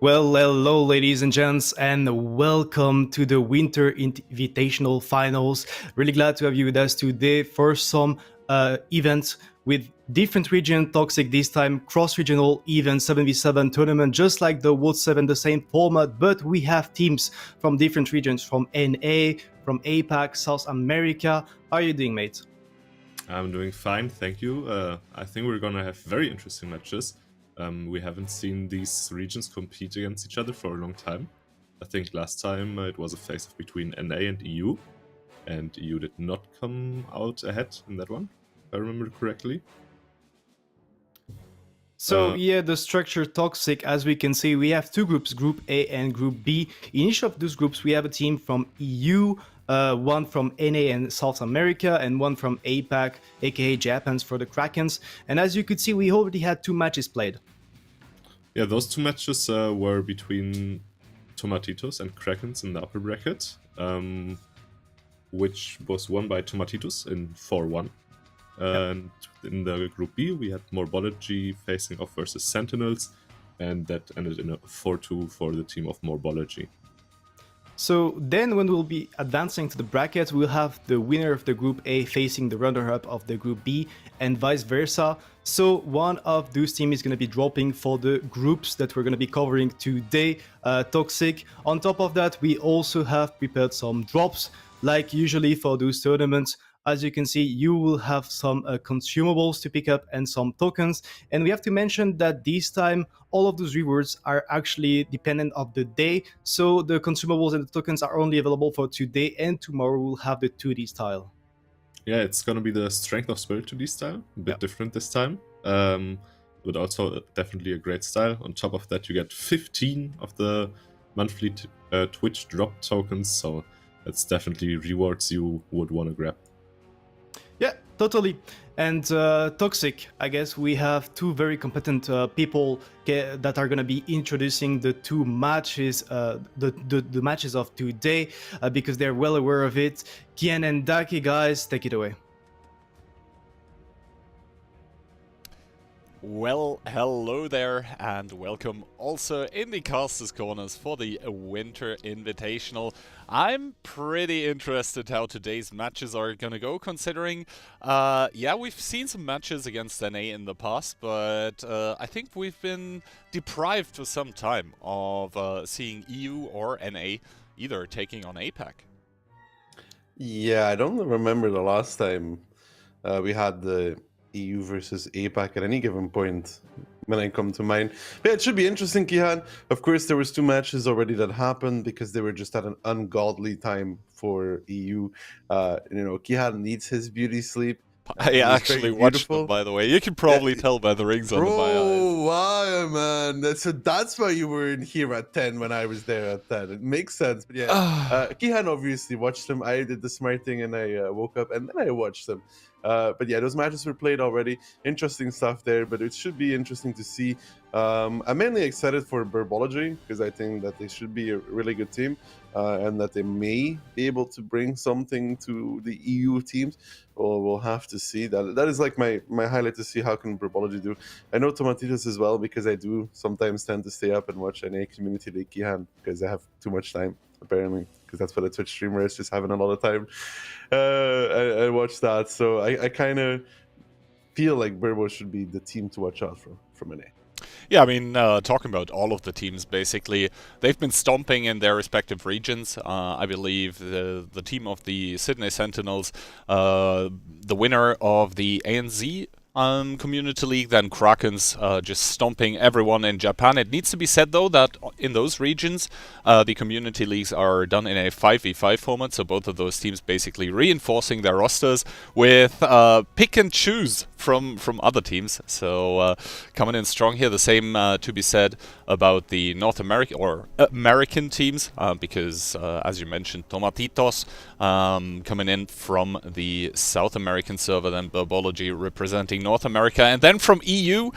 Well, hello, ladies and gents, and welcome to the Winter Invitational Finals. Really glad to have you with us today for some events with different region, Toxic this time, cross-regional event, 7v7 tournament, just like the World 7, the same format, but we have teams from different regions, from NA, from APAC, South America. How are you doing, mate? I'm doing fine, thank you. I think we're gonna have very interesting matches. We haven't seen these regions compete against each other for a long time. I think last time it was a face-off between NA and EU, and EU did not come out ahead in that one, if I remember correctly. So yeah, the structure Toxic, as we can see, we have two groups, Group A and Group B. In each of those groups, we have a team from EU, one from NA and South America, and one from APAC, aka Japan's for the Krakens. And as you could see, we already had two matches played. Yeah, those two matches were between Tomatitos and Krakens in the upper bracket, which was won by Tomatitos in 4-1. And in the Group B, we had Mobology facing off versus Sentinels, and that ended in a 4-2 for the team of Mobology. So then when we'll be advancing to the bracket, we'll have the winner of the Group A facing the runner-up of the Group B, and vice versa. So one of those teams is going to be dropping for the groups that we're going to be covering today, Toxic. On top of that, we also have prepared some drops, like usually for those tournaments. As you can see, you will have some consumables to pick up and some tokens. And we have to mention that this time, all of those rewards are actually dependent of the day. So the consumables and the tokens are only available for today, and tomorrow we'll have the 2D style. Yeah, it's going to be the Strength of Spirit 2D style, a bit different this time. But also definitely a great style. On top of that, you get 15 of the monthly Twitch drop tokens. So that's definitely rewards you would want to grab. Yeah, totally. And Toxic, I guess we have two very competent people that are going to be introducing the two matches, the matches of today, because they're well aware of it. Kian and Daki, guys, take it away. Well, hello there, and welcome also in the Casters Corners for the Winter Invitational. I'm pretty interested how today's matches are gonna go, considering, yeah, we've seen some matches against NA in the past, but I think we've been deprived for some time of seeing EU or NA either taking on APAC. Yeah, I don't remember the last time we had the EU versus APAC at any given point when I come to mind. But yeah, it should be interesting, Kihan. Of course, there was two matches already that happened because they were just at an ungodly time for EU. Kihan needs his beauty sleep. I actually watched them, by the way. You can probably tell by the rings under my eyes. Oh, wow, man. That's why you were in here at 10 when I was there at 10. It makes sense. But yeah, Kihan obviously watched them. I did the smart thing and I woke up and then I watched them. But yeah, those matches were played already. Interesting stuff there, but it should be interesting to see. I'm mainly excited for Mobology because I think that they should be a really good team and that they may be able to bring something to the EU teams. We'll have to see. That is like my highlight to see how can Mobology do. I know Tomatitos as well because I do sometimes tend to stay up and watch NA Community League Kihan because I have too much time, apparently, because that's what a Twitch streamer is, just having a lot of time. I watch that, so I kind of feel like Burbo should be the team to watch out from NA. Yeah, I mean, talking about all of the teams, basically, they've been stomping in their respective regions. I believe the team of the Sydney Sentinels, the winner of the ANZ Community League, then Krakens just stomping everyone in Japan. It needs to be said, though, that in those regions, the Community Leagues are done in a 5v5 format, so both of those teams basically reinforcing their rosters with pick and choose from other teams. So coming in strong here. The same to be said about the North American or American teams, because as you mentioned, Tomatitos coming in from the South American server, then Mobology representing North America. And then from EU,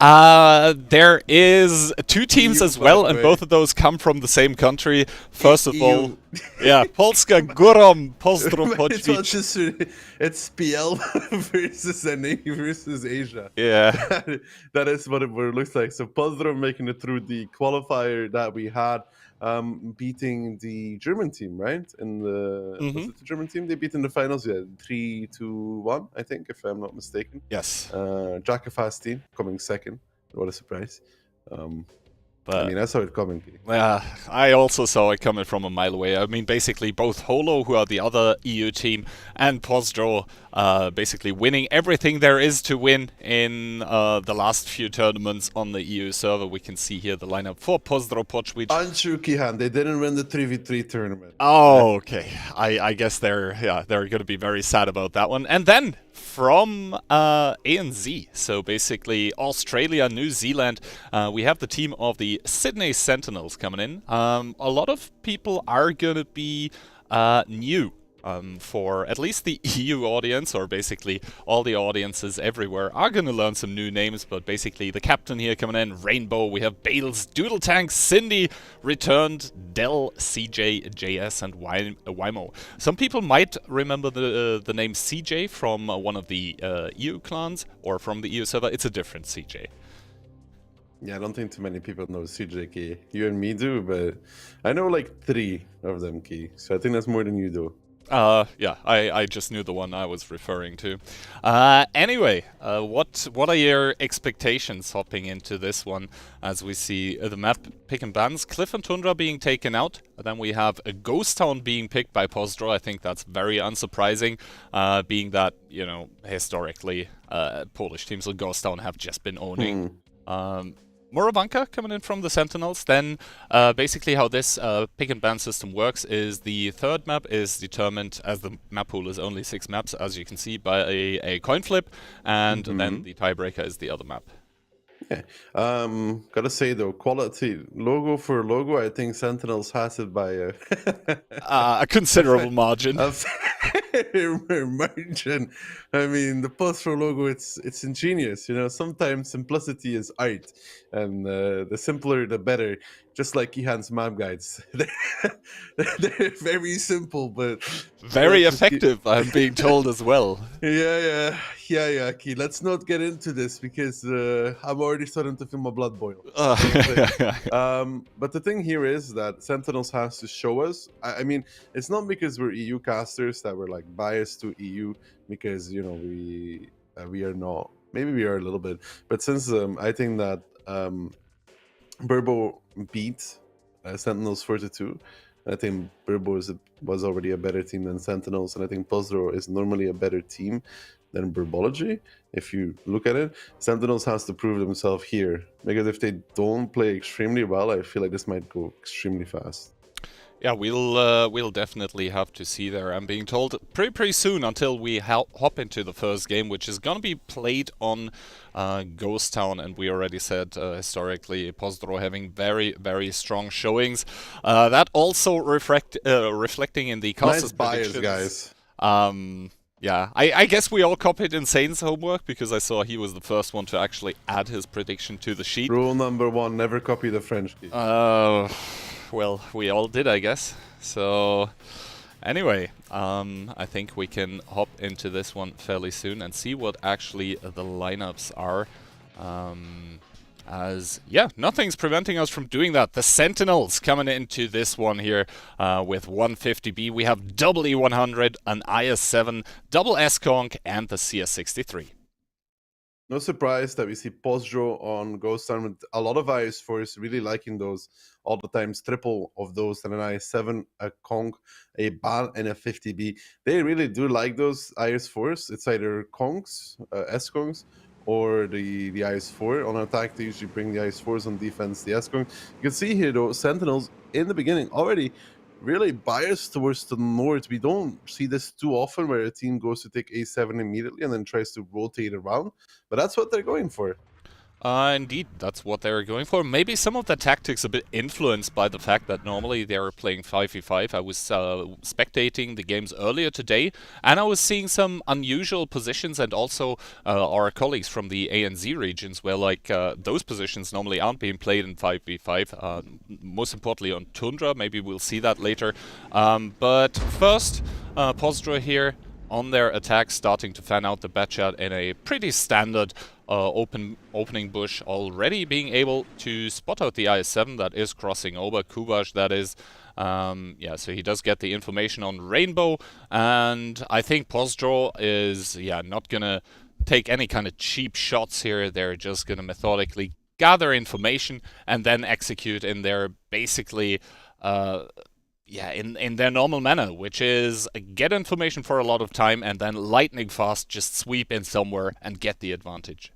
there is 2 teams EU, as well, by the and way. both of those come from the same country. First of all, EU. yeah, Polska Górom Postdro It's not Poćvich. just it's PL versus NA versus Asia. Yeah. That is what it looks like. So Postdro making it through the qualifier that we had, beating the German team, right? In the was it the German team they beat in the finals? Yeah, 3-1, I think, if I'm not mistaken. Yes. Jackafa's team coming second. What a surprise! But I mean, I saw it coming. I also saw it coming from a mile away. I mean, basically, both Holo, who are the other EU team, and Postdro basically winning everything there is to win in the last few tournaments on the EU server. We can see here the lineup for Postdro Poćvich. Untrue, Kihan. They didn't win the 3v3 tournament. Oh, okay. I guess they're going to be very sad about that one. And then from ANZ, so basically Australia, New Zealand, we have the team of the Sydney Sentinels coming in. A lot of people are going to be new. For at least the EU audience, or basically all the audiences everywhere, are going to learn some new names, but basically the captain here coming in, Rainbow, we have Bales, Doodle Tank, Cindy, Returned, Dell, CJ, JS, and Wimo. Some people might remember the name CJ from one of the EU clans, or from the EU server. It's a different CJ. Yeah, I don't think too many people know CJK. You and me do, but I know like 3 of them, Key. So I think that's more than you do. Yeah, I just knew the one I was referring to. Anyway, what are your expectations hopping into this one, as we see the map pick and bans? Cliff and Tundra being taken out, and then we have a Ghost Town being picked by Postdro. I think that's very unsurprising, being that, you know, historically, Polish teams like Ghost Town have just been owning. Murovanka coming in from the Sentinels. Then basically how this pick and ban system works is the third map is determined, as the map pool is only 6 maps, as you can see, by a coin flip, and then the tiebreaker is the other map. Yeah. Gotta say though, quality logo for logo, I think Sentinels has it by A considerable margin. a fair margin. I mean, the Postdro logo, it's ingenious. You know, sometimes simplicity is art, and the simpler the better. Just like Kihan's map guides, they're very simple, but Very effective, I'm being told as well. Yeah, Ki. Let's not get into this because I'm already starting to feel my blood boil. But the thing here is that Sentinels has to show us. I mean, it's not because we're EU casters that we're like biased to EU, because you know we are not. Maybe we are a little bit, but since I think that Burbo beat Sentinels 4-2. I think Burbo was already a better team than Sentinels, and I think Postdro is normally a better team than Mobology. If you look at it, Sentinels has to prove themselves here, because if they don't play extremely well, I feel like this might go extremely fast. Yeah, we'll definitely have to see there. I'm being told pretty soon, until we hop into the first game, which is gonna be played on Ghost Town, and we already said historically Postdro having very strong showings. That also reflecting in the casters' Nice bias, predictions. guys. Yeah, I guess we all copied Insane's homework, because I saw he was the first one to actually add his prediction to the sheet. Rule number 1: never copy the French key. Well, we all did, I guess. So, anyway, I think we can hop into this one fairly soon and see what actually the lineups are. Yeah, nothing's preventing us from doing that. The Sentinels coming into this one here with 150B. We have double E100, an IS-7, double S-Conk, and the CS-63. No surprise that we see Postdro on Ghost Town with a lot of IS4s, really liking those all the times, triple of those, and an IS-7, a Conk, a BAL, and a 50B. They really do like those IS4s. It's either Conks, S-Conks, or the IS-4. On attack, they usually bring the IS-4s, on defense, the S-Conks. You can see here, though, Sentinels, in the beginning, already really biased towards the north. We don't see this too often, where a team goes to take A7 immediately and then tries to rotate around, but that's what they're going for. Indeed, that's what they were going for. Maybe some of the tactics a bit influenced by the fact that normally they were playing 5v5. I was spectating the games earlier today, and I was seeing some unusual positions, and also our colleagues from the ANZ regions, where like those positions normally aren't being played in 5v5. Most importantly on Tundra, maybe we'll see that later. But first, Postdro here on their attack, starting to fan out the Batchat in a pretty standard opening bush, already being able to spot out the IS-7 that is crossing over. Kubash, that is. Yeah, so he does get the information on Rainbow, and I think Postdro is, not gonna take any kind of cheap shots here. They're just gonna methodically gather information and then execute in their basically in their normal manner, which is get information for a lot of time and then lightning fast just sweep in somewhere and get the advantage.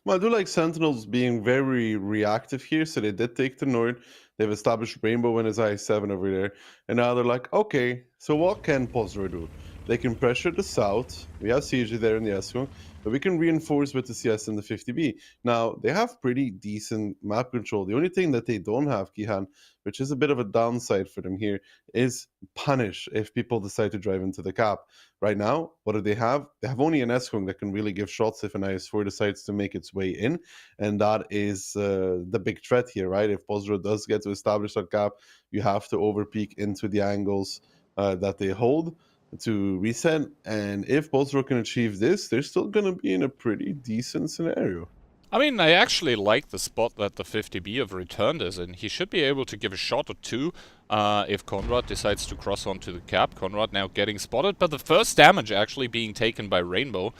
Well, I do like Sentinels being very reactive here, so they did take the North. They've established Rainbow and his I-7 over there, and now they're like, okay, so what can Postdro do? They can pressure the south. We have CG there in the S1, but we can reinforce with the CS and the 50B. Now, they have pretty decent map control. The only thing that they don't have, Kihan, which is a bit of a downside for them here, is punish if people decide to drive into the cap. Right now, what do they have? They have only an S-Hung that can really give shots if an IS-4 decides to make its way in, and that is the big threat here, right? If Postdro does get to establish that cap, you have to overpeak into the angles that they hold to reset, and if Postdro can achieve this, they're still going to be in a pretty decent scenario. I mean, I actually like the spot that the 50B have returned is in. He should be able to give a shot or two if Conrad decides to cross onto the cap. Conrad now getting spotted, but the first damage actually being taken by Rainbow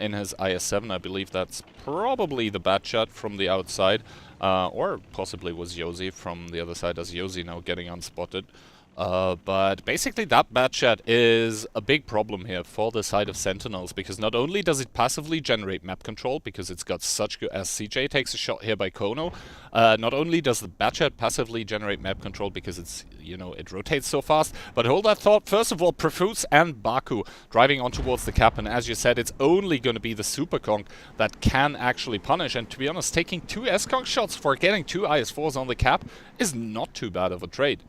in his IS-7. I believe that's probably the Batchat from the outside, or possibly was Yosi from the other side, as Yosi now getting unspotted. But basically that Batchat is a big problem here for the side of Sentinels, because not only does it passively generate map control, because it's got such good, as CJ takes a shot here by Kono, not only does the Batchat passively generate map control because it's, it rotates so fast, but hold that thought, first of all, Profuse and Baku driving on towards the cap, and as you said, it's only going to be the Super Conk that can actually punish, and to be honest, taking 2 S-Conk shots for getting 2 IS-4s on the cap is not too bad of a trade.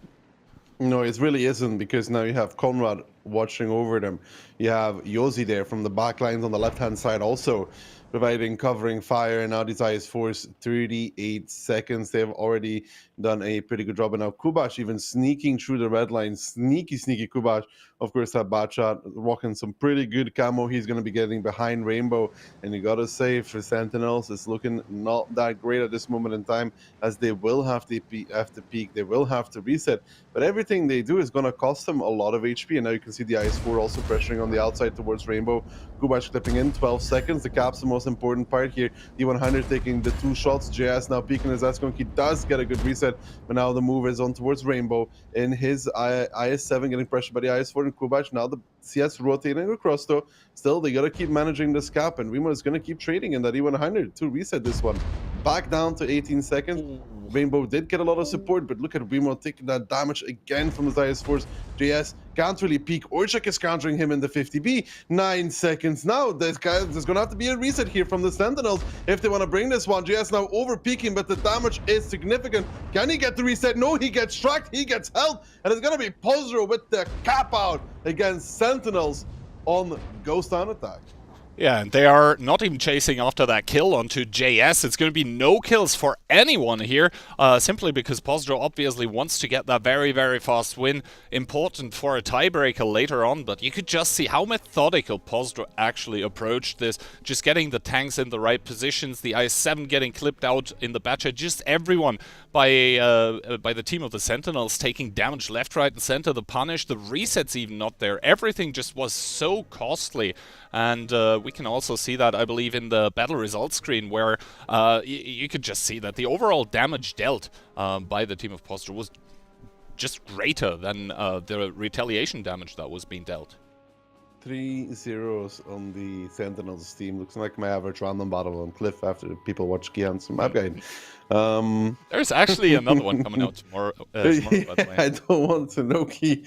No, it really isn't, because now you have Conrad watching over them. You have Yosi there from the back lines on the left-hand side also providing covering fire, and now these IS-4s, 38 seconds. They've already done a pretty good job, and now Kubash even sneaking through the red line. Sneaky Kubash. Of course, that Batchat rocking some pretty good camo. He's going to be getting behind Rainbow, and you got to say, for Sentinels, it's looking not that great at this moment in time, as they will have to peak, they will have to reset, but everything they do is going to cost them a lot of HP, and now you can see the IS-4 also pressuring on the outside towards Rainbow. Kubash clipping in 12 seconds. The cap's the most important part here. D100 taking the 2 shots. JS now peeking his S-Conk. He does get a good reset, but now the move is on towards Rainbow in his IS-7, getting pressured by the IS-4 and Kubash. Now the CS rotating across though. Still, they got to keep managing this cap, and Remo is going to keep trading in that E100 to reset this one. Back down to 18 seconds. Rainbow did get a lot of support, but look at Remo taking that damage again from his IS-4s. JS can't really peek. Orchak is countering him in the 50B. 9 seconds now. There's going to have to be a reset here from the Sentinels if they want to bring this one. JS now over peaking, but the damage is significant. Can he get the reset? No, he gets struck. He gets held. And it's going to be Postdro with the cap out against Sentinels on Ghost Town attack. Yeah, and they are not even chasing after that kill onto JS. It's going to be no kills for anyone here, simply because Postdro obviously wants to get that very, very fast win. Important for a tiebreaker later on, but you could just see how methodical Postdro actually approached this. Just getting the tanks in the right positions, the IS-7 getting clipped out in the Batchat, just everyone by the team of the Sentinels taking damage left, right, and center. The punish, the resets even not there. Everything just was so costly, and we can also see that, I believe, in the battle results screen, where you could just see that the overall damage dealt by the team of Postdro was just greater than the retaliation damage that was being dealt. 3 zeros on the Sentinels team. Looks like my average random battle on Cliff after people watch Gian's map guide. There's actually another one coming out tomorrow, by the way. I don't want to know, Key.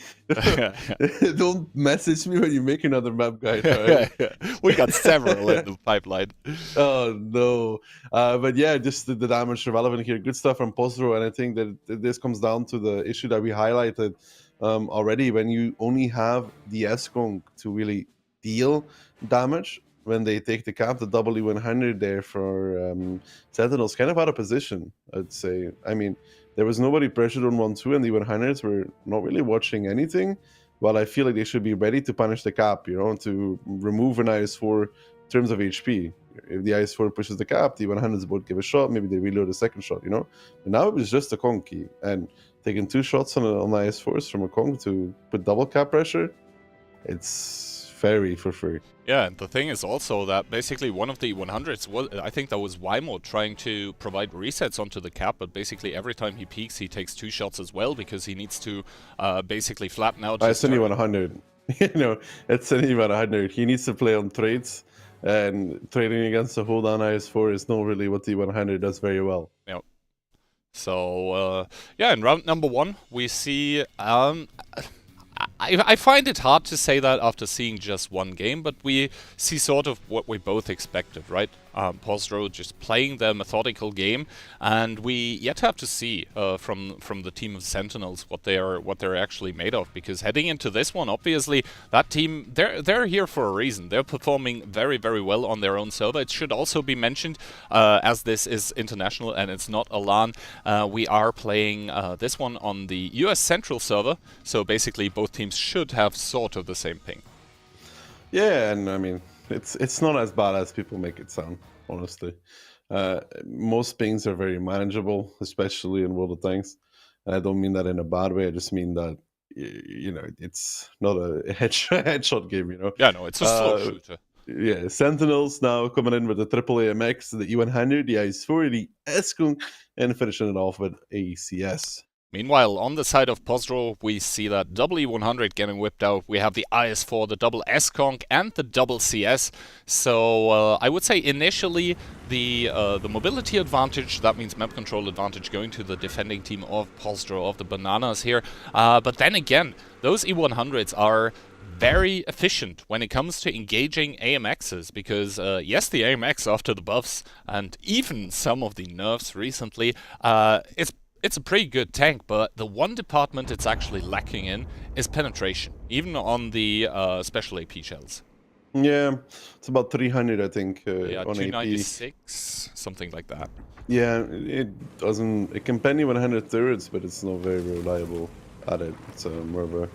Don't message me when you make another map guide. Right? We got several in the pipeline. Oh no, but yeah, just the damage relevant here. Good stuff from Postdro, and I think that this comes down to the issue that we highlighted already. When you only have the S-Kong to really deal damage when they take the cap, the W100 there for Sentinels kind of out of position, I'd say. I mean, there was nobody pressured on 1-2, and the 100s were not really watching anything. Well, I feel like they should be ready to punish the cap, you know, to remove an IS-4 in terms of HP. If the IS-4 pushes the cap, the 100s would give a shot, maybe they reload a second shot, you know? But now it was just a Kong key, and taking 2 shots on IS-4s from a Kong to put double cap pressure, it's very for free. Yeah, and the thing is also that basically one of the 100s was, I think that was Wymo trying to provide resets onto the cap, but basically every time he peaks, he takes 2 shots as well because he needs to basically flatten out. It's only 100. You know, it's only 100. He needs to play on trades, and trading against a hold on IS-4 is not really what the 100 does very well. Yeah. So yeah, in round number 1, we see. I find it hard to say that after seeing just one game, but we see sort of what we both expected, right? Postdro just playing their methodical game, and we yet have to see from the team of Sentinels what they're actually made of. Because heading into this one, obviously that team they're here for a reason. They're performing very, very well on their own server. It should also be mentioned, as this is international and it's not a LAN, we are playing this one on the US Central server. So basically, both teams should have sort of the same ping. Yeah, and I mean, it's not as bad as people make it sound, honestly. Most pings are very manageable, especially in World of Tanks. And I don't mean that in a bad way. I just mean that, you know, it's not a headshot game, you know? Yeah, no, it's a slow shooter. Yeah, Sentinels now coming in with the triple AMX, the E100, the IS-4, the S-Kung, and finishing it off with ACS. Meanwhile, on the side of Postdro, we see that W100 getting whipped out. We have the IS-4, the double S-Conk, and the double CS. So I would say initially the mobility advantage, that means map control advantage, going to the defending team of Postdro, of the Bananas here. But then again, those E100s are very efficient when it comes to engaging AMXs, because yes, the AMX after the buffs and even some of the nerfs recently, it's a pretty good tank, but the one department it's actually lacking in is penetration, even on the special AP shells. Yeah, it's about 300, I think, yeah, on 296, something like that. Yeah, it can penny 100 thirds, but it's not very reliable at it. It's more of a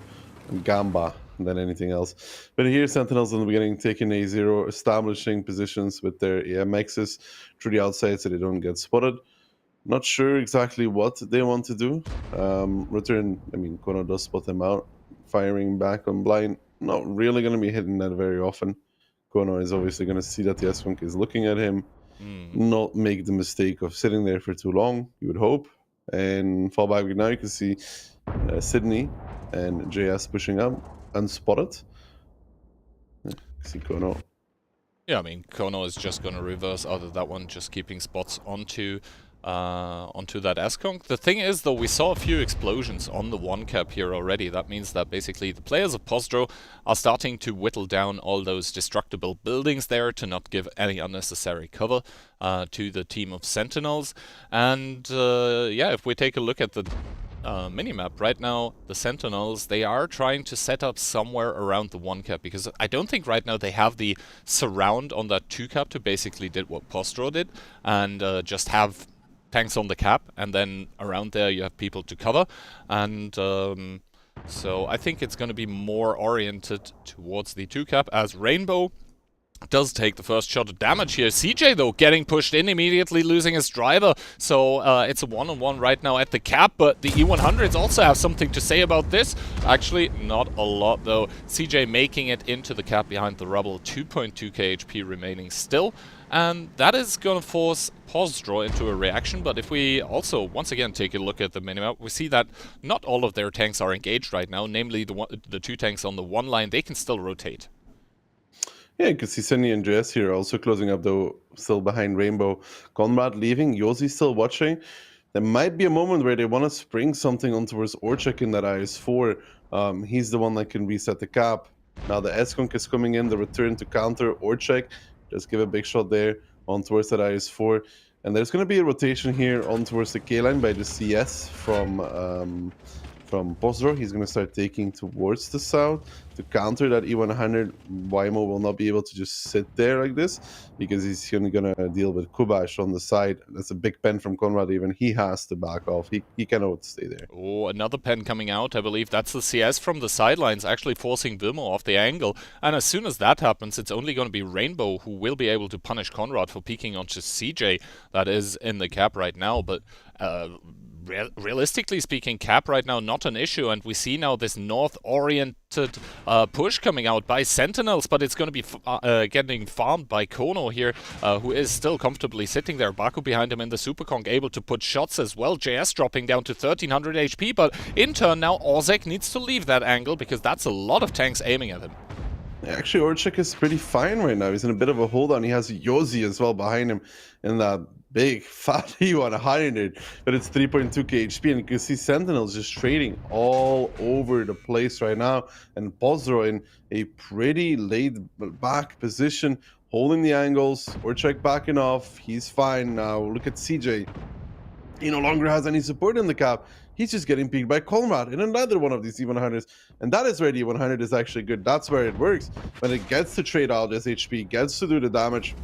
gamba than anything else. But here, Sentinels in the beginning taking A0, establishing positions with their AMXs through the outside so they don't get spotted. Not sure exactly what they want to do. Return, I mean, Kono does spot them out. Firing back on blind, not really going to be hitting that very often. Kono is obviously going to see that the S-Funk is looking at him, not make the mistake of sitting there for too long, you would hope. And fall back now, you can see Sydney and JS pushing up, unspotted. See Kono. Yeah, I mean, Kono is just going to reverse out of that one, just keeping spots onto that S-Conk. The thing is, though, we saw a few explosions on the 1-cap here already. That means that basically the players of Postdro are starting to whittle down all those destructible buildings there to not give any unnecessary cover to the team of Sentinels. And yeah, if we take a look at the minimap right now, the Sentinels, they are trying to set up somewhere around the 1-cap, because I don't think right now they have the surround on that 2-cap to basically did what Postdro did and just have tanks on the cap, and then around there you have people to cover. And so I think it's going to be more oriented towards the 2-cap, as Rainbow does take the first shot of damage here. CJ, though, getting pushed in, immediately losing his driver. So it's a one-on-one right now at the cap, but the E100s also have something to say about this. Actually, not a lot, though. CJ making it into the cap behind the rubble. 2.2k HP remaining still. And that is going to force Postdro into a reaction. But if we also, once again, take a look at the minimap, we see that not all of their tanks are engaged right now. Namely, the 2 tanks on the 1 line, they can still rotate. Yeah, you can see Sunny and Jess here also closing up, though, still behind Rainbow. Conrad leaving, Yosi still watching. There might be a moment where they want to spring something on towards Orchek in that IS4. He's the one that can reset the cap. Now the S-Conk is coming in, the return to counter Orchek. Just give a big shot there on towards that IS4. And there's going to be a rotation here on towards the K-line by the CS from Postdro. He's going to start taking towards the south to counter that E100. Wymo will not be able to just sit there like this because he's only going to deal with Kubash on the side. That's a big pen from Conrad even. He has to back off. He cannot stay there. Oh, another pen coming out. I believe that's the CS from the sidelines, actually forcing Wilmo off the angle. And as soon as that happens, it's only going to be Rainbow who will be able to punish Conrad for peeking onto CJ. That is in the cap right now, but realistically speaking, cap right now not an issue, and we see now this north-oriented push coming out by Sentinels, but it's going to be getting farmed by Kono here, who is still comfortably sitting there. Baku behind him in the Superconk, able to put shots as well. JS dropping down to 1300 HP, but in turn now Ozek needs to leave that angle because that's a lot of tanks aiming at him. Actually, Orchek is pretty fine right now. He's in a bit of a hold on. He has Yosi as well behind him in that big fat E100, but it's 3.2k HP, and you can see Sentinels just trading all over the place right now, and Postdro in a pretty laid back position, holding the angles. Orchek backing off. He's fine now. Look at CJ. He no longer has any support in the cap. He's just getting peeked by Conrad in another one of these E100s. And that is where the E100 is actually good. That's where it works. When it gets to trade out this HP, gets to do the damage.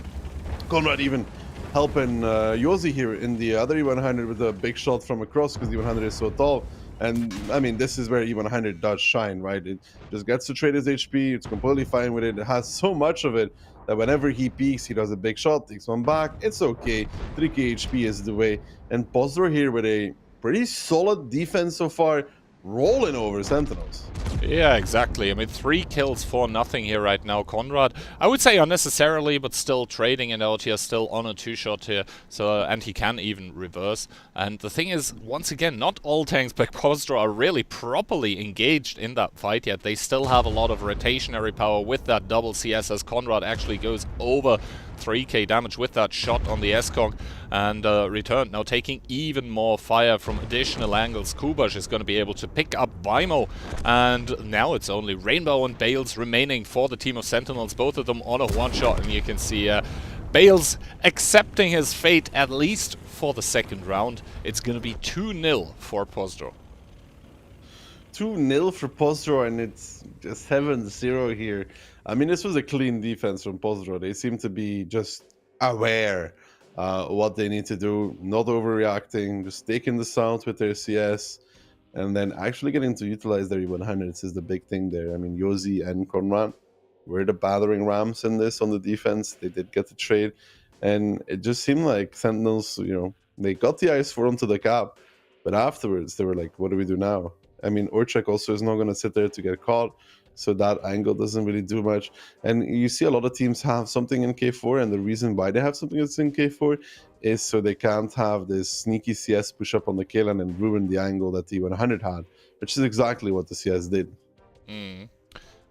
Conrad even helping Yosi here in the other E100 with a big shot from across because the E100 is so tall. And I mean, this is where E100 does shine, right? It just gets to trade his HP. It's completely fine with it. It has so much of it that whenever he peaks, he does a big shot, takes one back. It's okay. 3k HP is the way. And Postdro here with a pretty solid defense so far, rolling over Sentinels. Yeah, exactly. I mean, 3 kills for nothing here right now. Conrad, I would say unnecessarily, but still trading it out here, still on a 2-shot here. So, and he can even reverse. And the thing is, once again, not all tanks by Postdro are really properly engaged in that fight yet. They still have a lot of rotationary power with that double CS as Conrad actually goes over 3k damage with that shot on the S-Conk and returned. Now taking even more fire from additional angles. Kubash is going to be able to pick up Wymo, and now it's only Rainbow and Bales remaining for the team of Sentinels, both of them on a one-shot, and you can see Bales accepting his fate at least for the second round. It's going to be 2-0 for Postdro. 2-0 for Postdro, and it's just 7-0 here. I mean, this was a clean defense from Postdro. They seem to be just aware what they need to do, not overreacting, just taking the sound with their CS, and then actually getting to utilize their E100s is the big thing there. I mean, Yosi and Conrad were the battering rams in this on the defense. They did get the trade, and it just seemed like Sentinels, you know, they got the IS4 onto the cap, but afterwards they were like, what do we do now? I mean, Orchek also is not going to sit there to get caught, so that angle doesn't really do much. And you see a lot of teams have something in K4, and the reason why they have something that's in K4 is so they can't have this sneaky CS push up on the K-line and ruin the angle that the 100 had, which is exactly what the CS did.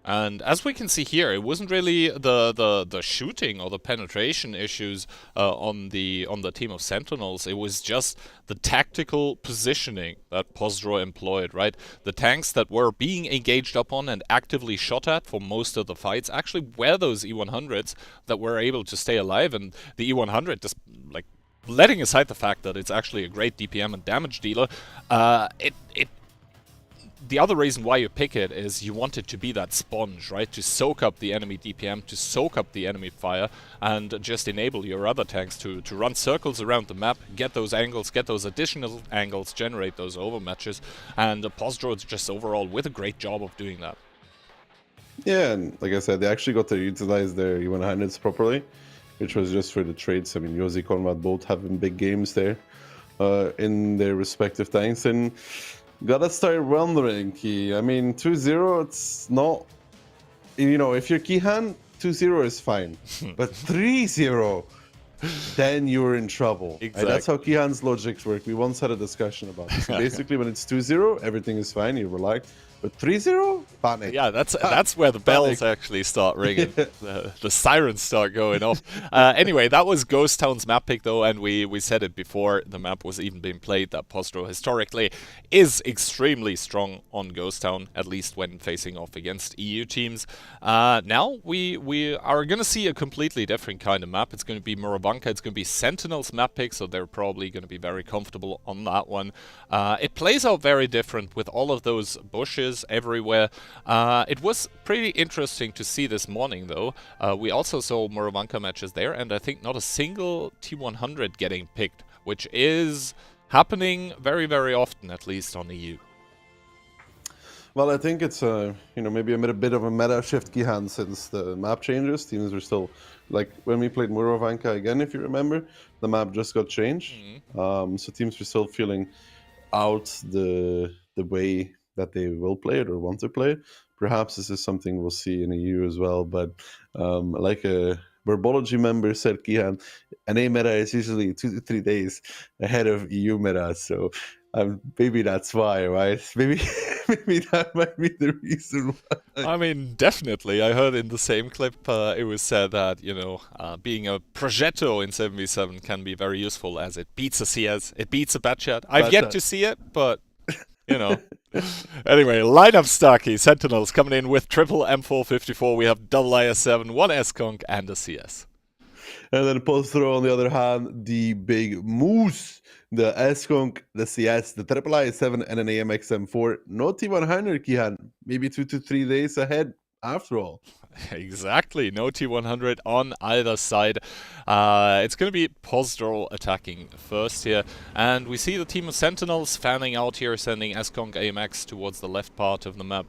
And as we can see here, it wasn't really the shooting or the penetration issues on the team of Sentinels. It was just the tactical positioning that Postdro employed, right? The tanks that were being engaged upon and actively shot at for most of the fights actually were those E100s that were able to stay alive. And the E100, just like letting aside the fact that it's actually a great DPM and damage dealer, the other reason why you pick it is you want it to be that sponge, right? To soak up the enemy DPM, to soak up the enemy fire, and just enable your other tanks to run circles around the map, get those angles, get those additional angles, generate those overmatches, and Postdro is just overall with a great job of doing that. Yeah, and like I said, they actually got to utilize their E100s properly, which was just for the trades. I mean, Yosi, Conrad both having big games there in their respective tanks, and gotta start wondering, Key. I mean, 2-0, it's not... You know, if you're Keyhan, 2-0 is fine. But 3-0, then you're in trouble. Exactly. And that's how Keyhan's logics work. We once had a discussion about this. So basically, when it's 2-0, everything is fine, you relax. But 3-0? Panic. Yeah, that's where the bells actually start ringing. The sirens start going off. Anyway, that was Ghost Town's map pick, though, and we said it before the map was even being played that Postdro historically is extremely strong on Ghost Town, at least when facing off against EU teams. Now we are going to see a completely different kind of map. It's going to be Murovanka. It's going to be Sentinels map pick, so they're probably going to be very comfortable on that one. It plays out very different with all of those bushes everywhere. It was pretty interesting to see this morning, though. We also saw Murovanka matches there, and I think not a single T100 getting picked, which is happening very, very often, at least on EU. Well, I think it's maybe a bit of a meta shift, Gihan, since the map changes. Teams are still, like when we played Murovanka again, if you remember, the map just got changed. So teams are still feeling out the way that they will play it or want to play it. Perhaps this is something we'll see in EU as well. But like a Mobology member said, Kihan, NA meta is usually 2 to 3 days ahead of EU meta. So maybe that's why, right? Maybe that might be the reason why. I mean, definitely. I heard in the same clip it was said that, being a progetto in 7v7 can be very useful as it beats a CS, it beats a bad chat. I've yet to see it, but... Anyway, lineup Starkey, Sentinels coming in with triple M454. We have double IS7, one S-Conk, and a CS. And then Postdro, on the other hand, the big moose, the S-Conk, the CS, the triple IS7, and an AMX M4. No T100, Kihan. Maybe 2 to 3 days ahead after all. Exactly, no T100 on either side. It's going to be Postdro attacking first here, and we see the team of Sentinels fanning out here, sending S-Conk AMX towards the left part of the map,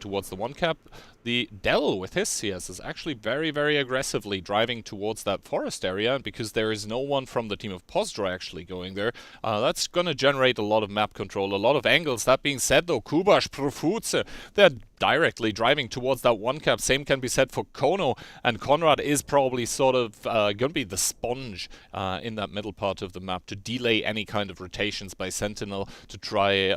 towards the one cap. The Dell with his CS is actually very, very aggressively driving towards that forest area, and because there is no one from the team of Postdro actually going there, that's going to generate a lot of map control, a lot of angles. That being said, though, Kubash, Profutze, they're directly driving towards that one cap. Same can be said for Kono, and Konrad is probably sort of going to be the sponge in that middle part of the map to delay any kind of rotations by Sentinel to try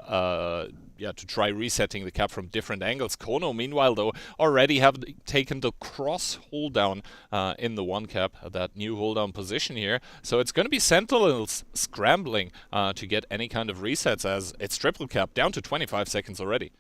resetting the cap from different angles. Kono, meanwhile, though, already have taken the cross hold down in the one cap, that new hold down position here. So it's going to be Sentinels scrambling to get any kind of resets, as it's triple cap down to 25 seconds already.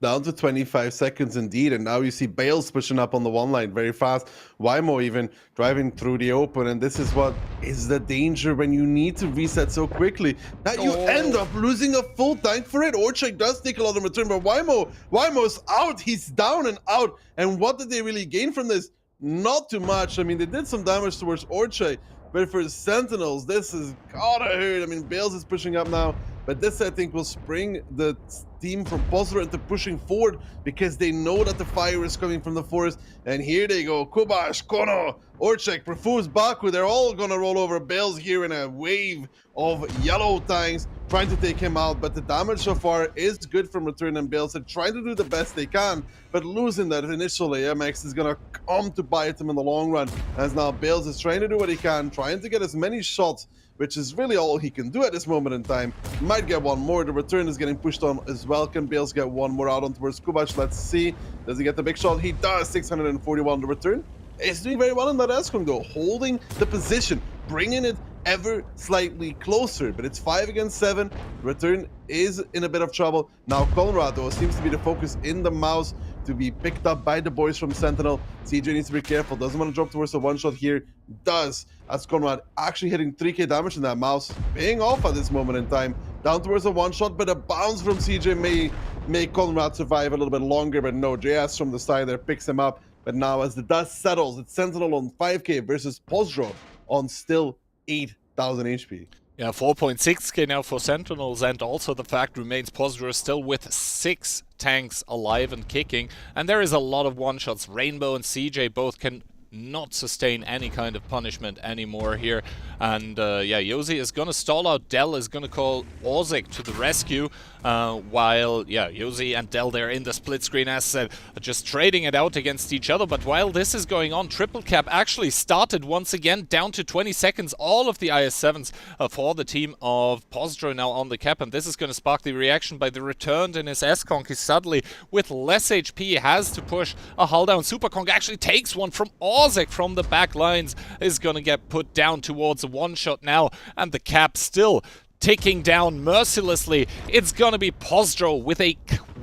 Down to 25 seconds indeed, and now you see Bales pushing up on the one line very fast. Wymo even driving through the open, and this is what is the danger when you need to reset so quickly, that you end up losing a full tank for it. Orchek does take a lot of return, but Wymo's out. He's down and out. And what did they really gain from this? Not too much. I mean, they did some damage towards Orchek, but for Sentinels, this is gotta hurt. I mean, Bales is pushing up now, but this, I think, will spring the team from Postdro into pushing forward because they know that the fire is coming from the forest. And here they go. Kubash, Kono, Orchek, Profuz, Baku, they're all gonna roll over Bales here in a wave of yellow tanks trying to take him out. But the damage so far is good from Return and Bales. They're trying to do the best they can, but losing that initial AMX is gonna come to bite them in the long run. As now Bales is trying to do what he can, trying to get as many shots, which is really all he can do at this moment in time. Might get one more. The return is getting pushed on as well. Can Bales get one more out on towards Kubash? Let's see. Does he get the big shot? He does. 641. The return is doing very well in that S-Conk, though, holding the position, bringing it ever slightly closer. But it's 5 against 7. The return is in a bit of trouble. Now Conrad, though, seems to be the focus in the mouse to be picked up by the boys from Sentinel. CJ needs to be careful. Doesn't want to drop towards the one shot here. Does. As Conrad actually hitting 3k damage in that mouse, paying off at this moment in time. Down towards the one shot, but a bounce from CJ may make Conrad survive a little bit longer. But no, JS from the side there picks him up. But now as the dust settles, it's Sentinel on 5k versus Postdro on still 8,000 HP. Yeah, 4.6k now for Sentinels, and also the fact remains Postdro is still with 6 tanks alive and kicking, and there is a lot of one-shots. Rainbow and CJ both can not sustain any kind of punishment anymore here. And yeah, Josi is gonna stall out. Dell is gonna call Orzik to the rescue, while yeah, Josi and Dell, they're in the split screen, as said, just trading it out against each other. But while this is going on, triple cap actually started once again, down to 20 seconds. All of the IS-7s for the team of Postdro now on the cap, and this is going to spark the reaction by the returned in his S-Conk. He suddenly, with less HP, has to push a hull down. Super Conk actually takes one from Orzik from the back lines, is going to get put down towards a one-shot now, and the cap still ticking down mercilessly. It's going to be Postdro with a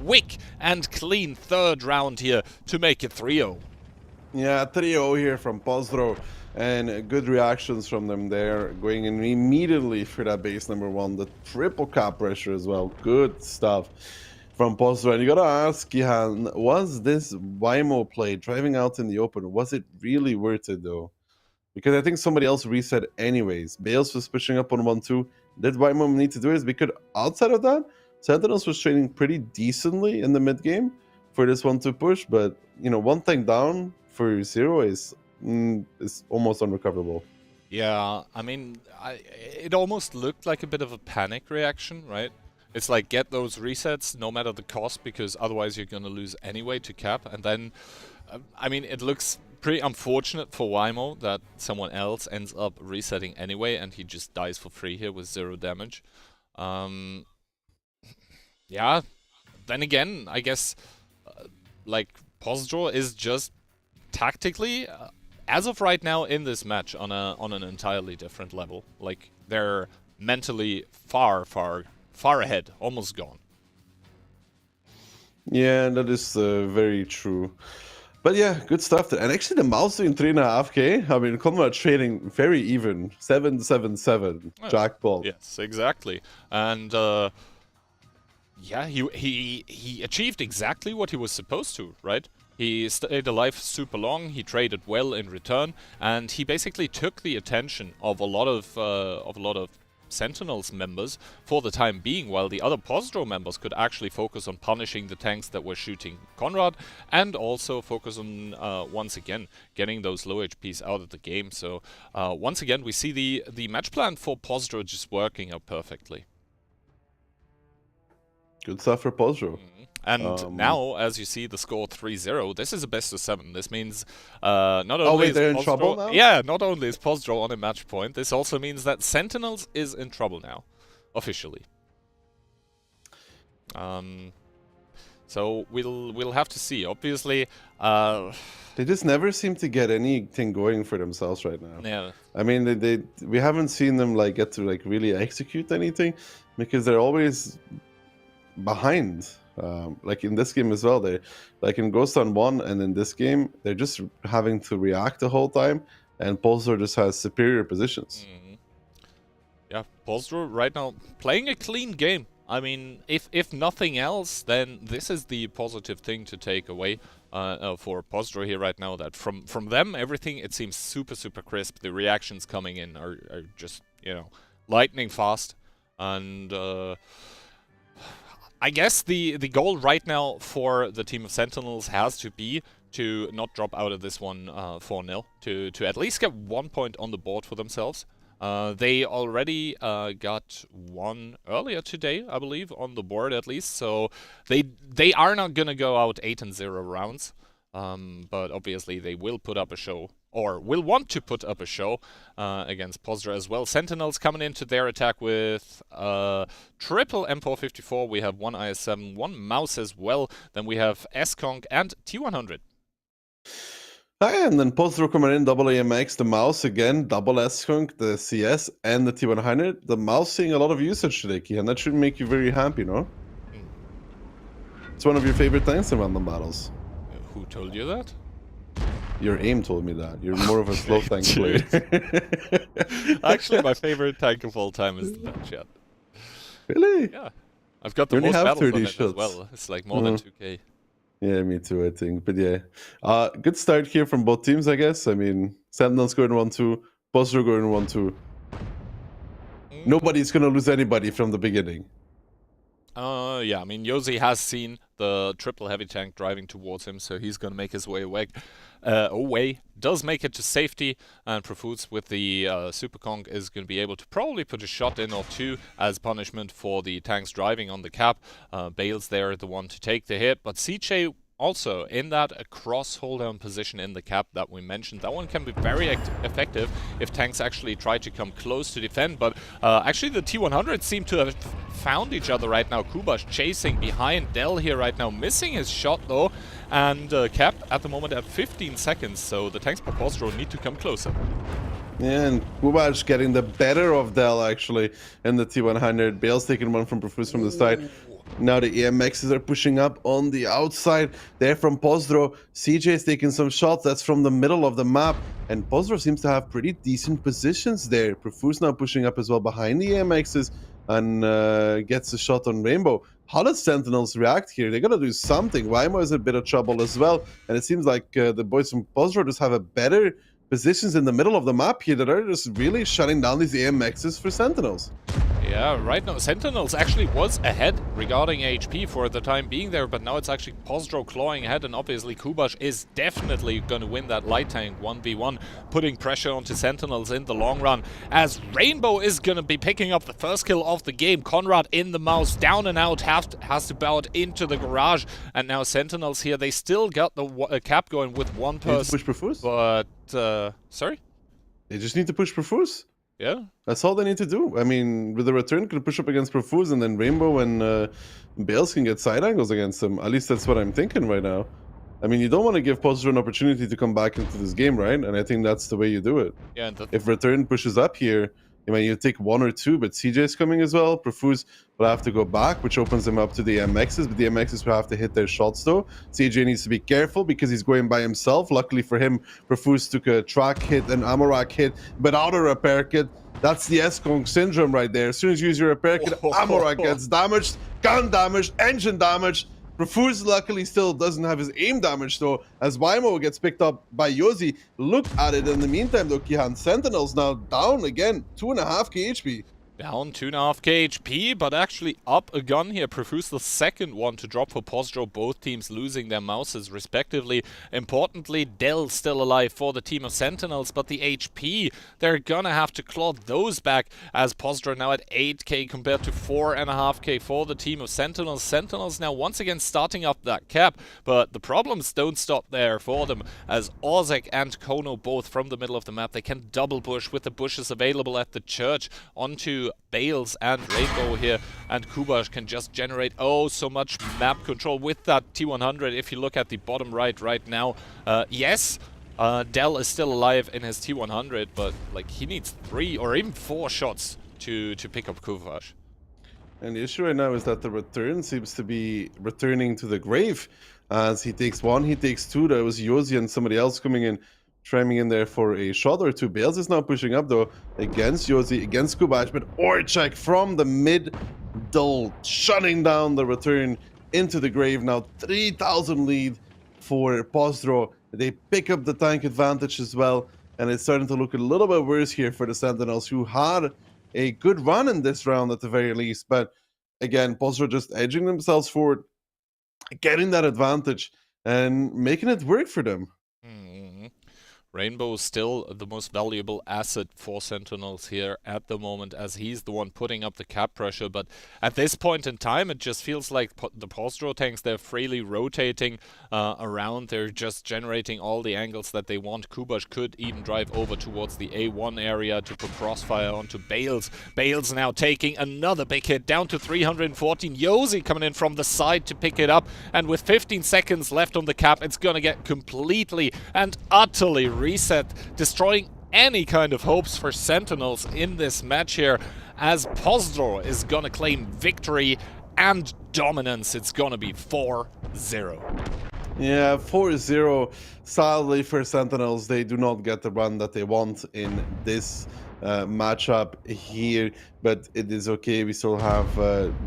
quick and clean third round here to make it 3-0. Yeah, 3-0 here from Postdro, and good reactions from them there, going in immediately for that base number 1. The triple cap pressure as well, good stuff from Postdro. And you gotta ask, Gihan, was this Wymo play, driving out in the open, was it really worth it though? Because I think somebody else reset anyways. Bales was pushing up on 1-2. Did Wymo need to do it? Because outside of that, Sentinels was trading pretty decently in the mid game for this 1-2 push, but you know, one thing down for 0 is almost unrecoverable. Yeah, I mean, it almost looked like a bit of a panic reaction, right? It's like, get those resets no matter the cost, because otherwise you're gonna lose anyway to cap. And then, I mean, it looks pretty unfortunate for Wymo that someone else ends up resetting anyway, and he just dies for free here with 0 damage. Yeah, then again, I guess, like, Postdro is just tactically, as of right now in this match, on an entirely different level. Like, they're mentally far ahead, almost gone. Yeah, that is very true. But yeah, good stuff there. And actually, the mouse doing 3.5k. I mean, Conrad trading very even, 7-7-7 jackpot. Yes, exactly. And yeah, he achieved exactly what he was supposed to, right? He stayed alive super long, he traded well in return, and he basically took the attention of a lot of Sentinels members for the time being, while the other Postdro members could actually focus on punishing the tanks that were shooting Conrad, and also focus on, once again, getting those low HPs out of the game. So, once again, we see the match plan for Postdro just working out perfectly. Good stuff for Postdro. And now, as you see, the score 3-0. This is a best of 7. This means not only oh wait, is they're in Postdro, trouble now? yeah, not only is Postdro on a match point, this also means that Sentinels is in trouble now, officially. So we'll have to see. Obviously, they just never seem to get anything going for themselves right now. Yeah. I mean, we haven't seen them like get to like really execute anything, because they're always behind. Like in this game as well, they like in Ghost on 1, and in this game they're just having to react the whole time, and Postdro just has superior positions. Yeah, Postdro right now playing a clean game. I mean, if nothing else, then this is the positive thing to take away for Postdro here right now. That from them, everything, it seems super crisp. The reactions coming in are just, you know, lightning fast. And I guess the goal right now for the team of Sentinels has to be to not drop out of this one 4-0, to at least get 1 point on the board for themselves. They already got 1 earlier today, I believe, on the board at least, so they are not gonna go out 8-0 rounds, but obviously they will put up a show, or will want to put up a show against Postdro as well. Sentinels coming into their attack with triple M454. We have 1 IS-7, 1 mouse as well. Then we have S-Conk and T100. And then Postdro coming in, double AMX, the mouse again, double S-Conk, the CS, and the T100. The mouse seeing a lot of usage today, and that should make you very happy, no? It's one of your favorite tanks in random battles. Who told you that? Your aim told me that. You're more of a slow tank player. Actually, my favorite tank of all time is the Batchat. Really? Yeah. I've got the You only most have battles 30 on it shots. as well. It's like more than 2k. Yeah, me too, I think. But yeah, good start here from both teams, I guess. I mean, Sentinels going 1-2, Postdro going 1-2. Nobody's going to lose anybody from the beginning. Yeah, I mean, Yosi has seen the triple heavy tank driving towards him, so he's gonna make his way away. Does make it to safety, and Profoots with the Super Kong is gonna be able to probably put a shot in or two as punishment for the tanks driving on the cap. Bale's there, the one to take the hit, but CJ also in that cross hold down position in the cap that we mentioned. That one can be very effective if tanks actually try to come close to defend, but actually the T100 seem to have found each other right now. Kubash chasing behind Dell here right now, missing his shot though, and Cap at the moment at 15 seconds, so the tanks per Postdro need to come closer. Yeah, and Kubash getting the better of Dell actually in the T100. Bale's taking one from Profuse from the side. Now the EMXs are pushing up on the outside. There from Postdro. CJ is taking some shots. That's from the middle of the map. And Postdro seems to have pretty decent positions there. Profuse now pushing up as well behind the EMXs and gets a shot on Rainbow. How does Sentinels react here? They're gonna do something. Wymo is in a bit of trouble as well. And it seems like the boys from Postdro just have a better positions in the middle of the map here that are just really shutting down these AMXs for Sentinels. Yeah, right now Sentinels actually was ahead regarding HP for the time being there, but now it's actually Postdro clawing ahead, and obviously Kubash is definitely going to win that light tank 1v1, putting pressure onto Sentinels in the long run, as Rainbow is going to be picking up the first kill of the game. Conrad in the mouse, down and out, has to bow it into the garage, and now Sentinels here, they still got the cap going with one person. Push Profuse? But, sorry? They just need to push Profuse. Yeah. That's all they need to do. I mean, with the return, can push up against Profuse, and then Rainbow and Bales can get side angles against them. At least that's what I'm thinking right now. I mean, you don't want to give Postdro an opportunity to come back into this game, right? And I think that's the way you do it. Yeah. And if return pushes up here, I mean, you take one or two, but CJ's coming as well. Profuse will have to go back, which opens him up to the MXs, but the MXs will have to hit their shots though. CJ needs to be careful because he's going by himself. Luckily for him, Profuse took a track hit, an ammo rack hit, without a repair kit. That's the S-Kong syndrome right there. As soon as you use your repair kit, ammo rack gets damaged, gun damaged, engine damaged. Profuse luckily still doesn't have his aim damage though, as Wymo gets picked up by Yosi. Look at it in the meantime though, Kihan. Sentinels now down again, 2.5k HP. Down 2.5k HP, but actually up a gun here. Profuse the second one to drop for Postdro, both teams losing their mouses respectively. Importantly, Dell still alive for the team of Sentinels, but the HP, they're gonna have to claw those back, as Postdro now at 8k compared to 4.5k for the team of Sentinels. Sentinels now once again starting up that cap, but the problems don't stop there for them, as Ozek and Kono both from the middle of the map, they can double bush with the bushes available at the church onto Bales and Rainbow here, and Kubash can just generate so much map control with that T100. If you look at the bottom right now, yes, Dell is still alive in his T100, but like he needs 3 or even 4 shots to pick up Kubash. And the issue right now is that the return seems to be returning to the grave, as he takes 1, he takes 2. There was Yosi and somebody else coming in, triming in there for a shot or 2. Bales is now pushing up though against Yosi, against Kubash, but Orchek from the middle shutting down the return into the grave. Now 3,000 lead for Postdro. They pick up the tank advantage as well, and it's starting to look a little bit worse here for the Sentinels, who had a good run in this round at the very least. But again, Postdro just edging themselves forward, getting that advantage and making it work for them. Rainbow is still the most valuable asset for Sentinels here at the moment, as he's the one putting up the cap pressure. But at this point in time, it just feels like the Postdro tanks, they're freely rotating around. They're just generating all the angles that they want. Kubash could even drive over towards the A1 area to put crossfire onto Bales. Bales now taking another big hit, down to 314. Yosi coming in from the side to pick it up. And with 15 seconds left on the cap, it's going to get completely and utterly reset, destroying any kind of hopes for Sentinels in this match here, as Postdro is gonna claim victory and dominance. It's gonna be 4-0. Yeah, 4-0. Sadly for Sentinels, they do not get the run that they want in this matchup here, but it is okay. We still have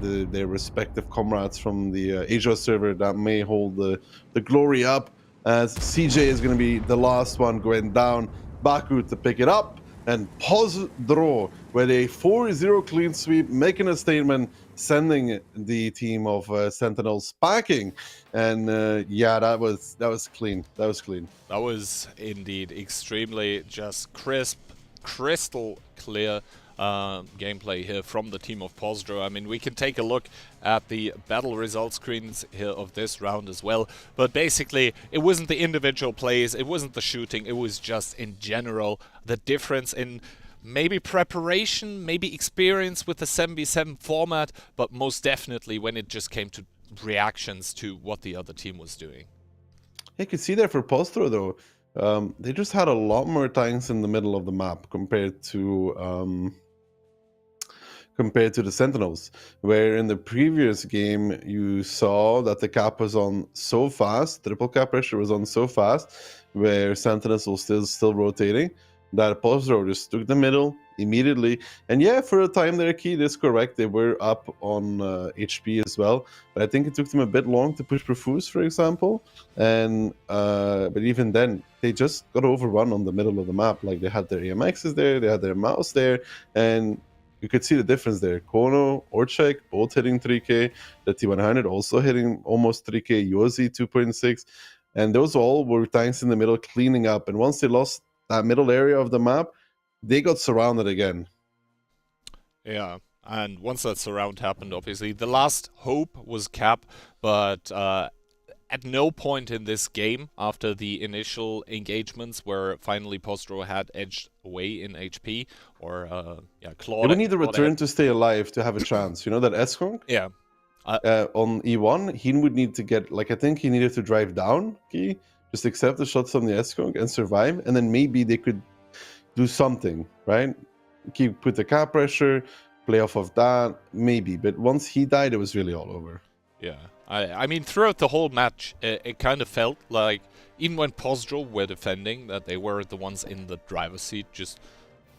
their respective comrades from the Asia server that may hold the glory up, as CJ is going to be the last one going down. Baku to pick it up, and Postdro with a 4-0 clean sweep, making a statement, sending the team of Sentinels packing. And yeah, that was clean. That was clean. That was indeed extremely just crisp, crystal clear gameplay here from the team of Postdro. I mean, we can take a look at the battle result screens here of this round as well. But basically, it wasn't the individual plays, it wasn't the shooting, it was just in general the difference in maybe preparation, maybe experience with the 7v7 format, but most definitely when it just came to reactions to what the other team was doing. You could see that for Postro though. They just had a lot more tanks in the middle of the map compared to the Sentinels, where in the previous game you saw that the cap was on so fast, triple cap pressure was on so fast, where Sentinels was still rotating, that Postro just took the middle immediately. And yeah, for a time there, Key, that's correct, they were up on HP as well, but I think it took them a bit long to push Perfuse, for example, and but even then, they just got overrun on the middle of the map. Like, they had their AMXs there, they had their mouse there, and you could see the difference there. Kono, Orchek, both hitting 3k. The T100 also hitting almost 3k. Yozi 2.6. And those all were tanks in the middle cleaning up. And once they lost that middle area of the map, they got surrounded again. Yeah, and once that surround happened, obviously, the last hope was Cap, but at no point in this game, after the initial engagements where finally Postro had edged away in HP, or Claude... They would need the return to stay alive to have a chance. You know that Eskong? Yeah. On E1, he would need to get, like, I think he needed to drive down, Key, just accept the shots from the Eskong and survive, and then maybe they could do something, right? Keep put the cap pressure, play off of that, maybe. But once he died, it was really all over. Yeah. I mean, throughout the whole match, it kind of felt like, even when Postro were defending, that they were the ones in the driver's seat, just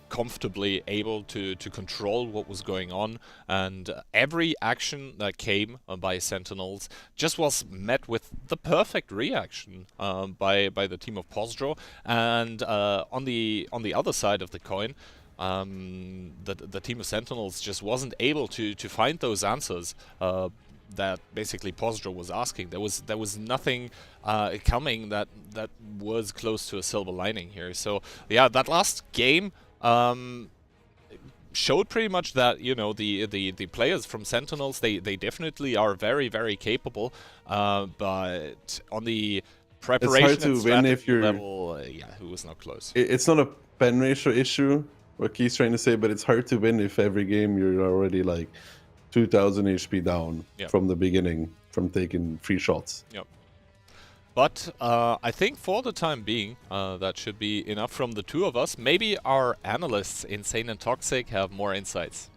comfortably able to control what was going on. And every action that came by Sentinels just was met with the perfect reaction by the team of Postro. And on the other side of the coin, the team of Sentinels just wasn't able to find those answers that basically Postro was asking. There was nothing coming that was close to a silver lining here. So yeah, that last game showed pretty much that, you know, the players from Sentinels, they definitely are very, very capable, but on the preparation it's hard and to win if you're level, yeah, it was not close. It's not a pen ratio issue, what Key's trying to say, but it's hard to win if every game you're already like 2000 HP down from the beginning, from taking free shots. Yep. But I think for the time being, that should be enough from the two of us. Maybe our analysts, Insane and Toxic, have more insights.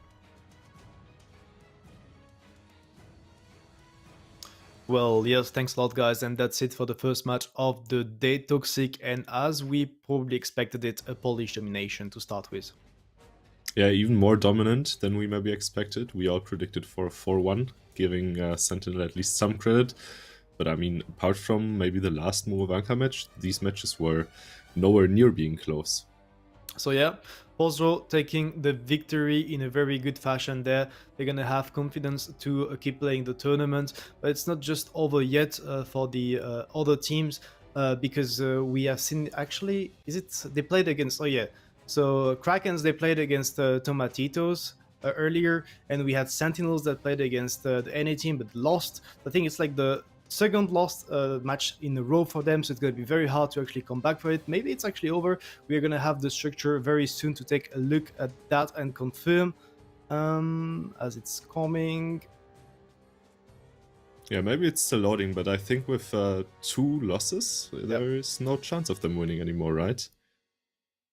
Well, yes, thanks a lot, guys, and that's it for the first match of the day, Toxic, and as we probably expected it, a Polish domination to start with. Yeah, even more dominant than we maybe expected. We all predicted for 4-1, giving Sentinel at least some credit. But I mean, apart from maybe the last Murovanka match, these matches were nowhere near being close. So yeah, Postdro taking the victory in a very good fashion there. They're gonna have confidence to keep playing the tournament, but it's not just over yet for the other teams because we have seen, actually, they played against, oh yeah, so Krakens, they played against Tomatitos earlier, and we had Sentinels that played against the NA team but lost. I think it's like the second lost match in a row for them, so it's going to be very hard to actually come back for it. Maybe it's actually over. We're going to have the structure very soon to take a look at that and confirm as it's coming. Yeah, maybe it's still loading, but I think with 2 losses, there is no chance of them winning anymore, right?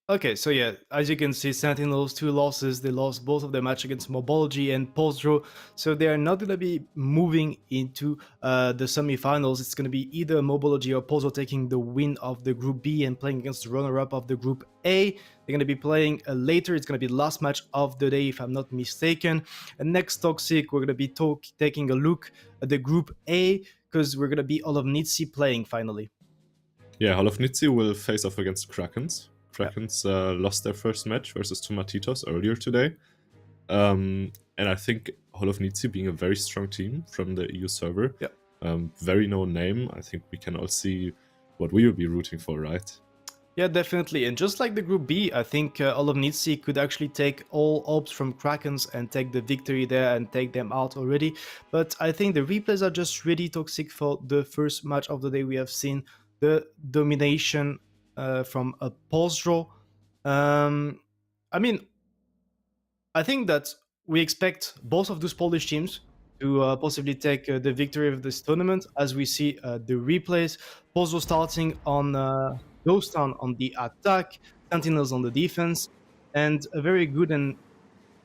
Okay, so yeah, as you can see, Sentinels, 2 losses. They lost both of their match against Mobology and Postdro, so they are not going to be moving into the semi-finals. It's going to be either Mobology or Postdro taking the win of the Group B and playing against the runner-up of the Group A. They're going to be playing later. It's going to be the last match of the day, if I'm not mistaken. And next, Toxic, we're going to be taking a look at the Group A, because we're going to be all of Nitzi playing finally. Yeah, Hall of Nitzi will face off against Krakens. Krakens lost their first match versus Tomatitos earlier today. And I think Nitzi being a very strong team from the EU server, very known name, I think we can all see what we will be rooting for, right? Yeah, definitely. And just like the Group B, I think Nitzi could actually take all orbs from Krakens and take the victory there and take them out already. But I think the replays are just really toxic for the first match of the day. We have seen the domination from a Postdro. I mean, I think that we expect both of those Polish teams to possibly take the victory of this tournament, as we see the replays. Postdro starting on Ghost Town on the attack, Sentinels on the defense, and a very good and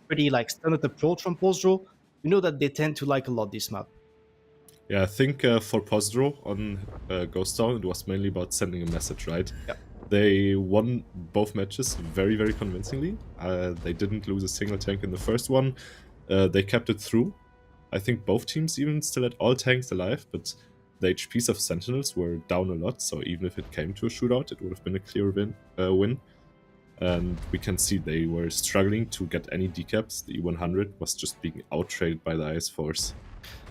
pretty like standard approach from Postdro. You know that they tend to like a lot this map. Yeah, I think for Postdro on Ghost Town, it was mainly about sending a message, right? Yep. They won both matches very, very convincingly. They didn't lose a single tank in the first one. They kept it through. I think both teams even still had all tanks alive, but the HPs of Sentinels were down a lot, so even if it came to a shootout, it would have been a clear win. And we can see they were struggling to get any decaps. The E100 was just being outtraded by the Ice Force.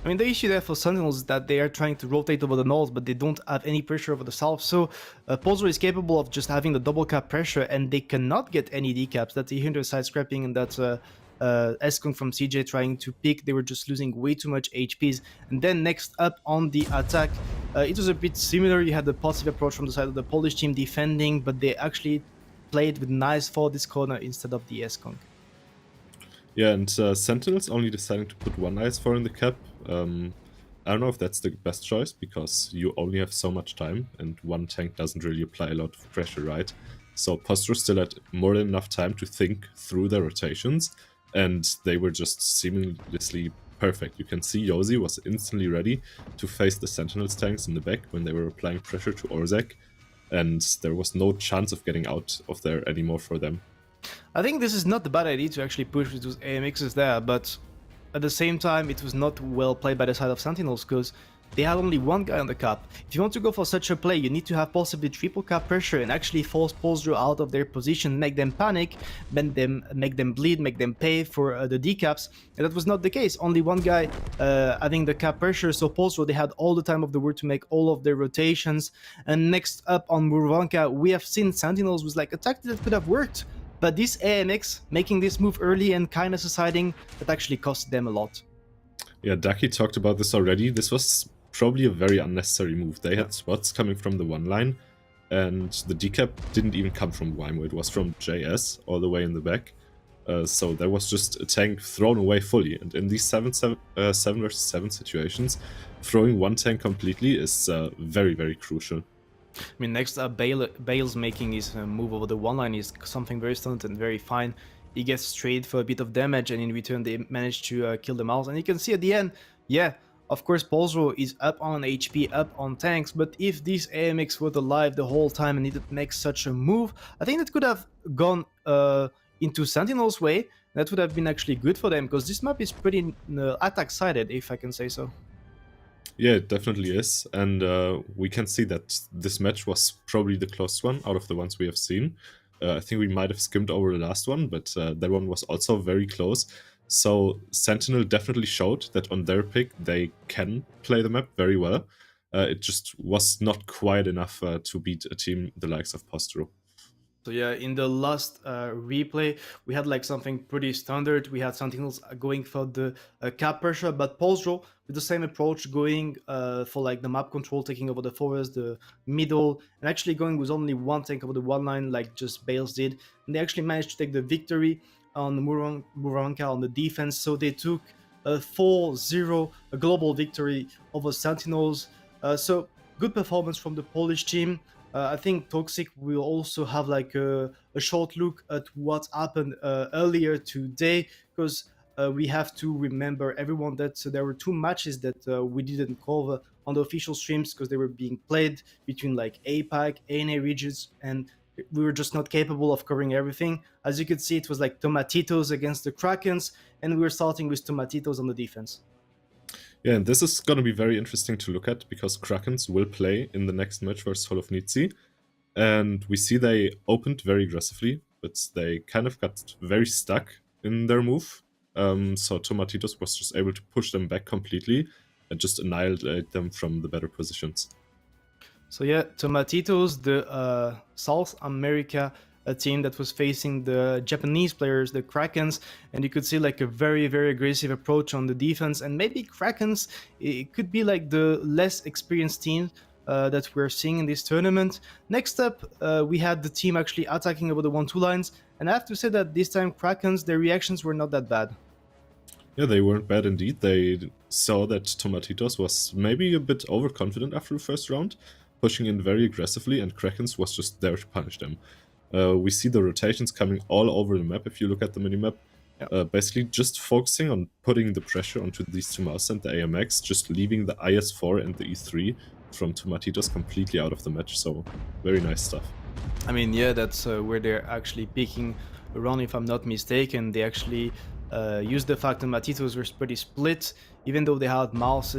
I mean, the issue there for Sentinels is that they are trying to rotate over the north, but they don't have any pressure over the south. So Postdro is capable of just having the double cap pressure, and they cannot get any decaps. That's the hinder side scrapping, and that's Eskong from CJ trying to pick. They were just losing way too much HPs. And then next up on the attack, it was a bit similar. You had the positive approach from the side of the Polish team defending, but they actually played with nice for this corner instead of the Eskong. Yeah, and Sentinels only deciding to put one IS-4 in the cap. I don't know if that's the best choice, because you only have so much time, and one tank doesn't really apply a lot of pressure, right? So Postdro still had more than enough time to think through their rotations, and they were just seamlessly perfect. You can see Yosi was instantly ready to face the Sentinels tanks in the back when they were applying pressure to Orzek, and there was no chance of getting out of there anymore for them. I think this is not a bad idea to actually push with those AMXs there, but at the same time, it was not well played by the side of Sentinels, because they had only one guy on the cap. If you want to go for such a play, you need to have possibly triple cap pressure and actually force Postdro out of their position, make them panic, make them bleed, make them pay for the decaps. And that was not the case. Only one guy having the cap pressure, so Postdro, they had all the time of the world to make all of their rotations. And next up on Murovanka, we have seen Sentinels was like a tactic that could have worked. But this AMX, making this move early and kind of suiciding, that actually cost them a lot. Yeah, Daki talked about this already. This was probably a very unnecessary move. They had spots coming from the one line, and the decap didn't even come from Wimo. It was from JS all the way in the back. So there was just a tank thrown away fully. And in these 7 versus 7 situations, throwing one tank completely is very, very crucial. I mean, next up, Bale's making his move over the one line is something very stunned and very fine. He gets straight for a bit of damage, and in return they manage to kill the mouse. And you can see at the end, yeah, of course Postdro is up on HP, up on tanks, but if these AMX were alive the whole time and didn't make such a move, I think that could have gone into Sentinel's way. That would have been actually good for them, because this map is pretty attack-sided, if I can say so. Yeah, it definitely is, and we can see that this match was probably the closest one out of the ones we have seen. I think we might have skimmed over the last one, but that one was also very close. So Sentinel definitely showed that on their pick they can play the map very well. It just was not quite enough to beat a team the likes of Postdro. So yeah, in the last replay, we had like something pretty standard. We had Sentinels going for the cap pressure, but Postdro with the same approach, going for like the map control, taking over the forest, the middle, and actually going with only one tank over the one line, like just Bales did. And they actually managed to take the victory on Murovanka on the defense. So they took a 4-0, a global victory over Sentinels. So good performance from the Polish team. I think Toxic will also have like a short look at what happened earlier today, because we have to remember everyone that there were 2 matches that we didn't cover on the official streams because they were being played between like APAC, ANA regions, and we were just not capable of covering everything. As you could see, it was like Tomatitos against the Krakens, and we were starting with Tomatitos on the defense. Yeah, and this is going to be very interesting to look at, because Krakens will play in the next match versus Nitzi. And we see they opened very aggressively, but they kind of got very stuck in their move. So Tomatitos was just able to push them back completely and just annihilate them from the better positions. So yeah, Tomatitos, the South America team that was facing the Japanese players, the Krakens, and you could see like a very, very aggressive approach on the defense. And maybe Krakens, it could be like the less experienced team that we're seeing in this tournament. Next up, we had the team actually attacking over the 1-2 lines, and I have to say that this time Krakens, their reactions were not that bad. Yeah, they weren't bad indeed. They saw that Tomatitos was maybe a bit overconfident after the first round, pushing in very aggressively, and Krakens was just there to punish them. We see the rotations coming all over the map if you look at the minimap. Yeah. Basically just focusing on putting the pressure onto these two mouse and the AMX, just leaving the IS-4 and the E3 from Tomatitos completely out of the match, so very nice stuff. I mean, yeah, that's where they're actually picking around, if I'm not mistaken. They actually used the fact that Tomatitos were pretty split, even though they had mice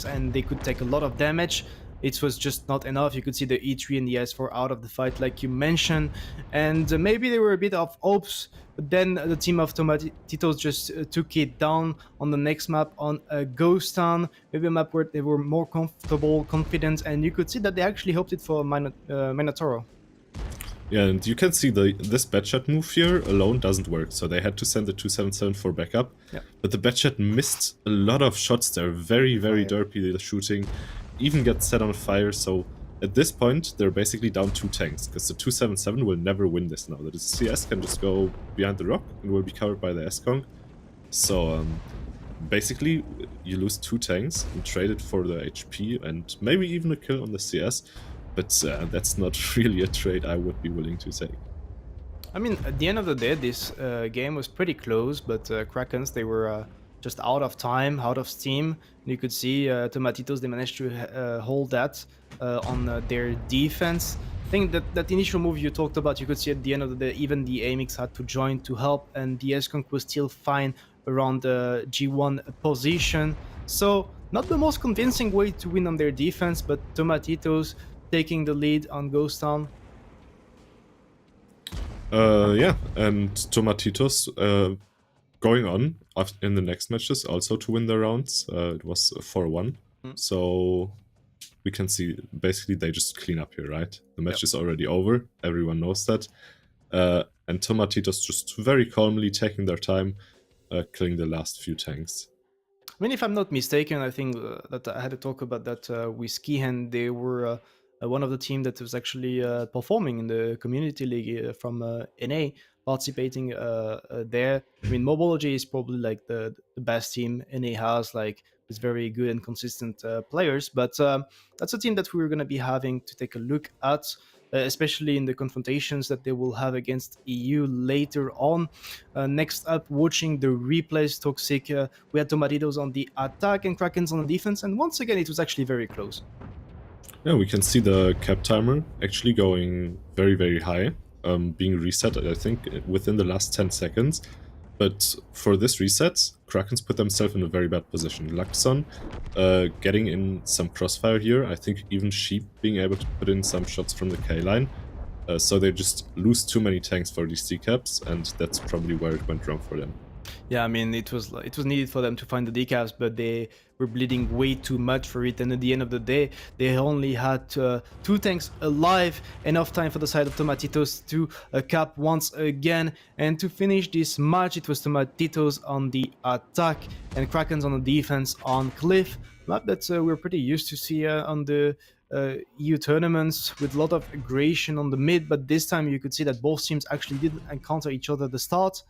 and they could take a lot of damage. It was just not enough. You could see the E3 and the S4 out of the fight, like you mentioned, and maybe they were a bit of hopes, but then the team of Tomatitos just took it down on the next map on Ghost Town, maybe a map where they were more comfortable, confident, and you could see that they actually hoped it for Minotauro. Yeah, and you can see this Batchat move here alone doesn't work, so they had to send the 277 for backup. Yeah. But the Batchat missed a lot of shots there, very, very derpy shooting, even get set on fire, so at this point they're basically down 2 tanks, because the 277 will never win this now. The CS can just go behind the rock and will be covered by the S-Kong. So basically you lose 2 tanks and trade it for the HP and maybe even a kill on the CS. But that's not really a trade I would be willing to take. I mean, at the end of the day, this game was pretty close, but Krakens, they were just out of time, out of steam. You could see Tomatitos, they managed to hold that on their defense. I think that initial move you talked about, you could see at the end of the day, even the AMX had to join to help, and the S-Kong was still fine around the G1 position. So, not the most convincing way to win on their defense, but Tomatitos taking the lead on Ghost Town. Yeah, and Tomatitos going on in the next matches also to win the rounds. It was 4-1. So we can see basically they just clean up here, right? The match is already over. Everyone knows that. And Tomatitos just very calmly taking their time, killing the last few tanks. I mean, if I'm not mistaken, I think that I had to talk about that with Skihen. They were one of the team that was actually performing in the community league from NA, participating there. I mean, Mobology is probably like the best team NA has, like with very good and consistent players. But that's a team that we're going to be having to take a look at, especially in the confrontations that they will have against EU later on. Next up, watching the replays, Toxic, we had Tomatitos on the attack and Krakens on the defense, and once again, it was actually very close. Yeah, we can see the cap timer actually going very, very high, being reset, I think, within the last 10 seconds. But for this reset, Krakens put themselves in a very bad position. Luxon getting in some crossfire here, I think even Sheep being able to put in some shots from the K-line. So they just lose too many tanks for these C-caps, and that's probably where it went wrong for them. Yeah, I mean, it was needed for them to find the decaps, but they were bleeding way too much for it. And at the end of the day, they only had 2 tanks alive, enough time for the side of Tomatitos to cap once again. And to finish this match, it was Tomatitos on the attack and Krakens on the defense on Cliff. Map that we're pretty used to see on the EU tournaments, with a lot of aggression on the mid, but this time you could see that both teams actually did encounter each other at the start.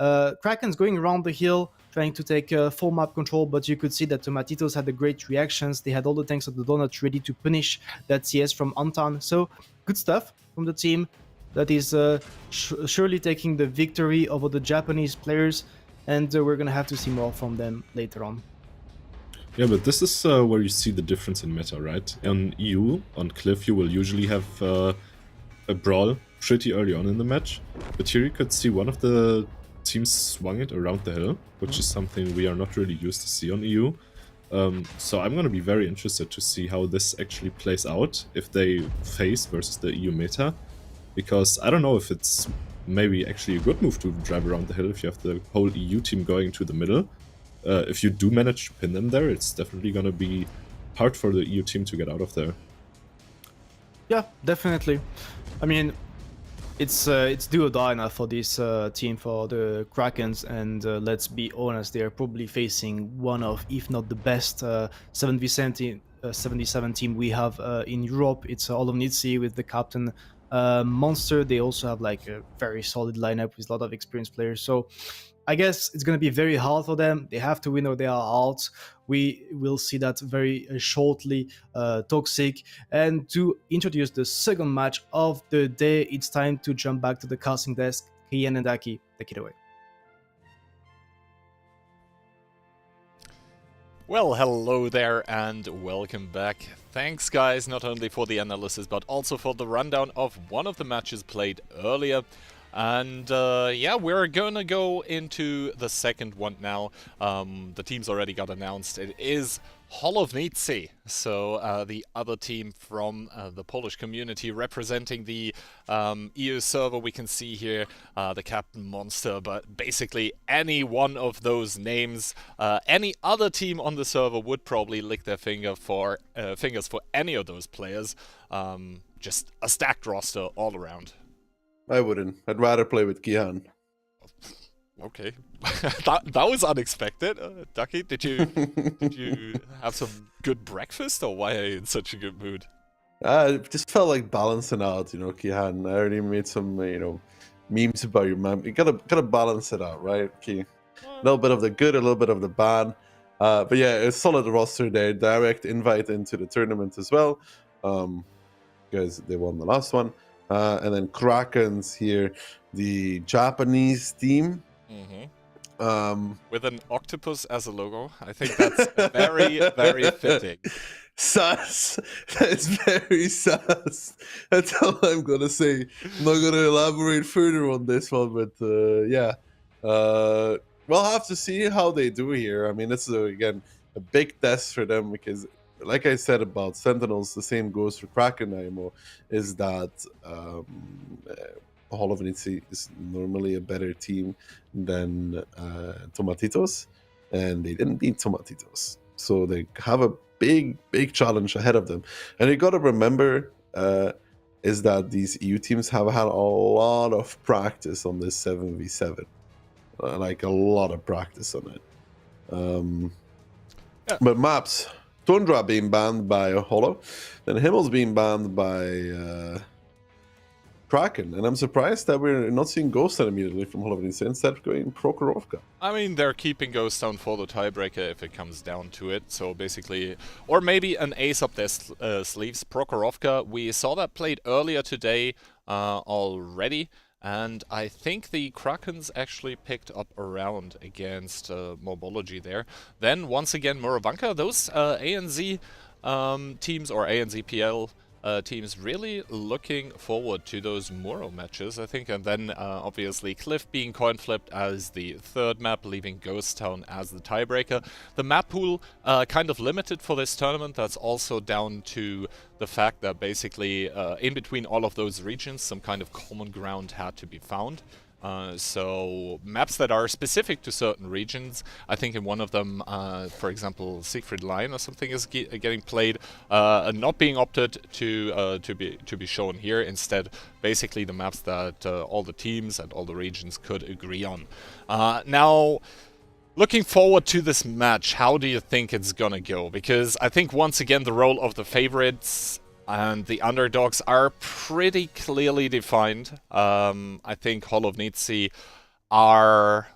Krakens going around the hill, trying to take full map control, but you could see that Tomatitos had the great reactions. They had all the tanks of the donut ready to punish that CS from Anton. So, good stuff from the team that is surely taking the victory over the Japanese players, and we're going to have to see more from them later on. Yeah, but this is where you see the difference in meta, right? On EU, on Cliff, you will usually have a brawl pretty early on in the match, but here you could see one of the teams swung it around the hill, which is something we are not really used to see on EU. So I'm going to be very interested to see how this actually plays out if they face versus the EU meta, because I don't know if it's maybe actually a good move to drive around the hill if you have the whole EU team going to the middle. If you do manage to pin them there, it's definitely going to be hard for the EU team to get out of there. Yeah, definitely. I mean, it's do or die now for this team, for the Krakens, and let's be honest, they're probably facing one of, if not the best 77 team we have in Europe. It's all of Nitzi with the captain Monster. They also have like a very solid lineup with a lot of experienced players. So I guess it's going to be very hard for them. They have to win or they are out. We will see that very shortly. Toxic. And to introduce the second match of the day, it's time to jump back to the casting desk. Kian and Aki, take it away. Well, hello there and welcome back. Thanks guys, not only for the analysis but also for the rundown of one of the matches played earlier. And yeah, we're gonna go into the second one now. The teams already got announced. It is Nitzi, so the other team from the Polish community representing the EU server. We can see here the Captain Monster, but basically any one of those names, any other team on the server would probably lick their fingers for any of those players. Just a stacked roster all around. I wouldn't. I'd rather play with Kian. Okay, that was unexpected. Ducky, did you have some good breakfast, or why are you in such a good mood? It just felt like balancing out, Kian. I already made some, memes about your mom. You gotta balance it out, right, Ki? A little bit of the good, a little bit of the bad. But yeah, a solid roster there. Direct invite into the tournament as well. Because they won the last one. And then Krakens here, the Japanese team. Mm-hmm. With an octopus as a logo. I think that's very, very fitting. Sus. That's very sus. That's all I'm going to say. I'm not going to elaborate further on this one, but yeah. We'll have to see how they do here. I mean, this is, again, a big test for them because, like I said about Sentinels, the same goes for Kraken IMO, is that Nitzi is normally a better team than Tomatitos, and they didn't beat Tomatitos. So they have a big challenge ahead of them. And you got to remember is that these EU teams have had a lot of practice on this 7v7. Like a lot of practice on it. Yeah. But maps... Tundra being banned by Holo, then Himmel's being banned by Kraken, and I'm surprised that we're not seeing Ghost Town immediately from Holovince instead of going Prokhorovka. I mean, they're keeping Ghost Town for the tiebreaker if it comes down to it, so basically, or maybe an ace up their sleeves. Prokhorovka, we saw that played earlier today already. And I think the Krakens actually picked up a round against Mobology there. Then, once again, Murovanka, those ANZ teams, or ANZPL teams, really looking forward to those Muro matches, I think. And then, obviously, Cliff being coin-flipped as the third map, leaving Ghost Town as the tiebreaker. The map pool kind of limited for this tournament. That's also down to the fact that basically in between all of those regions, some kind of common ground had to be found. So maps that are specific to certain regions, I think in one of them, for example, Siegfried Lion or something is getting played, not being opted to be shown here. Instead, basically the maps that all the teams and all the regions could agree on. Now, looking forward to this match, how do you think it's gonna go? Because I think once again the role of the favorites and the underdogs are pretty clearly defined. I think Nitzi are...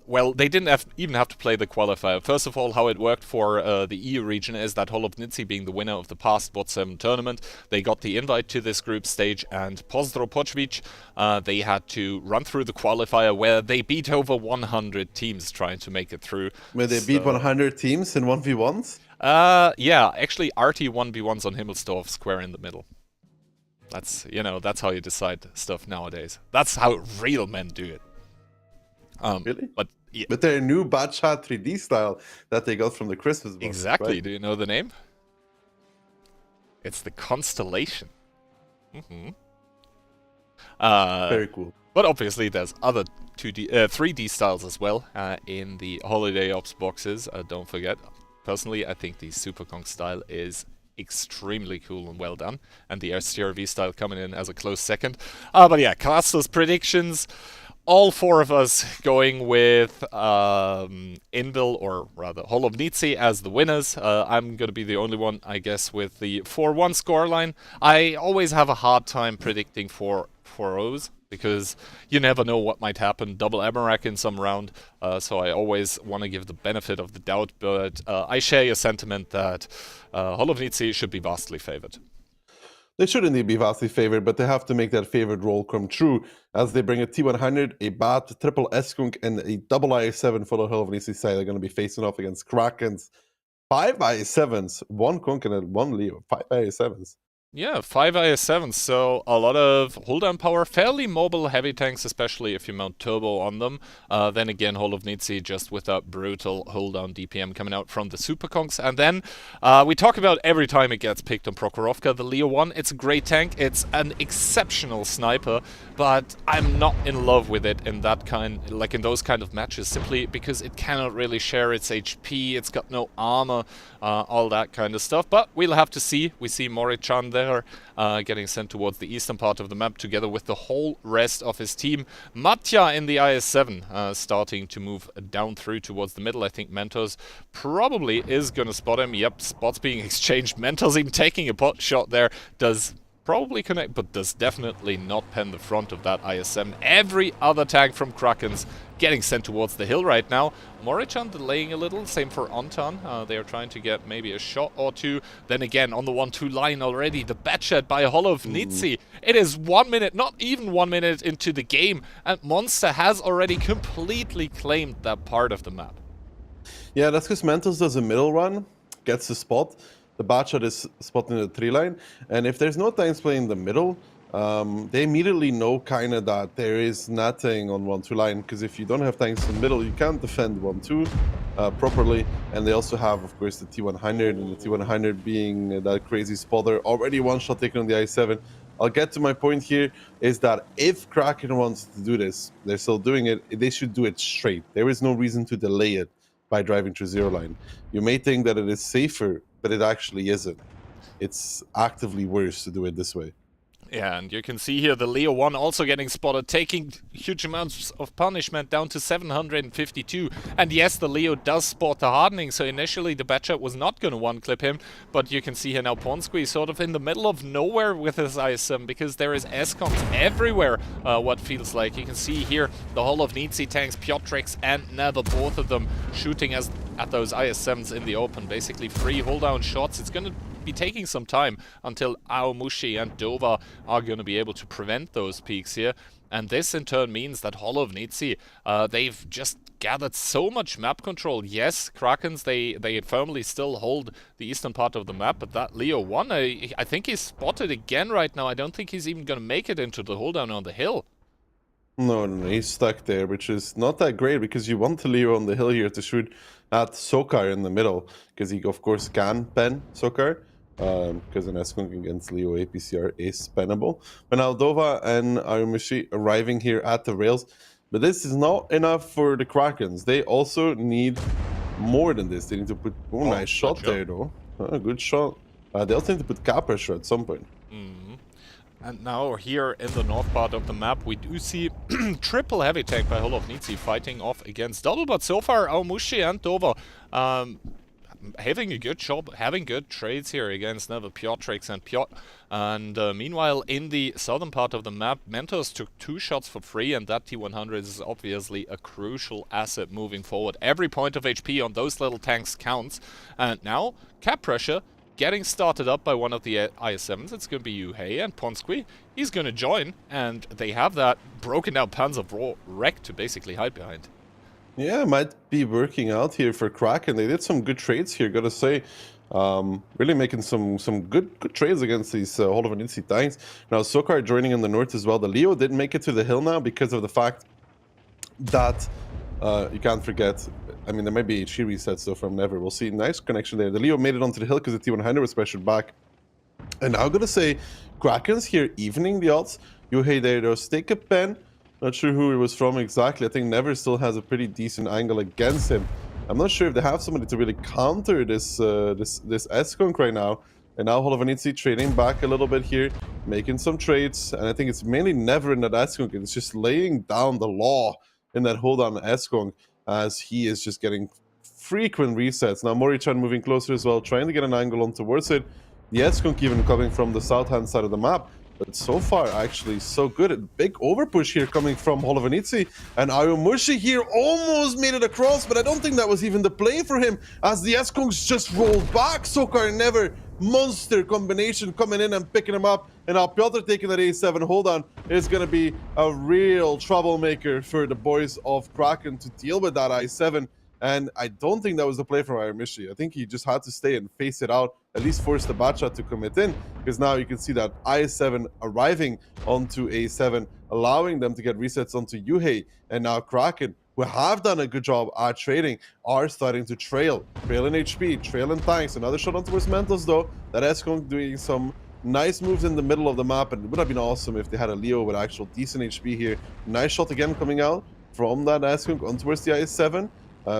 Well, they didn't even have to play the qualifier. First of all, how it worked for the EU region is that Nitzi, being the winner of the past Bot7 tournament, they got the invite to this group stage, and Postdro they had to run through the qualifier where they beat over 100 teams trying to make it through. Where they beat 100 teams in 1v1s? Yeah, actually RT 1v1s on Himmelsdorf square in the middle. That's, that's how you decide stuff nowadays. That's how real men do it. Really? But Yeah. But their new Batcha 3D style that they got from the Christmas box. Exactly. Right? Do you know the name? It's the Constellation. Very cool. But obviously, there's other 3D styles as well in the Holiday Ops boxes. Don't forget. Personally, I think the Super Kong style is extremely cool and well done, and the STRV style coming in as a close second. But yeah, Castle's predictions. All four of us going with Invil, or rather Hall of Nitzi, as the winners. I'm going to be the only one, I guess, with the 4-1 scoreline. I always have a hard time predicting 4-0s, because you never know what might happen. Double Amarak in some round, so I always want to give the benefit of the doubt, but I share your sentiment that Hall of Nitzi should be vastly favored. They should indeed be vastly favored, but they have to make that favored role come true as they bring a T100, a Bat, triple Skunk, and a double IS7 full of Hell of an side. They're going to be facing off against Krakens. 5 IS7s, 1 Kunk and 1 Leo. 5 IS7s. Yeah, 5 IS7s, so a lot of hold-down power, fairly mobile heavy tanks, especially if you mount turbo on them. Then again, Hall of Nitzi just with that brutal hold-down DPM coming out from the Super Kongs. And then we talk about every time it gets picked on Prokhorovka, the Leo 1. It's a great tank, it's an exceptional sniper, but I'm not in love with it in that kind, like in those kind of matches, simply because it cannot really share its HP, it's got no armor, all that kind of stuff. But we'll have to see. We see Mori-chan there getting sent towards the eastern part of the map together with the whole rest of his team. Matya in the IS-7 starting to move down through towards the middle. I think Mentos probably is going to spot him. Yep, spots being exchanged. Mentos even taking a pot shot there. Does probably connect, but does definitely not pen the front of that IS-7. Every other tank from Krakens getting sent towards the hill right now. Morichan delaying a little, same for Anton. They are trying to get maybe a shot or two. Then again, on the 1-2 line already, the Batchat by Hall of Nitzi. It is 1 minute, not even 1 minute into the game, and Monster has already completely claimed that part of the map. Yeah, that's because Mentos does a middle run, gets the spot. The Batchat is spotting the 3 line, and if there's no tanks playing the middle, they immediately know kind of that there is nothing on 1-2 line, because if you don't have tanks in the middle, you can't defend 1-2 properly. And they also have, of course, the T100, and the T100 being that crazy spotter, already one shot taken on the I7. I'll get to my point here, is that if Kraken wants to do this, they're still doing it, they should do it straight. There is no reason to delay it by driving through 0 line. You may think that it is safer, but it actually isn't. It's actively worse to do it this way. Yeah, and you can see here the Leo 1 also getting spotted, taking huge amounts of punishment down to 752. And yes, the Leo does spot the hardening, so initially the Batchat was not going to one-clip him, but you can see here now Ponsky sort of in the middle of nowhere with his ISM, because there is S-Coms everywhere, what feels like. You can see here the Hall of Nitzi tanks, Piotrix and Nether, both of them shooting at those ISMs in the open. Basically free hold-down shots. It's going to be taking some time until Aomushi and Dova are going to be able to prevent those peaks here. And this in turn means that Hall of Nitzi, they've just gathered so much map control. Yes, Krakens, they firmly still hold the eastern part of the map, but that Leo 1, I think he's spotted again right now. I don't think he's even going to make it into the hold down on the hill. No, he's stuck there, which is not that great, because you want the Leo on the hill here to shoot at Sokar in the middle, because he, of course, can pen Sokar. Because an S-Kunk against Leo APCR is spennable. But now Dova and Aomushi arriving here at the rails. But this is not enough for the Krakens. They also need more than this. They need to put... Oh, nice shot there, though. Good shot. They also need to put cap pressure at some point. And now here in the north part of the map, we do see triple heavy tank by Hall of Nitzi fighting off against double. But so far, Aomushi and Dova having a good job, having good trades here against Nether, Piotrix and Piotr. And meanwhile, in the southern part of the map, Mentos took 2 shots for free, and that T100 is obviously a crucial asset moving forward. Every point of HP on those little tanks counts. And now, cap pressure getting started up by one of the IS-7s. It's going to be Yuhei, and Ponsky, he's going to join, and they have that broken down Panzer wreck to basically hide behind. Yeah, it might be working out here for Kraken. They did some good trades here, gotta say. Really making some good trades against these Hall of Nitzi tanks. Now, Sokar joining in the north as well. The Leo didn't make it to the hill now because of the fact that You can't forget. I mean, there might be HP resets though from Never. We'll see. Nice connection there. The Leo made it onto the hill because the T100 was pressured back. And now I'm gonna say, Krakens here evening the odds. Yuhei there though, stake a pen. Not sure who he was from exactly. I think Never still has a pretty decent angle against him. I'm not sure if they have somebody to really counter this this S-Conk right now. And now Nitzi trading back a little bit here, making some trades. And I think it's mainly Never in that S-Conk. It's just laying down the law in that hold on S-Conk as he is just getting frequent resets. Now Mori-chan moving closer as well, trying to get an angle on towards it. The S-Conk even coming from the south-hand side of the map. But so far, actually, so good. A big overpush here coming from Nitzi. And Ayomushi here almost made it across, but I don't think that was even the play for him, as the S-Kongs just rolled back. Sokar Never, monster combination coming in and picking him up. And now Piotr taking that A7 hold on is going to be a real troublemaker for the boys of Kraken to deal with that I7. And I don't think that was the play from Ayomushi. I think he just had to stay and face it out, at least force the Bacha to commit in, because now you can see that I7 arriving onto A7, allowing them to get resets onto Yuhei. And now Kraken, who have done a good job at trading, are starting to trail in HP, trail in tanks. Another shot on towards Mentos though. That S-Conk doing some nice moves in the middle of the map, and it would have been awesome if they had a Leo with actual decent HP here. Nice shot again coming out from that S-Conk on towards the I7.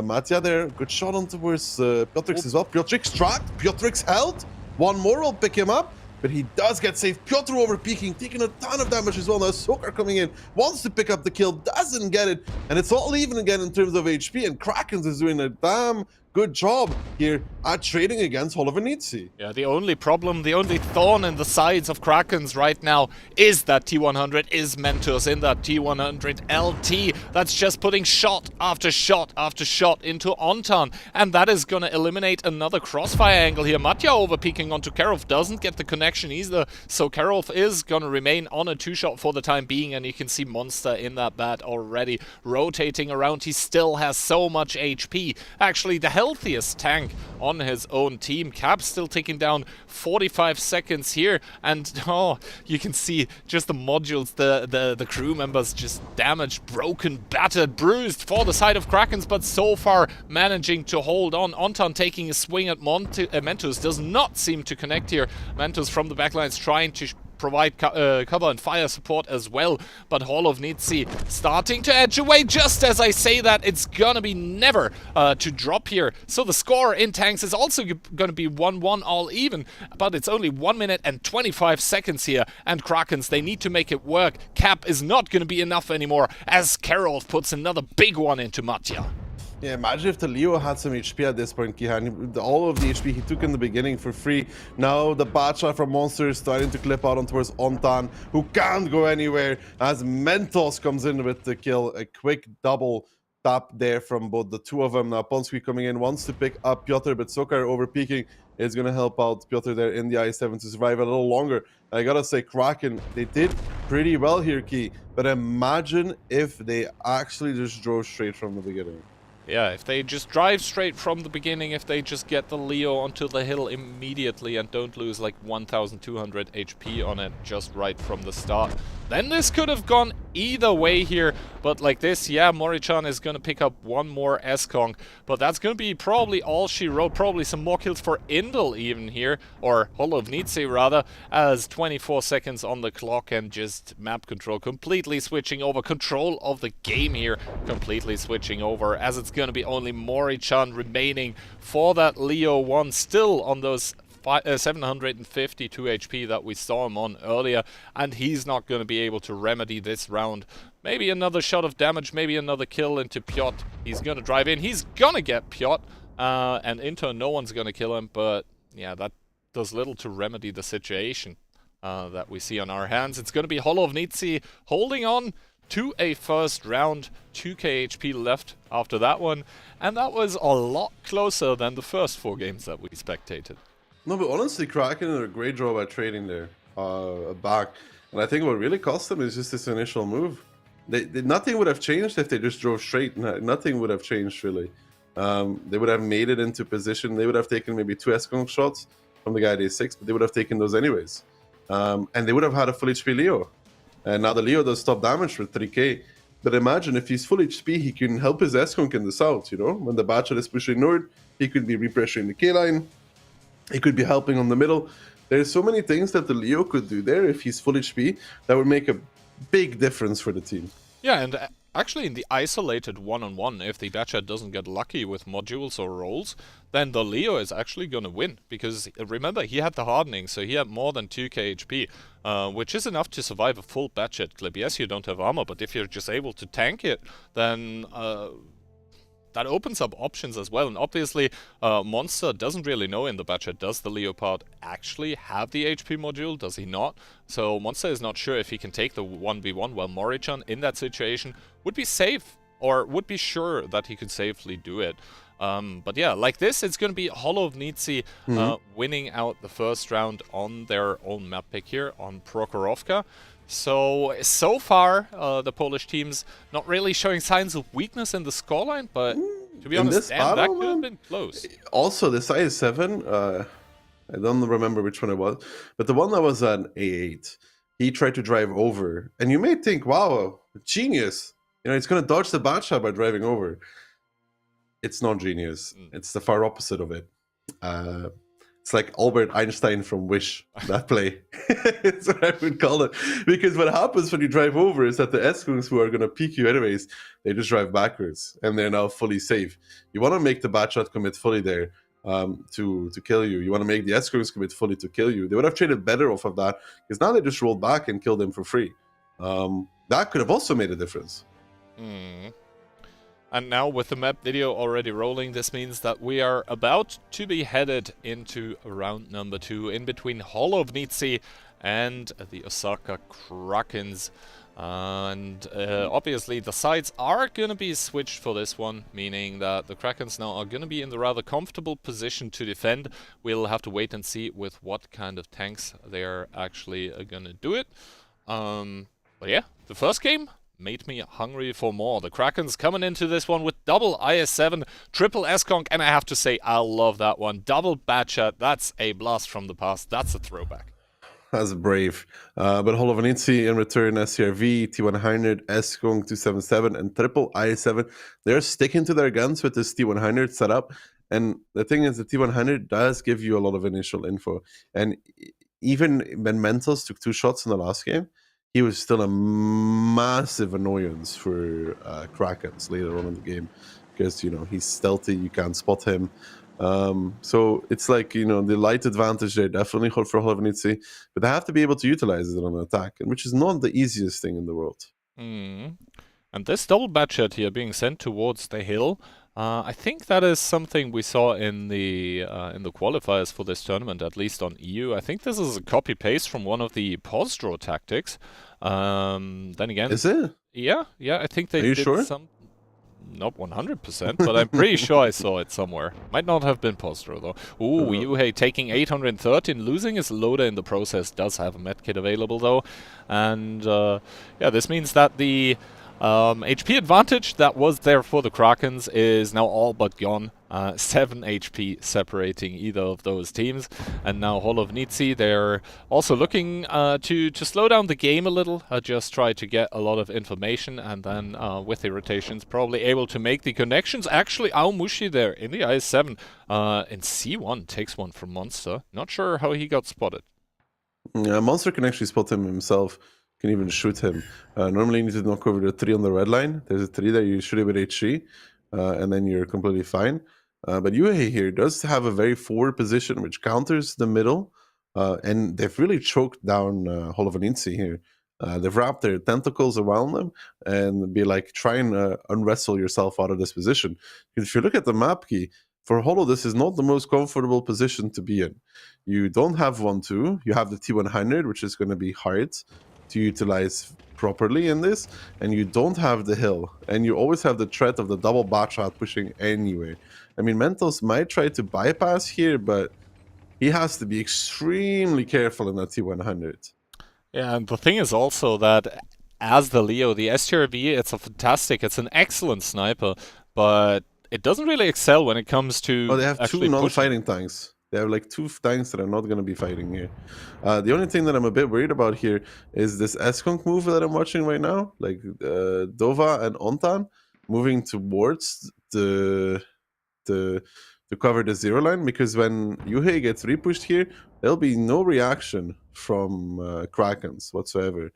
Mattia there, good shot on towards Piotrix as well. Piotrix tracked, Piotrix held. One more will pick him up, but he does get saved. Piotr over peeking, taking a ton of damage as well. Now Sokar coming in, wants to pick up the kill, doesn't get it, and it's all even again in terms of HP, and Krakens is doing a damn good job here at trading against Nitzi. Yeah, the only problem, the only thorn in the sides of Krakens right now is that T100 is Mentos in that T100 LT. That's just putting shot after shot after shot into Ontan, and that is going to eliminate another crossfire angle here. Matja overpeaking onto Karolf, doesn't get the connection either, so Karolf is going to remain on a two-shot for the time being, and you can see Monster in that bat already rotating around. He still has so much HP. Actually, the healthiest tank on his own team. Cap still taking down 45 seconds here, and oh, you can see just the modules, the crew members just damaged, broken, battered, bruised for the side of Krakens, but so far managing to hold on. Ontan taking a swing at Mentos, does not seem to connect here. Mentos from the backlines trying to provide cover and fire support as well, but Nitzi starting to edge away. Just as I say that, it's gonna be Never to drop here, so the score in tanks is also gonna be 1-1 all even, but it's only 1 minute and 25 seconds here, and Krakens, they need to make it work. Cap is not gonna be enough anymore, as Karolf puts another big one into Matja. Yeah, imagine if the Leo had some HP at this point, Kihan. All of the HP he took in the beginning for free. Now the Bacha from Monster is starting to clip out on towards Ontan, who can't go anywhere, as Mentos comes in with the kill. A quick double tap there from both the two of them. Now Ponsky coming in, wants to pick up Piotr, but Sokar over peeking is going to help out Piotr there in the I7 to survive a little longer. I gotta say, Kraken, they did pretty well here, Key. But imagine if they actually just drove straight from the beginning. Yeah, if they just drive straight from the beginning, if they just get the Leo onto the hill immediately and don't lose like 1200 HP on it just right from the start, then this could have gone either way here. But like this, yeah, Mori-chan is going to pick up one more S-Kong, but that's going to be probably all she wrote. Probably some more kills for Indel even here, or Nitzi rather, as 24 seconds on the clock and just map control completely switching over. Control of the game here completely switching over, as it's going to be only Mori-chan remaining for that Leo 1, still on those 752 HP that we saw him on earlier, and he's not going to be able to remedy this round. Maybe another shot of damage, maybe another kill into Piotr. He's going to drive in, he's going to get Piotr, and into no one's going to kill him, but yeah, that does little to remedy the situation that we see on our hands. It's going to be Nitzi holding on to a first round, 2k HP left after that one, and that was a lot closer than the first 4 games that we spectated. No, but honestly, Kraken did a great job at trading there back. And I think what really cost them is just this initial move. Nothing would have changed if they just drove straight. Nothing would have changed, really. They would have made it into position. They would have taken maybe 2 S-Kong shots from the guy at A6, but they would have taken those anyways. And they would have had a full HP Leo. And now the Leo does stop damage for 3k. But imagine if he's full HP, he can help his S-Conk in the south, you know? When the Bachelor is pushing north, he could be repressuring the K-line. He could be helping on the middle. There's so many things that the Leo could do there if he's full HP that would make a big difference for the team. Yeah, and actually in the isolated one-on-one, if the Batchat doesn't get lucky with modules or rolls, then the Leo is actually going to win. Because remember, he had the hardening, so he had more than 2k HP, which is enough to survive a full Batchat clip. Yes, you don't have armor, but if you're just able to tank it, then that opens up options as well. And obviously, Monster doesn't really know in the Batchat, does the Leopard actually have the HP module? Does he not? So Monster is not sure if he can take the 1v1, while Morichan in that situation would be safe, or would be sure that he could safely do it. But yeah, like this, it's going to be Hollow of Nitzi winning out the first round on their own map pick here on Prokhorovka. So far, the Polish team's not really showing signs of weakness in the scoreline, but to be honest, damn, that could have been close. Also, the size 7, I don't remember which one it was, but the one that was an A8, he tried to drive over, and you may think, wow, genius. You know, it's going to dodge the Batshot by driving over. It's not genius. It's the far opposite of it. It's like Albert Einstein from Wish, that play. It's what I would call it. Because what happens when you drive over is that the S-Kungs who are going to peek you anyways, they just drive backwards, and they're now fully safe. You want to make the Batshot commit fully there to kill you. You want to make the S-Kungs commit fully to kill you. They would have traded better off of that, because now they just rolled back and killed them for free. That could have also made a difference. And now with the map video already rolling, this means that we are about to be headed into round number 2 in between Hollow of Nitzi and the Osaka Krakens. And obviously the sides are going to be switched for this one, meaning that the Krakens now are going to be in the rather comfortable position to defend. We'll have to wait and see with what kind of tanks they're actually going to do it. But yeah, the first game made me hungry for more. The Krakens coming into this one with double IS-7, triple S-Conk, and I have to say, I love that one. Double Batchat, that's a blast from the past. That's a throwback. That's brave. But Hollow of Nitzi in return, SCRV, T100, S-Conk 277, and triple IS-7. They're sticking to their guns with this T100 setup. And the thing is, the T100 does give you a lot of initial info. And even when Mentos took 2 shots in the last game, he was still a massive annoyance for Krakens later on in the game, because, you know, he's stealthy, you can't spot him. So it's like, you know, the light advantage there definitely for Hollow of Nitzi, but they have to be able to utilize it on an attack, which is not the easiest thing in the world. And this double Batchat here being sent towards the hill, I think that is something we saw in the qualifiers for this tournament, at least on EU. I think this is a copy-paste from one of the Postdro tactics. Then again... Is it? Yeah, I think they did sure? some... Not 100%, but I'm pretty sure I saw it somewhere. Might not have been Postdro, though. Ooh, Yuhei taking 813, losing his loader in the process, does have a medkit available, though. And, yeah, this means that the... HP advantage that was there for the Krakens is now all but gone. 7 HP separating either of those teams. And now Hollow of Nitzi, they're also looking to slow down the game a little, just try to get a lot of information, and then with the rotations probably able to make the connections. Actually, Aomushi there in the IS-7 in C1 takes one from Monster. Not sure how he got spotted. Yeah, Monster can actually spot him himself. Can even shoot him. Normally you need to knock over the 3 on the red line. There's a 3 there, you shoot it with H3, and then you're completely fine. But Yuhei here does have a very forward position which counters the middle, and they've really choked down Hollow of Nitzi here. They've wrapped their tentacles around them and be like, try and unwrestle yourself out of this position. Because if you look at the map key, for Hollow, this is not the most comfortable position to be in. You don't have 1-2, you have the T100, which is going to be hard to utilize properly in this, and you don't have the hill, and you always have the threat of the double Batshot pushing anyway. I mean, Mentos might try to bypass here, but he has to be extremely careful in that T100. Yeah, and the thing is also that as the Leo, the STRV, it's an excellent sniper, but it doesn't really excel when it comes to... Oh, they have 2 non-fighting tanks. They have like 2 tanks that are not going to be fighting here. The only thing that I'm a bit worried about here is this S-Conk move that I'm watching right now, like Dova and Ontan moving towards the to cover the 0 line, because when Yuhei gets repushed here, there'll be no reaction from Krakens whatsoever.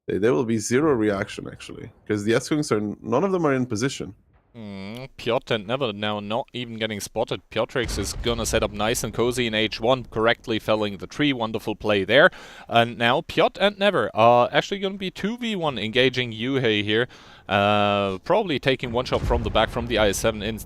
There will be 0 reaction actually, because the S-Conks are none of them are in position. Piotr and Never now not even getting spotted. Piotrix is gonna set up nice and cozy in H1, correctly felling the tree. Wonderful play there. And now Piotr and Never are actually gonna be 2v1 engaging Yuhei here. Probably taking one shot from the back from the IS-7 in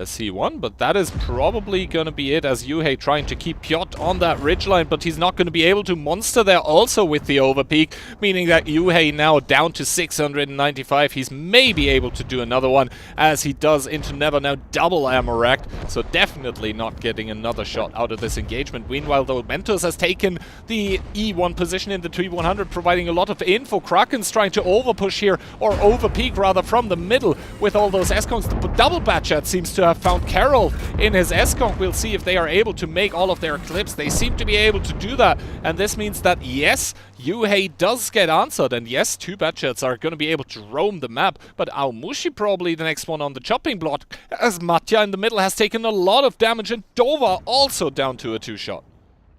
C1, but that is probably gonna be it, as Yuhei trying to keep Piotr on that ridgeline, but he's not gonna be able to monster there also with the overpeak, meaning that Yuhei now down to 695. He's maybe able to do another one, as he does into Never now double ammo racked, so definitely not getting another shot out of this engagement. Meanwhile, though, Mentos has taken the E1 position in the T100, providing a lot of info. Krakens trying to overpush here, or overpeak rather, from the middle with all those S-Conks. The double Batchat seems to have found Carol in his S-Conk. We'll see if they are able to make all of their clips. They seem to be able to do that, and this means that yes, Yuhei does get answered, and yes, 2 Batchats are going to be able to roam the map, but Aomushi probably the next one on the chopping block, as Matja in the middle has taken a lot of damage, and Dova also down to a 2-shot.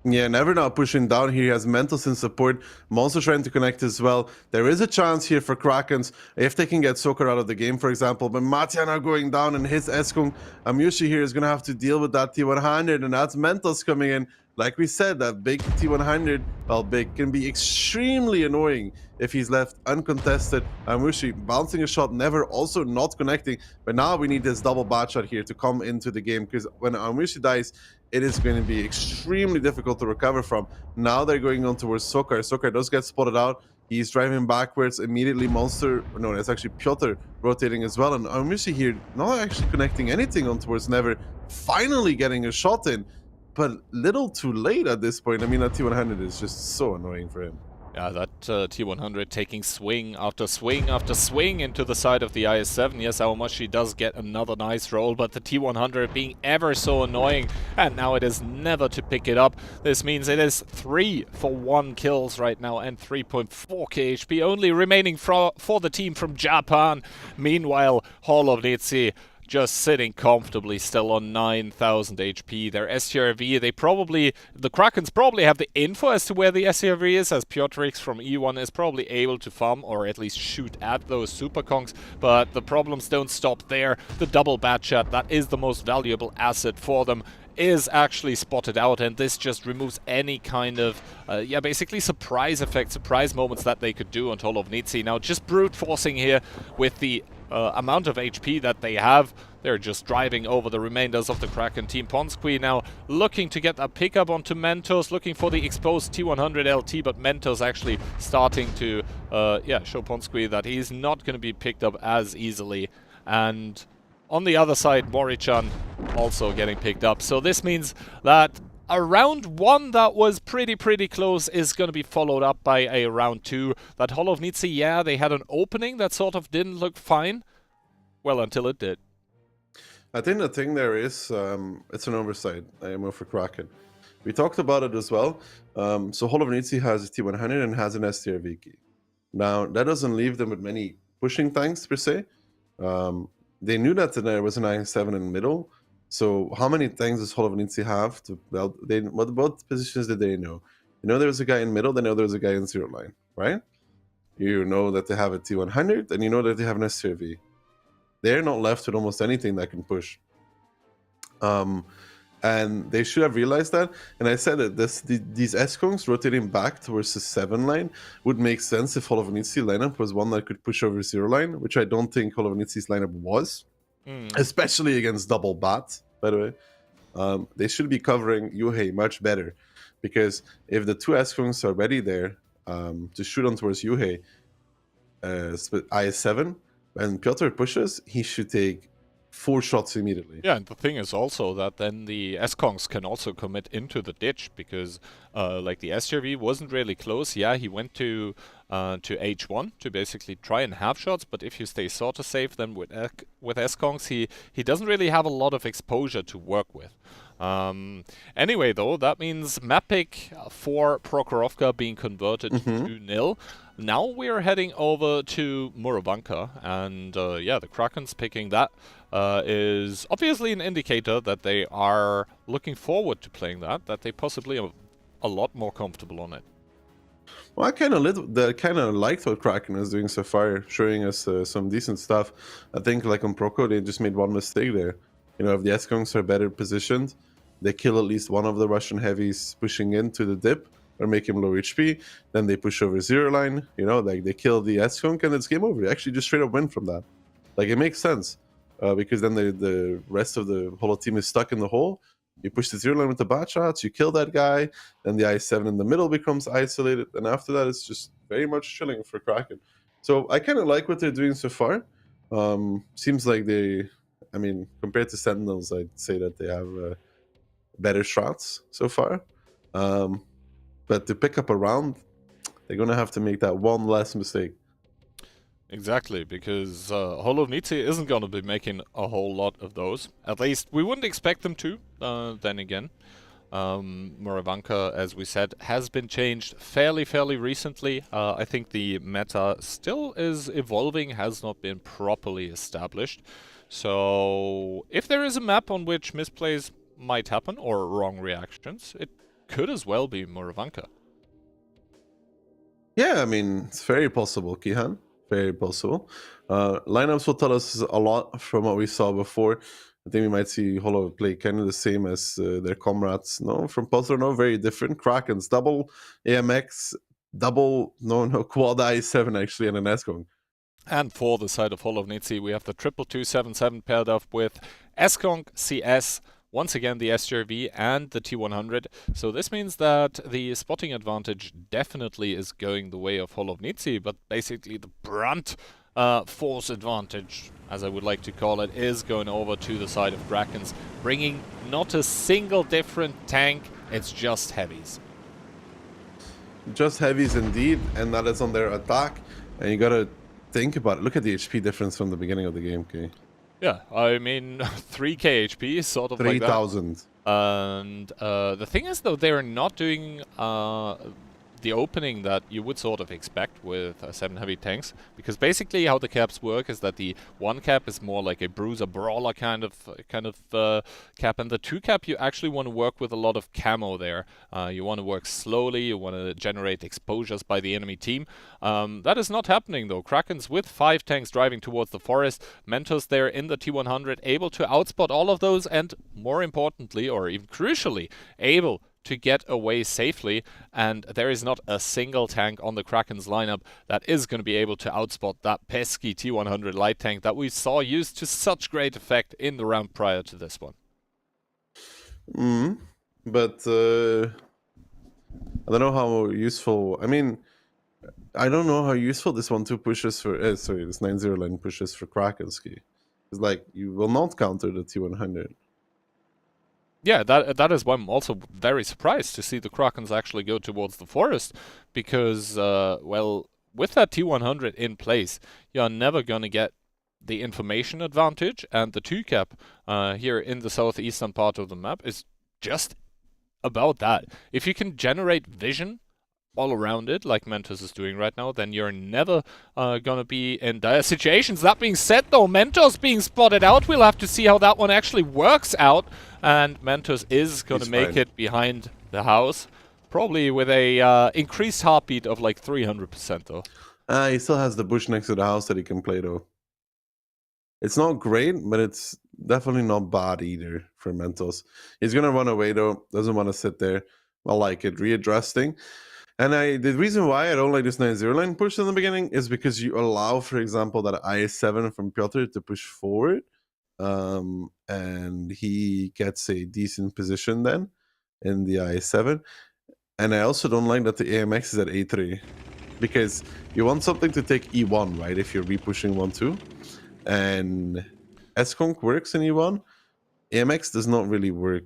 Yeah, Never now pushing down here. He has Mentos in support. Monster trying to connect as well. There is a chance here for Krakens if they can get Sokar out of the game, for example. But Matja now going down, and his Eskung Amushi here is going to have to deal with that T100, and that's Mentos coming in. Like we said, that big T100, well, big, can be extremely annoying if he's left uncontested. Amushi bouncing a shot, Never also not connecting. But now we need this double bat shot here to come into the game, because when Amushi dies, it is going to be extremely difficult to recover from. Now they're going on towards Sokar. Sokar does get spotted out. He's driving backwards. Immediately Monster, no, it's actually Piotr rotating as well. And Amushi here not actually connecting anything on towards Never. Finally getting a shot in, but little too late at this point. I mean, that T100 is just so annoying for him. Yeah, that T100 taking swing after swing after swing into the side of the IS-7. Yes, Aomushi does get another nice roll, but the T100 being ever so annoying, and now it is Never to pick it up. This means it is 3 for 1 kills right now, and 3.4 KHP only remaining for the team from Japan. Meanwhile, Hall of Nitzi just sitting comfortably still on 9,000 HP. Their STRV, the Krakens probably have the info as to where the STRV is, as Piotrix from E1 is probably able to farm, or at least shoot at those Super Kongs, but the problems don't stop there. The double Batchat, that is the most valuable asset for them, is actually spotted out, and this just removes any kind of, basically surprise effect, surprise moments that they could do on Hall of Nitzi. Now, just brute forcing here with the amount of HP that they have. They're just driving over the remainders of the Kraken team. Ponsqui now looking to get a pickup onto Mentos, looking for the exposed T100 LT, but Mentos actually starting to show Ponsqui that he's not going to be picked up as easily. And on the other side, Morichan also getting picked up. So this means that a round 1 that was pretty close is going to be followed up by a round 2. That Hall of Nitzi, yeah, they had an opening that sort of didn't look fine. Well, until it did. I think the thing there is, it's an oversight, IMO for Kraken. We talked about it as well. So Hall of Nitzi has a T100 and has an STRV key. Now, that doesn't leave them with many pushing tanks, per se. They knew that there was an IS-7 in the middle. So how many tanks does Hall of Nitzi have? What positions did they know? You know there was a guy in middle, they know there was a guy in 0 line, right? You know that they have a T100, and you know that they have an STRV. They're not left with almost anything that can push. And they should have realized that. And I said that these S-Kongs rotating back towards the 7 line would make sense if Hall of Nitzi lineup was one that could push over 0 line, which I don't think Hall of Nitzi's lineup was. Especially against double bat, by the way. They should be covering Yuhei much better, because if the 2 S-Kongs are ready there to shoot on towards Yuhei, IS-7, when Piotr pushes, he should take 4 shots immediately. Yeah, and the thing is also that then the S-Kongs can also commit into the ditch because, like, the SRV wasn't really close. Yeah, he went to H1 to basically try and have shots, but if you stay sort of safe, then with S-Kongs, he doesn't really have a lot of exposure to work with. Anyway, though, that means map pick for Prokhorovka being converted to 2-0. Now we're heading over to Murovanka, and yeah, the Krakens picking that is obviously an indicator that they are looking forward to playing that they possibly are a lot more comfortable on it. Well, I kind of liked what Kraken is doing so far, showing us some decent stuff. I think, like on Proco, they just made one mistake there. You know, if the S-Kongs are better positioned, they kill at least one of the Russian heavies pushing into the dip or make him low HP. Then they push over zero line. You know, like they kill the S-Kong and it's game over. They actually just straight up win from that. Like it makes sense because then the rest of the whole team is stuck in the hole. You push the zero line with the bat shots, you kill that guy, then the I7 in the middle becomes isolated, and after that it's just very much chilling for Kraken. So I kind of like what they're doing so far. Seems like they, I mean, compared to Sentinels, I'd say that they have better shots so far. But to pick up a round, they're going to have to make that one less mistake. Exactly, because Nitzi isn't going to be making a whole lot of those. At least we wouldn't expect them to, then again. Murovanka, as we said, has been changed fairly recently. I think the meta still is evolving, has not been properly established. So if there is a map on which misplays might happen, or wrong reactions, it could as well be Murovanka. Yeah, I mean, it's very possible, Kihan. Very possible. Lineups will tell us a lot from what we saw before. I think we might see Holo play kind of the same as their comrades. No, from Postdro, no, very different. Krakens, double AMX, double, quad I7 actually, and an S-Kong. And for the side of Nitzi, we have the 2277 paired up with S-Kong, CS, once again the SRV and the T100. So this means that the spotting advantage definitely is going the way of Nitzi, but basically the brunt force advantage, as I would like to call it, is going over to the side of Krakens, bringing not a single different tank, it's just heavies. Just heavies indeed, and that is on their attack. And you gotta think about it. Look at the HP difference from the beginning of the game, okay? Yeah, I mean, 3k HP is sort of like that. 3,000. And the thing is, though, they're not doing the opening that you would sort of expect with 7 heavy tanks, because basically how the caps work is that the 1 cap is more like a bruiser brawler kind of cap, and the 2 cap you actually want to work with a lot of camo there. You want to work slowly, you want to generate exposures by the enemy team. That is not happening though. Krakens with 5 tanks driving towards the forest, Mentos there in the T100 able to outspot all of those, and more importantly, or even crucially, able to get away safely, and there is not a single tank on the Krakens lineup that is going to be able to outspot that pesky T100 light tank that we saw used to such great effect in the round prior to this one. But I don't know how useful, I mean, I don't know how useful this 1-2 pushes for, this 9-0 line pushes for Krakenski. It's like, you will not counter the T100. Yeah, that is why I'm also very surprised to see the Krakens actually go towards the forest, because, well, with that T100 in place, you're never going to get the information advantage, and the 2 cap here in the southeastern part of the map is just about that. If you can generate vision all around it, like Mentos is doing right now, then you're never gonna be in dire situations. That being said, though, Mentos being spotted out, we'll have to see how that one actually works out. And Mentos is gonna make it behind the house, probably with a increased heartbeat of like 300% though. He still has the bush next to the house that he can play though. It's not great, but it's definitely not bad either for Mentos. He's gonna run away though, doesn't want to sit there. I like it, readjusting. And the reason why I don't like this 9-0 line push in the beginning is because you allow, for example, that I7 from Piotr to push forward. And he gets a decent position then in the I7. And I also don't like that the AMX is at A3. Because you want something to take E1, right? If you're repushing 1-2. And S-Conk works in E1, AMX does not really work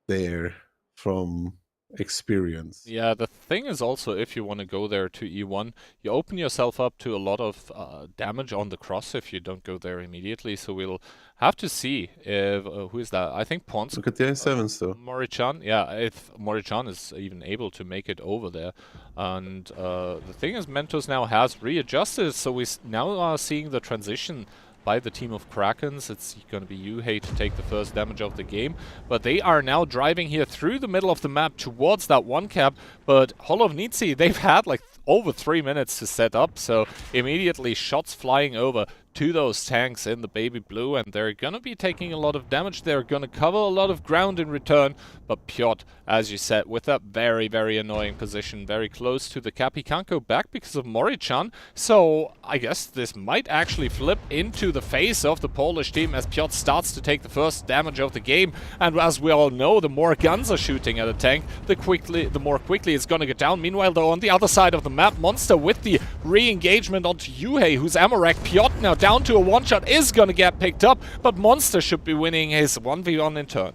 there from experience. Yeah, the thing is also, if you want to go there to E1, you open yourself up to a lot of damage on the cross if you don't go there immediately. So we'll have to see if who is that? I think Pons. Look at the I7 still. Morichan, yeah, if Morichan is even able to make it over there. And the thing is, Mentos now has readjusted, so we now are seeing the transition by the team of Krakens. It's going to be Yuhei to take the first damage of the game, but they are now driving here through the middle of the map towards that one cap, but Hall of Nitzi, they've had like over 3 minutes to set up, so immediately shots flying over to those tanks in the baby blue, and they're gonna be taking a lot of damage. They're gonna cover a lot of ground in return, but Piotr, as you said, with that very, very annoying position, very close to the cap, he can't go back because of Morichan, so I guess this might actually flip into the face of the Polish team as Piotr starts to take the first damage of the game, and as we all know, the more guns are shooting at a tank, the more quickly it's gonna get down. Meanwhile, though, on the other side of the map, Monster with the re-engagement onto Yuhei, who's Amorak. Piotr now down to a one-shot is gonna get picked up, but Monster should be winning his 1v1 in turn.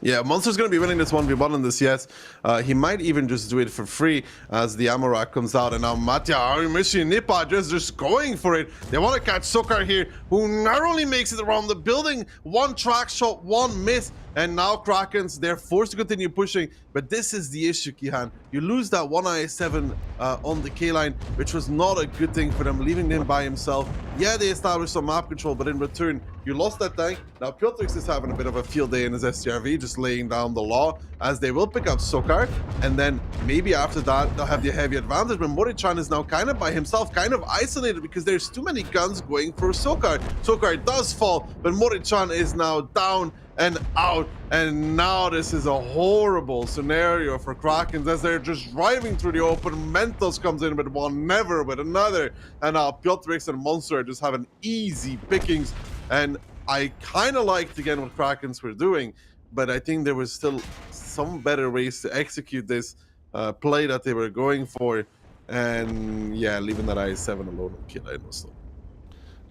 Yeah, Monster's going to be winning this 1v1 in this, yes. He might even just do it for free as the Amorak comes out. And now Matya, Arimishi, and Nipa just going for it. They want to catch Sokar here, who not only makes it around the building, one track shot, one miss. And now Krakens, they're forced to continue pushing. But this is the issue, Kihan. You lose that one IS-7 on the K-line, which was not a good thing for them, leaving him by himself. Yeah, they established some map control, but in return, you lost that tank. Now, Piotrix is having a bit of a field day in his STRV, just laying down the law, as they will pick up Sokar. And then maybe after that, they'll have the heavy advantage. But Morichan is now kind of by himself, kind of isolated, because there's too many guns going for Sokar. Sokar does fall, but Morichan is now down and out, and now this is a horrible scenario for Krakens as they're just driving through the open. Mentos comes in with one, never with another, and now Piotrix and Monster just having easy pickings. And I kind of liked again what Krakens were doing, but I think there was still some better ways to execute this play that they were going for. And yeah, leaving that IS-7 alone on kill was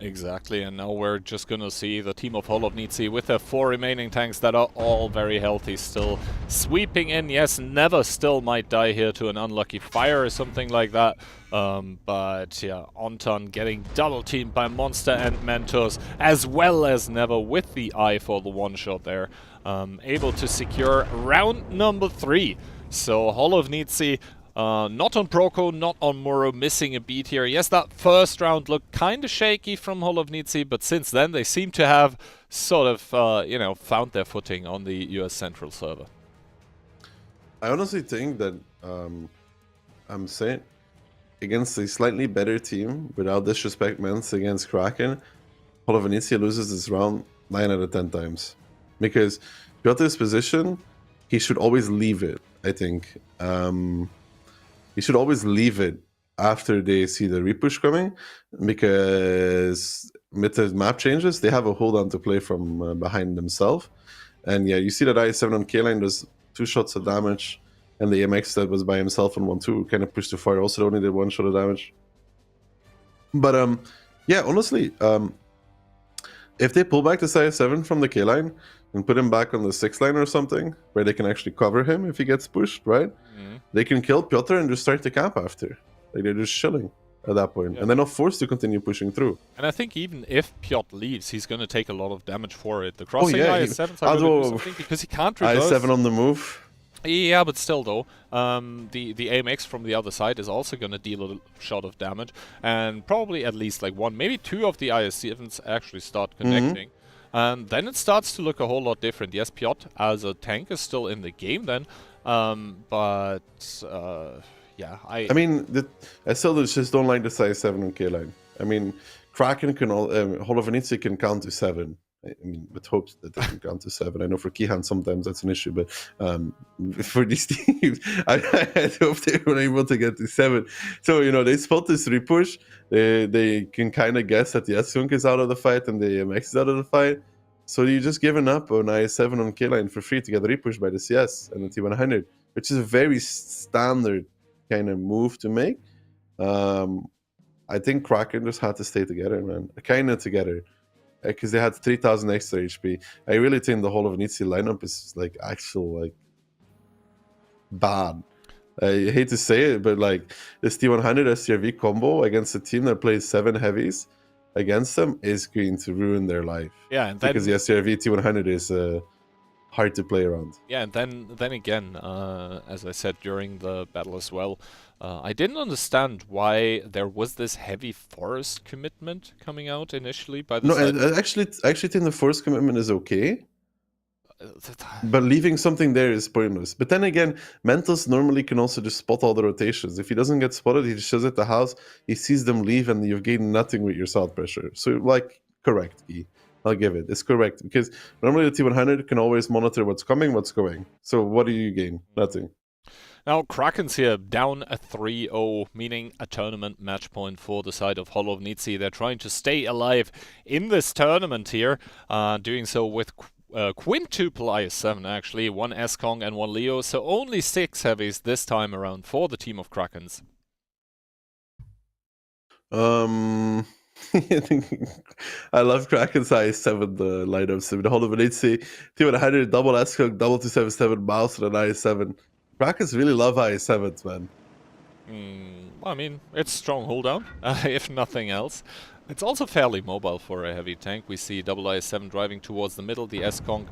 Exactly, and now we're just gonna see the team of Holovnici with their 4 remaining tanks that are all very healthy still. Sweeping in, yes, Never still might die here to an unlucky fire or something like that. But yeah, Anton getting double teamed by Monster and Mentos, as well as Never with the eye for the one shot there. Able to secure round number 3. So Holovnici not on Proko, not on Muro, missing a beat here. Yes, that first round looked kind of shaky from Holovnici, but since then they seem to have sort of, you know, found their footing on the US Central server. I honestly think that I'm saying against a slightly better team, without disrespect meant, against Kraken, Holovnici loses this round 9 out of 10 times. Because Piotr's position, he should always leave it, I think. You should always leave it after they see the repush coming, because with the map changes, they have a hold on to play from behind themselves. And yeah, you see that IS-7 on K-line does 2 shots of damage, and the AMX that was by himself on 1-2 kind of pushed too far, also only did 1 shot of damage. But yeah, honestly, if they pull back this IS-7 from the K-line and put him back on the 6 line or something, where they can actually cover him if he gets pushed, right? They can kill Piotr and just start the camp after. Like, they're just chilling at that point. Yeah. And they're not forced to continue pushing through. And I think even if Piotr leaves, he's going to take a lot of damage for it. The crossing IS-7s are going to do something because he can't reverse. IS-7 on the move. Yeah, but still though, the AMX from the other side is also going to deal a shot of damage. And probably at least like 1, maybe 2 of the IS-7s actually start connecting. And then it starts to look a whole lot different. Yes, Piotr as a tank is still in the game then. But yeah, I mean, I still just don't like the size 7 on K-line. I mean, Kraken can Holovnici can count to 7. I mean, with hopes that they can count to 7. I know for Kihan sometimes that's an issue, but for these teams, I hope they were able to get to 7. So, you know, they spot this repush. They can kind of guess that the S-Kunk is out of the fight and the MX is out of the fight. So you're just giving up on IS-7 on K-line for free to get repushed by the CS and the T100, which is a very standard kind of move to make. I think Kraken just had to stay together, man. Kind of together. because they had 3,000 extra HP. I really think the whole of Nitzi lineup is like actual like bad. I hate to say it, but like this T100 SCRV combo against a team that plays 7 heavies against them is going to ruin their life. Yeah, and then Because the SCRV T100 is hard to play around. yeah, and then again, as I said during the battle as well, I didn't understand why there was this heavy forest commitment coming out initially by the No, side. I actually think the force commitment is okay. But leaving something there is pointless. But then again, Mentos normally can also just spot all the rotations. If he doesn't get spotted, he just shows at the house, he sees them leave, and you've gained nothing with your salt pressure. So, like, correct, Guy. I'll give it. It's correct. Because normally the T100 can always monitor what's coming, what's going. So what do you gain? Nothing. Now, Krakens here down a 3-0, meaning a tournament match point for the side of Hollow Nitzi. They're trying to stay alive in this tournament here, doing so with quintuple IS-7 actually, 1 S-Kong and 1 Leo, so only 6 heavies this time around for the team of Krakens. I love Kraken's IS-7 lineups. The whole of Nitzi, T100, double S-Kong, double 277 mouse and an IS-7. Krakens really love IS-7s, man. I mean, it's strong hold down, if nothing else. It's also fairly mobile for a heavy tank. We see double IS-7 driving towards the middle, the S-Kong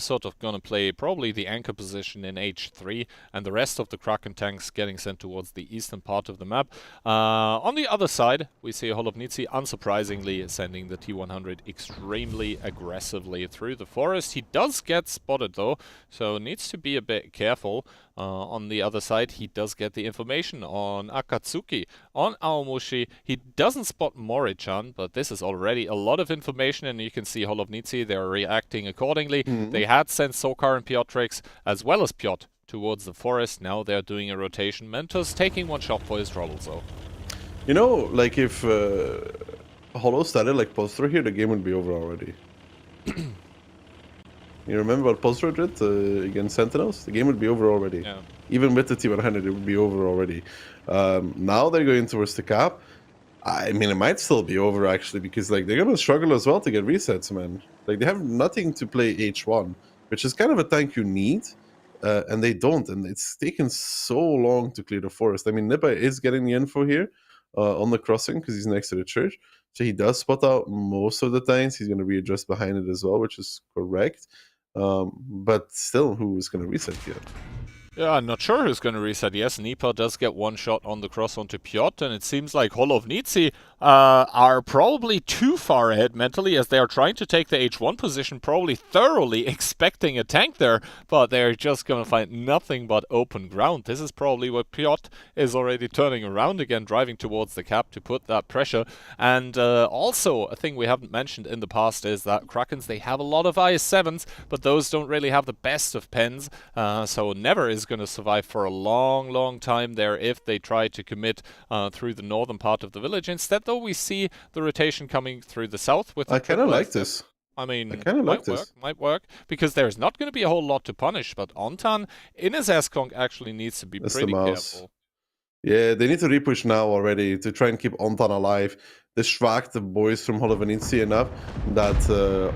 sort of gonna play probably the anchor position in H3, and the rest of the Kraken tanks getting sent towards the eastern part of the map. On the other side, we see Holobnitsi unsurprisingly sending the T100 extremely aggressively through the forest. He does get spotted though, so needs to be a bit careful. On the other side, he does get the information on Akatsuki, on Aomushi. He doesn't spot Morichan, but this is already a lot of information, and you can see Holobnitsi, they're reacting accordingly. They had sent Sokar and Piotrix, as well as Piotr, towards the forest. Now they're doing a rotation. Mentos taking one shot for his troubles, though. You know, like if Hollow started like Postdro here, the game would be over already. You remember what Postdro did against Sentinels? The game would be over already. Yeah. Even with the T100, it would be over already. Now they're going towards the cap. I mean, it might still be over actually, because like they're gonna struggle as well to get resets, man. Like they have nothing to play H1, which is kind of a tank you need, and they don't, and it's taken so long to clear the forest. I mean, Nipa is getting the info here on the crossing because he's next to the church, so he does spot out most of the times. He's gonna readjust behind it as well, which is correct. But still, who is gonna reset here? Yeah, I'm not sure who's going to reset. Yes, Nipa does get one shot on the cross onto Piotr, and it seems like Holobnitsi are probably too far ahead mentally, as they are trying to take the H1 position, probably thoroughly expecting a tank there, but they're just going to find nothing but open ground. This is probably where Piotr is already turning around again, driving towards the cap to put that pressure. And also, a thing we haven't mentioned in the past is that Krakens, they have a lot of IS-7s, but those don't really have the best of pens, so Never is going to survive for a long time there if they try to commit through the northern part of the village. Instead, though, we see the rotation coming through the south with the I kind of like this. I mean, I kind of like this. Might work, because there's not going to be a whole lot to punish, but Ontan in his S-Kong actually needs to be That's pretty the mouse. careful. Yeah, they need to repush now already to try and keep Ontan alive. Distract the boys from Holovanitsi enough that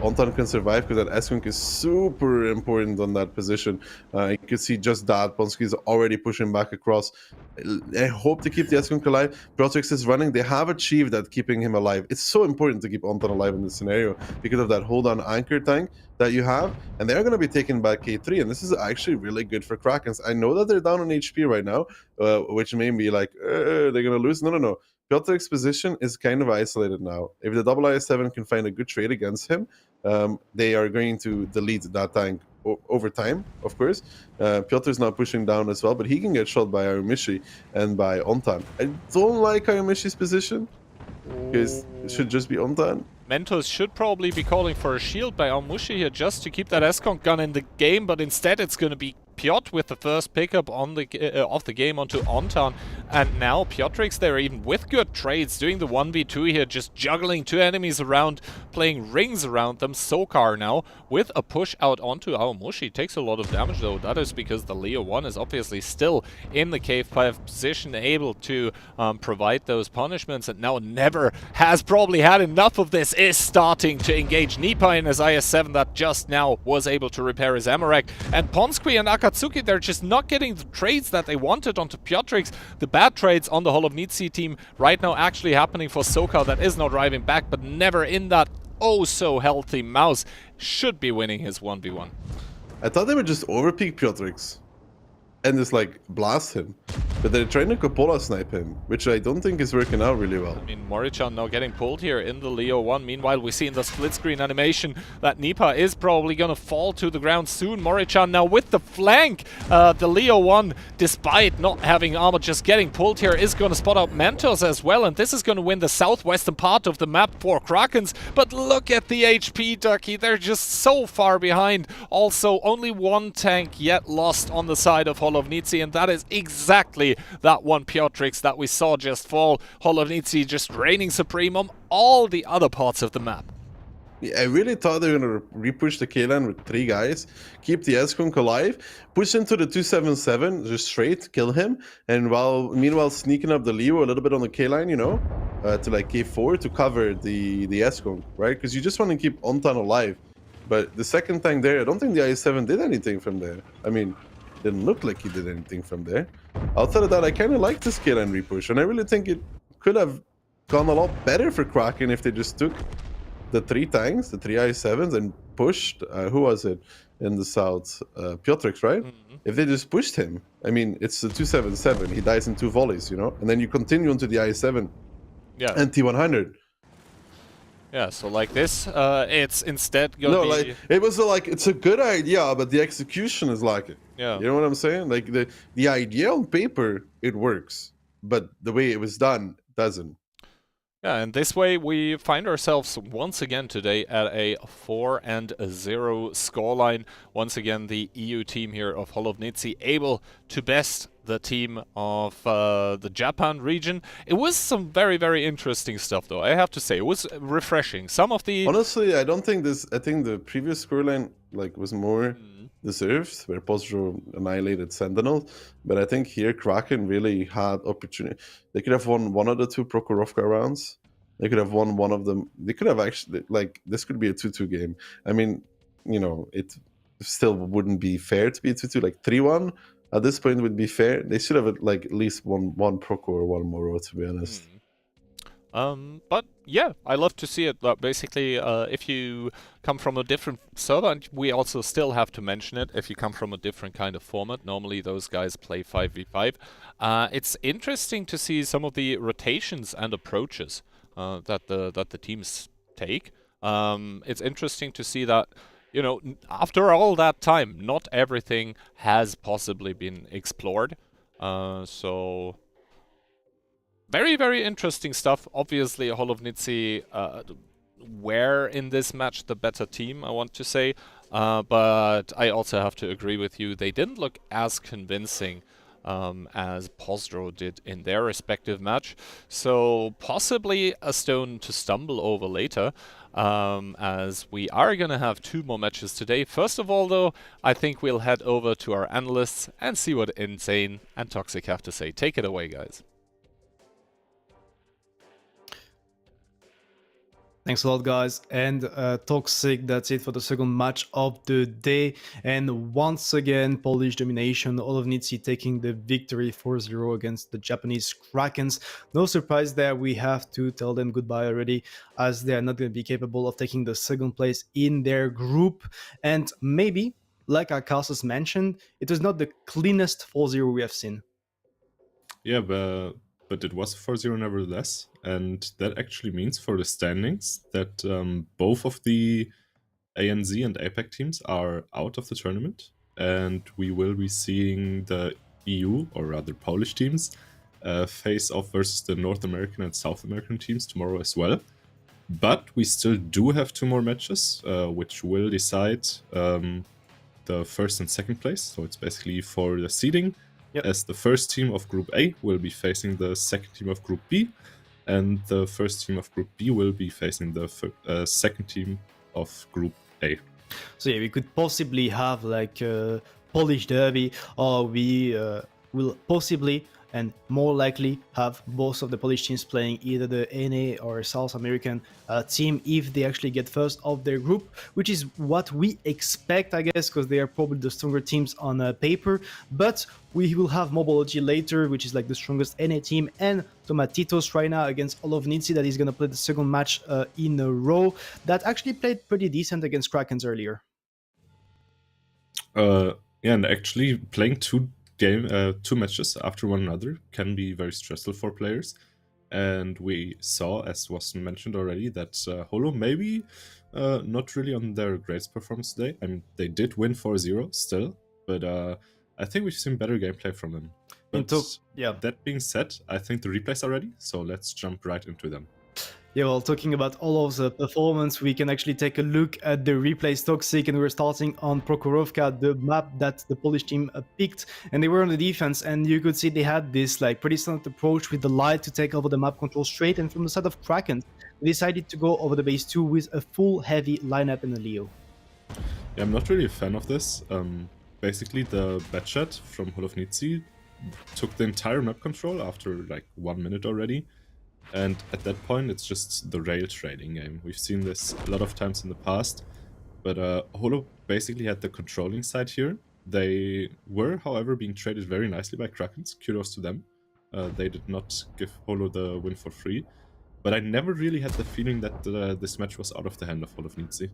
Ontan can survive, because that S-Kong is super important on that position. You can see just that. Ponsky is already pushing back across. I hope to keep the S-Kong alive. Protex is running. They have achieved that, keeping him alive. It's so important to keep Ontan alive in this scenario because of that hold-on anchor tank that you have, and they're going to be taking back K3, and this is actually really good for Krakens. I know that they're down on HP right now, which may be like, they're going to lose. No. Piotr's position is kind of isolated now. If the double IS-7 can find a good trade against him, they are going to delete that tank over time, of course. Piotr's now pushing down as well, but he can get shot by Aomishi and by Ontan. I don't like Aomishi's position, because it should just be Ontan. Mentos should probably be calling for a shield by Aomushi here just to keep that S-Kong gun in the game, but instead it's going to be Piotr with the first pickup on the of the game onto Ontown, and now Piotrix there even with good trades, doing the 1v2 here, just juggling two enemies around, playing rings around them. Sokar now with a push out onto Aomushi, takes a lot of damage though. That is because the Leo 1 is obviously still in the cave 5 position, able to provide those punishments, and now Never has probably had enough of this, is starting to engage Nipa in his IS-7 that just now was able to repair his Amarek, and Ponsky and Akatsuki, they're just not getting the trades that they wanted onto Piotrix. The bad trades on the Holovnici team right now actually happening for Sokal, that is not driving back, but Never in that oh so healthy mouse should be winning his 1v1. I thought they would just overpeak Piotrix and just like blast him, but they're trying to Coppola snipe him, which I don't think is working out really well. I mean, Morichan now getting pulled here in the Leo 1. Meanwhile, we see in the split screen animation that Nipa is probably gonna fall to the ground soon. Morichan now with the flank. The Leo 1, despite not having armor, just getting pulled here, is gonna spot out Mentos as well, and this is gonna win the southwestern part of the map for Krakens. But look at the HP, Ducky. They're just so far behind. Also, only one tank yet lost on the side of Holovnici, and that is exactly that one Piotrix that we saw just fall. Holovnici just reigning supreme on all the other parts of the map. Yeah, I really thought they were going to repush the K-Line with 3 guys, keep the S-Kunk alive, push into the 277, just straight, kill him, and meanwhile sneaking up the Leo a little bit on the K-Line, you know, to like K4 to cover the S-Kunk, right? Because you just want to keep Ontan alive. But the second tank there, I don't think the IS-7 did anything from there. I mean, didn't look like he did anything from there. Outside of that, I kind of like this K-Line repush, and I really think it could have gone a lot better for Kraken if they just took the 3 tanks, the 3 IS-7s, and pushed, who was it in the south? Piotrix, right? Mm-hmm. If they just pushed him, I mean, it's the 277, he dies in 2 volleys, you know? And then you continue into the IS-7 and T100. Yeah, so like this, it's instead gonna be... like, it was like, it's a good idea, but the execution is like it. Yeah. You know what I'm saying? Like, the idea on paper, it works, but the way it was done doesn't. Yeah, and this way we find ourselves once again today at a 4-0 scoreline. Once again, the EU team here of Holovnici able to best the team of the Japan region. It was some very, very interesting stuff, though. I have to say, it was refreshing. Some of the... Honestly, I don't think this... I think the previous scoreline like was more deserved, where Postdro annihilated Sentinels. But I think here Kraken really had opportunity. They could have won one of the 2 Prokhorovka rounds. They could have won one of them. They could have actually... Like, this could be a 2-2 game. I mean, you know, it still wouldn't be fair to be a 2-2. Like, 3-1 at this point would be fair. They should have like at least one Proco or one Moro, to be honest. But yeah, I love to see it. Basically, if you come from a different server, and we also still have to mention it, if you come from a different kind of format, normally those guys play 5v5. It's interesting to see some of the rotations and approaches that the teams take. It's interesting to see that, you know, after all that time, not everything has possibly been explored. So... Very, very interesting stuff. Obviously, Holovnici were in this match the better team, I want to say. But I also have to agree with you. They didn't look as convincing as Postdro did in their respective match. So possibly a stone to stumble over later, as we are going to have 2 more matches today. First of all, though, I think we'll head over to our analysts and see what Insane and Toxic have to say. Take it away, guys. Thanks a lot, guys. And Toxic, that's it for the second match of the day. And once again, Polish domination, Holovnici taking the victory 4-0 against the Japanese Krakens. No surprise there, we have to tell them goodbye already, as they are not going to be capable of taking the second place in their group. And maybe, like Arkasis mentioned, it was not the cleanest 4-0 we have seen. Yeah, but it was 4-0 nevertheless, and that actually means for the standings that both of the ANZ and APAC teams are out of the tournament, and we will be seeing the EU, or rather Polish teams, face off versus the North American and South American teams tomorrow as well. But we still do have 2 more matches, which will decide the first and second place, so it's basically for the seeding. Yep. As the first team of Group A will be facing the second team of Group B, and the first team of Group B will be facing the second team of Group A. So yeah, we could possibly have like a Polish derby, or we will possibly and more likely have both of the Polish teams playing either the NA or South American team if they actually get first of their group, which is what we expect, I guess, because they are probably the stronger teams on paper. But we will have Mobology later, which is like the strongest NA team, and Tomatitos right now against all of Nitzi, that is going to play the second match in a row, that actually played pretty decent against Krakens earlier. Yeah, and actually playing two matches after one another can be very stressful for players. And we saw, as was mentioned already, that Holo maybe not really on their greatest performance today. I mean, they did win 4-0 still, but I think we've seen better gameplay from them. But that being said, I think the replays are ready, so let's jump right into them. Yeah, well, talking about all of the performance, we can actually take a look at the replays Toxic, and we're starting on Murovanka, the map that the Polish team picked, and they were on the defense, and you could see they had this like pretty standard approach with the light to take over the map control straight, and from the side of Krakens, they decided to go over the base 2 with a full heavy lineup in the Leo. Yeah, I'm not really a fan of this. Basically, the Batchat from Nitzi took the entire map control after like 1 minute already. And at that point, it's just the rail trading game. We've seen this a lot of times in the past, but Holo basically had the controlling side here. They were, however, being traded very nicely by Krakens. Kudos to them. They did not give Holo the win for free, but I never really had the feeling that this match was out of the hand of Nitzi.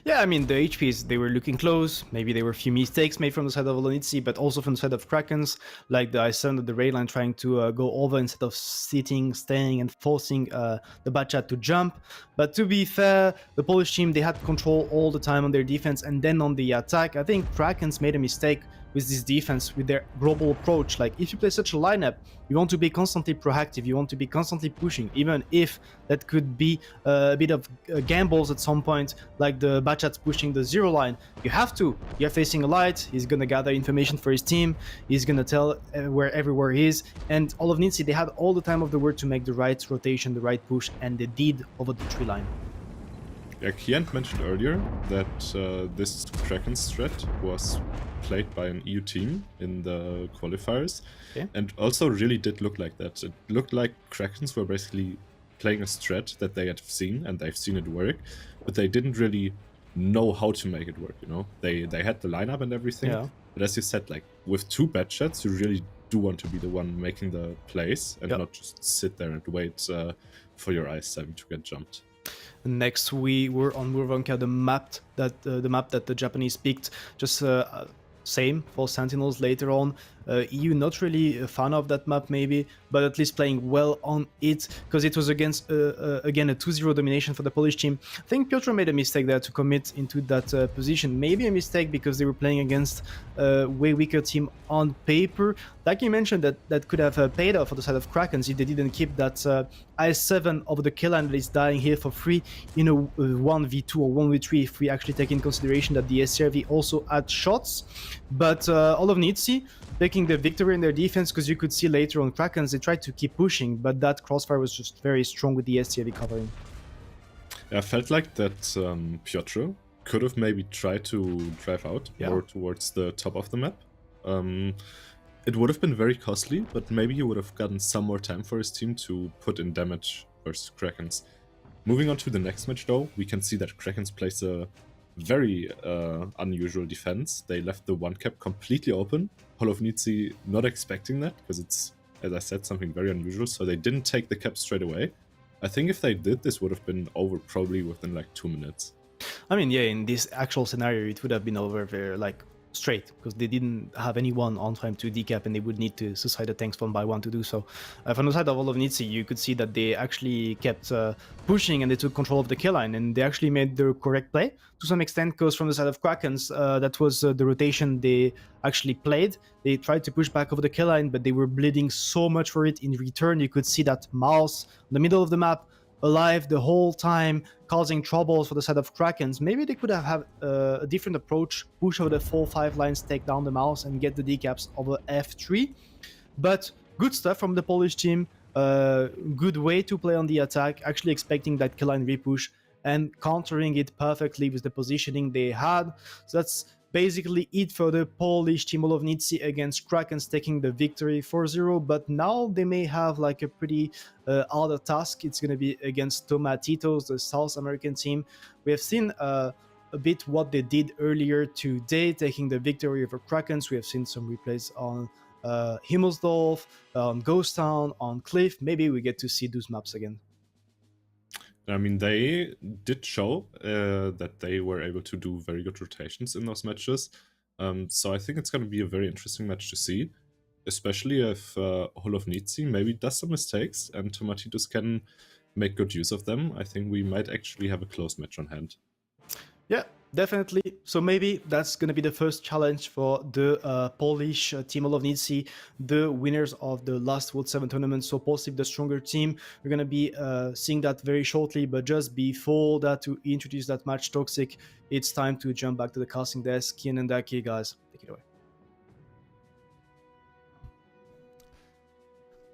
Yeah, I mean, the HPs, they were looking close. Maybe there were a few mistakes made from the side of Nitzi, but also from the side of Krakens, like the I7 at the rail line trying to go over instead of sitting, staying, and forcing the Batchat to jump. But to be fair, the Polish team, they had control all the time on their defense, and then on the attack, I think Krakens made a mistake with this defense, with their global approach. Like, if you play such a lineup, you want to be constantly proactive, you want to be constantly pushing, even if that could be a bit of gambles at some point, like the Batchat's pushing the 0 line. You have to. You're facing a light, he's gonna gather information for his team, he's gonna tell where everywhere he is, and all of Nitzi, they had all the time of the world to make the right rotation, the right push, and they did over the 3 line. Yeah, Kian mentioned earlier that this Kraken strat was played by an EU team in the qualifiers, and also really did look like that. It looked like Krakens were basically playing a strat that they had seen, and they've seen it work, but they didn't really know how to make it work, you know? They had the lineup and everything, but as you said, like, with 2 Batchats, you really do want to be the one making the plays, and not just sit there and wait for your I7 to get jumped. Next, we were on Murovanka, the map that the Japanese picked. Just same for Sentinels later on. EU not really a fan of that map maybe, but at least playing well on it, because it was against again a 2-0 domination for the Polish team. I think Piotr made a mistake there to commit into that position. Maybe a mistake because they were playing against a way weaker team on paper. Like you mentioned, that could have paid off for the side of Krakens if they didn't keep that I7 over the kill line that is dying here for free in a 1v2 or 1v3 if we actually take in consideration that the SCRV also had shots. But all of Nitzi taking the victory in their defense, because you could see later on Krakens, they tried to keep pushing, but that crossfire was just very strong with the SCRV covering. Yeah, I felt like that Piotr could have maybe tried to drive out more towards the top of the map. It would have been very costly, but maybe he would have gotten some more time for his team to put in damage versus Krakens. Moving on to the next match though, we can see that Krakens plays a very unusual defense. They left the 1 cap completely open. Nitzi not expecting that, because it's, as I said, something very unusual, so they didn't take the cap straight away. I think if they did, this would have been over probably within like 2 minutes. I mean, yeah, in this actual scenario, it would have been over very like straight, because they didn't have anyone on time to decap, and they would need to suicide the tanks one by one to do so. From the side of all of Nitzi, you could see that they actually kept pushing, and they took control of the kill line, and they actually made the correct play to some extent, because from the side of Krakens, that was the rotation they actually played. They tried to push back over the kill line, but they were bleeding so much for it in return. You could see that Mouse in the middle of the map alive the whole time, causing troubles for the side of Krakens. Maybe they could have had a different approach, push over the 4-5 lines, take down the mouse, and get the decaps over F3. But good stuff from the Polish team. Good way to play on the attack, actually expecting that kill line repush and countering it perfectly with the positioning they had. So that's basically it for the Polish team of Nitzi against Krakens, taking the victory 4-0. But now they may have like a pretty harder task. It's going to be against Tomatitos, the South American team. We have seen a bit what they did earlier today, taking the victory over Krakens. We have seen some replays on Himmelsdorf, on Ghost Town, on Cliff. Maybe we get to see those maps again. I mean, they did show that they were able to do very good rotations in those matches. So I think it's going to be a very interesting match to see, especially if Hall of Nitzi maybe does some mistakes and Tomatitos can make good use of them. I think we might actually have a close match on hand. Yeah, definitely. So maybe that's going to be the first challenge for the Polish team of Nitzi, the winners of the last World 7 tournament. So possibly the stronger team. We're going to be seeing that very shortly. But just before that, to introduce that match, Toxic, it's time to jump back to the casting desk. Kian and Daki, guys, take it away.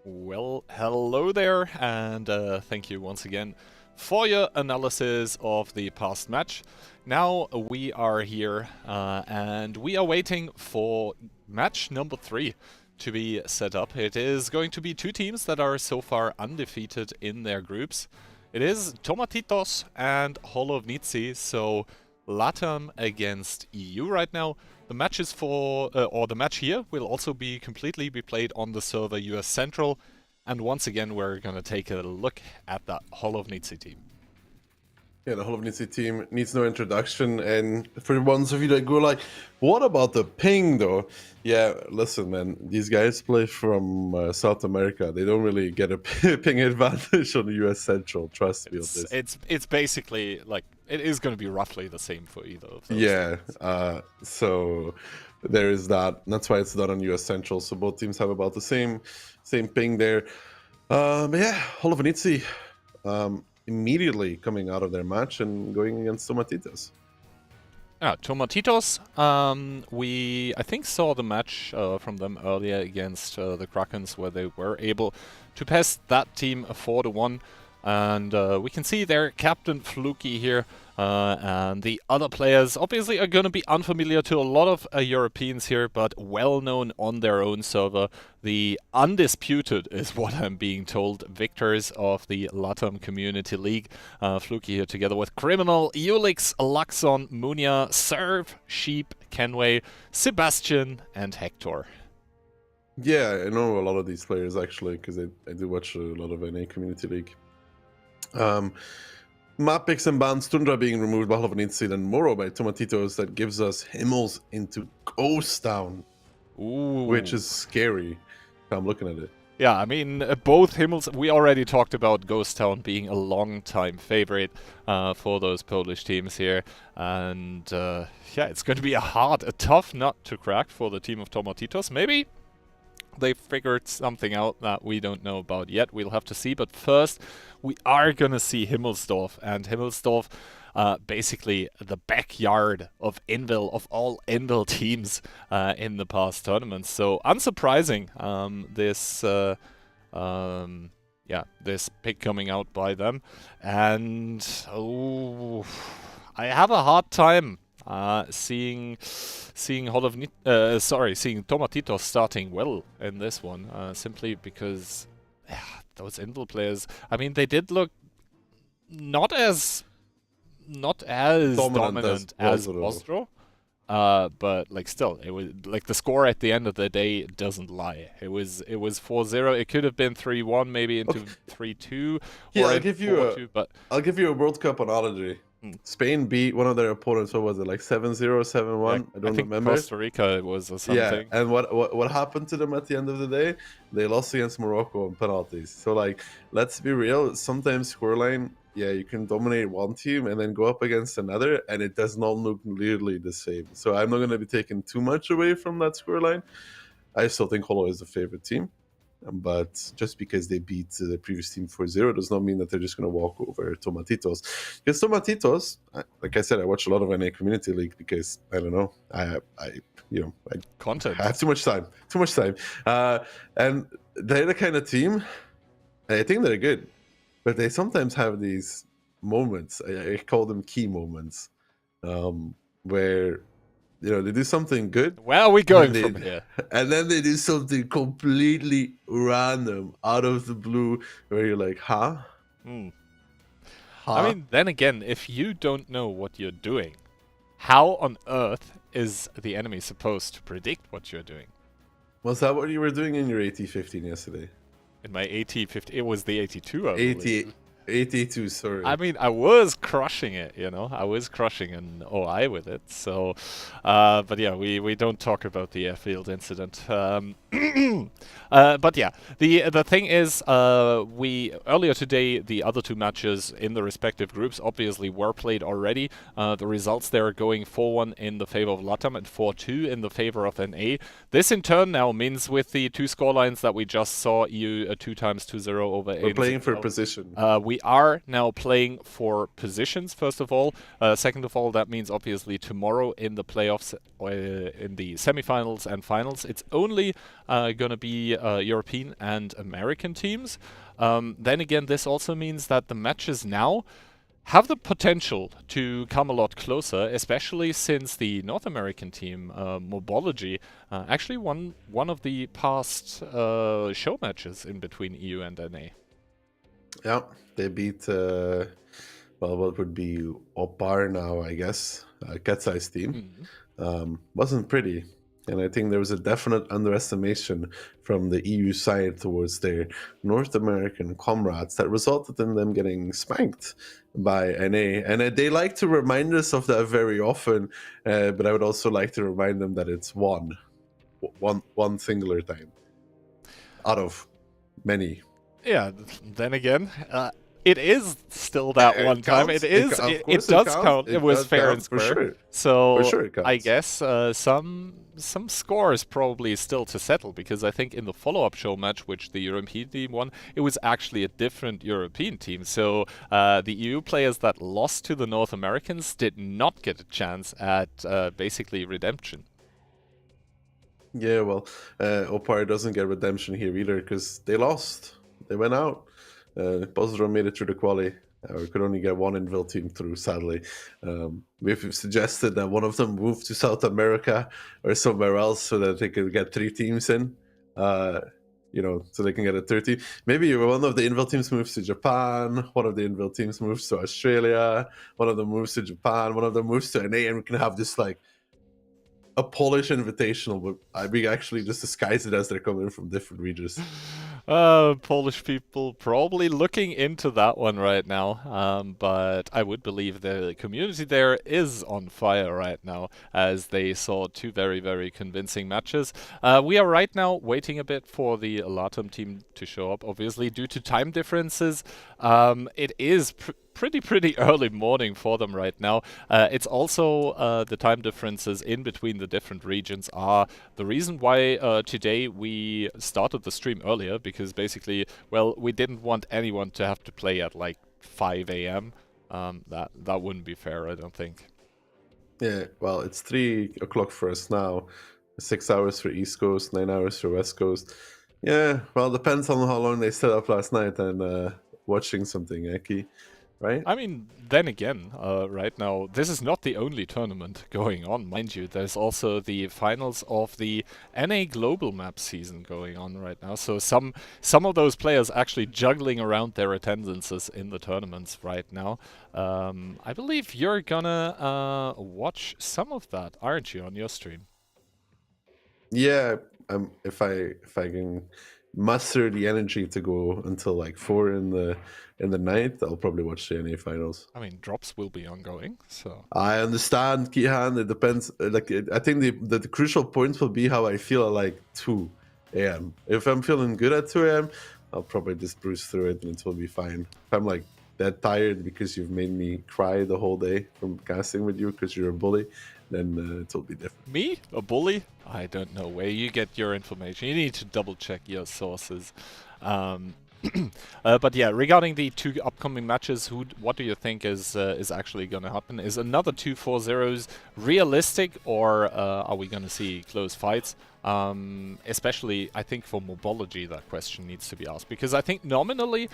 Well, hello there, and thank you once again for your analysis of the past match. Now we are here and we are waiting for match number 3 to be set up. It is going to be 2 teams that are so far undefeated in their groups. It is Tomatitos and Hall of Nitzi, so LATAM against EU right now. The match is the match here will also be completely played on the server US Central. And once again, we're going to take a look at that Hall of Nitzi team. Yeah, the Hall of Nitzi team needs no introduction. And for the ones of you that go like, what about the ping though? Yeah, listen, man, these guys play from South America. They don't really get a ping advantage on the US Central. Trust me on this. It's basically like, it is going to be roughly the same for either of those. Yeah, so there is that. That's why it's not on US Central. So both teams have about the same ping there. But yeah, Hall of Nitzi immediately coming out of their match and going against Tomatitos. Tomatitos, I think saw the match from them earlier against the Krakens, where they were able to pass that team 4-1. And we can see their captain Fluky here, and the other players obviously are going to be unfamiliar to a lot of Europeans here, but well known on their own server. The undisputed, is what I'm being told, victors of the LATAM Community League. Fluky here together with Criminal, Ulix, Luxon, Munia, Serve, Sheep, Kenway, Sebastian, and Hector. Yeah, I know a lot of these players actually, because I do watch a lot of NA Community League. Map picks and bans, Tundra being removed by Hall of Nitzi, and Moro by Tomatitos, that gives us Himmels into Ghost Town. Ooh. Which is scary. I'm looking at it. Yeah, I mean, both Himmels, we already talked about Ghost Town being a long-time favorite for those Polish teams here. And yeah, it's going to be a tough nut to crack for the team of Tomatitos. Maybe they figured something out that we don't know about yet. We'll have to see. But first, we are going to see Himmelsdorf. And Himmelsdorf, basically the backyard of Envil, of all Envil teams in the past tournaments. So unsurprising, this pick coming out by them. And I have a hard time seeing Tomatitos starting well in this one, simply because those Envil players, I mean, they did look not as dominant as Postdro, but like still, it was like the score at the end of the day doesn't lie. It was 4-0. It could have been 3-1, maybe into 3-2. Yeah, or I'll give you I'll give you a World Cup analogy. Spain beat one of their opponents. What was it, like 7-0, 7-1? I don't remember. Costa Rica was or something. Yeah, and what happened to them at the end of the day? They lost against Morocco on penalties. So like, let's be real. Sometimes scoreline, yeah, you can dominate one team and then go up against another, and it does not look nearly the same. So I'm not going to be taking too much away from that scoreline. I still think Holo is the favorite team. But just because they beat the previous team 4-0 does not mean that they're just going to walk over Tomatitos. Because Tomatitos, like I said, I watch a lot of NA Community League because I don't know, I Content. have too much time, and they're the kind of team. I think they're good, but they sometimes have these moments. I call them key moments, where they do something good. Where are we going from here? And then they do something completely random out of the blue, where you're like, huh? Hmm. Huh? I mean, then again, if you don't know what you're doing, how on earth is the enemy supposed to predict what you're doing? Was that what you were doing in your AT-15 yesterday? In my AT-50, it was the 82, I believe. 82, sorry. I mean, I was crushing it, I was crushing an OI with it, so... but yeah, we don't talk about the airfield incident. But yeah, the thing is, earlier today, the other two matches in the respective groups obviously were played already. The results there are going 4-1 in the favor of LATAM and 4-2 in the favor of NA. This in turn now means with the two scorelines that we just saw, EU 2x2-0 over We're playing for position. We are now playing for positions, first of all. Second of all, that means obviously tomorrow in the playoffs, in the semifinals and finals, it's only going to be European and American teams. Then again, this also means that the matches now have the potential to come a lot closer, especially since the North American team, Mobology, actually won one of the past show matches in between EU and NA. Yeah, they beat, what would be Opar now, I guess, Katsai's team. Wasn't pretty. And I think there was a definite underestimation from the EU side towards their North American comrades that resulted in them getting spanked by NA. And they like to remind us of that very often, but I would also like to remind them that it's one singular time out of many. Yeah, then again, it is still that one time. Counts. It does count. It was fair and square. For sure. So For sure it counts. I guess some scores probably still to settle, because I think in the follow-up show match, which the European team won, it was actually a different European team. So the EU players that lost to the North Americans did not get a chance at basically redemption. Yeah, well, Opar doesn't get redemption here either because they lost. They went out. Postdro made it through the quali. We could only get one Invil team through, sadly. We've suggested that one of them move to South America or somewhere else so that they could get 3 teams in, so they can get a 30. Maybe one of the Invil teams moves to Japan, one of the Invil teams moves to Australia, one of them moves to Japan, one of them moves to NA, and we can have this, like, a Polish invitational, but we actually just disguise it as they're coming from different regions. Polish people probably looking into that one right now, but I would believe the community there is on fire right now, as they saw 2 very, very convincing matches. We are right now waiting a bit for the LATAM team to show up, obviously, due to time differences. It is pretty early morning for them right now. It's also the time differences in between the different regions are the reason why today we started the stream earlier, because basically, well, we didn't want anyone to have to play at like 5 a.m. That wouldn't be fair, I don't think. Yeah, well, it's 3 o'clock for us now. 6 hours for East Coast, 9 hours for West Coast. Yeah, well, depends on how long they stayed up last night and watching something, Eki. Right? I mean, then again, right now, this is not the only tournament going on, mind you. There's also the finals of the NA Global Map season going on right now. So some of those players actually juggling around their attendances in the tournaments right now. I believe you're gonna watch some of that, aren't you, on your stream? Yeah, if I can muster the energy to go until like 4 in the night, I'll probably watch the NA finals. I mean, drops will be ongoing, so I understand, Kihan. It depends. I think the crucial points will be how I feel at like 2 a.m. If I'm feeling good at 2 a.m., I'll probably just bruise through it and it will be fine. If I'm like that tired because you've made me cry the whole day from casting with you because you're a bully, then it will be different. me? A bully? I don't know where you get your information. You need to double check your sources. But yeah, regarding the 2 upcoming matches, what do you think is actually going to happen? Is another 2-4-0s realistic, or are we going to see close fights? Especially, I think for Mobology, that question needs to be asked, because I think nominally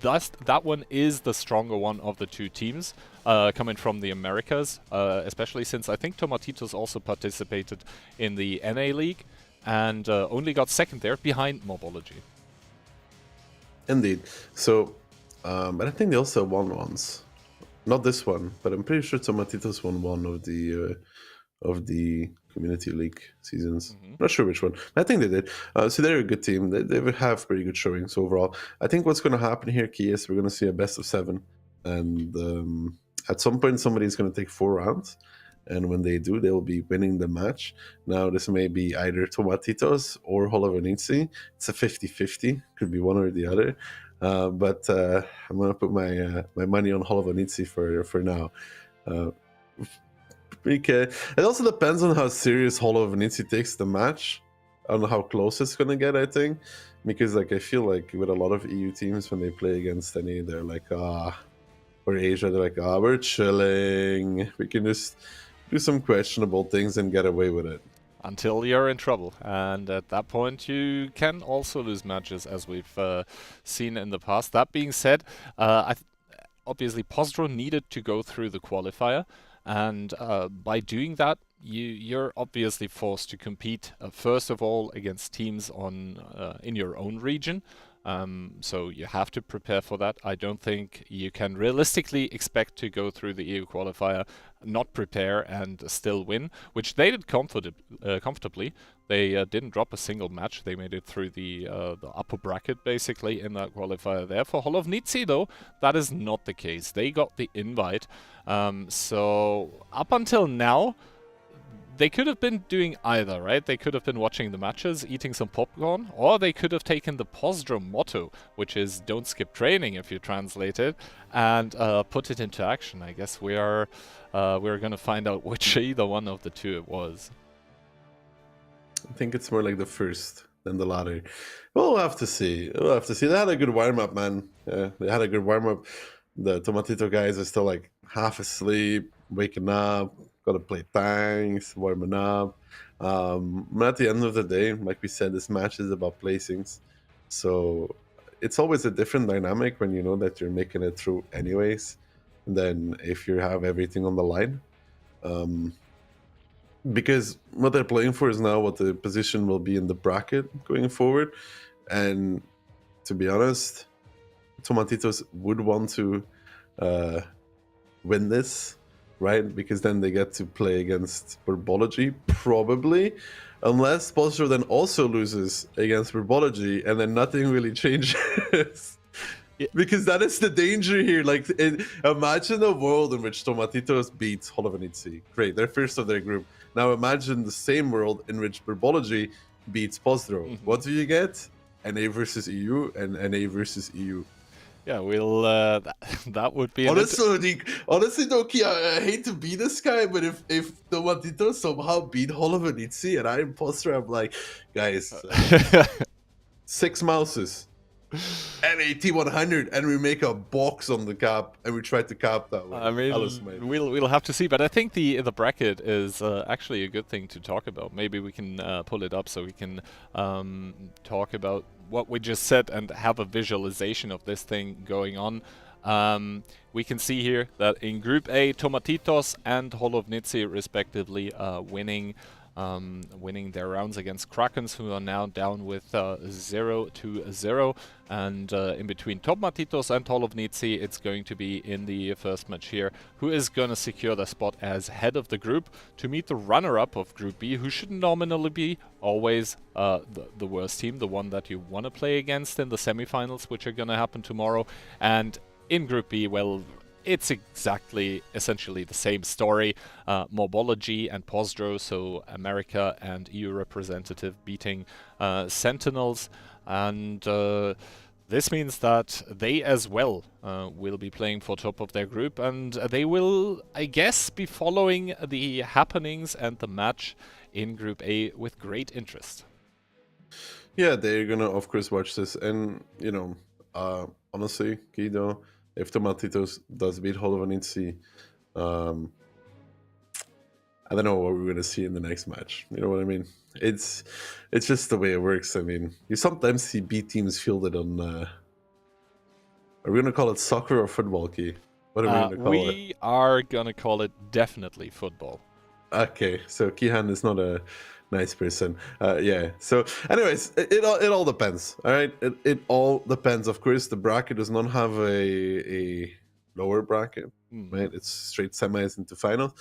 that one is the stronger one of the 2 teams coming from the Americas, especially since I think Tomatitos also participated in the NA League and only got 2nd there behind Mobology. Indeed. So, but I think they also won once. Not this one, but I'm pretty sure Tomatitos won one of the Community League seasons. Not sure which one. I think they did. So they're a good team. They have pretty good showings overall. I think what's going to happen here, Key, is we're going to see a best of 7. And at some point, somebody's going to take 4 rounds. And when they do, they will be winning the match. Now, this may be either Tomatitos or Nitzi. It's a 50-50. Could be one or the other. But I'm going to put my money on Nitzi for now. Okay. It also depends on how serious Nitzi takes the match. I don't know how close it's going to get, I think. Because like I feel like with a lot of EU teams, when they play against any, they're like, or Asia, they're like, we're chilling. We can just do some questionable things and get away with it. Until you're in trouble. And at that point, you can also lose matches, as we've seen in the past. That being said, obviously Postdro needed to go through the qualifier. And by doing that, you're obviously forced to compete, first of all, against teams in your own region. So you have to prepare for that. I don't think you can realistically expect to go through the EU qualifier, not prepare, and still win, which they did comfortably. They didn't drop a single match. They made it through the upper bracket, basically, in that qualifier there. For Nitzi, though, that is not the case. They got the invite. So up until now, they could have been doing either, right? They could have been watching the matches, eating some popcorn, or they could have taken the Postdro motto, which is "Don't skip training" if you translate it, and put it into action. I guess we're going to find out which either one of the 2 it was. I think it's more like the first than the latter. We'll have to see. They had a good warm-up, man. Yeah, they had a good warm-up. The Tomatito guys are still like half asleep, waking up, gotta play tanks, warming up. But at the end of the day, like we said, this match is about placings. So it's always a different dynamic when you know that you're making it through anyways, than if you have everything on the line. Because what they're playing for is now what the position will be in the bracket going forward. And to be honest, Tomatitos would want to win this, right? Because then they get to play against Mobology, probably. Unless Postdro then also loses against Mobology, and then nothing really changes. Yeah. Because that is the danger here. Like, imagine a world in which Tomatitos beats Nitzi. Great, they're first of their group. Now imagine the same world in which Mobology beats Postdro. What do you get? NA versus EU and NA versus EU. Yeah, we'll. That would be. Honestly, Doki, I hate to be this guy, but if Tomatitos somehow beat Nitzi and I'm Postdro, I'm like, guys, 6 mouses. And a T100, and we make a box on the cap, and we try to cap that one. I mean, we'll have to see, but I think the bracket is actually a good thing to talk about. Maybe we can pull it up so we can talk about what we just said and have a visualization of this thing going on. We can see here that in Group A, Tomatitos and Nitzi respectively winning their rounds against Krakens, who are now down with 0-0. And in between Tomatitos and Nitzi, it's going to be in the first match here, who is going to secure the spot as head of the group to meet the runner-up of Group B, who should nominally be always the worst team, the one that you want to play against in the semifinals, which are going to happen tomorrow. And in Group B, well, it's essentially the same story. Mobology and Postdro, so America and EU representative beating Sentinels. And this means that they as well will be playing for top of their group. And they will, I guess, be following the happenings and the match in Group A with great interest. Yeah, they're gonna of course watch this, and honestly, Guido, if Tomatitos does beat Nitzi, I don't know what we're gonna see in the next match. You know what I mean? It's just the way it works. I mean, you sometimes see B teams fielded on. Are we gonna call it soccer or football, Key? What are we gonna call it? We are gonna call it definitely football. Okay, so Kihan is not a nice person. Yeah. So, anyways, it all depends. All right, it all depends. Of course, the bracket does not have a lower bracket, right? It's straight semis into finals.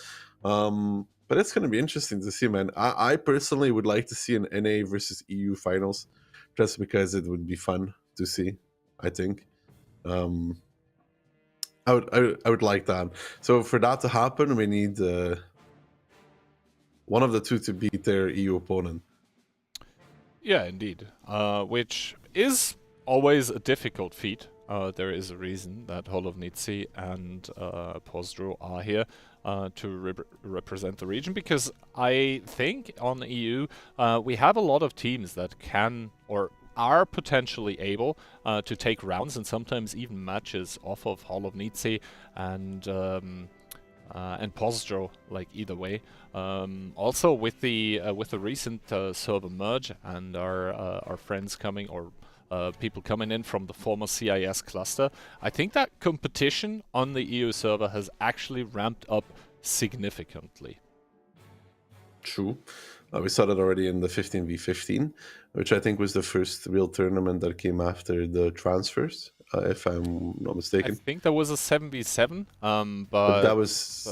But it's gonna be interesting to see, man. I personally would like to see an NA versus EU finals, just because it would be fun to see. I think. I would like that. So for that to happen, we need. One of the two to beat their EU opponent. Yeah, indeed. Which is always a difficult feat. There is a reason that Nitzi and Postdro are here to represent the region, because I think on EU we have a lot of teams that can or are potentially able to take rounds and sometimes even matches off of Nitzi and Postdro, like either way. Also with the recent server merge and our friends coming, or people coming in from the former CIS cluster, I think that competition on the EU server has actually ramped up significantly. True. We saw that already in the 15v15, which I think was the first real tournament that came after the transfers, if I'm not mistaken. I think there was a 7v7, but that was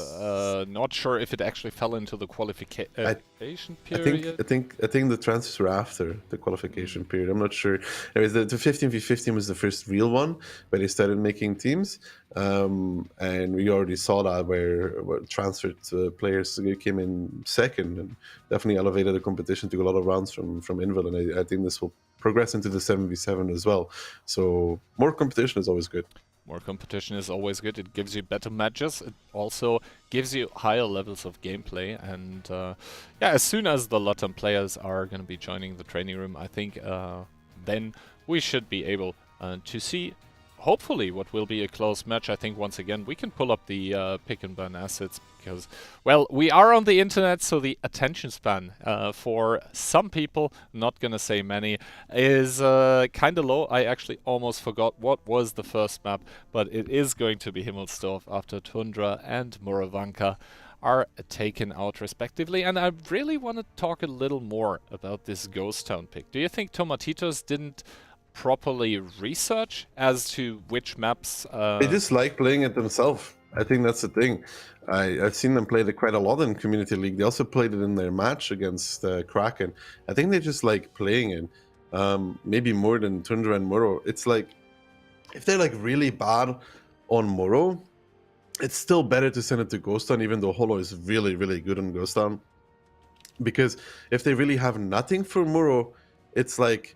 not sure if it actually fell into the qualification period. I think the transfers were after the qualification period. I'm not sure. Anyways, the 15v15 was the first real one where they started making teams, and we already saw that where transferred players came in second and definitely elevated the competition to a lot of rounds from Invil, and I think this will progress into the 7v7 as well. So more competition is always good. More competition is always good. It gives you better matches. It also gives you higher levels of gameplay. And yeah, as soon as the LATAM players are going to be joining the training room, I think then we should be able to see, hopefully, what will be a close match. I think once again we can pull up the pick and burn assets, because, well, we are on the internet, so the attention span for some people, not gonna say many, is kind of low. I actually almost forgot what was the first map, but it is going to be Himmelsdorf after Tundra and Murovanka are taken out respectively. And I really want to talk a little more about this Ghost Town pick. Do you think Tomatitos didn't properly research as to which maps they just like playing it themselves? I think that's the thing. I've seen them play it quite a lot in Community League. They also played it in their match against Kraken. I think they just like playing it, maybe more than Tundra and Muro. It's like, if they're like really bad on Muro, it's still better to send it to Ghost Town, even though Holo is really, really good on Ghost Town. Because if they really have nothing for Muro, it's like,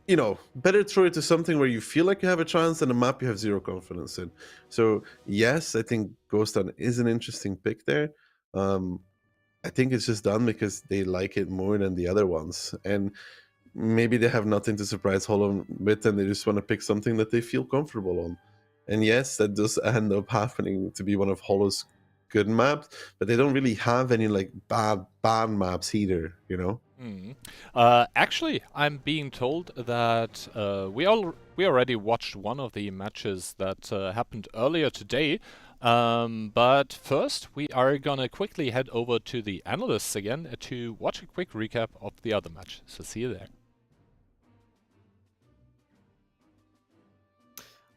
you know, better throw it to something where you feel like you have a chance than a map you have zero confidence in. So yes, I think Ghost Town is an interesting pick there. I think it's just done because they like it more than the other ones, and maybe they have nothing to surprise Hollow with, and they just want to pick something that they feel comfortable on. And yes, that does end up happening to be one of Hollow's good maps, but they don't really have any like bad maps either, you know. Actually, I'm being told that we already watched one of the matches that happened earlier today. But first, we are gonna quickly head over to the analysts again to watch a quick recap of the other match. So see you there.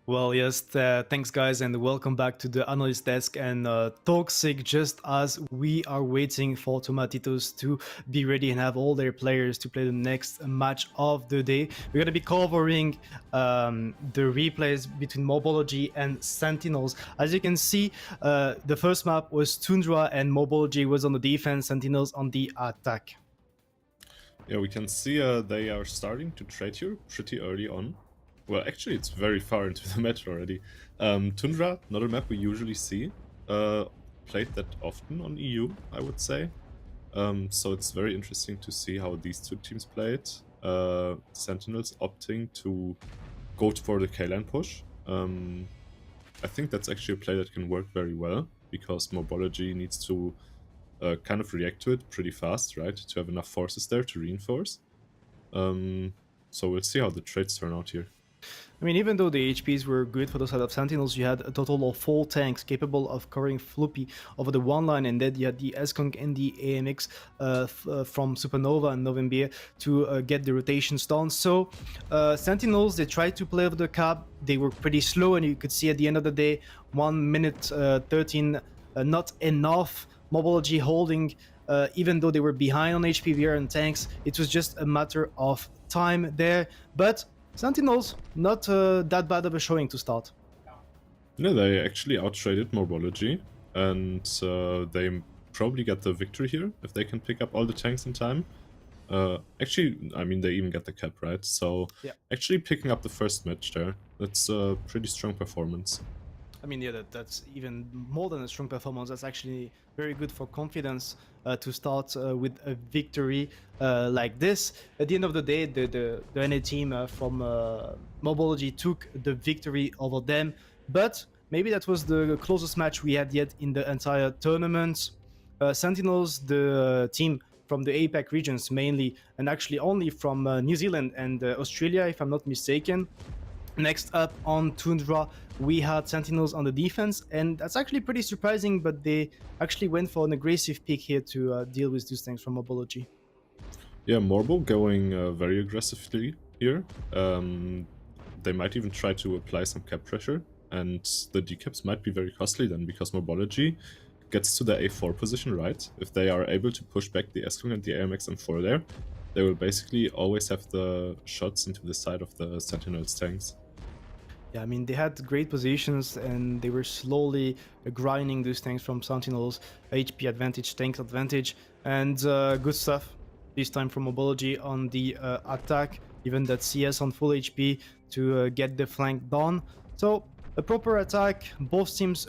Well, yes, thanks guys, and welcome back to the analyst desk and Toxic. Just as we are waiting for Tomatitos to be ready and have all their players to play the next match of the day, we're going to be covering the replays between Mobology and Sentinels. As you can see, the first map was Tundra and Mobology was on the defense, Sentinels on the attack. Yeah, we can see they are starting to trade here pretty early on. Well, actually, it's very far into the match already. Tundra, not a map we usually see. Played that often on EU, I would say. So it's very interesting to see how these two teams play it. Sentinels opting to go for the K-line push. I think that's actually a play that can work very well, because Mobology needs to kind of react to it pretty fast, right? To have enough forces there to reinforce. So we'll see how the trades turn out here. I mean, even though the HPs were good for the side of Sentinels, you had a total of 4 tanks capable of covering Floppy over the one line, and then you had the Skunk and the AMX from Supernova and November to get the rotations done. So Sentinels, they tried to play over the cap. They were pretty slow, and you could see at the end of the day, 1 minute 13, not enough. Mobology holding, even though they were behind on HP, VR, and tanks. It was just a matter of time there, but Sentinels, not that bad of a showing to start. Yeah, they actually outtraded Mobology, and they probably get the victory here if they can pick up all the tanks in time. Actually, I mean, they even get the cap, right? So yeah, actually picking up the first match there, that's a pretty strong performance. I mean, yeah, that's even more than a strong performance. That's actually very good for confidence to start with a victory like this. At the end of the day, the NA team from Mobology took the victory over them, but maybe that was the closest match we had yet in the entire tournament. Sentinels, the team from the APAC regions mainly, and actually only from New Zealand and Australia, if I'm not mistaken. Next up on Tundra, we had Sentinels on the defense, and that's actually pretty surprising, but they actually went for an aggressive pick here to deal with these things from Mobology. Yeah, Morbo going very aggressively here. They might even try to apply some cap pressure, and the decaps might be very costly then, because Mobology gets to the A4 position, right? If they are able to push back the S-Kung and the AMX M4 there, they will basically always have the shots into the side of the Sentinels tanks. Yeah, I mean, they had great positions, and they were slowly grinding these tanks from Sentinels. HP advantage, tank advantage, and good stuff this time from Mobology on the attack, even that CS on full HP to get the flank done. So a proper attack, both teams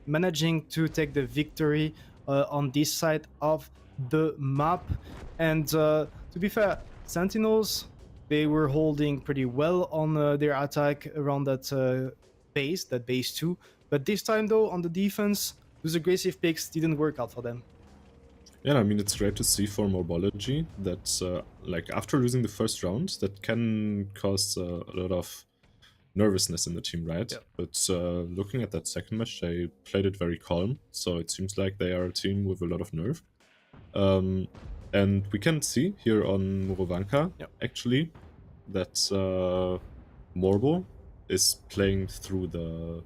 managing to take the victory on this side of the map. And to be fair, Sentinels, they were holding pretty well on their attack around that base 2. But this time, though, on the defense, those aggressive picks didn't work out for them. Yeah, I mean, it's great to see for Mobology that, like, after losing the first round, that can cause a lot of nervousness in the team, right? Yeah. But looking at that second match, they played it very calm, so it seems like they are a team with a lot of nerve. And we can see here on Murovanka, actually, that Morbo is playing through the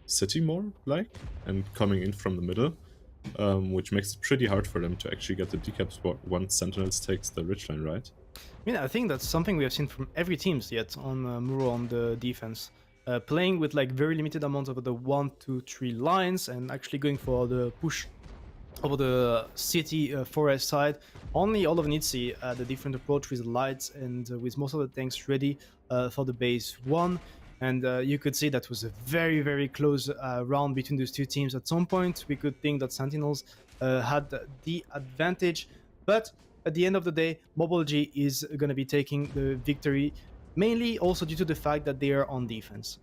city more, like, and coming in from the middle, which makes it pretty hard for them to actually get the decaps once Sentinels takes the ridgeline, right? I mean, I think that's something we have seen from every teams yet on Muro on the defense. Playing with like very limited amounts of the 1, 2, 3 lines and actually going for the push over the city forest side. Only all of Nitzi had a different approach with lights and with most of the tanks ready for the base 1. And you could see that was a very, very close round between those two teams. At some point, we could think that Sentinels had the advantage, but at the end of the day, Mobology is going to be taking the victory, mainly also due to the fact that they are on defense.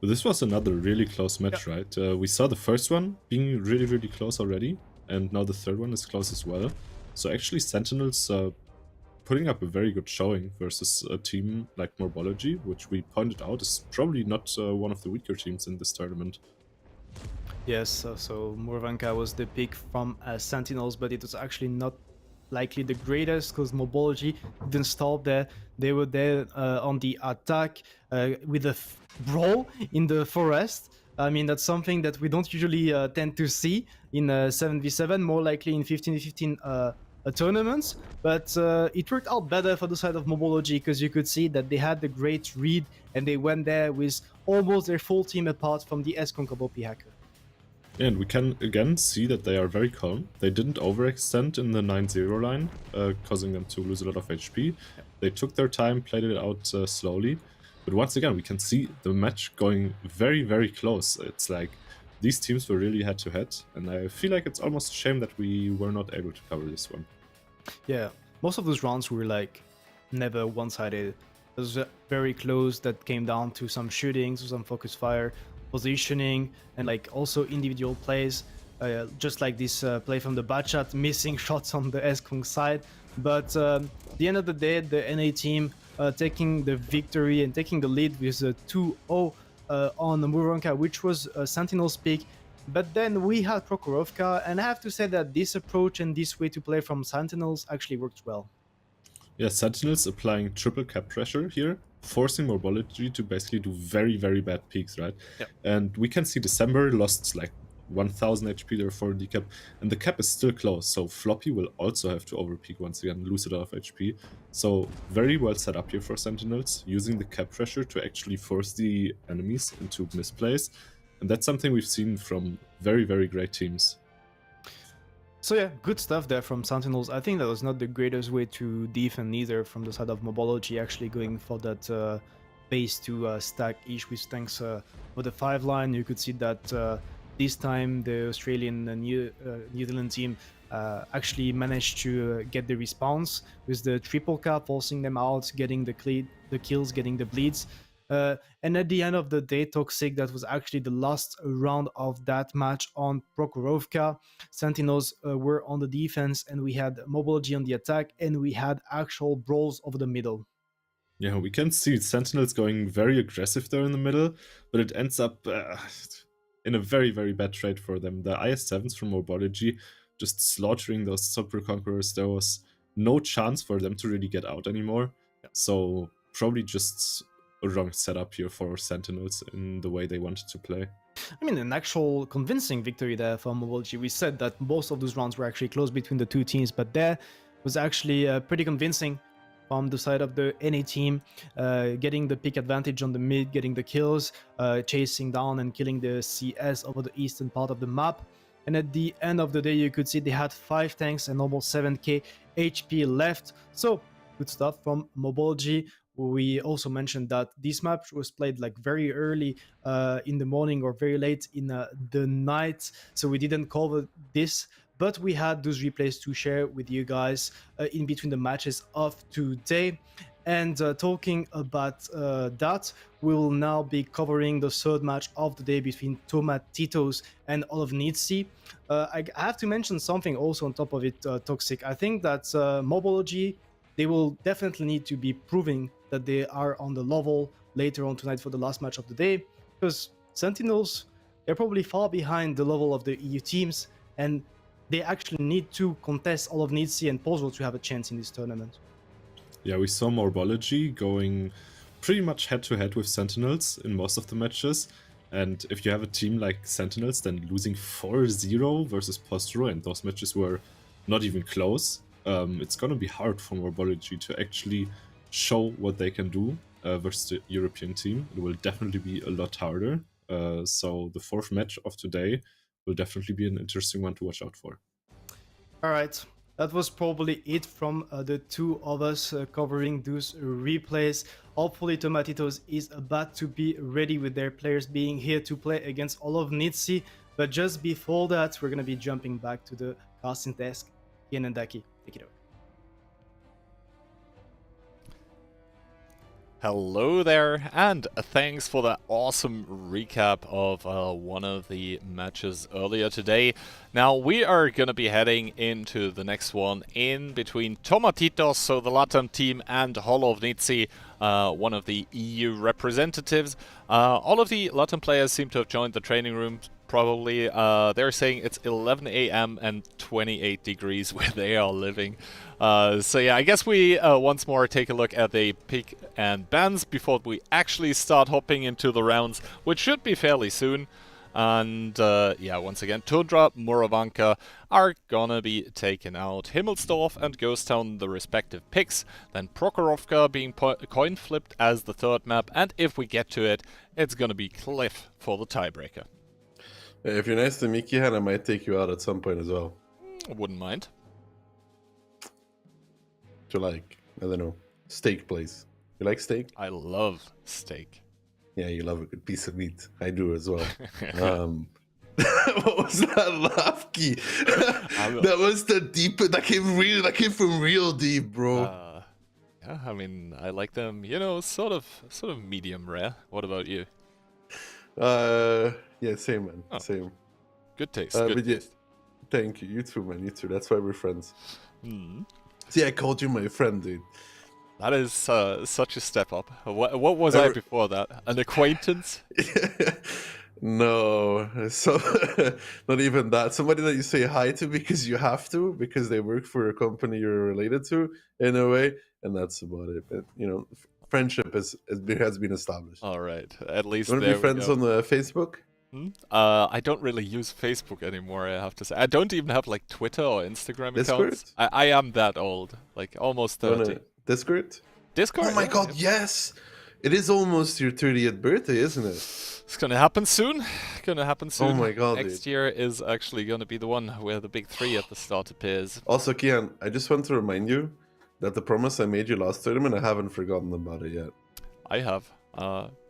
But this was another really close match, right? We saw the first one being really, really close already, and now the third one is close as well. So actually Sentinels putting up a very good showing versus a team like Mobology, which we pointed out is probably not one of the weaker teams in this tournament. Yes, so Murovanka was the pick from Sentinels, but it was actually not likely the greatest because Mobology didn't stop there. They were there on the attack with a brawl in the forest. I mean, that's something that we don't usually tend to see in 7v7, more likely in 15v15 tournaments, but it worked out better for the side of Mobology because you could see that they had the great read and they went there with almost their full team apart from the S-Concobopi hacker. Yeah, and we can again see that they are very calm. They didn't overextend in the 9-0 line, causing them to lose a lot of HP. They took their time, played it out slowly. But once again, we can see the match going very, very close. It's like these teams were really head-to-head, and I feel like it's almost a shame that we were not able to cover this one. Yeah, most of those rounds were like never one-sided. It was very close. That came down to some shootings, some focus fire, positioning, and like also individual plays. Just like this play from the Bachat, missing shots on the Eskong side. But at the end of the day, the NA team taking the victory and taking the lead with a 2-0 on Murovanka, which was Sentinels pick. But then we had Prokhorovka, and I have to say that this approach and this way to play from Sentinels actually worked well. Yeah, Sentinels applying triple cap pressure here, forcing Mobology to basically do very, very bad peaks, right? Yep. And we can see December lost like 1000 HP there for the cap, and the cap is still close, so Floppy will also have to overpeak once again, lose a lot of HP. So very well set up here for Sentinels, using the cap pressure to actually force the enemies into misplays, and that's something we've seen from very, very great teams. So yeah, good stuff there from Sentinels. I think that was not the greatest way to defend either from the side of Mobology, actually going for that base to stack each with tanks for the 5 line. You could see that this time the Australian and New Zealand team actually managed to get the response with the triple cap, forcing them out, getting the kills, getting the bleeds. And at the end of the day, Toxic, that was actually the last round of that match on Prokhorovka. Sentinels were on the defense, and we had Mobology on the attack, and we had actual brawls over the middle. Yeah, we can see Sentinels going very aggressive there in the middle, but it ends up in a very, very bad trade for them. The IS-7s from Mobology just slaughtering those Super Conquerors. There was no chance for them to really get out anymore. So probably just a wrong setup here for Sentinels in the way they wanted to play. I mean, an actual convincing victory there for Mobology. We said that most of those rounds were actually close between the two teams, but there was actually pretty convincing from the side of the NA team, getting the pick advantage on the mid, getting the kills, chasing down and killing the CS over the eastern part of the map. And at the end of the day, you could see they had 5 tanks and almost 7k HP left. So good stuff from Mobology. We also mentioned that this map was played like very early in the morning or very late in the night, so we didn't cover this, but we had those replays to share with you guys in between the matches of today. And talking about that, we will now be covering the third match of the day between Tomatitos and all of Nitzi. I have to mention something also on top of it, Toxic. I think that Mobology, they will definitely need to be proving that they are on the level later on tonight for the last match of the day, because Sentinels, they're probably far behind the level of the EU teams, and they actually need to contest all of Nitzi and Postdro to have a chance in this tournament. Yeah, we saw Mobology going pretty much head-to-head with Sentinels in most of the matches, and if you have a team like Sentinels, then losing 4-0 versus Postdro, and those matches were not even close, it's gonna be hard for Mobology to actually show what they can do versus the European team. It will definitely be a lot harder. So the fourth match of today will definitely be an interesting one to watch out for. All right, that was probably it from the two of us covering those replays. Hopefully Tomatitos is about to be ready with their players being here to play against all of Nitzi. But just before that, we're going to be jumping back to the casting desk. Ian and Daki, take it over. Hello there, and thanks for that awesome recap of one of the matches earlier today. Now we are going to be heading into the next one in between Tomatitos, so the Latam team, and Hollow of Nitzi, one of the EU representatives. All of the Latam players seem to have joined the training room. Probably they're saying it's 11 a.m. and 28 degrees where they are living. So yeah, I guess we once more take a look at the pick and bans before we actually start hopping into the rounds, which should be fairly soon. And yeah, once again, Tundra, Murovanka are gonna be taken out. Himmelsdorf and Ghost Town the respective picks. Then Prokhorovka being coin flipped as the third map. And if we get to it, it's gonna be Cliff for the tiebreaker. If you're nice to Mikihan, I might take you out at some point as well. I wouldn't mind. To like, I don't know, steak place. You like steak? I love steak. Yeah, you love a good piece of meat. I do as well. What was that laugh, Key? I'm- That was the deep. That came from real deep, bro. Yeah, I mean, I like them, you know, sort of medium rare. What about you? Yeah, same, man. Oh. Same. Good taste, But good yeah, taste. thank you. You too, man. You too. That's why we're friends. Hmm. See, I called you my friend, dude. That is such a step up. What was I before that? An acquaintance? No, so not even that. Somebody that you say hi to because you have to, because they work for a company you're related to in a way, and that's about it. But you know, friendship has been established. All right, at least You want to there be friends we on go. Facebook? I don't really use Facebook anymore, I have to say. I don't even have like Twitter or Instagram Discord? accounts. I am that old, like almost You 30. wanna Discord? Discord? Oh my Yeah, god, yes! It is almost your 30th birthday, isn't it? It's gonna happen soon. Gonna happen soon. Oh my god, Next dude. year is actually gonna be the one where the big 3 at the start appears. Also, Kian, I just want to remind you that the promise I made you last tournament, I haven't forgotten about it yet. I have.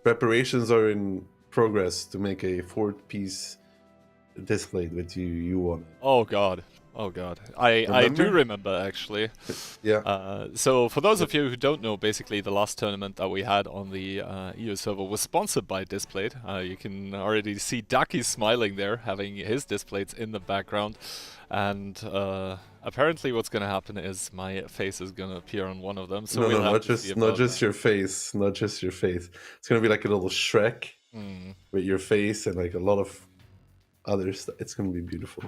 Preparations are in progress to make a 4-piece display that you want. Oh god. Oh god. I do Remember? remember actually. Yeah. So for those of you who don't know, basically the last tournament that we had on the EU server was sponsored by Displayed. You can already see Ducky smiling there, having his Displays in the background. And apparently what's gonna happen is my face is gonna appear on one of them. So No, we'll no, have to see not about just that. your face, not just your face. It's gonna be like a little Shrek with your face and like a lot of other stuff. It's gonna be beautiful.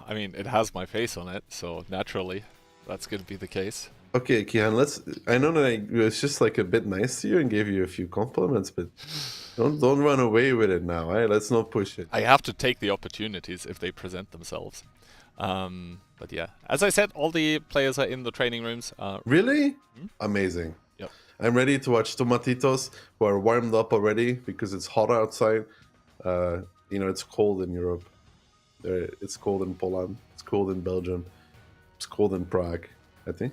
I mean, it has my face on it, so naturally that's gonna be the case. Okay, Kian, I know that I was just like a bit nice to you and gave you a few compliments, but don't run away with it now, eh? Let's not push it. I have to take the opportunities if they present themselves. But yeah, as I said, all the players are in the training rooms. Really? Amazing. Yep. I'm ready to watch Tomatitos, who are warmed up already because it's hot outside. You know, it's cold in Europe. It's cold in Poland. It's cold in Belgium. It's cold in Prague, I think.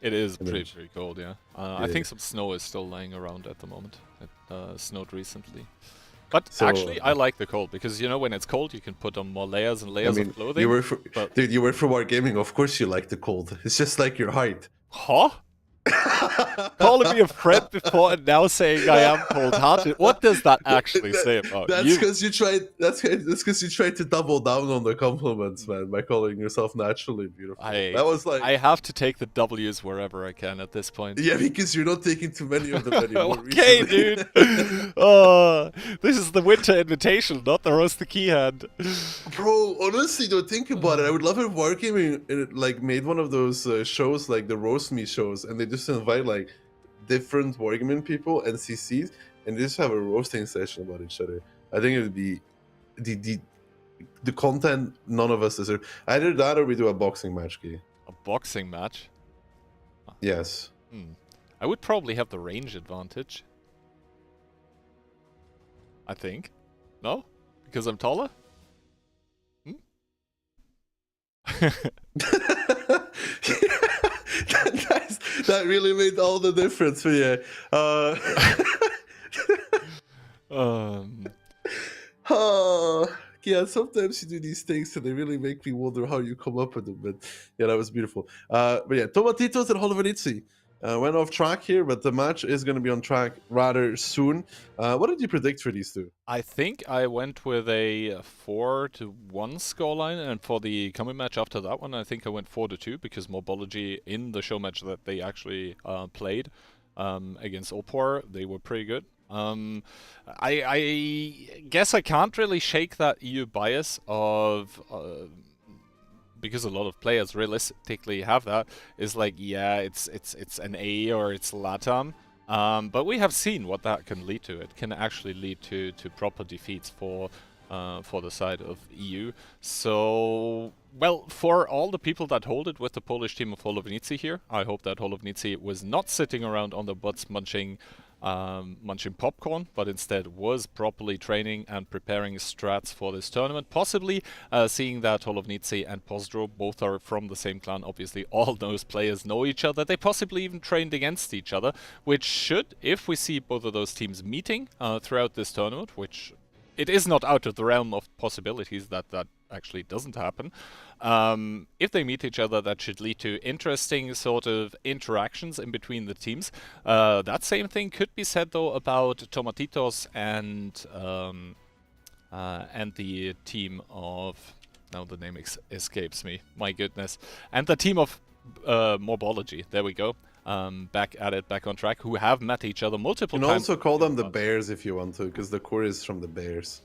It is And pretty, then- pretty cold, yeah. I Yeah. think some snow is still lying around at the moment. It snowed recently. But So, actually, I like the cold, because, you know, when it's cold, you can put on more layers and I layers mean, of clothing. you work for, but- dude, you work for Wargaming. Of course you like the cold. It's just like your height. Huh? Calling me a friend before and now saying I am cold-hearted. What does that actually say about That's you? because you tried. That's because you tried to double down on the compliments, man, by calling yourself naturally beautiful. That was like, I have to take the W's wherever I can at this point. yeah, because you're not taking too many of them anymore. Okay, recently. dude. Oh, this is the winter invitation, not the roast the key hand. Bro, honestly, don't think about it. I would love if Wargaming like made one of those shows, like the roast me shows, and they just invite like different Wargaming people, NCCs, and they just have a roasting session about each other. I think it would be the content none of us deserve. Either that or we do a boxing match, Key. A boxing match? Yes. I would probably have the range advantage. I think. No? Because I'm taller? that really made all the difference for you. Yeah, sometimes you do these things and they really make me wonder how you come up with them. But yeah, that was beautiful. But yeah, Tomatitos and Nitzi went off track here, but the match is going to be on track rather soon. What did you predict for these two? I think I went with a 4-1 scoreline, and for the coming match after that one, I think I went 4-2 because Mobology in the show match that they actually played against Opor, they were pretty good. I guess I can't really shake that EU bias of because a lot of players realistically have that, is like, yeah, it's an A or it's LATAM. But we have seen what that can lead to. It can actually lead to proper defeats for the side of EU. So, well, for all the people that hold it with the Polish team of Nitzi here, I hope that Nitzi was not sitting around on their butts munching popcorn, but instead was properly training and preparing strats for this tournament. Possibly seeing that Nitzi and Postdro both are from the same clan. Obviously, all those players know each other. They possibly even trained against each other, which should, if we see both of those teams meeting throughout this tournament, which it is not out of the realm of possibilities that that actually doesn't happen. If they meet each other, that should lead to interesting sort of interactions in between the teams. That same thing could be said though about Tomatitos and the team of, now the name escapes me, my goodness, and the team of Mobology. There we go. Back at it, back on track, who have met each other multiple You can times. also call them the Bears if you want to, because the core is from the Bears.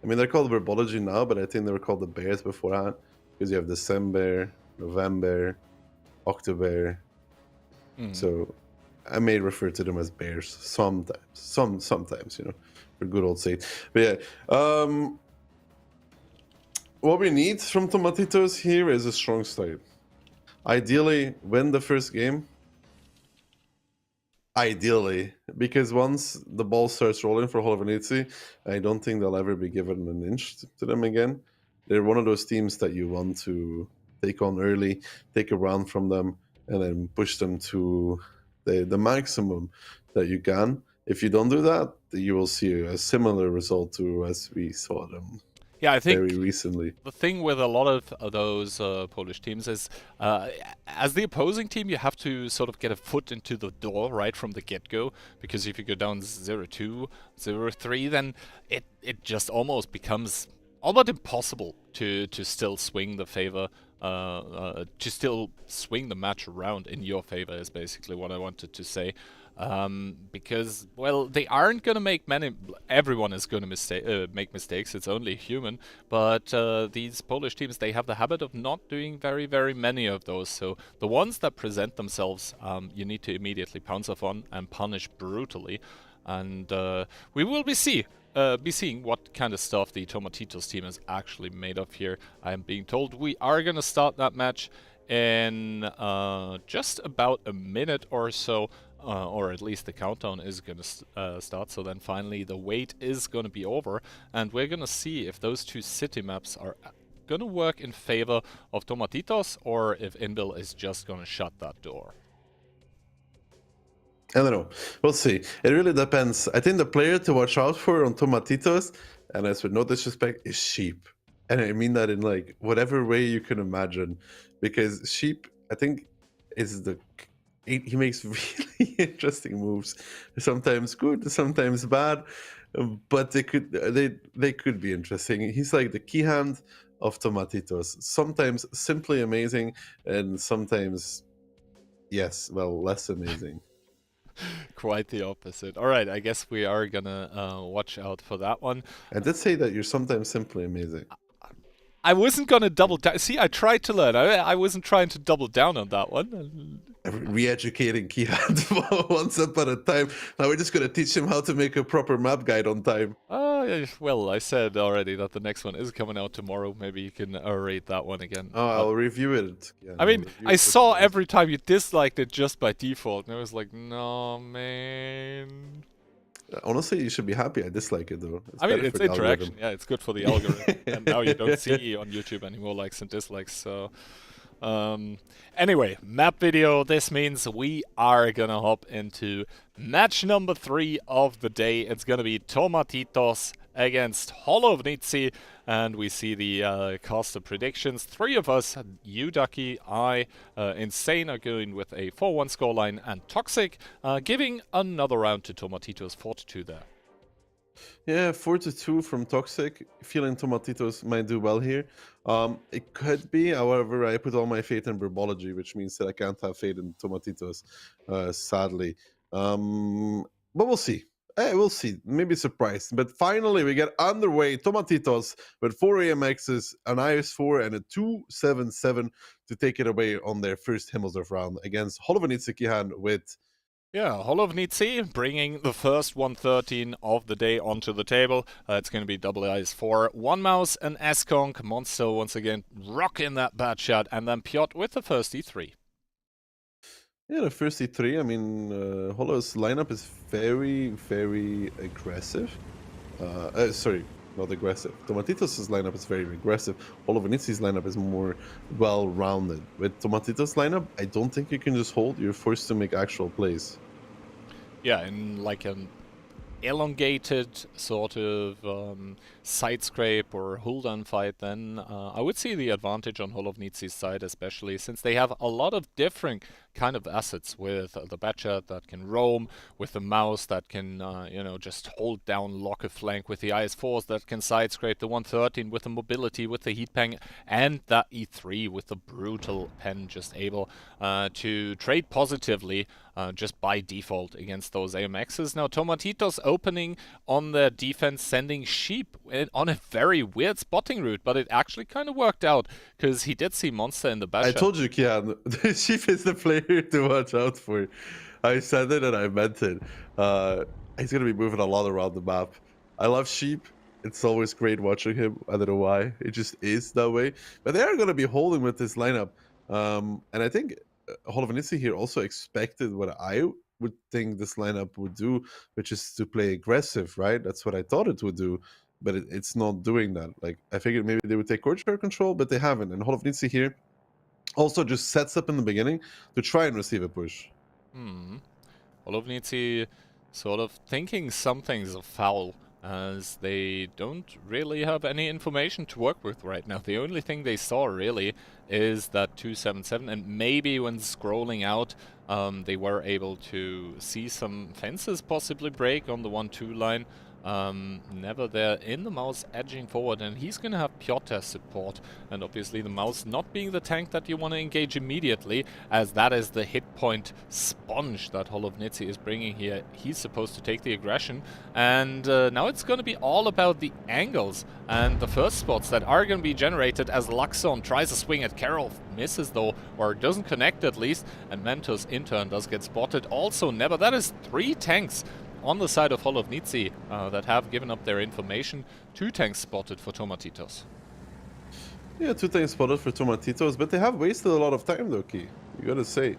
I mean, they're called Mobology now, but I think they were called the Bears beforehand, because you have December, November, October. So I may refer to them as Bears sometimes. Sometimes, you know, for good old sake. But yeah, what we need from Tomatitos here is a strong start. Ideally, win the first game. Ideally, because once the ball starts rolling for Nitzi, I don't think they'll ever be given an inch to them again. They're one of those teams that you want to take on early, take a round from them, and then push them to the maximum that you can. If you don't do that, you will see a similar result to as we saw them Yeah, I think very recently. the thing with a lot of those Polish teams is, as the opposing team, you have to sort of get a foot into the door right from the get-go, because if you go down 0-2, 0-3, then it just almost becomes almost impossible to still swing the favor, to still swing the match around in your favor is basically what I wanted to say. Because, well, they aren't going to make many... Everyone is going to make mistakes, it's only human. But these Polish teams, they have the habit of not doing very, very many of those. So the ones that present themselves, you need to immediately pounce upon and punish brutally. And we will be seeing what kind of stuff the Tomatitos team is actually made of here. I am being told we are going to start that match in just about a minute or so. Or at least the countdown is going to start, so then finally the wait is going to be over, and we're going to see if those two city maps are going to work in favor of Tomatitos, or if Invil is just going to shut that door. I don't know. We'll see. It really depends. I think the player to watch out for on Tomatitos, and as with no disrespect, is Sheep. And I mean that in like whatever way you can imagine. Because Sheep, I think, is he makes really interesting moves. Sometimes good, sometimes bad, but they could be interesting. He's like the key hand of Tomatitos. Sometimes simply amazing, and sometimes, yes, well, less amazing. Quite the opposite. All right, I guess we are gonna watch out for that one. I did say that you're sometimes simply amazing. I wasn't gonna double down. See, I tried to learn. I wasn't trying to double down on that one. Re-educating Kihan one step at a time. Now we're just gonna teach him how to make a proper map guide on time. Well, I said already that the next one is coming out tomorrow. Maybe you can rate that one again. Oh, I'll review it. Yeah, I mean, I saw every time you disliked it just by default, and I was like, no, man. Honestly, you should be happy I dislike it, though. I mean, it's interaction. Yeah, it's good for the algorithm. And now you don't see on YouTube anymore likes and dislikes, so... Anyway, map video. This means we are gonna hop into match number 3 of the day. It's gonna be Tomatitos against Nitzi, and we see the caster predictions. 3 of us, you, Ducky, I, Insane, are going with a 4-1 scoreline, and Toxic giving another round to Tomatitos, 4-2 there. Yeah, 4-2 from Toxic. Feeling Tomatitos might do well here. It could be, however, I put all my faith in Mobology, which means that I can't have faith in Tomatitos, sadly. But we'll see. We'll see. Maybe surprised. But finally, we get underway. Tomatitos with 4 AMXs, an IS4, and a 277 to take it away on their first Himmelsdorf round against Nitzi Kihan with... Yeah, Nitzi bringing the first 113 of the day onto the table. It's going to be double IS4, 1 mouse, an S-Conk, Monster once again rocking that bad shot, and then Piotr with the first E3. Yeah, the first E3, I mean, Holo's lineup is very, very aggressive. Sorry, not aggressive. Tomatitos' lineup is very aggressive. Nitzi's lineup is more well-rounded. With Tomatitos' lineup, I don't think you can just hold. You're forced to make actual plays. Yeah, in like an elongated sort of side scrape or hold-on fight, then I would see the advantage on Nitzi's side, especially since they have a lot of different kind of assets with the Batchat that can roam, with the Mouse that can, you know, just hold down, lock a flank, with the IS-4s that can side scrape, the 113 with the mobility, with the heat pang, and that E3 with the brutal pen, just able to trade positively just by default against those AMXs. Now Tomatitos opening on their defense, sending Sheep on a very weird spotting route, but it actually kind of worked out because he did see Monster in the Batchat. I told you, Kian, Sheep is the player to watch out for. I said it and I meant it. He's going to be moving a lot around the map. I love Sheep. It's always great watching him. I don't know why. It just is that way. But they are going to be holding with this lineup. And I think Nitzi here also expected what I would think this lineup would do, which is to play aggressive, right? That's what I thought it would do. But it's not doing that. Like, I figured maybe they would take courtyard control, but they haven't. And Nitzi here also just sets up in the beginning to try and receive a push. Nitzi sort of thinking something's foul, as they don't really have any information to work with right now. The only thing they saw really is that 277, and maybe when scrolling out, they were able to see some fences possibly break on the 1-2 line. Never there in the Mouse edging forward, and he's gonna have Piotr as support, and obviously the Mouse not being the tank that you want to engage immediately, as that is the hit point sponge that Nitzi is bringing here. He's supposed to take the aggression, and now it's gonna be all about the angles and the first spots that are gonna be generated as Luxon tries a swing at Carol, misses though, or doesn't connect at least, and Mentos in turn does get spotted. Also Never, that is 3 tanks on the side of Nitzi that have given up their information. 2 tanks spotted for Tomatitos. Yeah, 2 tanks spotted for Tomatitos, but they have wasted a lot of time though, Key. You gotta say.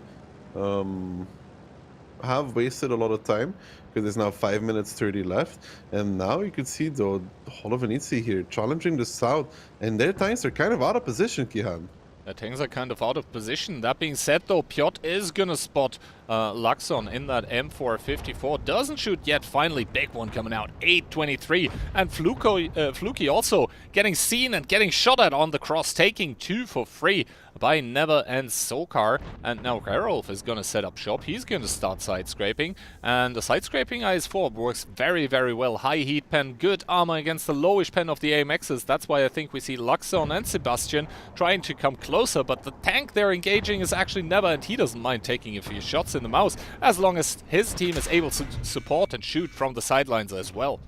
Have wasted a lot of time, because there's now 5 minutes 30 left, and now you can see though Nitzi here challenging the south, and their tanks are kind of out of position, Kihan. The tanks are kind of out of position. That being said though, Piotr is gonna spot Luxon in that M454. Doesn't shoot yet. Finally, big one coming out. 823. And Fluky also getting seen and getting shot at on the cross, taking 2 for free by Never and Sokar. And now Gerolf is gonna set up shop. He's gonna start side scraping. And the side scraping IS-4 works very, very well. High heat pen, good armor against the lowish pen of the AMXs. That's why I think we see Luxon and Sebastian trying to come closer. But the tank they're engaging is actually Never, and he doesn't mind taking a few shots in the Mouse, as long as his team is able to support and shoot from the sidelines as well.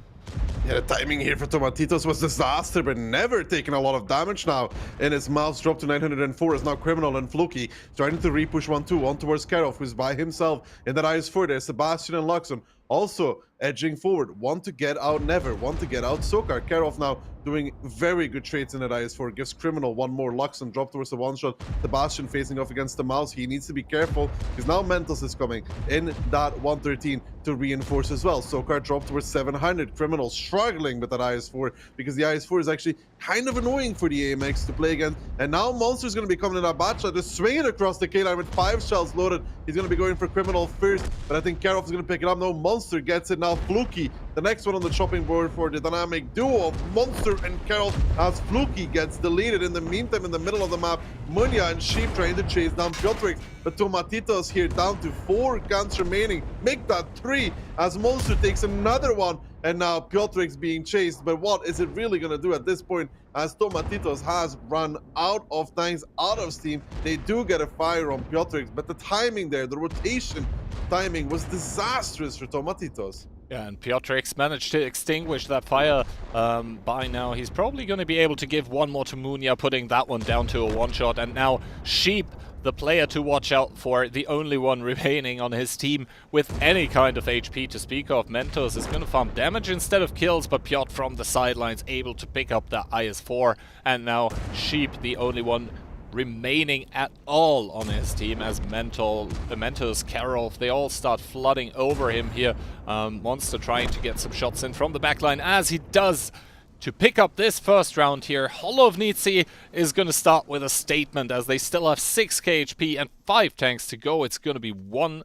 Yeah, the timing here for Tomatitos was disaster, but Never taking a lot of damage now. And his Mouse dropped to 904 is now Criminal and Fluky trying to repush 1-2 on towards Karov, who's by himself in that IS-4. There's Sebastian and Luxon also edging forward. Want to get out Never, want to get out Sokar. Karov now doing very good trades in that IS-4. Gives Criminal one more. Luxon dropped towards the one-shot. Sebastian facing off against the Mouse. He needs to be careful because now Mentos is coming in that 113 to reinforce as well. Sokar dropped towards 700. Criminal struggling with that IS-4 because the IS-4 is actually kind of annoying for the AMX to play against. And now Monster's going to be coming in that Batchat, just swinging across the K-line with 5 shells loaded. He's going to be going for Criminal first, but I think Karov is going to pick it up. No, Monster gets it now. Fluky, the next one on the chopping board for the dynamic duo of Monster and Karov, as Fluky gets deleted. In the meantime, in the middle of the map, Munya and Sheep trying to chase down Piotrix, but Tomatitos here down to 4 guns remaining. Make that 3 as Monster takes another one, and now Piotrix being chased. But what is it really going to do at this point, as Tomatitos has run out of tanks, out of steam? They do get a fire on Piotrix, but the timing there, the rotation timing was disastrous for Tomatitos. Yeah, and Piotrix managed to extinguish that fire by now. He's probably going to be able to give one more to Munya, putting that one down to a one-shot. And now Sheep, the player to watch out for, the only one remaining on his team with any kind of HP to speak of. Mentos is going to farm damage instead of kills, but Piotr from the sidelines able to pick up the IS-4. And now Sheep, the only one remaining at all on his team, as Mentos, Karolf, they all start flooding over him here. Monster trying to get some shots in from the backline, as he does to pick up this first round here. Nitzi is going to start with a statement, as they still have 6 KHP and 5 tanks to go. It's going to be 1-0.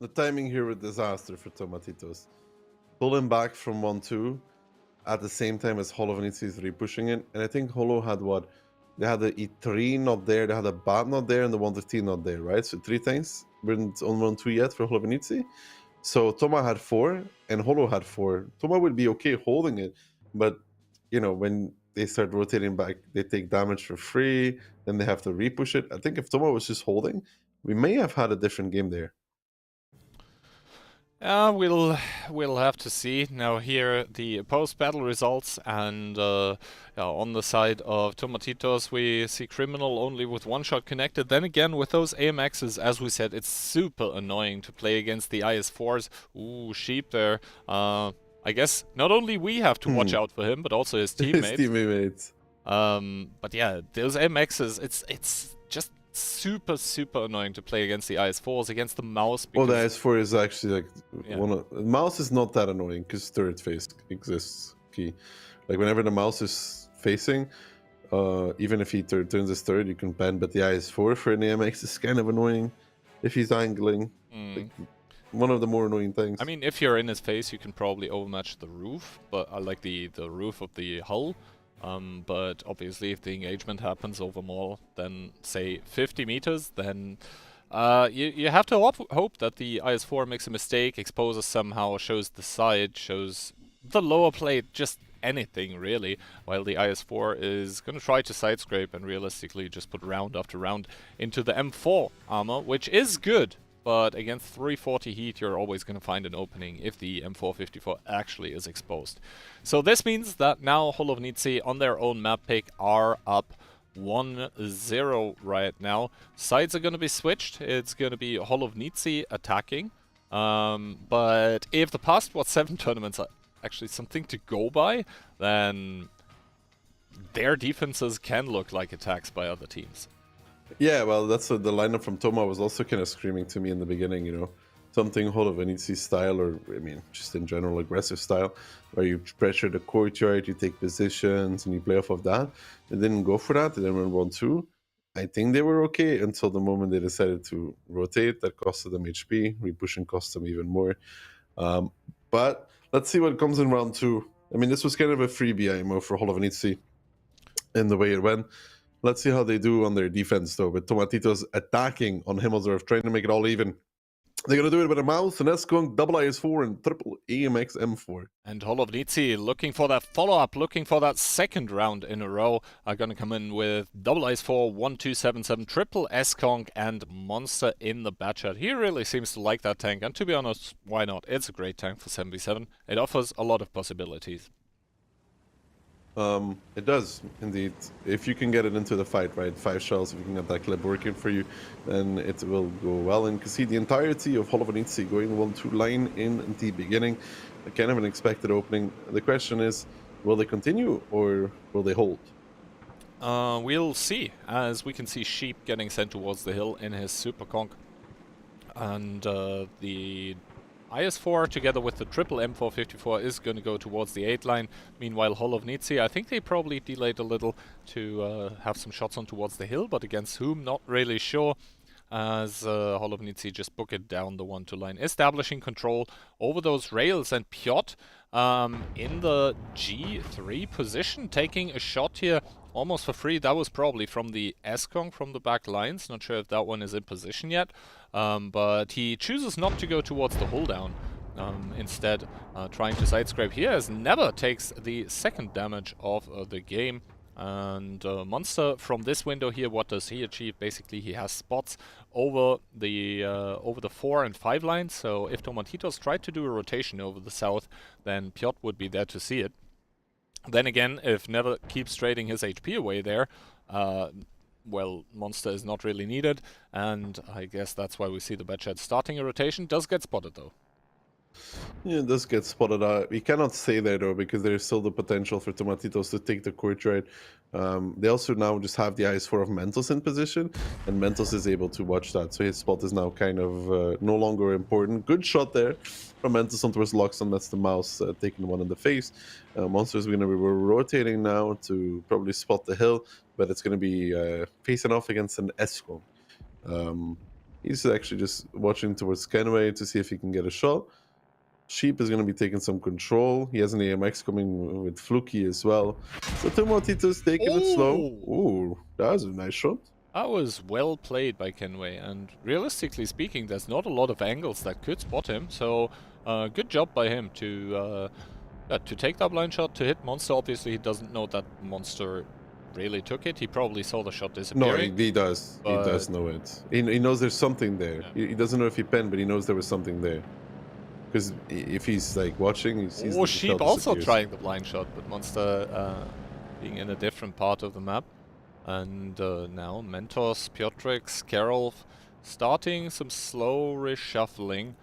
The timing here was disaster for Tomatitos. Pulling back from 1-2 at the same time as Holo Venezia is repushing it. And I think Holo had what? They had the E3 not there, they had the Bat not there, and the 115 not there, right? So 3 things. Weren't on 1-2 yet for Holo Venezia. So Toma had 4 and Holo had 4. Toma would be okay holding it, but you know, when they start rotating back, they take damage for free, then they have to repush it. I think if Toma was just holding, we may have had a different game there. We'll have to see. Now here the post-battle results, and on the side of Tomatitos we see Criminal only with 1 shot connected. Then again with those AMXs, as we said, it's super annoying to play against the IS-4s. Ooh, Sheep there. I guess not only we have to watch out for him, but also his teammates. His teammates. But yeah, those AMXs, it's just super annoying to play against the IS-4s, against the mouse. Oh, the IS-4 is actually like mouse is not that annoying because third face exists. Key, like whenever the mouse is facing, even if he turns his third, you can ban. But the IS-4 for an AMX is kind of annoying if he's angling. Like, one of the more annoying things. I mean, if you're in his face, you can probably overmatch the roof, but I like the roof of the hull. But obviously if the engagement happens over more than, say, 50 meters, then you have to hope that the IS-4 makes a mistake, exposes somehow, shows the side, shows the lower plate, just anything really, while the IS-4 is going to try to side scrape and realistically just put round after round into the M4 armor, which is good. But against 340 heat, you're always going to find an opening if the M454 actually is exposed. So this means that now Holo Venezia on their own map pick are up 1-0 right now. Sides are going to be switched. It's going to be Holo Venezia attacking. But if the past 7 tournaments are actually something to go by, then their defenses can look like attacks by other teams. Yeah, well, that's what the lineup from Toma was also kind of screaming to me in the beginning, you know. Something Holo Venezia style, or, I mean, just in general, aggressive style, where you pressure the courtyard, you take positions, and you play off of that. They didn't go for that. They didn't run 1-2. I think they were okay until the moment they decided to rotate. That costed them HP. Repushing cost them even more. But let's see what comes in round 2. I mean, this was kind of a freebie IMO for Holo Venezia in the way it went. Let's see how they do on their defense, though, with Tomatitos attacking on Himmelsdorf, trying to make it all even. They're going to do it with a mouse, an S-Kong, double IS-4, and triple AMX M4. And Holo Venezia looking for that follow-up, looking for that second round in a row, are going to come in with double IS-4, 1277, triple S-Kong, and Monster in the Batchat. He really seems to like that tank, and to be honest, why not? It's a great tank for 7v7. It offers a lot of possibilities. It does, indeed. If you can get it into the fight, right? 5 shells, if you can get that clip working for you, then it will go well. And you can see the entirety of Holo Venezia going 1-2 line in the beginning. A kind of an expected opening. The question is, will they continue or will they hold? We'll see, as we can see Sheep getting sent towards the hill in his Super Conk. And the IS-4 together with the triple M454 is going to go towards the 8 line. Meanwhile, Holo Venezia, I think they probably delayed a little to have some shots on towards the hill, but against whom, not really sure, as Holo Venezia just book it down the 1-2 line, establishing control over those rails. And Piotr in the G3 position, taking a shot here almost for free. That was probably from the S-Kong from the back lines. Not sure if that one is in position yet. But he chooses not to go towards the hull down. Instead, trying to side scrape here, as Never takes the second damage of the game. And Monster from this window here, what does he achieve? Basically, he has spots over the 4 and 5 lines. So if Tomatitos tried to do a rotation over the south, then Piotr would be there to see it. Then again, if Never keeps trading his HP away there, well, Monster is not really needed, and I guess that's why we see the Batchat starting a rotation. Does get spotted, though. Yeah, it does get spotted out. We cannot say that, though, because there's still the potential for Tomatitos to take the courtyard. They also now just have the IS-4 of Mentos in position, and Mentos is able to watch that. So his spot is now kind of no longer important. Good shot there from Mentos on towards Loxon. That's the mouse taking one in the face. Monster is going to be rotating now to probably spot the hill, but it's going to be facing off against an S-Kong. He's actually just watching towards Kenway to see if he can get a shot. Sheep is going to be taking some control. He has an AMX coming with Fluky as well. So Tomatitos taking it slow. Ooh, that was a nice shot. That was well played by Kenway, and realistically speaking, there's not a lot of angles that could spot him, so good job by him to take that blind shot, to hit Monster. Obviously, he doesn't know that Monster really took it. He probably saw the shot disappearing. No, he does. He does know it. He knows there's something there. Yeah. He doesn't know if he penned, but he knows there was something there. Because if he's like watching, he sees the Sheep also trying the blind shot, but Monster being in a different part of the map. And now Mentos, Piotrix, Carol starting some slow reshuffling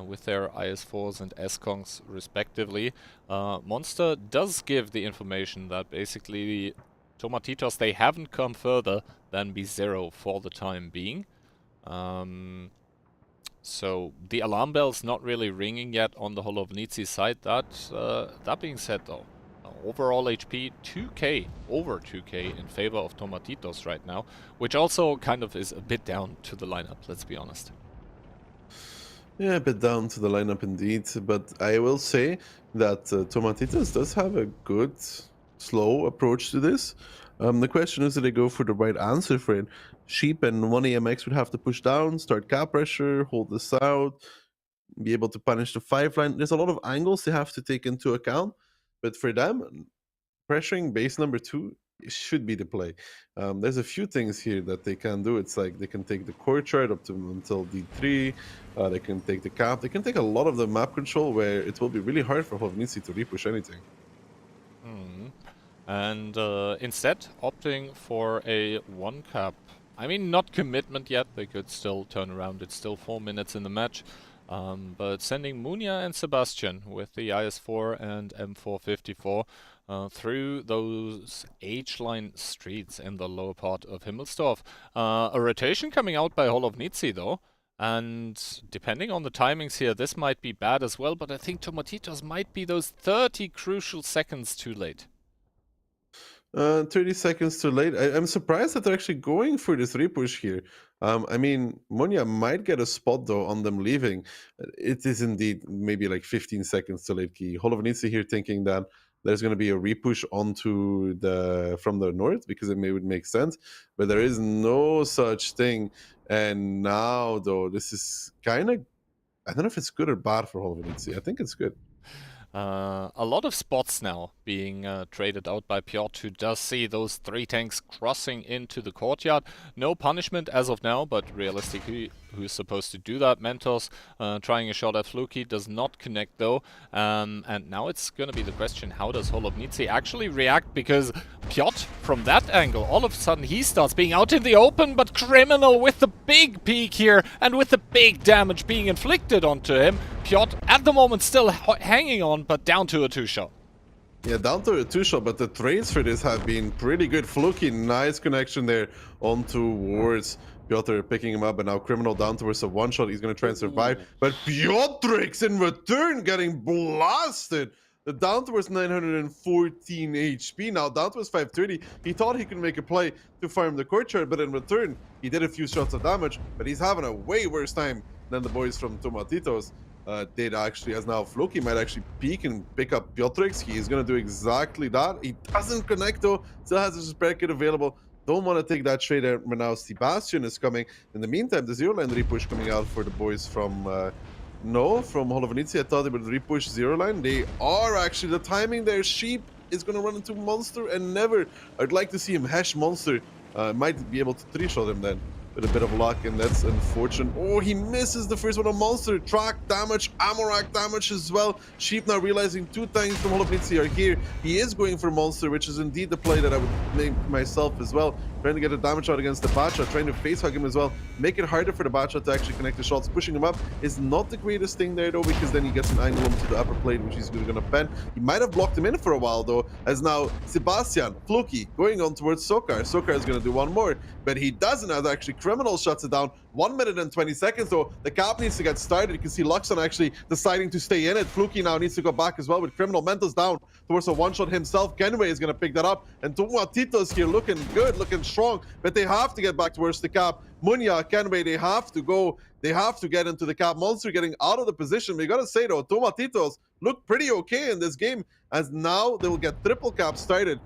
with their IS-4s and S-Kongs respectively. Monster does give the information that basically Tomatitos, they haven't come further than B0 for the time being. So the alarm bell's not really ringing yet on the whole of Nitzi side. That being said though, overall HP 2k, over 2k in favor of Tomatitos right now, which also kind of is a bit down to the lineup, let's be honest. Yeah, a bit down to the lineup indeed, but I will say that Tomatitos does have a good, slow approach to this. The question is, do they go for the right answer for it? Sheep and 1 AMX would have to push down, start cap pressure, hold this out, be able to punish the 5 line. There's a lot of angles they have to take into account, but for them, pressuring base number 2 should be the play. There's a few things here that they can do. It's like they can take the courtyard up to until D3, they can take the cap, they can take a lot of the map control where it will be really hard for Nitzi to repush anything. And instead opting for a 1 cap. I mean, not commitment yet, they could still turn around, it's still 4 minutes in the match. But sending Munia and Sebastian with the IS-4 and M454 through those H-line streets in the lower part of Himmelsdorf. A rotation coming out by Nitzi though, and depending on the timings here, this might be bad as well, but I think Tomatitos might be those 30 crucial seconds too late. 30 seconds too late. I'm surprised that they're actually going for this repush here. I mean, Munya might get a spot though on them leaving. It is indeed maybe like 15 seconds too late. Holovenitsi here thinking that there's going to be a repush onto from the north because it would make sense, but there is no such thing. And now though, this is kind of, I don't know if it's good or bad for Holovenitsi. I think it's good. A lot of spots now being traded out by Piotr, who does see those 3 tanks crossing into the courtyard. No punishment as of now, but realistically, who's supposed to do that? Mentos trying a shot at Fluky, does not connect though. And now it's going to be the question, how does Holovenitsi actually react? Because Piotr, from that angle, all of a sudden he starts being out in the open, but Criminal with the big peak here, and with the big damage being inflicted onto him. Piotr, at the moment, still hanging on, but down to a 2-shot. Yeah, down to a 2-shot, but the trades for this have been pretty good. Fluky, nice connection there onto wards. Piotr picking him up, and now Criminal down towards a 1-shot. He's going to try and survive, but Piotrix in return getting blasted. The down towards 914 HP, now down towards 530. He thought he could make a play to farm the courtyard, but in return, he did a few shots of damage, but he's having a way worse time than the boys from Tomatitos did actually, as now Floki might actually peek and pick up Piotrix. He is going to do exactly that. He doesn't connect though, still has his spare kit available. Don't want to take that trade out, but now Sebastian is coming. In the meantime, the zero line repush coming out for the boys from from Holovenitsi. I thought they would repush zero line. They are actually, the timing there. Sheep is going to run into Monster and never. I'd like to see him hash Monster. Might be able to 3-shot him then with a bit of luck, and that's unfortunate. Oh, he misses the first one on Monster. Track damage, ammo rack damage as well. Sheep now realizing 2 tanks from Holovenitsi are here. He is going for Monster, which is indeed the play that I would make myself as well. Trying to get a damage out against the Bacha, trying to face hug him as well. Make it harder for the Bacha to actually connect the shots. Pushing him up is not the greatest thing there though, because then he gets an angle onto the upper plate, which he's going to pen. He might have blocked him in for a while though, as now Sebastian, Floki, going on towards Sokar. Sokar is going to do one more, but he doesn't, as actually Criminal shuts it down. 1 minute and 20 seconds, though. The cap needs to get started. You can see Luxon actually deciding to stay in it. Fluky now needs to go back as well with Criminal. Mental's down towards a one-shot himself. Kenway is going to pick that up. And Tomatitos here looking good, looking strong. But they have to get back towards the cap. Munya, Kenway, they have to go. They have to get into the cap. Monster getting out of the position. We got to say, though, Tomatitos look pretty okay in this game. As now they will get triple cap started.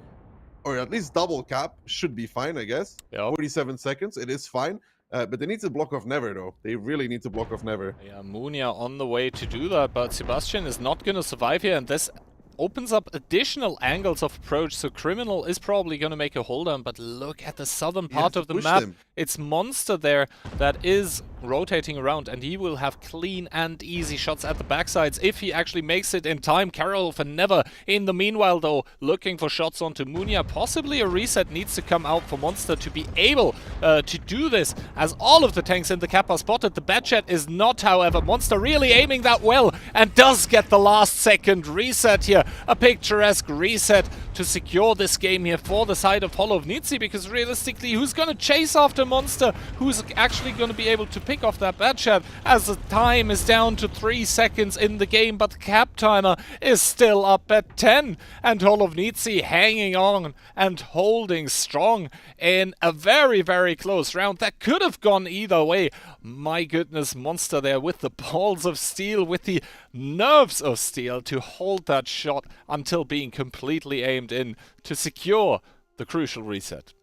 Or at least double cap. Should be fine, I guess. Yep. 47 seconds. It is fine. But they need to block off Never, though. They really need to block off Never. Yeah, Munya on the way to do that, but Sebastian is not going to survive here, and this opens up additional angles of approach, so Criminal is probably going to make a hold on, but look at the southern part of the map. It's Monster there that is rotating around, and he will have clean and easy shots at the backsides if he actually makes it in time. Carol for Never in the meanwhile, though, looking for shots onto Munya. Possibly a reset needs to come out for Monster to be able to do this, as all of the tanks in the cap are spotted. The Batchat is not, however. Monster really aiming that well, and does get the last second reset here. A picturesque reset to secure this game here for the side of Hollow of Nitzi, because realistically, who's going to chase after Monster? Who's actually going to be able to pick off that Batchat, as the time is down to 3 seconds in the game, but the cap timer is still up at 10, and Hollow of Nitzi hanging on and holding strong in a very, very close round that could have gone either way. My goodness, Monster there with the balls of steel, with the nerves of steel to hold that shot until being completely aimed in to secure the crucial reset.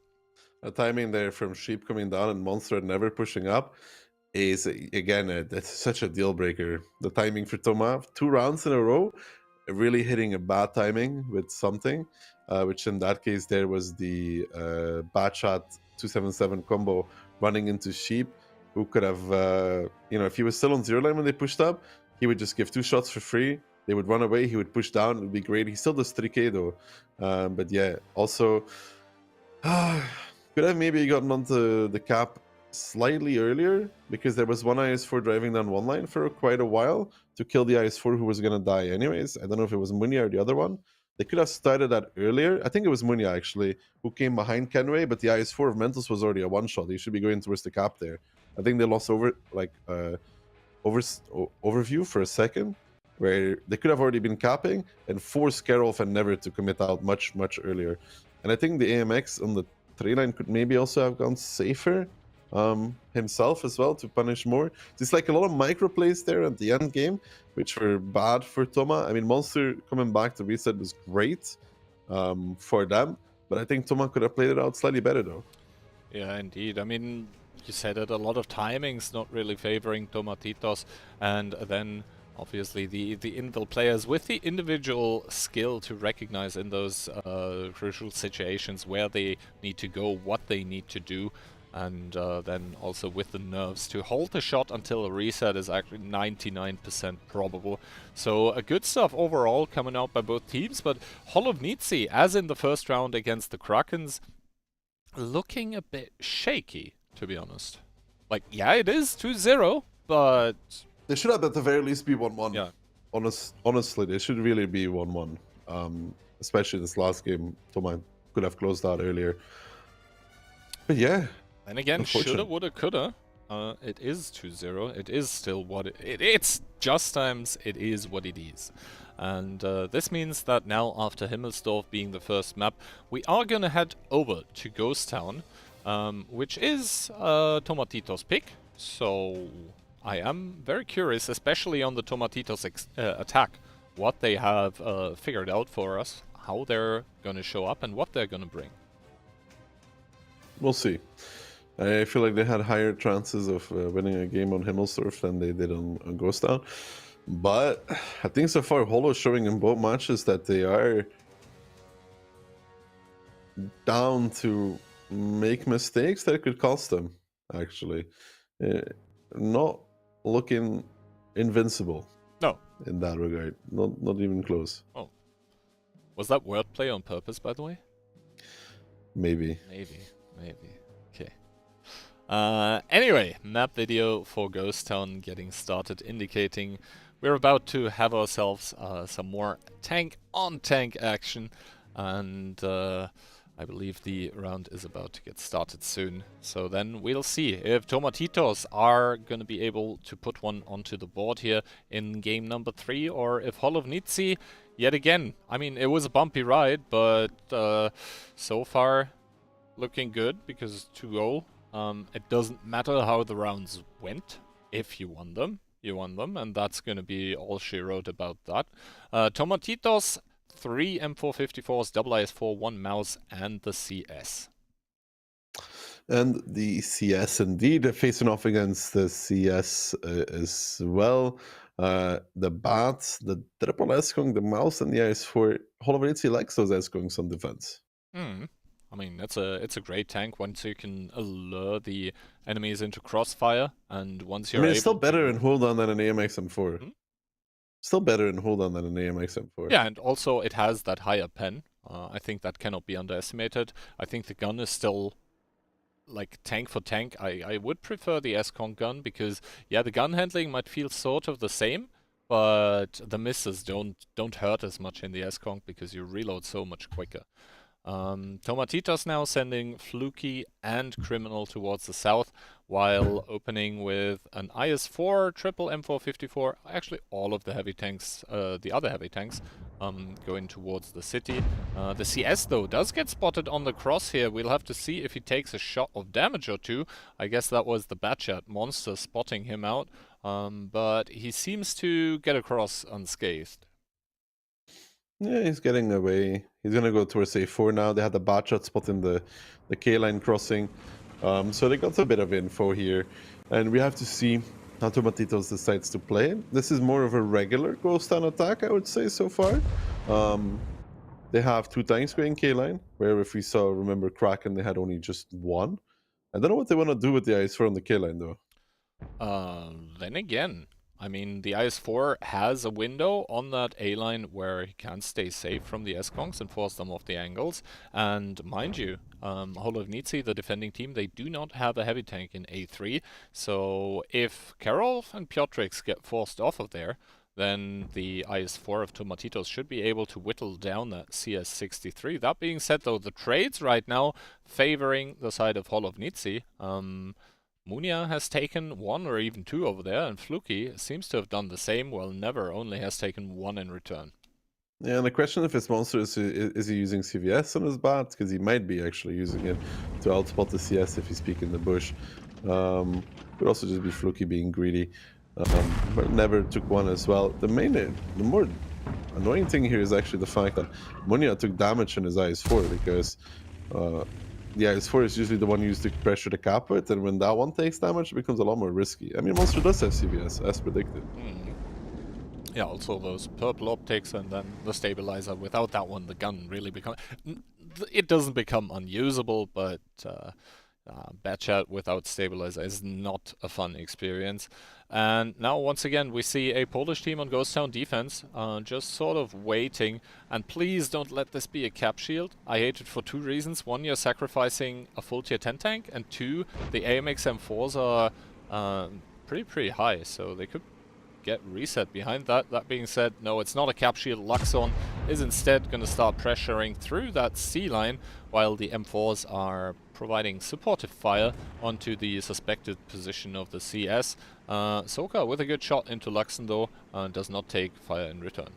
The timing there from Sheep coming down and Monster never pushing up is, again, that's such a deal breaker. The timing for Toma, 2 rounds in a row, really hitting a bad timing with something, which in that case there was the Batchat 277 combo running into Sheep, who could have, if he was still on 0 line when they pushed up, he would just give 2 shots for free. They would run away. He would push down. It would be great. He still does 3k though. But yeah, also could have maybe gotten onto the cap slightly earlier, because there was one IS4 driving down one line for quite a while to kill the IS4 who was going to die anyways. I don't know if it was Munya or the other one. They could have started that earlier. I think it was Munya actually who came behind Kenway, but the IS4 of Mentals was already a one-shot. He should be going towards the cap there. I think they lost overview for a second, where they could have already been capping and forced Kerolf and Never to commit out much, much earlier. And I think the AMX on the 3 line could maybe also have gone safer himself as well to punish more. There's like a lot of micro plays there at the end game, which were bad for Toma. I mean, Monster coming back to reset was great for them, but I think Toma could have played it out slightly better though. Yeah, indeed. I mean, you said it, a lot of timings not really favoring Tomatitos, and then obviously the Invil players with the individual skill to recognize in those crucial situations where they need to go, what they need to do, and then also with the nerves to hold the shot until a reset is actually 99% probable. So good stuff overall coming out by both teams, but Hollow of Nitzi, as in the first round against the Krakens, looking a bit shaky, to be honest. Like, yeah, it is 2-0, but they should have at the very least be 1-1. Yeah. Honestly, they should really be 1-1. Especially this last game, Toma could have closed out earlier. But yeah. And again, shoulda, woulda, coulda. It is 2-0. It is still what it's just times. It is what it is. And this means that now, after Himmelsdorf being the first map, we are gonna head over to Ghost Town, which is Tomatitos' pick. So I am very curious, especially on the Tomatitos attack, what they have figured out for us, how they're gonna show up, and what they're gonna bring. We'll see. I feel like they had higher chances of winning a game on Himmelsdorf than they did on Ghost Town. But I think so far Hollow showing in both matches that they are down to make mistakes that could cost them, actually. Not looking invincible. No. In that regard. Not even close. Oh. Was that wordplay on purpose, by the way? Maybe. Maybe. Okay. Anyway, map video for Ghost Town getting started, indicating we're about to have ourselves some more tank-on-tank action, and I believe the round is about to get started soon. So then we'll see if Tomatitos are going to be able to put one onto the board here in game number 3, or if Nitzi, yet again, I mean, it was a bumpy ride, but so far looking good because 2-0. It doesn't matter how the rounds went. If you won them, you won them, and that's going to be all she wrote about that. Tomatitos, 3 M454s, double IS4, 1 mouse, and the CS. And the CS indeed facing off against the CS as well. The bats, the triple Eskong, the mouse, and the IS4. Holoveritsi likes those Eskongs on defense. I mean, it's a great tank once you can lure the enemies into crossfire, and once you're it's still better in hold on than an AMX M4. Still better in hold on than an AMX M4. Yeah, and also it has that higher pen. I think that cannot be underestimated. I think the gun is still like tank for tank. I would prefer the Eskong gun because yeah, the gun handling might feel sort of the same, but the misses don't hurt as much in the Eskong because you reload so much quicker. Tomatitos now sending Fluky and Criminal towards the south, while opening with an IS-4, triple M454, actually all of the heavy tanks, the other heavy tanks, going towards the city. The CS though does get spotted on the cross here. We'll have to see if he takes a shot of damage or two. I guess that was the Batchat monster spotting him out, but he seems to get across unscathed. Yeah, he's getting away. He's gonna go towards A4 now. They had the Batchat spot in the K-line crossing. So they got a bit of info here. And we have to see how Tomatitos decides to play. This is more of a regular Ghost Town attack, I would say, so far. They have 2 tanks going K-line, where if we saw, remember, Kraken, they had only just 1. I don't know what they want to do with the IS-4 on the K-line, though. Then again, I mean, the IS-4 has a window on that A-line where he can stay safe from the Eskongs and force them off the angles. And mind you, Nitzi, the defending team, they do not have a heavy tank in A3. So if Karol and Piotrix get forced off of there, then the IS-4 of Tomatitos should be able to whittle down that CS-63. That being said, though, the trades right now favoring the side of Nitzi. Munia has taken 1 or even 2 over there, and Fluky seems to have done the same, while Never only has taken 1 in return. Yeah, and the question if his monster is he using CVS on his bat? Because he might be actually using it to outspot the CS if he's peeking the bush. Could also just be Fluky being greedy. But Never took 1 as well. The more annoying thing here is actually the fact that Munia took damage in his IS-4 because the IS-4 is usually the one used to pressure the cap with, and when that one takes damage, it becomes a lot more risky. I mean, Monster does have CVS, as predicted. Yeah, also those purple optics and then the stabilizer. Without that one, the gun really becomes... It doesn't become unusable, but Batchat without stabilizer is not a fun experience. And now, once again, we see a Polish team on Ghost Town defense, just sort of waiting. And please don't let this be a cap shield. I hate it for 2 reasons. 1, you're sacrificing a full tier 10 tank, and 2, the AMX M4s are pretty high, so they could get reset behind that. That being said, no, it's not a cap shield. Luxon is instead going to start pressuring through that C line, while the M4s are providing supportive fire onto the suspected position of the CS. Soka with a good shot into Luxon though, does not take fire in return.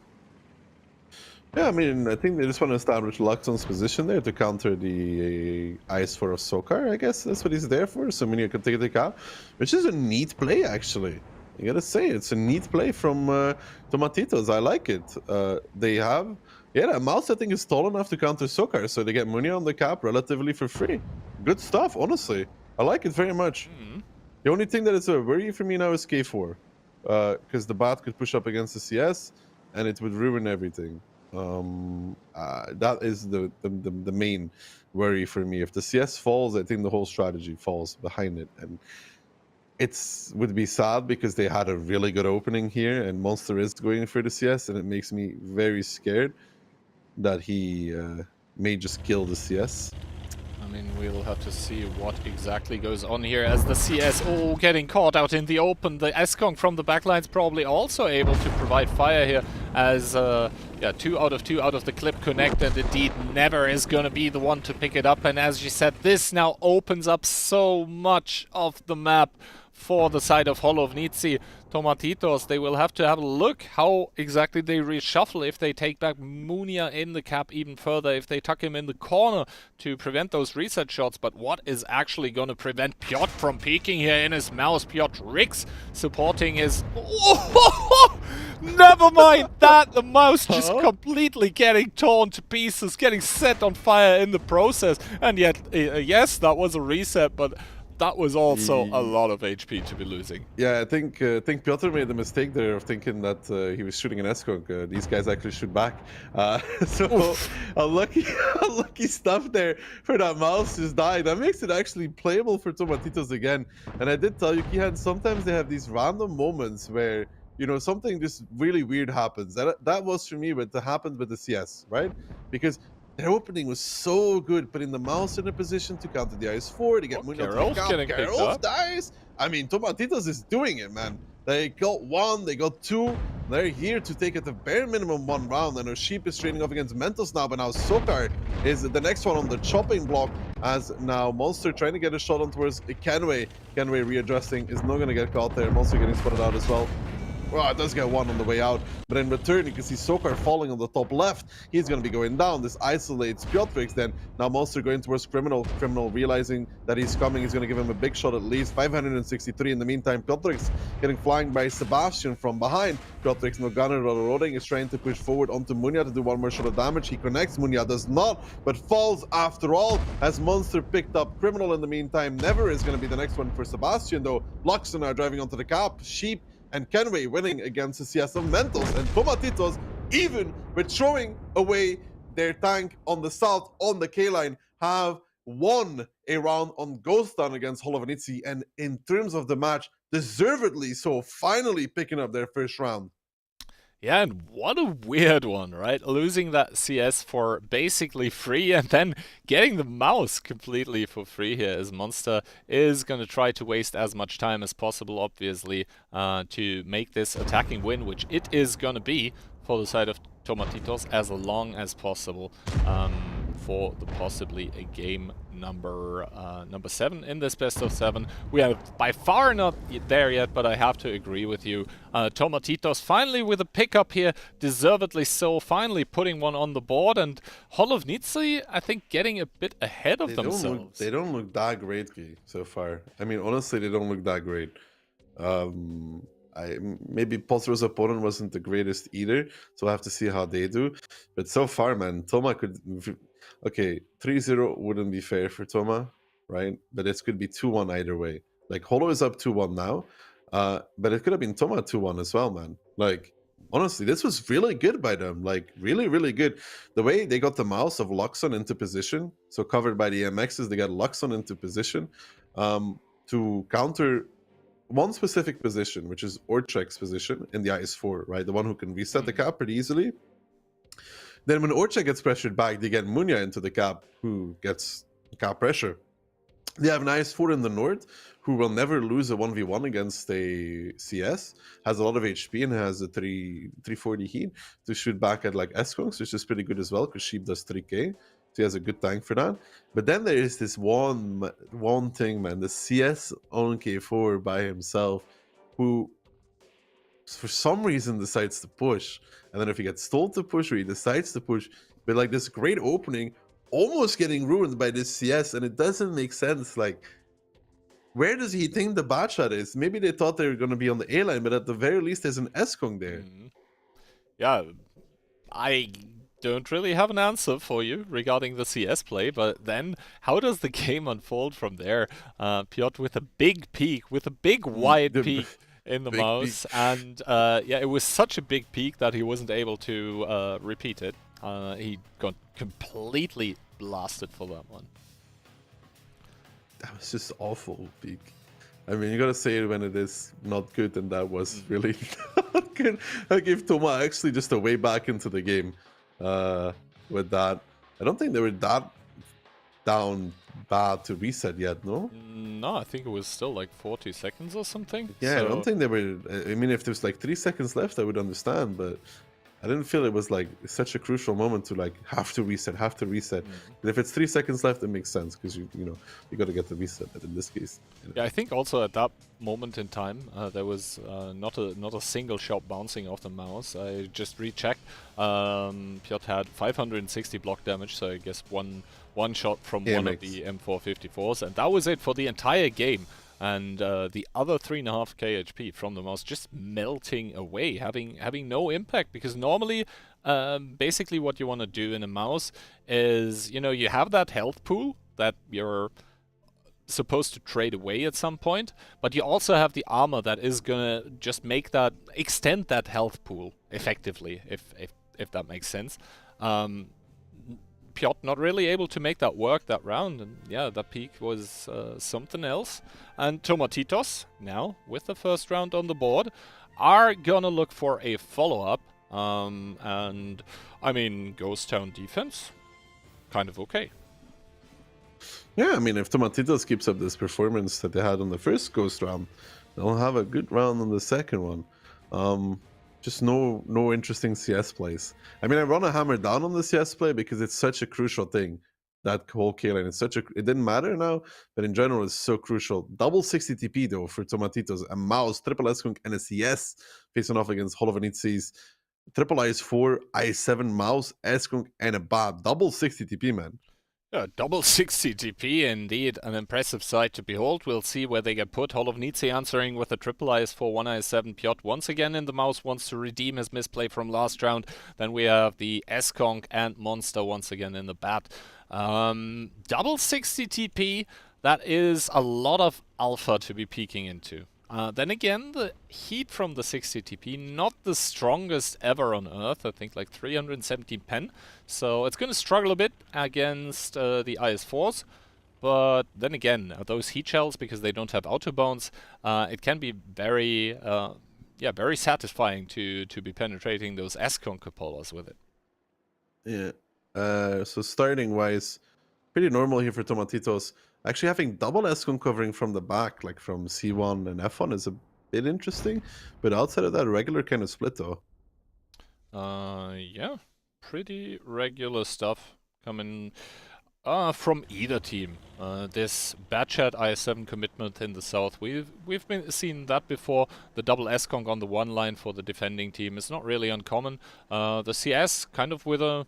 Yeah, I mean, I think they just want to establish Luxon's position there to counter the IS-4 of Sokar, I guess. That's what he's there for, so Munia can take the cap, which is a neat play, actually. You gotta say, it's a neat play from Tomatitos. I like it. They have... Yeah, that mouse, I think, is tall enough to counter Sokar, so they get Munia on the cap relatively for free. Good stuff, honestly. I like it very much. The only thing that is a worry for me now is K4. Because the bat could push up against the CS, and it would ruin everything. That is the main worry for me. If the CS falls, I think the whole strategy falls behind it. And would be sad because they had a really good opening here, and Monster is going for the CS, and it makes me very scared that he may just kill the CS. I mean, we'll have to see what exactly goes on here as the CS getting caught out in the open. The Eskong from the backline's probably also able to provide fire here. as 2 out of 2 out of the clip connect, and indeed Never is gonna be the one to pick it up. And as you said, this now opens up so much of the map for the side of Hollow of Nitzi. Tomatitos, they will have to have a look how exactly they reshuffle, if they take back Munia in the cap even further, if they tuck him in the corner to prevent those reset shots. But what is actually going to prevent Piotr from peeking here in his mouse? Piotr Rix supporting his... Never mind that! The mouse just completely getting torn to pieces, getting set on fire in the process. And yet, yes, that was a reset, but that was also a lot of HP to be losing. Yeah, I think Piotr made the mistake there of thinking that he was shooting an S-Conk. These guys actually shoot back. So unlucky stuff there for that mouse just died. That makes it actually playable for Tomatitos again. And I did tell you, Kihan, sometimes they have these random moments where, you know, something just really weird happens. That was for me what happened with the CS, right? Because their opening was so good, putting the mouse in a position to counter the IS-4, to get Munia to the cap. Geralt dies. I mean, Tomatitos is doing it, man. They got 1, they got 2. They're here to take at the bare minimum 1 round. I know Sheep is training off against Mentos now, but now Sokar is the next one on the chopping block, as now Monster trying to get a shot on towards Kenway. Kenway readjusting is not going to get caught there. Monster getting spotted out as well. Well, it does get 1 on the way out, but in return, you can see Sokar falling on the top left. He's going to be going down. This isolates Piotrix. Then now Monster going towards Criminal. Criminal realizing that he's coming. He's going to give him a big shot at least. 563 in the meantime. Piotrix getting flying by Sebastian from behind. Piotrix, no gunner, rotating, is trying to push forward onto Munia to do 1 more shot of damage. He connects. Munia does not, but falls after all as Monster picked up Criminal in the meantime. Never is going to be the next one for Sebastian, though. Luxon are driving onto the cap. Sheep and Kenway winning against the CS of Mentos, and Tomatitos, even with throwing away their tank on the south, on the K-line, have won a round on Ghost Town against Hollow of Nitzi, and in terms of the match, deservedly so, finally picking up their first round. Yeah, and what a weird one, right? Losing that CS for basically free and then getting the mouse completely for free here, as Monster is going to try to waste as much time as possible, obviously, to make this attacking win, which it is going to be for the side of Tomatitos as long as possible, for the possibly a game number 7 in this best of 7. We are by far not there yet, but I have to agree with you. Tomatitos finally with a pickup here, deservedly so, finally putting 1 on the board, and Hollow of Nitzi, I think, getting a bit ahead of themselves. They don't look that great so far. I mean, honestly, they don't look that great. Maybe Postdro's opponent wasn't the greatest either, so I have to see how they do. But so far, man, Toma could... Okay, 3-0 wouldn't be fair for Toma, right? But it could be 2-1 either way. Like, Hollow is up 2-1 now, but it could have been Toma 2-1 as well, man. Like, honestly, this was really good by them. Like, really, really good. The way they got the mouse of Luxon into position, so covered by the MXs, they got Luxon into position to counter one specific position, which is Orchek's position in the IS-4, right? The one who can reset the cap pretty easily. Then when Orchek gets pressured back, they get Munia into the cap, who gets cap pressure. They have an IS-4 in the north, who will never lose a 1v1 against a CS, has a lot of HP and has a 340 heat to shoot back at like S-Conks, which is pretty good as well, because Sheep does 3k. So he has a good tank for that. But then there is this one thing, man, the CS on K4 by himself, who for some reason decides to push. And then if he gets told to push or he decides to push, but like this great opening almost getting ruined by this CS, and it doesn't make sense. Like, where does he think the bad shot is? Maybe they thought they were going to be on the A line, but at the very least there's an S-Kong there. Yeah, I don't really have an answer for you regarding the CS play, but then how does the game unfold from there? Piotr with a big peak, with a big wide peak in the mouse, and yeah, it was such a big peak that he wasn't able to repeat it. He got completely blasted for that one. That was just awful peak. I mean, you gotta say it when it is not good, and that was really not good. I give Toma actually just a way back into the game with that. I don't think they were that down bad to reset yet, no? No, I think it was still like 40 seconds or something. Yeah, so... I don't think they were... I mean, if there's like 3 seconds left, I would understand, but I didn't feel it was like such a crucial moment to like have to reset. And if it's 3 seconds left, it makes sense because you got to get the reset. But in this case, Yeah, I think also at that moment in time, there was not a single shot bouncing off the mouse. I just rechecked. Piotr had 560 block damage, so I guess one shot from one of the M454s, and that was it for the entire game. And the other 3.5k HP from the mouse just melting away, having no impact, because normally, basically what you want to do in a mouse is, you have that health pool that you're supposed to trade away at some point, but you also have the armor that is gonna just extend that health pool effectively, if that makes sense. Piotr not really able to make that work that round, and yeah, that peak was something else. And Tomatitos, now with the first round on the board, are gonna look for a follow-up, and I mean, Ghost Town defense, kind of okay. Yeah, I mean, if Tomatitos keeps up this performance that they had on the first Ghost round, they'll have a good round on the second one. Just no interesting CS plays. I mean, I want to hammer down on the CS play because it's such a crucial thing. That whole K-line, it didn't matter now, but in general, it's so crucial. Double 60 TP though for Tomatitos, a mouse, triple S-Kunk, and a CS facing off against Hall of Nitzis. Triple IS4, I7 mouse, S-Kunk, and a Bab. Double 60 TP, man. Yeah, double 60 TP, indeed. An impressive sight to behold. We'll see where they get put. Hall of Nitzi answering with a triple IS4, 1 IS7. Piotr once again in the mouse, wants to redeem his misplay from last round. Then we have the S-Kong and Monster once again in the bat. Double 60 TP, that is a lot of alpha to be peeking into. Then again, the heat from the 60 TP, not the strongest ever on Earth, I think like 370 pen, so it's going to struggle a bit against the IS-4s, but then again, those heat shells, because they don't have autobones, it can be very satisfying to be penetrating those S-Con cupolas with it. Yeah, so starting wise, pretty normal here for Tomatitos. Actually, having double S-Con covering from the back, like from C1 and F1, is a bit interesting. But outside of that, regular kind of split, though. Yeah, pretty regular stuff coming from either team. This Batchat IS7 commitment in the south, we've seen that before. The double S-Kong on the one line for the defending team is not really uncommon. The CS kind of with a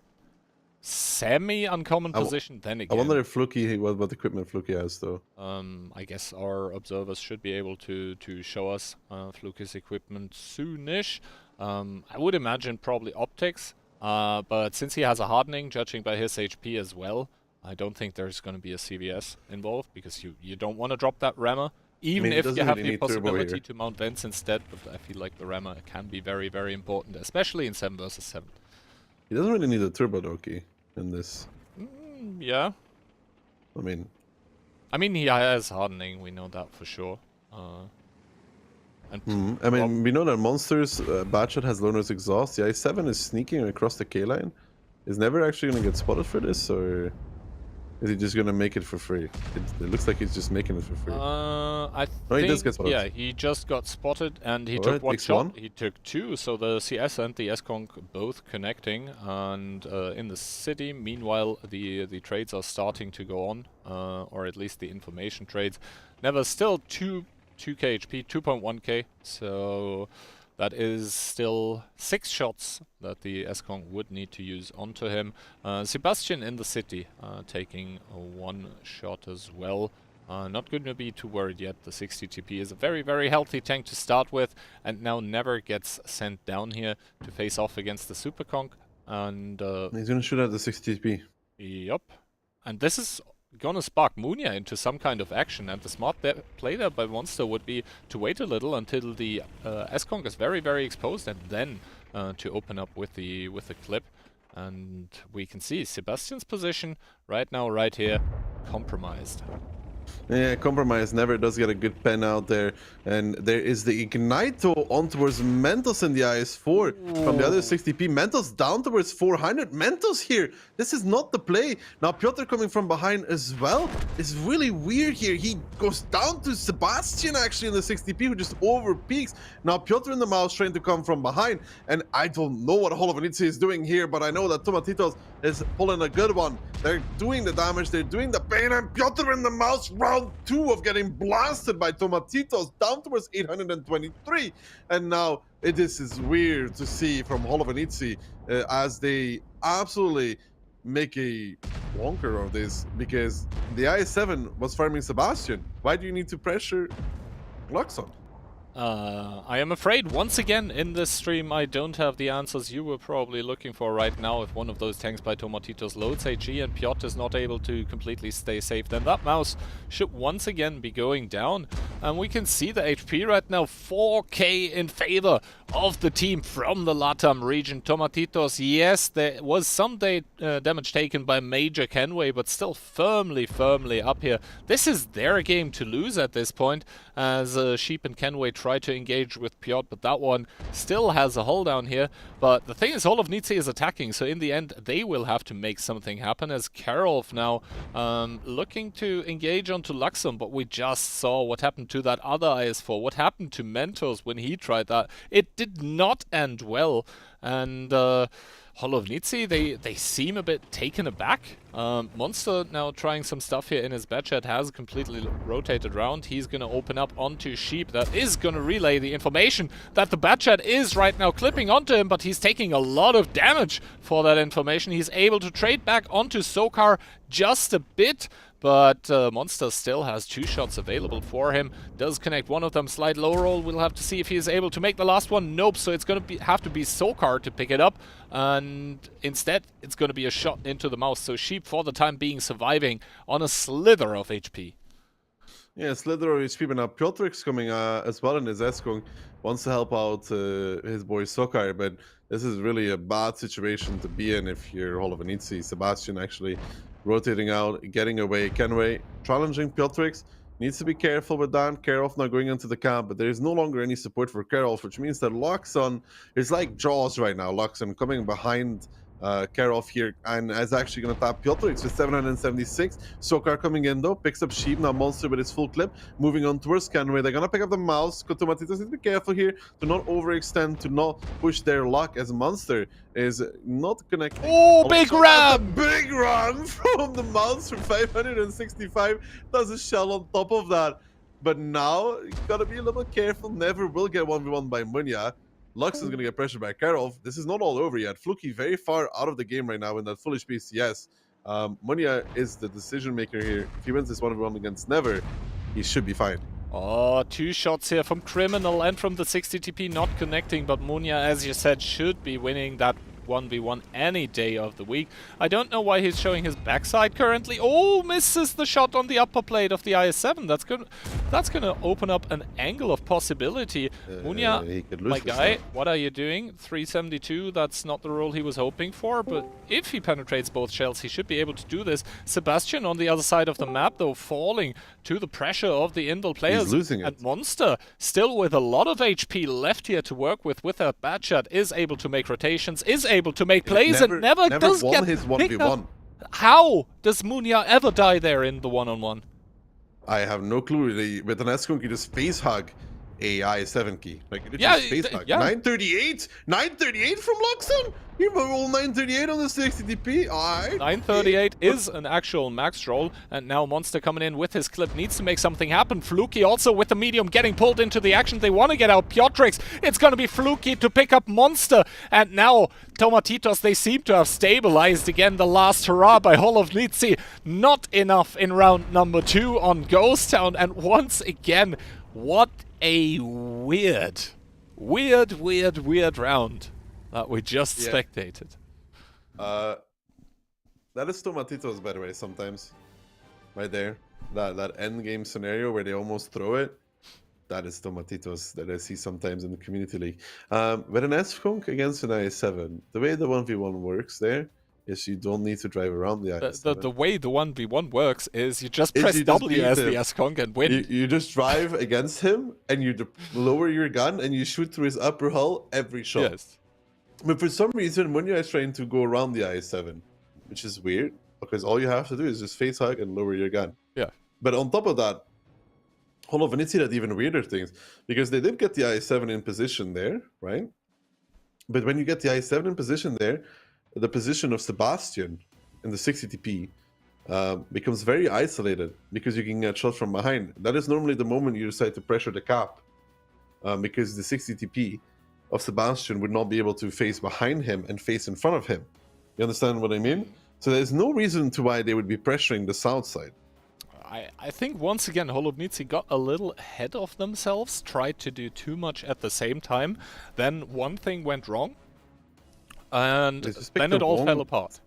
semi-uncommon position, then again. I wonder if Fluky, what equipment Fluky has, though. I guess our observers should be able to show us Fluky's equipment soonish. I would imagine probably optics, but since he has a hardening, judging by his HP as well, I don't think there's going to be a CVS involved, because you don't want to drop that rammer, even if you have the possibility to mount vents instead, but I feel like the rammer can be very, very important, especially in 7 versus 7. He doesn't really need a turbo doki in this. Yeah. I mean, he has hardening, we know that for sure. I mean, we know that Monster's Batchat has Loner's exhaust. The I7 is sneaking across the K-line. Is never actually going to get spotted for this, or is he just going to make it for free? It looks like he's just making it for free. I think, he does get spotted. Yeah, he just got spotted, and he took one shot. He took two, so the CS and the S-Kong both connecting. And in the city, meanwhile, the trades are starting to go on, or at least the information trades. Never still 2k HP, 2.1k, so that is still 6 shots that the S-Kong would need to use onto him. Sebastian in the city taking one shot as well. Not going to be too worried yet. The 60 TP is a very, very healthy tank to start with, and now never gets sent down here to face off against the Super Conk. And he's going to shoot at the 60 TP. Yep. And this is gonna spark Munia into some kind of action, and the smart play there by Monster would be to wait a little until the S-Kong is very, very exposed, and then to open up with the clip. And we can see Sebastian's position right now, right here, compromised. Yeah, Compromise never does get a good pen out there. And there is the Ignito on towards Mentos in the IS4. From the other 60p, Mentos down towards 400. Mentos here. This is not the play. Now, Piotr coming from behind as well is really weird here. He goes down to Sebastian actually in the 60p, who just over peaks. Now, Piotr in the mouse trying to come from behind. And I don't know what Nitzi is doing here, but I know that Tomatitos is pulling a good one. They're doing the damage, they're doing the pain, and Piotr in the mouse, round 2 of getting blasted by Tomatitos down towards 823. And now this is weird to see from Nitzi as they absolutely make a wonker of this, because the i7 was farming Sebastian. Why do you need to pressure Luxon? I am afraid, once again, in this stream, I don't have the answers you were probably looking for right now. If one of those tanks by Tomatitos loads HE and Piotr is not able to completely stay safe, then that mouse should once again be going down. And we can see the HP right now, 4k in favor of the team from the Latam region. Tomatitos, yes, there was some damage taken by Major Kenway, but still firmly up here. This is their game to lose at this point, as Sheep and Kenway try to engage with Piotr, but that one still has a hold down here. But the thing is, all of Nitzi is attacking, so in the end they will have to make something happen, as Karolf now looking to engage onto Luxon, but we just saw what happened to that other IS4, what happened to Mentos when he tried that. It did not end well, and Nitzi, they seem a bit taken aback. Monster now trying some stuff here in his Batchat, has completely rotated around. He's going to open up onto Sheep. That is going to relay the information that the Batchat is right now clipping onto him, but he's taking a lot of damage for that information. He's able to trade back onto Sokar just a bit, but Monster still has 2 shots available for him. Does connect one of them. Slide low roll. We'll have to see if he is able to make the last one. Nope, so it's going to have to be Sokar to pick it up. And instead, it's going to be a shot into the mouse. So Sheep, for the time being, surviving on a slither of HP. Yeah, slither of HP, but now Piotr's coming as well in his S-Kong. Wants to help out his boy Sokar, but this is really a bad situation to be in if you're Nitzi. Sebastian actually rotating out, getting away. Kenway challenging Piotrix. Needs to be careful with that. Karolf now going into the camp, but there is no longer any support for Karolf, which means that Luxon is like Jaws right now. Luxon coming behind Karolf here, and is actually going to tap Piotrix with 776. Sokar coming in though, picks up Sheep. Now Monster with his full clip, moving on towards Kenway. They're going to pick up the mouse. Tomatitos need to be careful here to not overextend, to not push their luck, as Monster is not connecting. Oh, big ram! Big ram from the mouse for 565. Does a shell on top of that. But now, you gotta be a little careful. Never will get 1v1 by Munya. Lux is going to get pressured by Karolf. This is not all over yet. Fluky very far out of the game right now in that foolish PCS. Munya is the decision maker here. If he wins this 1v1 against Never, he should be fine. Oh, 2 shots here from Criminal and from the 60 TP not connecting, but Munya, as you said, should be winning that 1v1 any day of the week. I don't know why he's showing his backside currently. Oh, misses the shot on the upper plate of the IS-7. That's gonna open up an angle of possibility. Munya, my guy, what are you doing? 372, that's not the roll he was hoping for, but if he penetrates both shells, he should be able to do this. Sebastian on the other side of the map, though, falling to the pressure of the Indal players. He's losing it. And Monster, still with a lot of HP left here to work with that bad shot, is able to make rotations, is able to make plays, and never does won get his picked 1v1. up. How does Munya ever die there in the one-on-one? I have no clue. With an S-Kunk, you just face hug a i7 key. Like, you Yeah, just face hug. yeah. 938? 938 from Luxon? You roll 938 on the 60 DP? Alright. 938 is an actual max roll, and now Monster coming in with his clip needs to make something happen. Fluky also with the medium getting pulled into the action. They want to get out Piotrix. It's going to be Fluky to pick up Monster, and now Tomatitos, they seem to have stabilized again. The last hurrah by Nitzi. Not enough in round number 2 on Ghost Town, and once again, what a weird round that we just spectated. That is Tomatitos, by the way, sometimes. Right there. That end game scenario where they almost throw it. That is Tomatitos that I see sometimes in the community league. With an S-Kunk against an IS-7, the way the 1v1 works there Yes, you don't need to drive around the IS-7. The way the 1v1 works is you just Is press you just W beat as him. the S-Conk and win. You just drive against him, and you lower your gun, and you shoot through his upper hull every shot. Yes. But for some reason, when you're trying to go around the IS-7, which is weird, because all you have to do is just face hug and lower your gun. Yeah. But on top of that, Hollow Nitzi did even weirder things, because they did get the IS-7 in position there, right? But when you get the IS-7 in position there, the position of Sebastian in the 60 TP becomes very isolated, because you can get shot from behind. That is normally the moment you decide to pressure the cap, because the 60 TP of Sebastian would not be able to face behind him and face in front of him. You understand what I mean? So there's no reason to why they would be pressuring the south side. I think once again Holobnitsi got a little ahead of themselves, tried to do too much at the same time, then one thing went wrong, and then it all fell apart.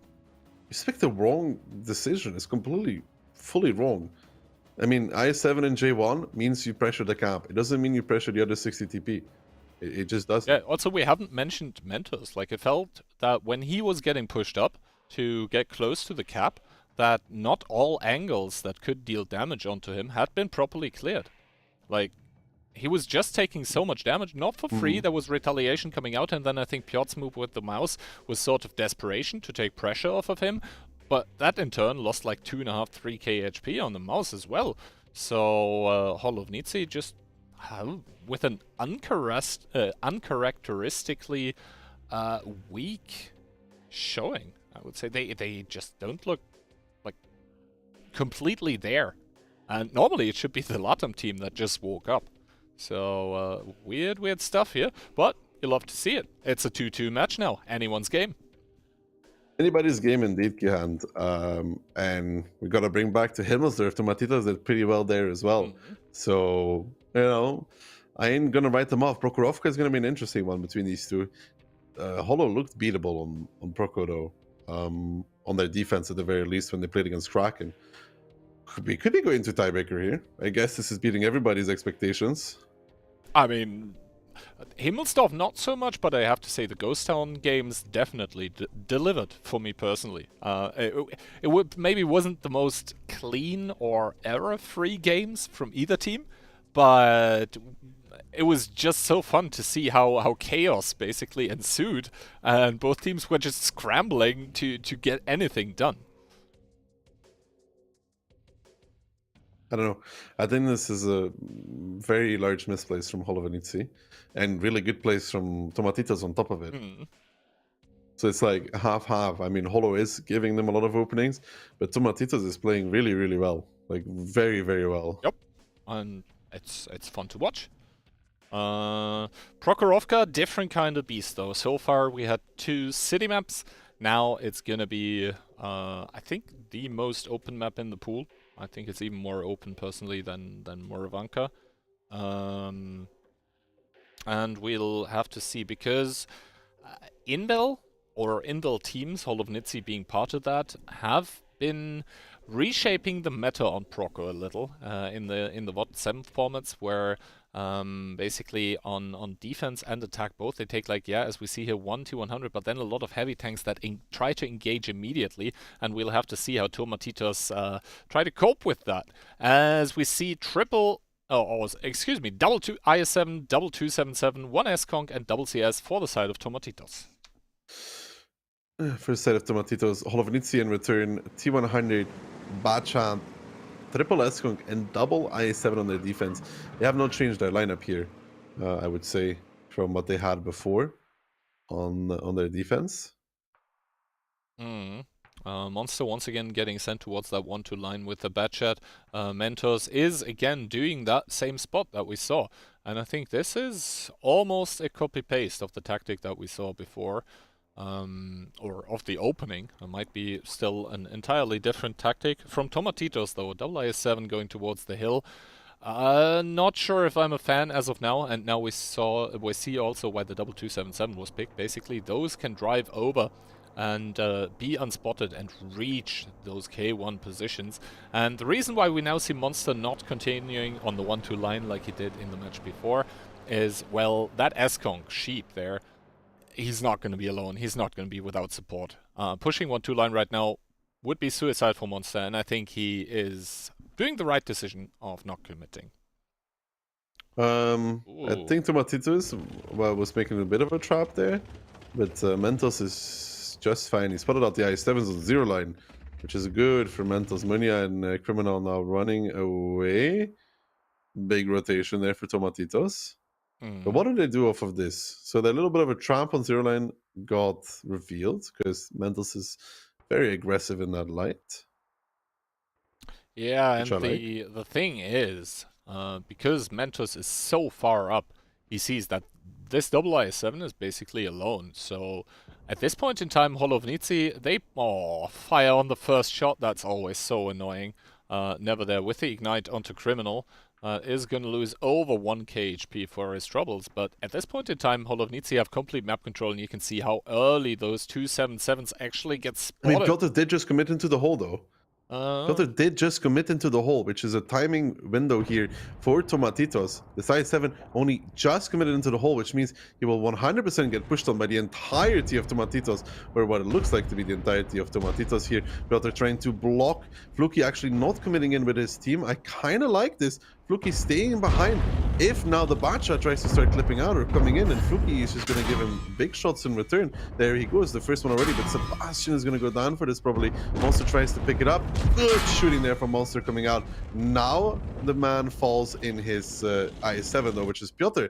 You picked the wrong decision. It's fully wrong. I mean, IS-7 and J1 means you pressure the cap. It doesn't mean you pressure the other 60 TP. It just doesn't. Yeah, also we haven't mentioned Mentos. Like, it felt that when he was getting pushed up to get close to the cap, that not all angles that could deal damage onto him had been properly cleared. Like, he was just taking so much damage, not for free. There was retaliation coming out, and then I think Piotr's move with the mouse was sort of desperation to take pressure off of him. But that in turn lost like 2.5, 3k HP on the mouse as well. So Holobnitsi just with an uncharacteristically weak showing, I would say. They just don't look like completely there. And normally it should be the Latam team that just woke up. So weird stuff here, but you love to see it. It's a 2-2 match now. Anyone's game. Anybody's game indeed, Gihand. And we got to bring back to Himmelsdorf. Tomatitos did pretty well there as well. So, you know, I ain't going to write them off. Prokhorovka is going to be an interesting one between these two. Hollow looked beatable on Proko, though. On their defense, at the very least, when they played against Kraken. Could be going to tiebreaker here. I guess this is beating everybody's expectations. I mean, Himmelsdorf not so much, but I have to say the Ghost Town games definitely delivered for me personally. It maybe wasn't the most clean or error-free games from either team, but it was just so fun to see how chaos basically ensued, and both teams were just scrambling to get anything done. I don't know. I think this is a very large misplace from Holovanitsi, and really good place from Tomatitos on top of it. So it's like half-half. I mean, Holo is giving them a lot of openings, but Tomatitos is playing really, really well. Like, very, very well. Yep. And it's fun to watch. Prokhorovka, different kind of beast though. So far we had 2 city maps. Now it's gonna be, I think, the most open map in the pool. I think it's even more open personally than Murovanka. And we'll have to see, because Invel or Invel teams, Holobnitsi being part of that, have been reshaping the meta on Proko a little in the VOD 7 formats, where basically on defense and attack both they take, like, yeah, as we see here, 1-100, but then a lot of heavy tanks that try to engage immediately, and we'll have to see how Tomatitos try to cope with that, as we see double two IS-7, double 277, 1 S-Conk and double CS for the side of Tomatitos. For the side of Tomatitos, Holovanitsi in return, T100, Bachan, triple S-Conk and double IS-7 on their defense. They have not changed their lineup here, I would say, from what they had before on their defense. Monster once again getting sent towards that 1-2 line with the Batchat. Mentos is again doing that same spot that we saw. And I think this is almost a copy-paste of the tactic that we saw before. Or of the opening. It might be still an entirely different tactic. From Tomatitos though, double IS-7 going towards the hill. Not sure if I'm a fan as of now, and now we see also why the double 277 was picked. Basically, those can drive over and be unspotted and reach those K1 positions. And the reason why we now see Monster not continuing on the 1-2 line like he did in the match before is, well, that S-Conk sheep there, he's not going to be alone. He's not going to be without support. Pushing 1-2 line right now would be suicide for Monster, and I think he is doing the right decision of not committing. I Ooh. think Tomatitos was making a bit of a trap there, but Mentos is just fine. He spotted out the I7s on 0 line, which is good for Mentos. Munya and Criminal now running away. Big rotation there for Tomatitos. But what do they do off of this? So the little bit of a trap on 0 line got revealed because Mentos is very aggressive in that light. Yeah, Which and I like. the thing is, because Mentos is so far up, he sees that this double IS-7 is basically alone. So at this point in time, Hollow of Nitzi, they fire on the first shot. That's always so annoying. Never there with the ignite onto Criminal. Is going to lose over 1k HP for his troubles, but at this point in time, Hollow of Nitzi have complete map control, and you can see how early those 277s actually get I mean, spotted. Piotr did just commit into the hole though. Piotr did just commit into the hole, which is a timing window here for Tomatitos. The side 7 only just committed into the hole, which means he will 100% get pushed on by the entirety of Tomatitos, or what it looks like to be the entirety of Tomatitos here. Piotr trying to block. Fluky actually not committing in with his team. I kind of like this. Fluky staying behind. If now the Bacha tries to start clipping out or coming in, and Fluky is just going to give him big shots in return. There he goes, the first one already, but Sebastian is going to go down for this probably. Monster tries to pick it up. Good shooting there from Monster coming out. Now the man falls in his IS-7 though, which is Piotr.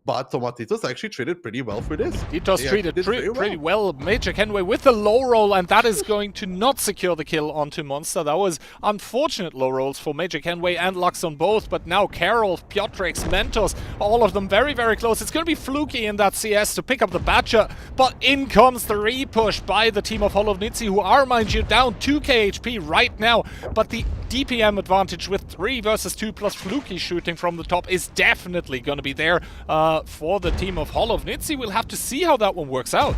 But Tomatitos actually traded pretty well for this. Tomatitos treated pretty well. Major Kenway with the low roll, and that is going to not secure the kill onto Monster. That was unfortunate low rolls for Major Kenway and Lux on both, but now Carol, Piotrix, Mentos, all of them very, very close. It's going to be Fluky in that CS to pick up the Badger, but in comes the repush by the team of Hollow of Nitzi, who are, mind you, down 2k HP right now, but the DPM advantage with 3 versus 2 plus Fluky shooting from the top is definitely going to be there for the team of Hollow of Nitzi. We'll have to see how that one works out.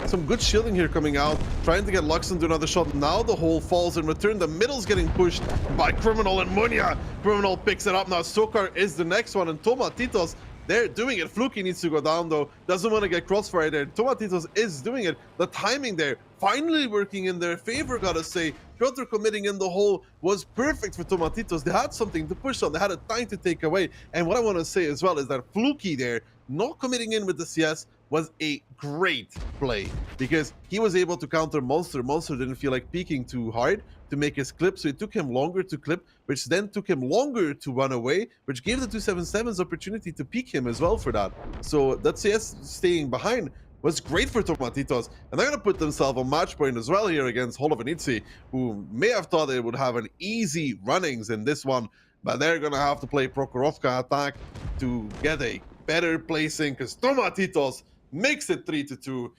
Some good shielding here coming out, trying to get Lux into another shot. Now the hole falls in return. The middle's getting pushed by Criminal and Munya. Criminal picks it up. Now Sokar is the next one, and Tomatitos, they're doing it. Fluky needs to go down though. Doesn't want to get crossfire there. Tomatitos is doing it. The timing there finally working in their favor, gotta say. Piotr committing in the hole was perfect for Tomatitos. They had something to push on. They had a time to take away. And what I want to say as well is that Fluky there, not committing in with the CS, was a great play because he was able to counter Monster. Monster didn't feel like peeking too hard to make his clip, so it took him longer to clip, which then took him longer to run away, which gave the 277s opportunity to peek him as well for that. So that CS staying behind was great for Tomatitos, and they're going to put themselves on match point as well here against Hollow of Nitzi, who may have thought they would have an easy runnings in this one, but they're going to have to play Prokhorovka attack to get a better placing, because Tomatitos makes it 3-2,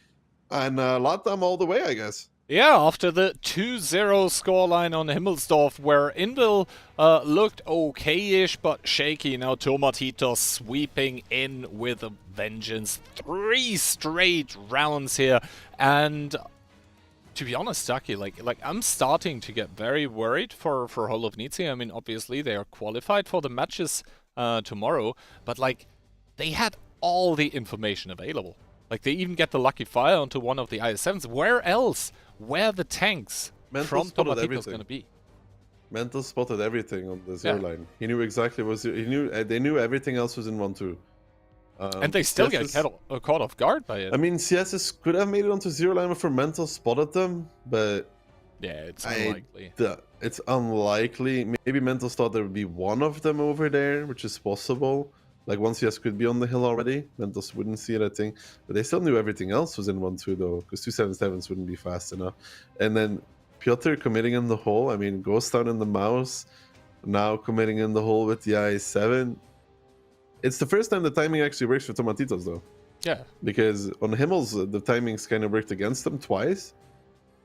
and Latam all the way, I guess. Yeah, after the 2-0 scoreline on Himmelsdorf, where Invil looked okay-ish, but shaky. Now Tomatitos sweeping in with a vengeance. 3 straight rounds here, and to be honest, Taki, like I'm starting to get very worried for Hollow of Nitzi. I mean, obviously they are qualified for the matches tomorrow, but like they had all the information available. Like they even get the lucky fire onto one of the IS-7s. Where else? Where the tanks from Tomatitos going to be? Mental spotted everything on the 0 line. He knew exactly what he knew. They knew everything else was in 1-2. And they still get caught off guard by it. I mean, CSS could have made it onto 0 line before Mental spotted them, but yeah, it's unlikely. It's unlikely. Maybe Mental thought there would be one of them over there, which is possible. Like, one CS could be on the hill already. Mentos wouldn't see it, I think. But they still knew everything else was in 1-2, though, because 277s wouldn't be fast enough. And then Piotr committing in the hole. I mean, Ghost Town in the mouse. Now committing in the hole with the I7. It's the first time the timing actually works for Tomatitos, though. Yeah. Because on Himmels, the timings kind of worked against them twice.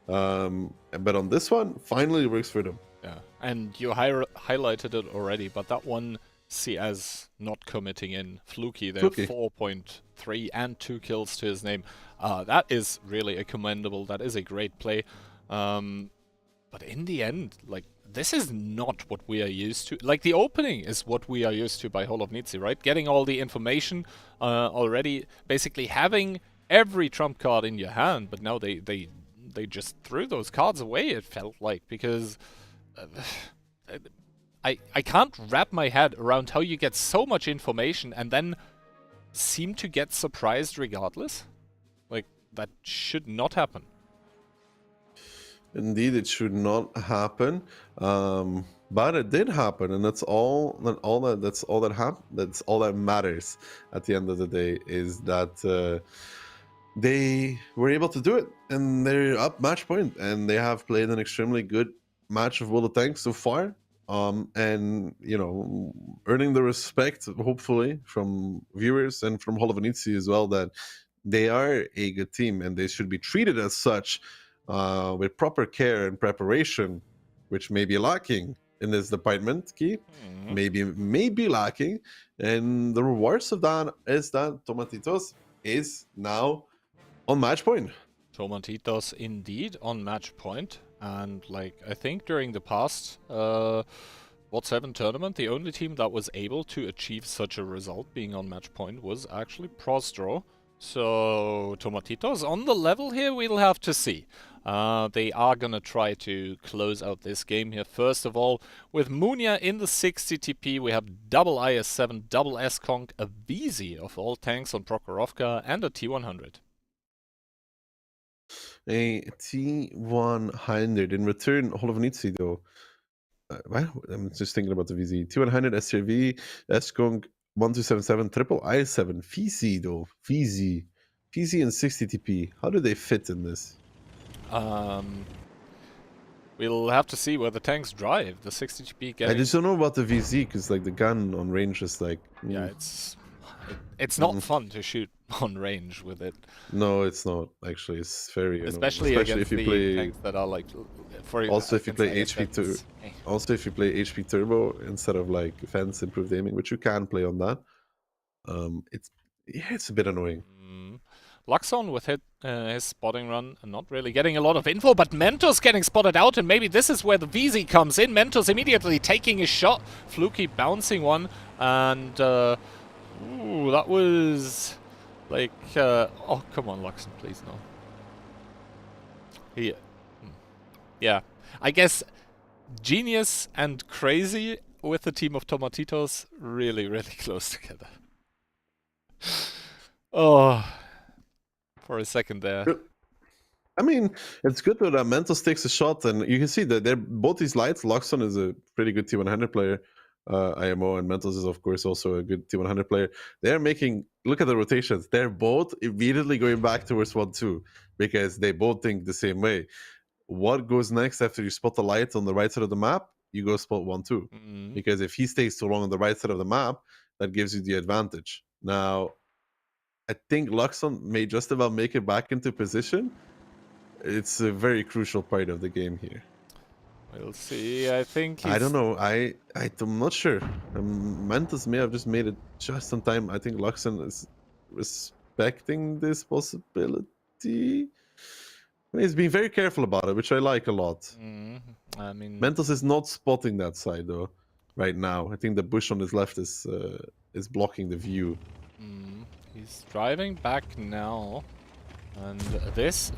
But on this one, finally it works for them. Yeah. And you highlighted it already, but that one... CS not committing in. Fluky there, 4.3 and 2 kills to his name. That is really a commendable, that is a great play. But in the end, like, this is not what we are used to. Like, the opening is what we are used to by Hollow of Nitzi, right? Getting all the information already, basically having every trump card in your hand, but now they they just threw those cards away, it felt like, because I can't wrap my head around how you get so much information and then seem to get surprised regardless. Like, that should not happen. Indeed, it should not happen, but it did happen, and that's all that matters. At the end of the day, is that they were able to do it, and they're up match point, and they have played an extremely good match of World of Tanks so far, and earning the respect, hopefully, from viewers and from Nitzi as well, that they are a good team and they should be treated as such. With proper care and preparation, which may be lacking in this department, Key, may be lacking, and the rewards of that is that Tomatitos is now on match point. Tomatitos indeed on match point, and I think during the past What7 tournament, the only team that was able to achieve such a result being on match point was actually Postdro. So Tomatitos on the level here, we'll have to see. They are gonna try to close out this game here. First of all, with Munia in the 60 TP, we have double IS-7, double S-Conk, a VZ of all tanks on Murovanka, and a T100. A T100 in return. Nitzi though. I'm just thinking about the VZ. T100 SRV, S-Conk, 1277, triple I7, VZ though. VZ and 60 TP. How do they fit in this? We'll have to see where the tanks drive. The 60 TP getting... I just don't know about the VZ, because the gun on range is Yeah, it's not fun to shoot on range with it. No, it's not. Actually, it's very especially against if you play tanks that are also if you play HP turbo instead of fence improved aiming, which you can play on that. It's a bit annoying. Luxon with his spotting run, not really getting a lot of info, but Mentos getting spotted out, and maybe this is where the VZ comes in. Mentos immediately taking his shot, Fluky bouncing one, and ooh, that was oh, come on, Luxon, please, no. Yeah, I guess genius and crazy with the team of Tomatitos really, really close together. Oh, for a second there. I mean, it's good though that Mentos takes a shot, and you can see that they're both these lights. Luxon is a pretty good T100 player, IMO, and Mentos is of course also a good T100 player. They're making, look at the rotations. They're both immediately going back towards 1-2 because they both think the same way. What goes next after you spot the light on the right side of the map? You go spot 1-2 because if he stays too long on the right side of the map, that gives you the advantage. Now, I think Luxon may just about make it back into position. It's a very crucial part of the game here. We'll see. I think I don't know. I'm not sure. Mentos may have just made it just in time. I think Luxon is respecting this possibility. He's being very careful about it, which I like a lot. I mean, Mentos is not spotting that side though right now. I think the bush on his left is blocking the view. He's driving back now, and this,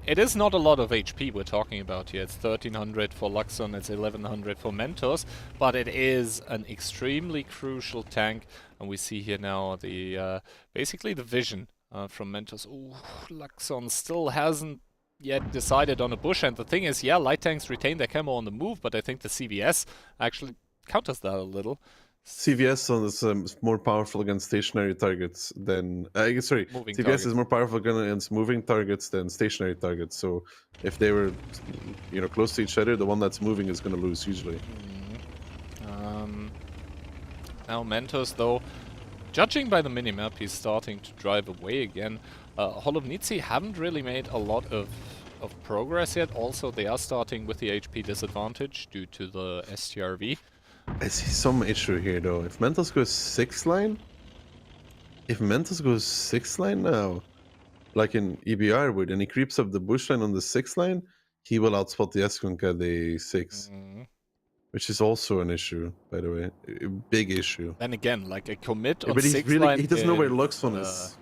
it is not a lot of HP we're talking about here. It's 1300 for Luxon, it's 1100 for Mentos, but it is an extremely crucial tank, and we see here now the basically the vision from Mentos. Ooh, Luxon still hasn't yet decided on a bush, and the thing is, yeah, light tanks retain their camo on the move, but I think the CVS actually counters that a little. CVS is more powerful against stationary targets than CVS targets. is more powerful against moving targets than stationary targets. So if they were, close to each other, the one that's moving is going to lose usually. Now Mentos, though, judging by the minimap, he's starting to drive away again. Nitzi haven't really made a lot of progress yet. Also, they are starting with the HP disadvantage due to the STRV. I see some issue here though. If Mentos goes 6 line now, like in EBR would, and he creeps up the bush line on the 6 line, he will outspot the S-Conk at the 6. Which is also an issue, by the way. A big issue. Then again, a commit on but 6 line. He doesn't know where Luxon is.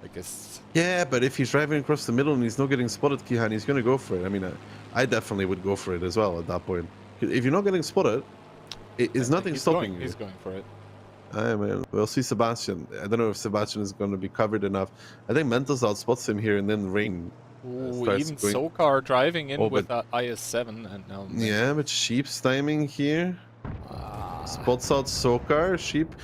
I guess. Yeah, but if he's driving across the middle and he's not getting spotted, Kihan, he's going to go for it. I mean, I definitely would go for it as well at that point. If you're not getting spotted, is nothing stopping you. He's going for it. I mean, we'll see Sebastian. I don't know if Sebastian is going to be covered enough. I think Mentos outspots him here, and then Rain Ooh, starts even going. Sokar driving in Oh, with but- that IS-7 and now... Yeah, but Sheep's timing here. Ah, Spots out Sokar. Sheep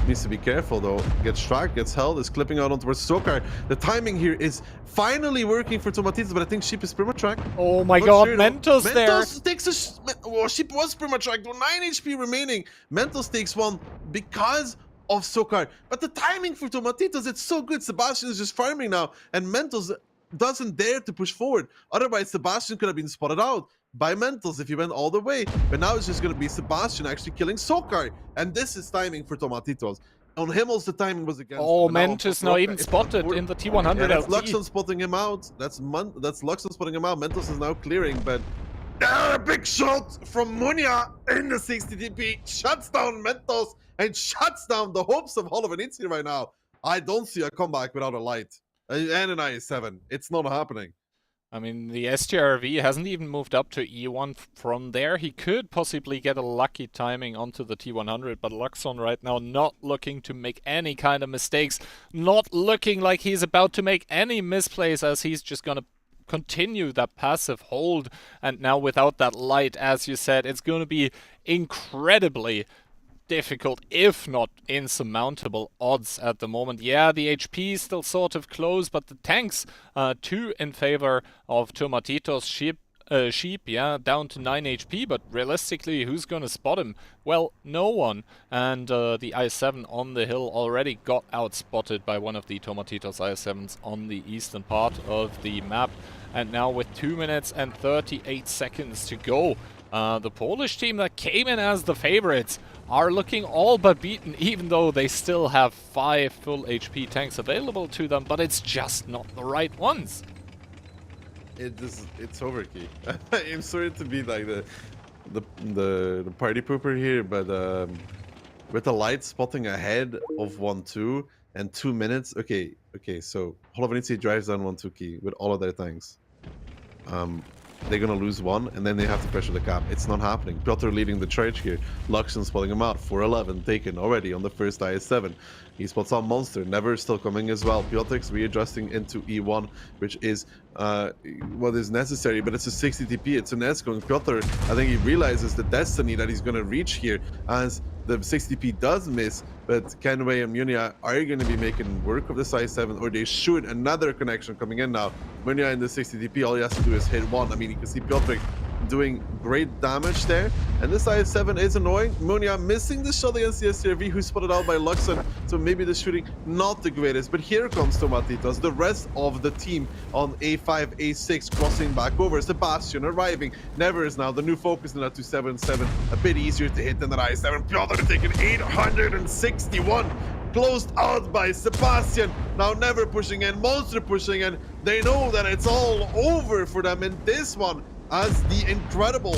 needs to be careful though. Gets tracked, gets held, is clipping out onto Sokar. The timing here is finally working for Tomatitos, but I think Sheep is perma-tracked. oh my Not god, sure, though. Mentos there! Mentos takes a... Well, Sheep was perma-tracked with 9 HP remaining. Mentos takes one because of Sokar. But the timing for Tomatitos, it's so good. Sebastian is just farming now, and Mentos doesn't dare to push forward. Otherwise, Sebastian could have been spotted out by Mentos if he went all the way. But now it's just going to be Sebastian actually killing Sokar. And this is timing for Tomatitos. On Himmels, the timing was against Oh, him. Now on Mentos now Sokar, even it's spotted forward. in the T100 Yeah, that's LT. Luxon spotting him out. That's Luxon spotting him out. Mentos is now clearing, but a big shot from Munya in the 60 DP shuts down Mentos and shuts down the hopes of Hall of Nitzi right now. I don't see a comeback without a light and an IS-7. It's not happening. I mean, the STRV hasn't even moved up to E1 from there. He could possibly get a lucky timing onto the T100, but Luxon right now not looking to make any kind of mistakes, not looking like he's about to make any misplays, as he's just gonna continue that passive hold. And now without that light, as you said, it's going to be incredibly difficult, if not insurmountable odds at the moment. Yeah, the HP is still sort of close, but the tanks, 2 in favor of Tomatitos. Sheep, yeah, down to 9 HP, but realistically, who's gonna spot him? Well, no one. And the IS-7 on the hill already got outspotted by one of the Tomatitos IS-7s on the eastern part of the map. And now with 2 minutes and 38 seconds to go, the Polish team that came in as the favorites are looking all but beaten, even though they still have 5 full HP tanks available to them, but it's just not the right ones. It's overkey. I'm sorry to be like the party pooper here, but with the light spotting ahead of 1-2 and 2 minutes, okay, so Hall of Nitzi drives down 1-2 key with all of their tanks. They're gonna lose one, and then they have to pressure the cap. It's not happening. Piotr leading the charge here. Luxon spotting him out. 411 taken already on the first IS-7. He spots out Monster. Never still coming as well. Piotr's readjusting into E1, which is what is necessary, but it's a 60 TP. It's an S going. Piotr, I think he realizes the destiny that he's gonna reach here as the 60 TP does miss, but Kenway and Munya are going to be making work of the size 7, or they should. Another connection coming in now. Munya in the 60 TP, all he has to do is hit one. I mean, you can see Piotr doing great damage there, and this IS-7 is annoying. Munya missing the shot against the SCRV, who's spotted out by Luxon, so maybe the shooting not the greatest, but here comes Tomatitos, the rest of the team on A5, A6, crossing back over. Sebastian arriving. Never is now the new focus in that 277, a bit easier to hit than that IS-7. Piotr taking 861. Closed out by Sebastian. Now Never pushing in, Monster pushing in. They know that it's all over for them in this one, as the incredible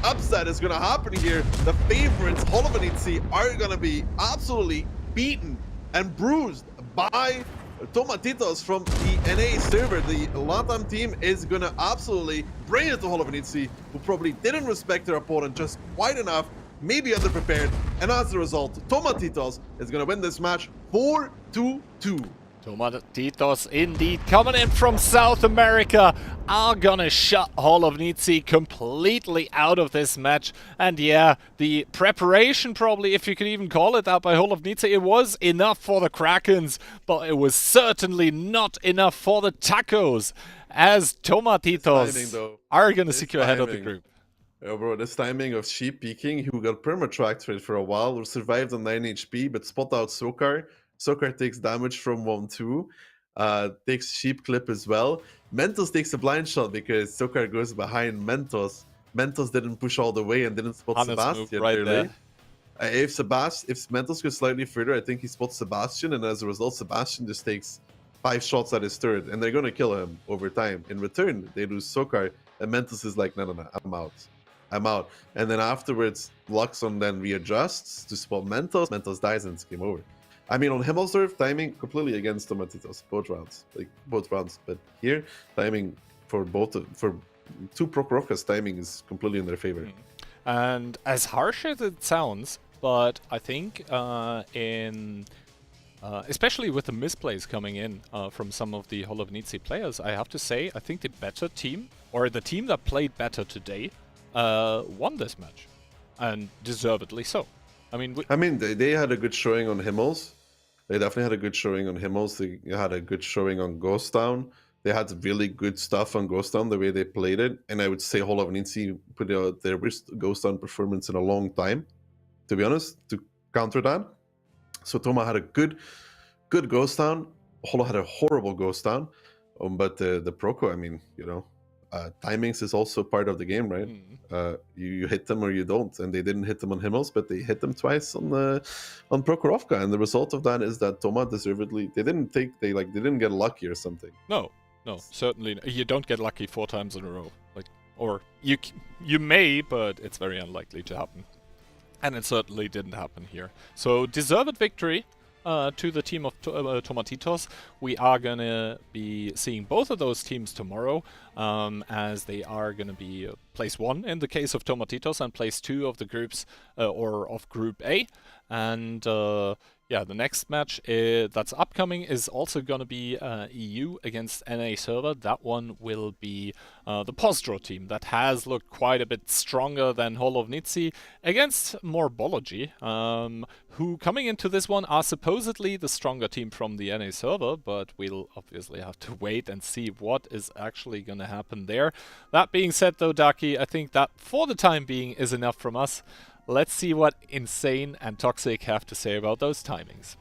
upset is going to happen here. The favorites, Hall of Nitzi, are going to be absolutely beaten and bruised by Tomatitos from the NA server. The Latam team is going to absolutely bring it to Hall of Nitzi, who probably didn't respect their opponent just quite enough, maybe underprepared, and as a result, Tomatitos is going to win this match 4-2-2. Tomatitos indeed coming in from South America are gonna shut Hall of Nitzi completely out of this match. And yeah, the preparation, probably, if you could even call it that, by Hall of Nitzi, it was enough for the Krakens, but it was certainly not enough for the Tacos, as Tomatitos are gonna secure ahead of the group. Oh, bro, this timing of Sheep peeking, who got perma-tracked for a while, who survived on 9 HP, but spot out Sokar. Sokar takes damage from 1-2, takes Sheep clip as well. Mentos takes a blind shot because Sokar goes behind Mentos. Mentos didn't push all the way and didn't spot Sebastian right clearly. If Mentos goes slightly further, I think he spots Sebastian, and as a result, Sebastian just takes 5 shots at his turret, and they're gonna kill him over time. In return, they lose Sokar, and Mentos is like, no, I'm out. And then afterwards, Luxon then readjusts to spot Mentos. Mentos dies and it's game over. I mean, on Himmelserv, timing completely against Tomatitos, both rounds. But here, timing for for two Prokorokas, timing is completely in their favor. And as harsh as it sounds, but I think especially with the misplays coming in from some of the Nitzi players, I have to say, I think the better team, or the team that played better today, won this match. And deservedly so. I mean, they had a good showing on Himmels. They definitely had a good showing on Himmels. They had a good showing on Ghost Town. They had really good stuff on Ghost Town, the way they played it. And I would say Nitzi put out their worst Ghost Town performance in a long time, to be honest, to counter that. So Toma had a good Ghost Town. Holo had a horrible Ghost Town. But the Proco, I mean, timings is also part of the game, right? You hit them or you don't, and they didn't hit them on Himmels, but they hit them twice on Prokhorovka, and the result of that is that Toma deservedly they didn't get lucky or something. No, certainly you don't get lucky 4 times in a row, or you may, but it's very unlikely to happen, and it certainly didn't happen here. So deserved victory to the team of Tomatitos. We are going to be seeing both of those teams tomorrow, as they are going to be place 1 in the case of Tomatitos and place 2 of the groups, or of Group A. And the next match that's upcoming is also going to be EU against NA Server. That one will be the Postdro team that has looked quite a bit stronger than Nitzi against Mobology, who coming into this one are supposedly the stronger team from the NA Server, but we'll obviously have to wait and see what is actually going to happen there. That being said though, Daki, I think that for the time being is enough from us. Let's see what Insane and Toxic have to say about those timings.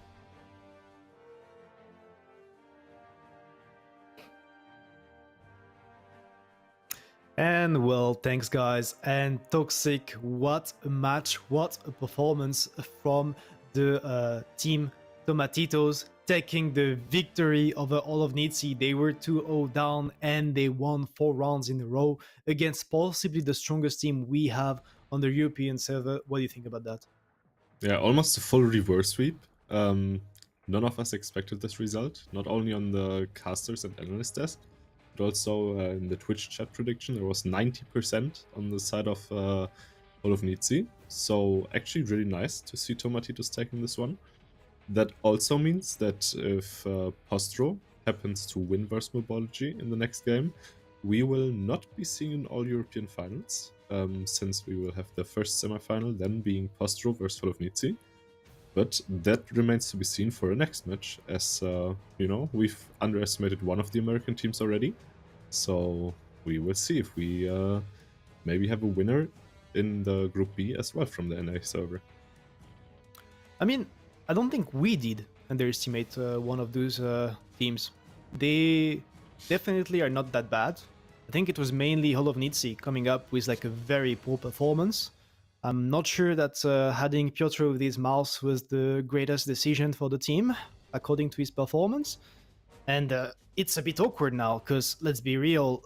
And well, thanks guys. And Toxic, what a match, what a performance from the team Tomatitos, taking the victory over all of Nitzi. They were 2-0 down and they won 4 rounds in a row against possibly the strongest team we have on the European server. What do you think about that? Yeah, almost a full reverse sweep. None of us expected this result, not only on the casters and analyst desk, but also in the Twitch chat prediction. There was 90% on the side of Nitzi. So actually really nice to see Tomatitos taking this one. That also means that if Postdro happens to win versus Mobology in the next game, we will not be seeing an all-European finals, since we will have the first semifinal then being Postdro versus Nitzi. But that remains to be seen for the next match, as we've underestimated one of the American teams already. So we will see if we maybe have a winner in the Group B as well from the NA server. I mean, I don't think we did underestimate one of those teams. They definitely are not that bad. I think it was mainly Nitzi coming up with like a very poor performance. I'm not sure that adding Piotr with his mouse was the greatest decision for the team, according to his performance. And it's a bit awkward now, because let's be real,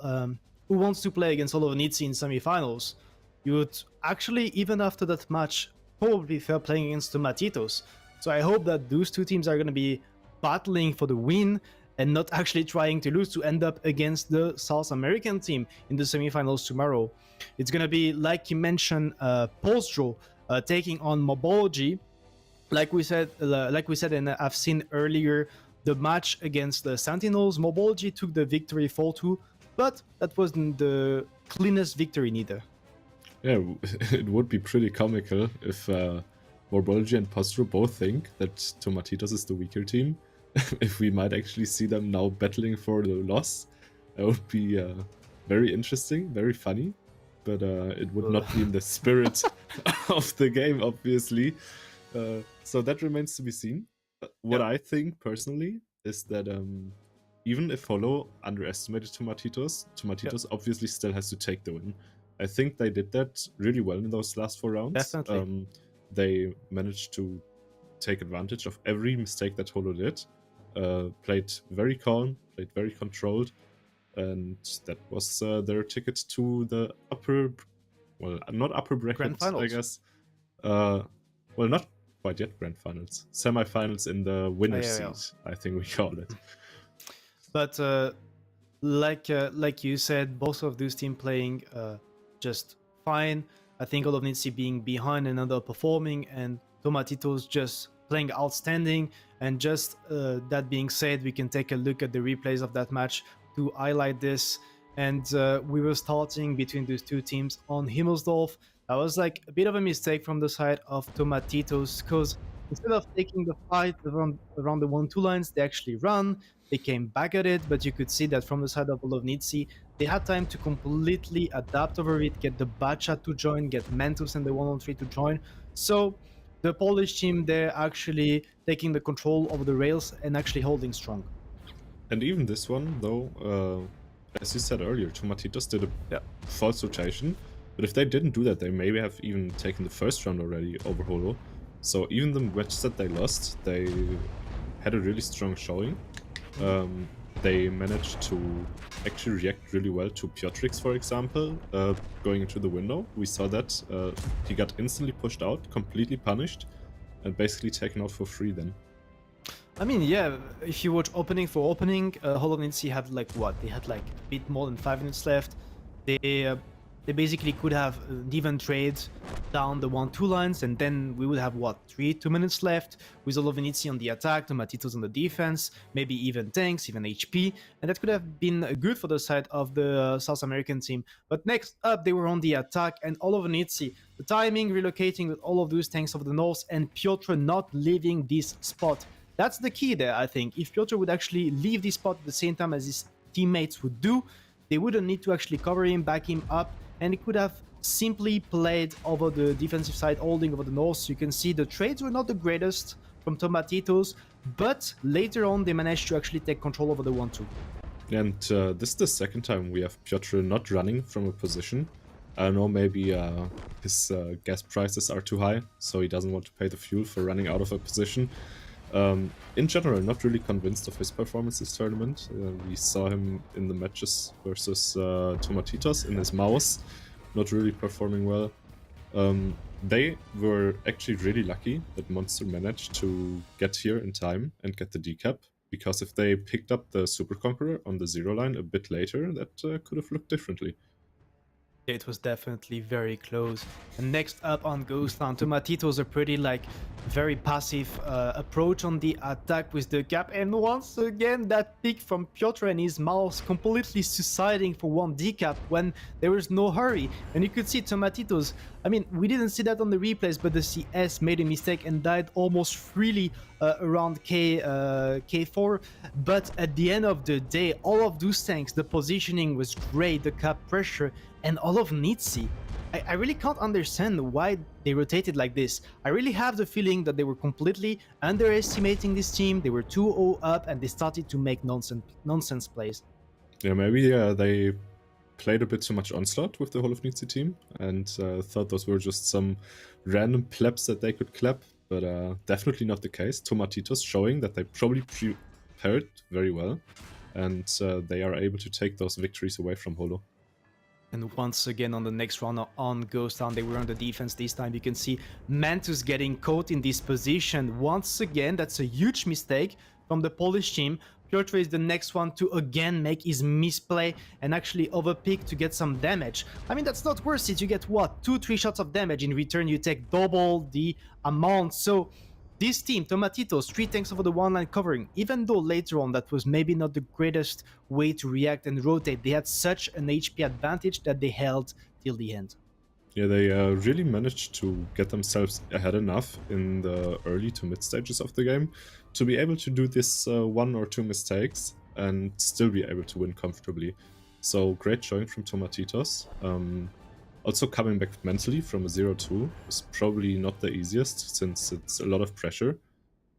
who wants to play against Nitzi in semifinals? You would actually, even after that match, probably prefer playing against Tomatitos. So I hope that those two teams are going to be battling for the win and not actually trying to lose to end up against the South American team in the semifinals tomorrow. It's going to be, like you mentioned, Postdro taking on Mobology. Like we said, and I've seen earlier, the match against the Sentinels, Mobology took the victory 4-2, but that wasn't the cleanest victory neither. Yeah, it would be pretty comical if Mobology and Postdro both think that Tomatitos is the weaker team. If we might actually see them now battling for the loss, that would be very interesting, very funny, but it would not be in the spirit of the game, obviously. So that remains to be seen. What I think personally is that even if Holo underestimated Tomatitos obviously still has to take the win. I think they did that really well in those last 4 rounds. Definitely. They managed to take advantage of every mistake that Holo did. Played very calm, played very controlled, and that was their ticket to the not upper bracket, I guess. Not quite yet grand finals. Semi-finals in the winner Yeah. seat, I think we call it. But like you said, both of those teams playing just fine. I think all of Nitzi being behind and underperforming, and Tomatitos just playing outstanding. And just that being said, we can take a look at the replays of that match to highlight this. And we were starting between those two teams on Himmelsdorf. That was like a bit of a mistake from the side of Tomatitos, because instead of taking the fight around the 1-2 lines, they actually run. They came back at it, but you could see that from the side of Nitzi, they had time to completely adapt over it, get the Bacha to join, get Mentus and the 1-on-3 to join. So the Polish team, they're actually taking the control over the rails and actually holding strong. And even this one, though, as you said earlier, Tomatitos did a false rotation. But if they didn't do that, they maybe have even taken the first round already over Holo. So even the matches that they lost, they had a really strong showing. They managed to actually react really well to Piotrix, for example, going into the window. We saw that he got instantly pushed out, completely punished, and basically taken out for free then. I mean, yeah, if you watch opening for opening, Nitzi had like what? They had like a bit more than 5 minutes left. They basically could have an even trade down the 1-2 lines, and then we would have what, 2 minutes left with Nitzi on the attack, Tomatitos on the defense, maybe even tanks, even HP, and that could have been good for the side of the South American team. But next up, they were on the attack, and Nitzi, the timing, relocating with all of those tanks over the north, and Piotr not leaving this spot. That's the key there, I think. If Piotr would actually leave this spot at the same time as his teammates would do, they wouldn't need to actually cover him, back him up, and he could have simply played over the defensive side, holding over the north. So you can see the trades were not the greatest from Tomatitos, but later on they managed to actually take control over the 1-2. And this is the second time we have Piotr not running from a position. I don't know, maybe his gas prices are too high, so he doesn't want to pay the fuel for running out of a position. In general, not really convinced of his performance this tournament. We saw him in the matches versus Tomatitos in his mouse, not really performing well. They were actually really lucky that Monster managed to get here in time and get the decap, because if they picked up the Super Conqueror on the 0 line a bit later, that could have looked differently. It was definitely very close. And next up on Ghost Town, Tomatitos, a pretty like very passive approach on the attack with the cap, and once again that pick from Piotr and his mouse completely suiciding for 1 decap when there was no hurry. And you could see Tomatitos, I mean, we didn't see that on the replays, but the CS made a mistake and died almost freely around K4. But at the end of the day, all of those tanks, the positioning was great, the cap pressure, and all of Nitzi. I really can't understand why they rotated like this. I really have the feeling that they were completely underestimating this team. They were 2-0 up and they started to make nonsense plays. Yeah, maybe they played a bit too much Onslaught with the whole of Nitzi team and thought those were just some random plebs that they could clap, but definitely not the case. Tomatitos showing that they probably prepared very well, and they are able to take those victories away from Holo. And once again on the next round on Ghost Town, they were on the defense this time. You can see Mentus getting caught in this position. Once again, that's a huge mistake from the Polish team. Piotr is the next one to again make his misplay and actually overpick to get some damage. I mean, that's not worth it. You get what, 2-3 shots of damage. In return, you take double the amount. So this team, Tomatitos, 3 tanks over the 1 line covering, even though later on that was maybe not the greatest way to react and rotate, they had such an HP advantage that they held till the end. Yeah, they really managed to get themselves ahead enough in the early to mid stages of the game to be able to do this 1 or 2 mistakes and still be able to win comfortably. So great showing from Tomatitos. Also coming back mentally from a 0-2 is probably not the easiest, since it's a lot of pressure.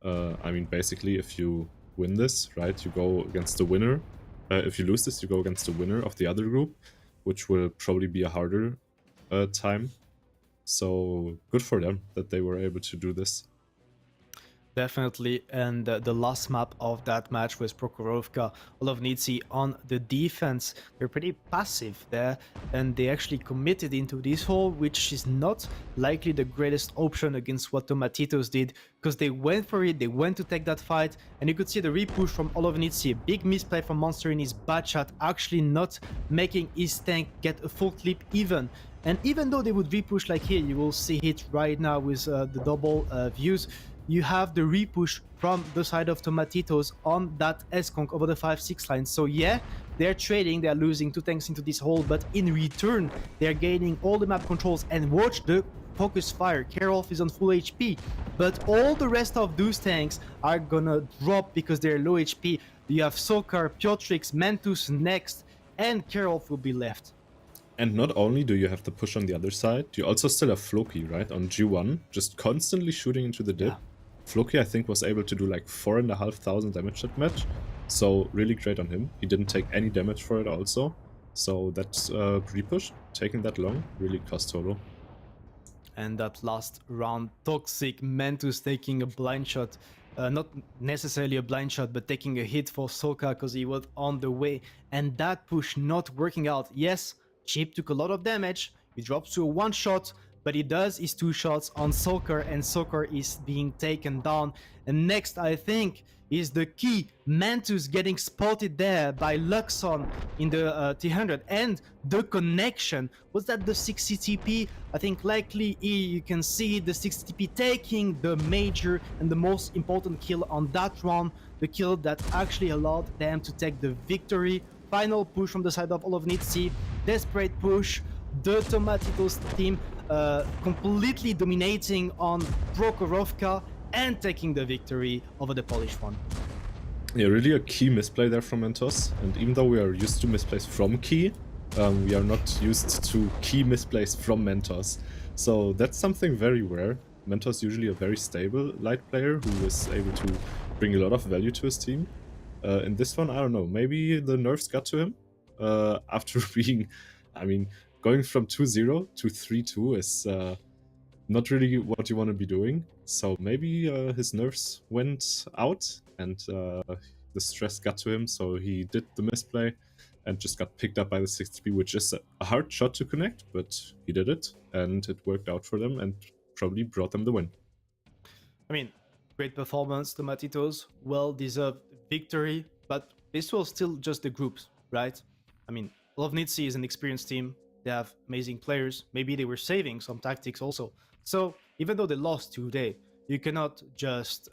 I mean, basically, if you win this, right, you go against the winner. If you lose this, you go against the winner of the other group, which will probably be a harder time. So good for them that they were able to do this. Definitely, and the last map of that match was Prokhorovka. All of Nitzi on the defense. They're pretty passive there, and they actually committed into this hole, which is not likely the greatest option against what Tomatitos did, because they went for it, they went to take that fight, and you could see the repush from all of Nitzi. A big misplay from Monster in his bad shot, actually not making his tank get a full clip even. And even though they would repush like here, you will see it right now with the double views, you have the repush from the side of Tomatitos on that S-Conk over the 5-6 line. So yeah, they're trading, they're losing 2 tanks into this hole, but in return, they're gaining all the map controls. And watch the focus fire. Karolf is on full HP, but all the rest of those tanks are gonna drop because they're low HP. You have Sokar, Piotrix, Mantus next, and Karolf will be left. And not only do you have the push on the other side, you also still have Floki, right, on G1, just constantly shooting into the dip. Yeah. Floki, I think, was able to do like 4,500 damage that match, so really great on him. He didn't take any damage for it also, so that's pre-push, taking that long, really cost total. And that last round, Toxic Mantus taking a blind shot. Not necessarily a blind shot, but taking a hit for Soka because he was on the way. And that push not working out. Yes, Chip took a lot of damage. He drops to a 1-shot, but he does his 2 shots on Sokar, and Sokar is being taken down. And next, I think, is the key. Mantus getting spotted there by Luxon in the T100, and the connection. Was that the 60 TP? I think likely you can see the 60 TP taking the major and the most important kill on that round, the kill that actually allowed them to take the victory. Final push from the side of all of Nitzi, desperate push, the Tomatitos team completely dominating on Prokhorovka and taking the victory over the Polish one. Yeah, really a key misplay there from Mentos, and even though we are used to misplays from key, we are not used to key misplays from Mentos. So that's something very rare. Mentos usually a very stable light player who is able to bring a lot of value to his team. In this one, I don't know, maybe the nerfs got to him after being, I mean, going from 2-0 to 3-2 is not really what you want to be doing. So maybe his nerves went out and the stress got to him, so he did the misplay and just got picked up by the 60p, which is a hard shot to connect, but he did it and it worked out for them and probably brought them the win. I mean, great performance, Tomatitos, well-deserved victory, but this was still just the groups, right? I mean, Nitzi is an experienced team. They have amazing players. Maybe they were saving some tactics also. So even though they lost today, you cannot just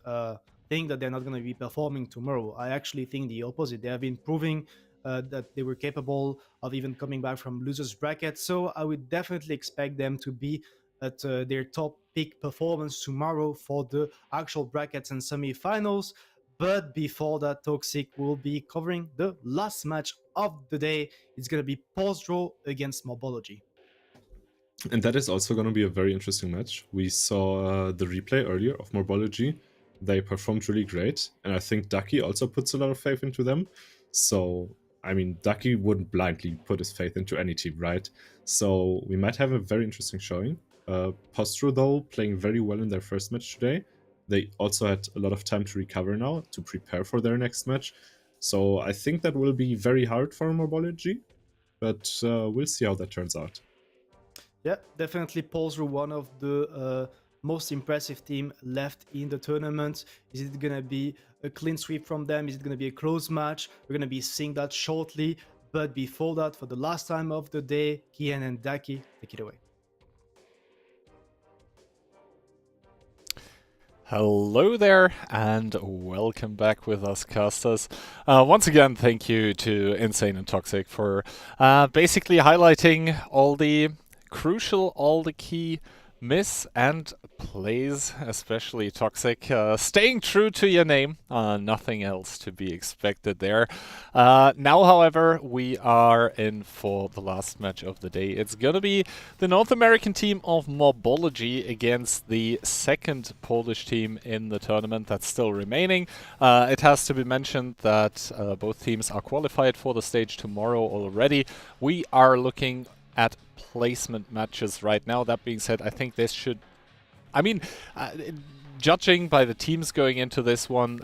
think that they're not going to be performing tomorrow. I actually think the opposite. They have been proving that they were capable of even coming back from losers bracket. So I would definitely expect them to be at their top peak performance tomorrow for the actual brackets and semi-finals. But before that, Toxic will be covering the last match of the day. It's going to be Postdro against Mobology. And that is also going to be a very interesting match. We saw the replay earlier of Mobology. They performed really great. And I think Ducky also puts a lot of faith into them. So, I mean, Ducky wouldn't blindly put his faith into any team, right? So we might have a very interesting showing. Postdro, though, playing very well in their first match today. They also had a lot of time to recover now, to prepare for their next match. So I think that will be very hard for Mobology, but we'll see how that turns out. Yeah, definitely Postdro, one of the most impressive team left in the tournament. Is it going to be a clean sweep from them? Is it going to be a close match? We're going to be seeing that shortly. But before that, for the last time of the day, Kian and Daki, take it away. Hello there, and welcome back with us, casters. Once again, thank you to Insane and Toxic for basically highlighting all the key miss and plays, especially Toxic. Staying true to your name, nothing else to be expected there. Now, however, we are in for the last match of the day. It's gonna be the North American team of Mobology against the second Polish team in the tournament that's still remaining. It has to be mentioned that both teams are qualified for the stage tomorrow already. We are looking at placement matches right now. That being said, I think this should I mean, judging by the teams going into this one,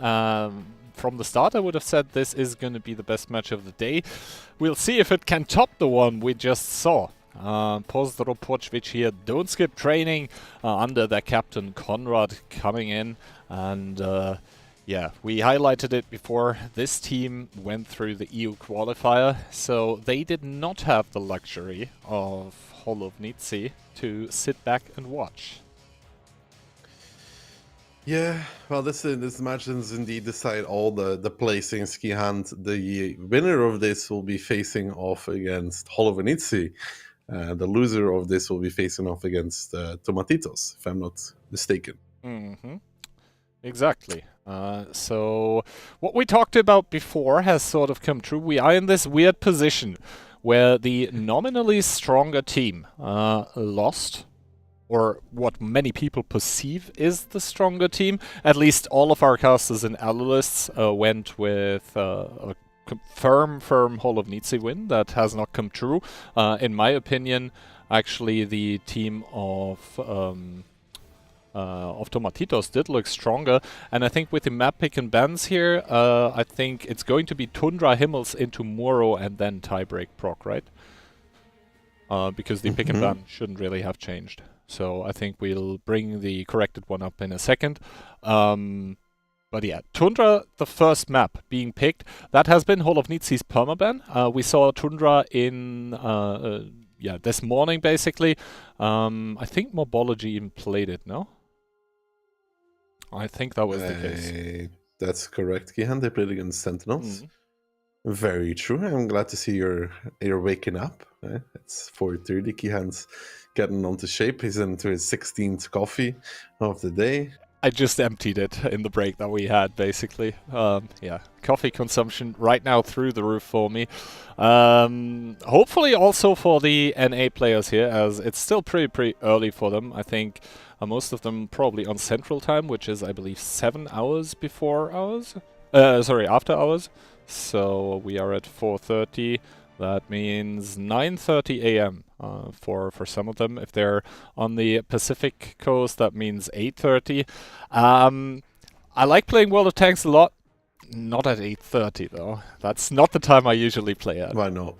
from the start, I would have said this is going to be the best match of the day. We'll see if it can top the one we just saw. Postdro Porchvich here don't skip training under their captain Konrad coming in, and yeah, we highlighted it before. This team went through the EU qualifier, so they did not have the luxury of Nitzi to sit back and watch. Yeah, well, this match does indeed decide all the placings. Ski Hand, the winner of this will be facing off against Nitzi. The loser of this will be facing off against Tomatitos, if I'm not mistaken. Mm-hmm. Exactly. So what we talked about before has sort of come true. We are in this weird position where the nominally stronger team lost, or what many people perceive is the stronger team. At least all of our casters and analysts went with a firm Nitzi win. That has not come true. In my opinion, actually the team of Tomatitos did look stronger, and I think with the map pick and bans here, I think it's going to be Tundra Himmels into Muro and then tiebreak proc, right? Because the pick and ban shouldn't really have changed. So I think we'll bring the corrected one up in a second. But yeah, Tundra, the first map being picked, that has been Nitzi's permaban. We saw Tundra in this morning basically. I think Mobology even played it, no? I think that was the case. That's correct, Gihan. They played against Sentinels. Very true. I'm glad to see you're waking up. It's 4:30. Gihan's getting onto shape. He's into his 16th coffee of the day. I just emptied it in the break that we had, basically. Yeah, coffee consumption right now through the roof for me. Hopefully also for the NA players here, as it's still pretty early for them. I think most of them probably on Central Time, which is, I believe, 7 hours before ours. After hours. So we are at 4:30. That means 9:30 a.m. For some of them. If they're on the Pacific coast, that means 8:30. I like playing World of Tanks a lot. Not at 8:30 though. That's not the time I usually play at. Why not?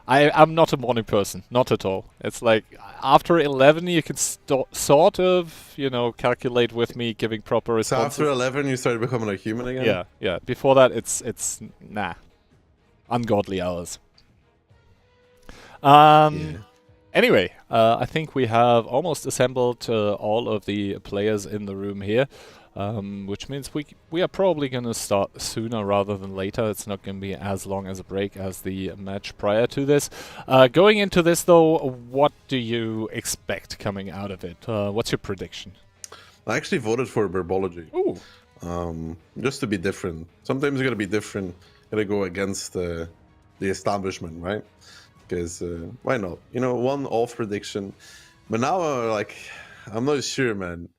I'm not a morning person, not at all. It's like after 11 you can sort of, calculate with me giving proper responses. So after 11 you started becoming a human again? Yeah. Before that it's nah. Ungodly hours. Anyway, I think we have almost assembled all of the players in the room here, which means we are probably going to start sooner rather than later. It's not going to be as long as a break as the match prior to this. Going into this, though, what do you expect coming out of it? What's your prediction? I actually voted for Mobology. Ooh. Just to be different. Sometimes you got to be different. You got to go against the establishment, right? Because why not? One off prediction. But now, I'm not sure, man.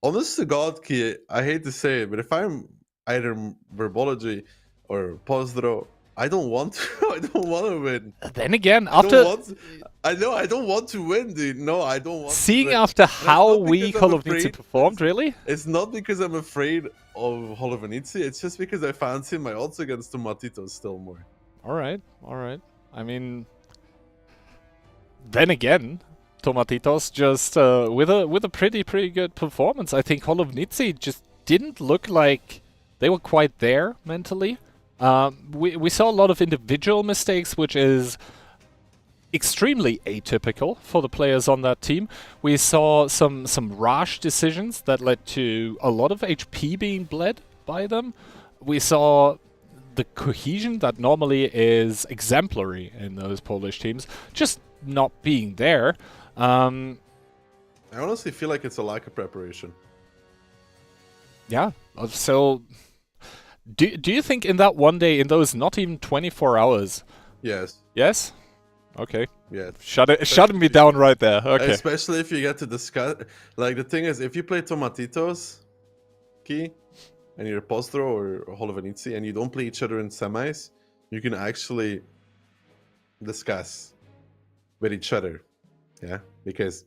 Honest to God, Ki, I hate to say it, but if I'm either Mobology or Postdro, I don't want to. I don't want to win. Then again, I don't want to win, dude. No, I don't want. Seeing to after how weak Nitzi performed, really? It's not because I'm afraid of Nitzi. It's just because I fancy my odds against Tomatitos still more. All right. I mean, then again, Tomatitos just with a pretty good performance. I think Nitzi just didn't look like they were quite there mentally. We saw a lot of individual mistakes, which is extremely atypical for the players on that team. We saw some rash decisions that led to a lot of HP being bled by them. We saw the cohesion that normally is exemplary in those Polish teams just not being there. I honestly feel like it's a lack of preparation. Yeah. So, do you think in that one day, in those not even 24 hours? Yes. Yes? Okay. Yeah. Shutting me down right there. Okay. Especially if you get to discuss. Like, the thing is, if you play Tomatitos, Key, and you're Postdro or Nitzi, and you don't play each other in semis, you can actually discuss with each other. Yeah? Because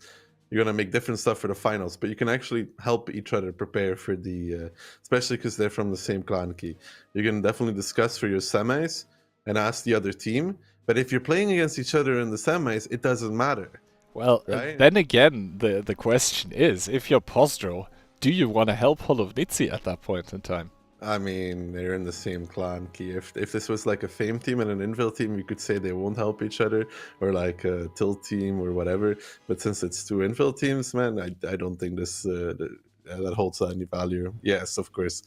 you're gonna make different stuff for the finals, but you can actually help each other prepare for the, especially because they're from the same clan key. You can definitely discuss for your semis and ask the other team. But if you're playing against each other in the semis, it doesn't matter. Well, Right? then again, the question is, if you're Postdro, do you want to help Hall of Nitzi at that point in time? I mean, they're in the same clan key. If this was like a Fame team and an Invil team, you could say they won't help each other, or like a Tilt team or whatever. But since it's two Invil teams, man, I don't think this that holds any value. Yes, of course.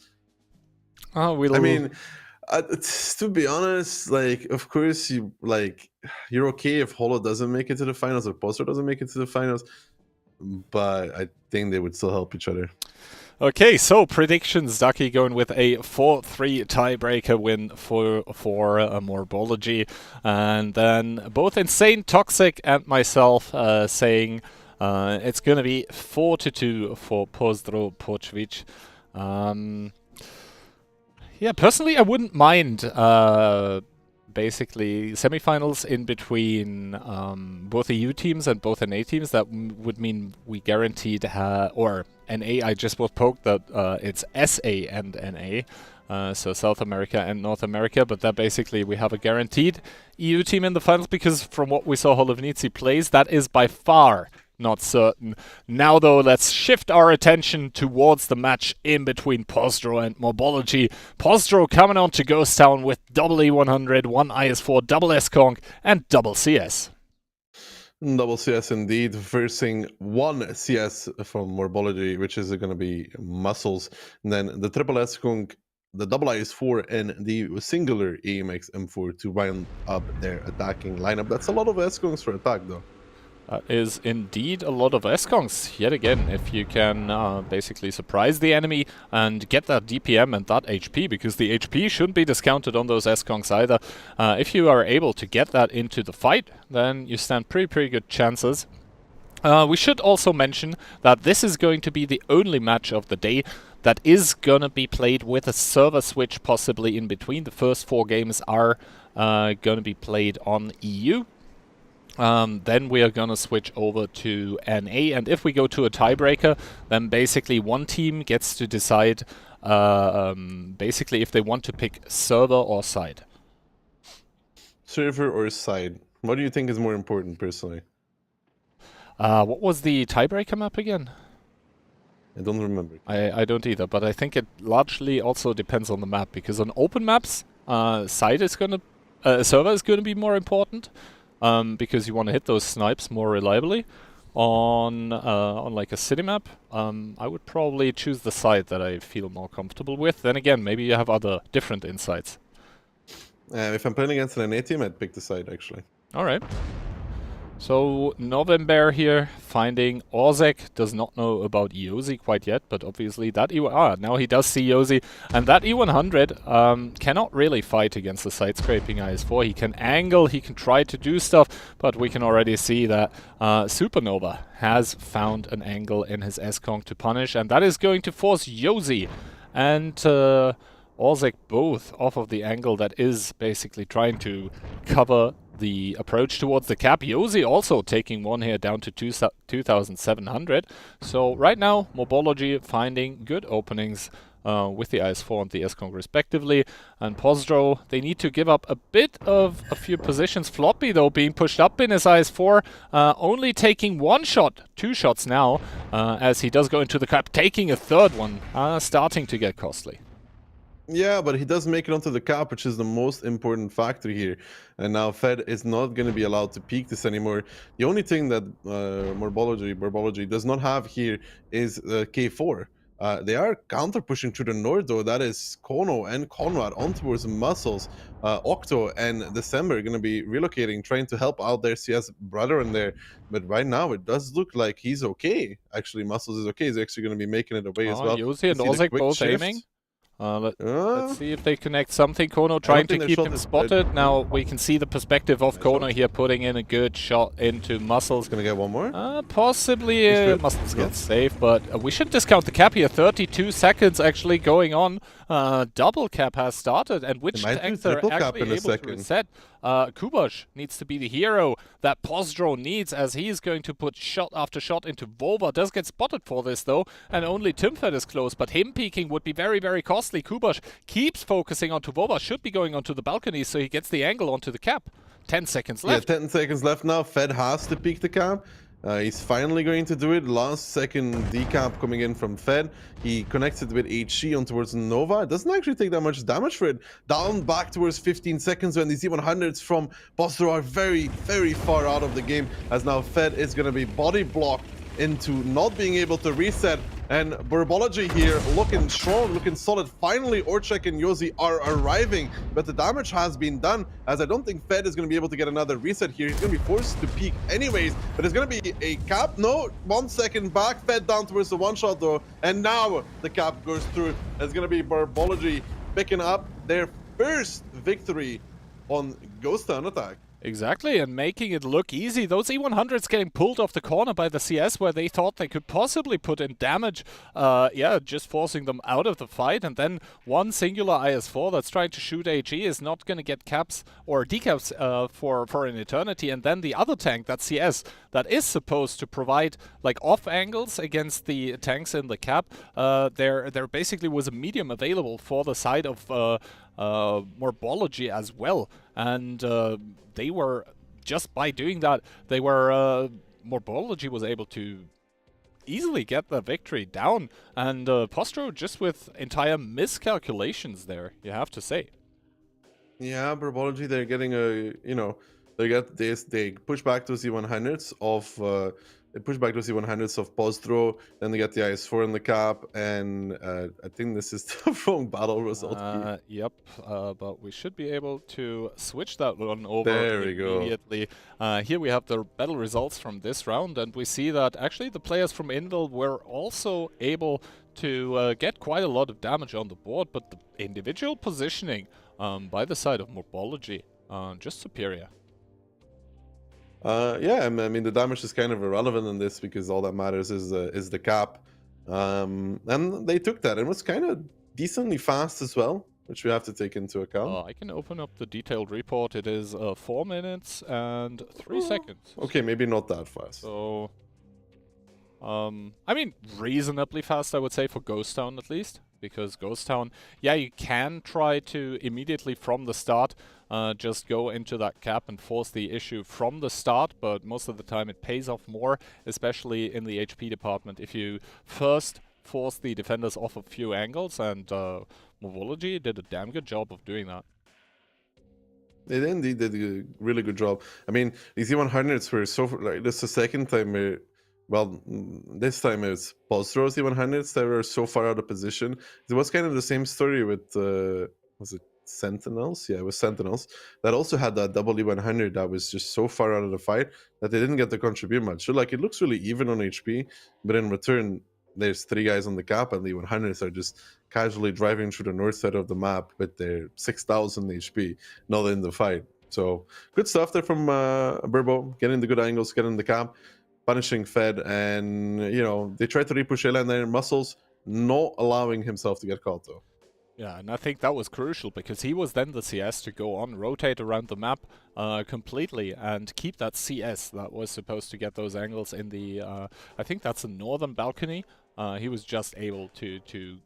Oh, I mean, to be honest, like, of course, you're okay if Holo doesn't make it to the finals or Poster doesn't make it to the finals, but I think they would still help each other. Okay, so predictions. Ducky going with a 4-3 tiebreaker win for Mobology, and then both Insane, Toxic, and myself saying it's gonna be 4-2 for Postdro Počvić. Yeah, personally, I wouldn't mind basically semifinals in between both EU teams and both NA teams. That would mean we guaranteed, or NA, I just was poked that it's SA and NA, so South America and North America, but that basically we have a guaranteed EU team in the finals, because from what we saw Hall of Nitzi plays, that is by far not certain. Now though, let's shift our attention towards the match in between Postdro and Mobology. Postdro coming on to Ghost Town with double E100, one IS4, double S-Conk, and double CS. Double CS indeed, versing one CS from Mobology, which is going to be Muscles. And then the triple S-Conk, the double IS4, and the singular AMX M4 to round up their attacking lineup. That's a lot of S-Conks for attack though. That is indeed a lot of S-Conks. Yet again, if you can basically surprise the enemy and get that DPM and that HP, because the HP shouldn't be discounted on those S-Conks either. If you are able to get that into the fight, then you stand pretty good chances. We should also mention that this is going to be the only match of the day that is going to be played with a server switch possibly in between. The first 4 games are going to be played on EU. Then we are going to switch over to NA, and if we go to a tiebreaker, then basically one team gets to decide basically if they want to pick server or side. Server or side? What do you think is more important personally? What was the tiebreaker map again? I don't remember. I don't either, but I think it largely also depends on the map, because on open maps, side is going to server is going to be more important. Because you want to hit those snipes more reliably. On like a city map, I would probably choose the side that I feel more comfortable with. Then again, maybe you have other different insights. If I'm playing against an NA team, I'd pick the side actually. All right. So November here, finding Orzek, does not know about Eozi quite yet, but obviously that now he does see Eozi, and that E100 cannot really fight against the side-scraping IS4. He can angle, he can try to do stuff, but we can already see that Supernova has found an angle in his S-Conk to punish, and that is going to force Eozi and Orzek both off of the angle that is basically trying to cover the approach towards the cap. Eozi also taking one here down to 2,700. So right now, Mobology finding good openings with the IS4 and the S-Conk respectively. And Postdro, they need to give up a bit of a few positions. Floppy, though, being pushed up in his IS4, only taking 1 shot, 2 shots now, as he does go into the cap, taking a 3rd one, starting to get costly. Yeah, but he does make it onto the cap, which is the most important factor here. And now Fed is not going to be allowed to peek this anymore. The only thing that Mobology does not have here is K4. They are counter-pushing to the north, though. That is Kono and Conrad on towards Muscles. Octo and December are going to be relocating, trying to help out their CS brother in there. But right now, it does look like he's okay. Actually, Muscles is okay. He's actually going to be making it away as well. Eozi and Orzek both aiming. Let's see if they connect something. Kono trying to keep him spotted. Now we can see the perspective of Kono here, putting in a good shot into Muscles. Gonna get one more? Possibly Muscles gets safe, but we shouldn't discount the cap here. 32 seconds actually going on. Double cap has started, and which tanks are actually able to reset. Kubosh needs to be the hero that Postdro needs, as he is going to put shot after shot into Vova. Does get spotted for this though, and only Timfed is close, but him peeking would be very, very costly. Kubosh keeps focusing onto Vova, should be going onto the balcony so he gets the angle onto the cap. 10 seconds left. Yeah, 10 seconds left now. Fed has to peek the cap. He's finally going to do it. Last second decap coming in from Fed. He connects it with HE on towards Nova. It doesn't actually take that much damage for it. Down back towards 15 seconds when the Z100s from Postdro are very, very far out of the game, as now Fed is going to be body blocked into not being able to reset. And Mobology here looking strong, looking solid. Finally, Orchek and Yosi are arriving, but the damage has been done, as I don't think Fed is going to be able to get another reset here. He's going to be forced to peek anyways, but it's going to be a cap. No, 1 second back. Fed down towards the one-shot though, and now the cap goes through. It's going to be Mobology picking up their first victory on Ghost Town attack. Exactly, and making it look easy. Those E100s getting pulled off the corner by the CS where they thought they could possibly put in damage. Yeah, just forcing them out of the fight. And then one singular IS-4 that's trying to shoot HE is not going to get caps or decaps for an eternity. And then the other tank, that CS, that is supposed to provide like off angles against the tanks in the cap. There basically was a medium available for the side of Mobology as well. And they were, just by doing that, they were, Mobology was able to easily get the victory down, and Postdro just with entire miscalculations there, you have to say. Yeah, Mobology, they're getting a, you know, they get this, they push back to Z100s of, they push back to Z100s of Postdro, then they get the IS-4 in the cap, and I think this is the wrong battle result here. Yep, but we should be able to switch that one over There we go. immediately. Here we have the battle results from this round, and we see that actually the players from Invil were also able to get quite a lot of damage on the board, but the individual positioning by the side of Mobology, just superior. Yeah, I mean the damage is kind of irrelevant in this because all that matters is the cap, and they took that. It was kind of decently fast as well, which we have to take into account. I can open up the detailed report. It is 4 minutes and 3 seconds. Okay, maybe not that fast. So, I mean, reasonably fast, I would say, for Ghost Town at least. Because Ghost Town, yeah, you can try to immediately from the start just go into that cap and force the issue from the start, but most of the time it pays off more, especially in the HP department, if you first force the defenders off a few angles, and Mobology did a damn good job of doing that. They indeed did a really good job. I mean, these Z100s were so, like, this is the second time, well, this time it's Postdro Z100s that were so far out of position. It was kind of the same story with, was it Sentinels? Yeah, it was Sentinels. That also had that double E100 that was just so far out of the fight that they didn't get to contribute much. So, like, it looks really even on HP, but in return, there's 3 guys on the cap, and the E100s are just casually driving through the north side of the map with their 6,000 HP, not in the fight. So, good stuff there from Burbo, getting the good angles, getting the cap, punishing Fed, and, you know, they tried to repush Ela and their muscles, not allowing himself to get caught, though. Yeah, and I think that was crucial, because he was then the CS to go on, rotate around the map completely, and keep that CS that was supposed to get those angles in the, I think that's the northern balcony. He was just able to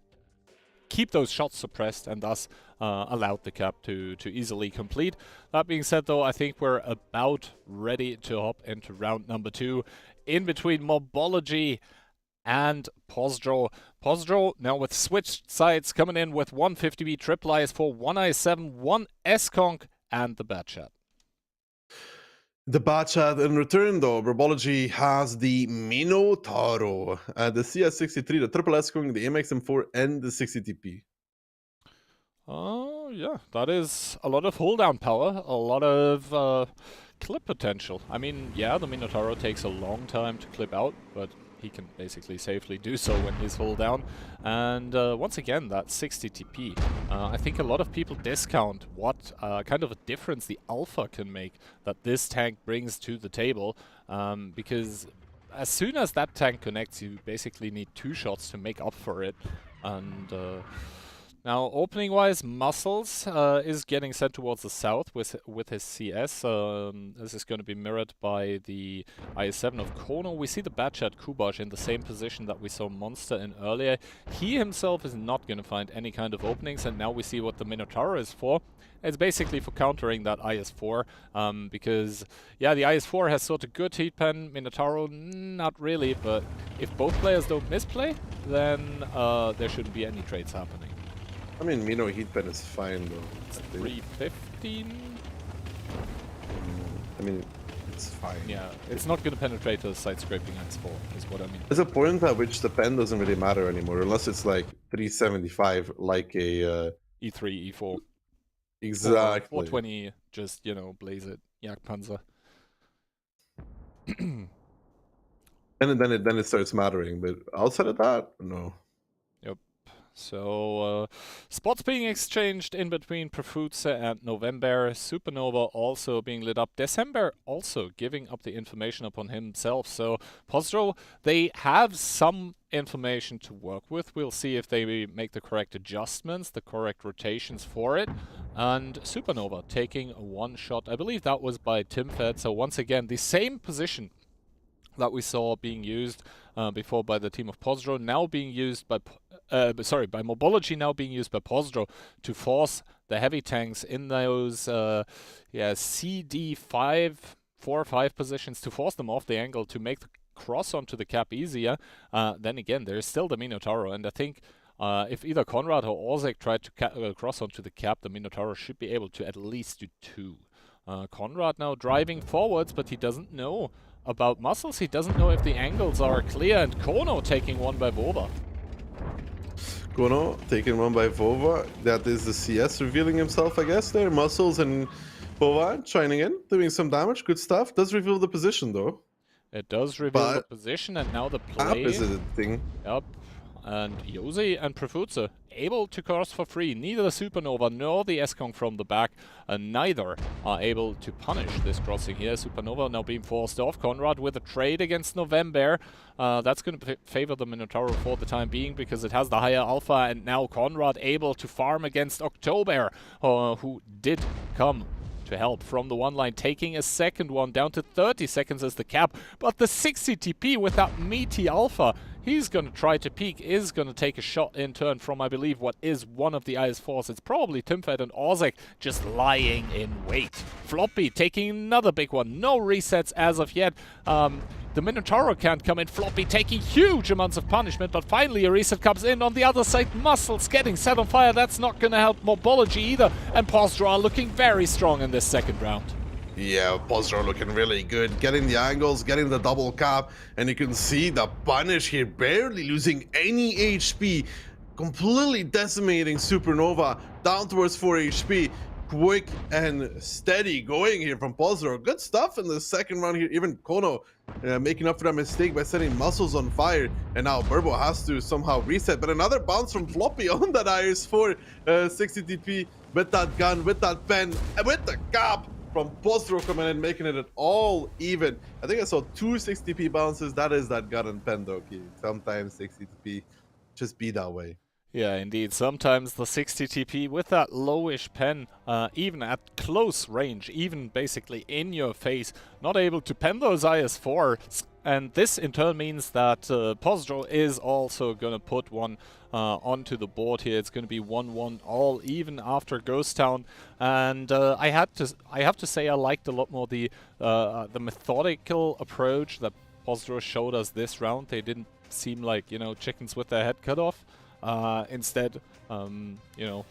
keep those shots suppressed, and thus allowed the cap to easily complete. That being said, though, I think we're about ready to hop into round number 2, in between Mobology and Postdro. Postdro now with switched sides, coming in with 150B triple IS-4, 1 IS-7, 1 S-Conk, and the Bad Chat. The Bad Chat in return, though, Mobology has the Minotauro, the CS63, the triple S-Conk, the MX-M4, and the 60TP. Oh, yeah, that is a lot of hold-down power, a lot of clip potential. I mean, yeah, the Minotauro takes a long time to clip out, but he can basically safely do so when he's hold down. And once again, that 60 TP. I think a lot of people discount what kind of a difference the Alpha can make that this tank brings to the table, because as soon as that tank connects, you basically need 2 shots to make up for it. And Now, opening-wise, Muscles is getting sent towards the south with his CS. This is going to be mirrored by the IS-7 of Kono. We see the Batchat Kubash in the same position that we saw Monster in earlier. He himself is not going to find any kind of openings, and now we see what the Minotaur is for. It's basically for countering that IS-4, because, yeah, the IS-4 has sort of good heat pen, Minotauro not really, but if both players don't misplay, then there shouldn't be any trades happening. I mean, Mino heat pen is fine though. It's 315. I mean, it's fine. Yeah, it's not going to penetrate a side scraping IS-4, is what I mean. There's a point at which the pen doesn't really matter anymore, unless it's like 375, like a E3, E4. exactly. 420, just, you know, blaze it. Jagdpanzer. And then it starts mattering, but outside of that, no. So, spots being exchanged in between Profutse and November. Supernova also being lit up. December also giving up the information upon himself. So, Postdro, they have some information to work with. We'll see if they make the correct adjustments, the correct rotations for it. And Supernova taking one shot. I believe that was by Timfed. So, once again, the same position that we saw being used before by the team of Postdro, now being used by by Mobology, now being used by Postdro to force the heavy tanks in those CD5, 4 or 5 positions, to force them off the angle to make the cross onto the cap easier. Then again, there's still the Minotauro, and I think if either Konrad or Orzek tried to cross onto the cap, the Minotauro should be able to at least do 2. Konrad now driving forwards, but he doesn't know about Muscles. He doesn't know if the angles are clear, and Kono taking one by Vova. Kono taking one by Vova. That is the CS revealing himself, I guess, there. Muscles and Vova shining in, doing some damage. Good stuff. Does reveal the position, though. It does reveal the position, and now the play. Opposite thing. Yep. And Yosei and Profutse able to cross for free. Neither the Supernova nor the Eskong from the back, neither are able to punish this crossing here. Supernova now being forced off. Konrad with a trade against November. That's going to favor the Minotauro for the time being, because it has the higher alpha, and now Konrad able to farm against October, who did come to help from the one line, taking a second one down to 30 seconds as the cap. But the 60 TP with that meaty alpha, he's going to try to peek, is going to take a shot in turn from, I believe, what is one of the IS-4s. It's probably Timfed and Orzek just lying in wait. Floppy taking another big one. No resets as of yet. The Minotauro can't come in. Floppy taking huge amounts of punishment, but finally a reset comes in. On the other side, Muscles getting set on fire. That's not going to help Mobology either. And Postdro are looking very strong in this second round. Yeah, Postdro looking really good. Getting the angles, getting the double cap, and you can see the punish here, barely losing any HP. Completely decimating Supernova down towards 4 HP. Quick and steady going here from Postdro. Good stuff in the second round here. Even Kono making up for that mistake by setting Muscles on fire. And now Burbo has to somehow reset. But another bounce from Floppy on that IS-4. 60 TP with that gun, with that pen, and with the cap from Postdro coming in, making it all even. I think I saw 2 60 TP bounces. That is that gun and pen, though. Sometimes 60 TP just be that way. Yeah, indeed. Sometimes the 60 TP with that lowish pen, even at close range, even basically in your face, not able to pen those IS-4. And this in turn means that Postdro is also going to put one onto the board here. It's going to be 1-1 all even after Ghost Town. And I have to say I liked a lot more the methodical approach that Postdro showed us this round. They didn't seem like, you know, chickens with their head cut off. Instead, you know,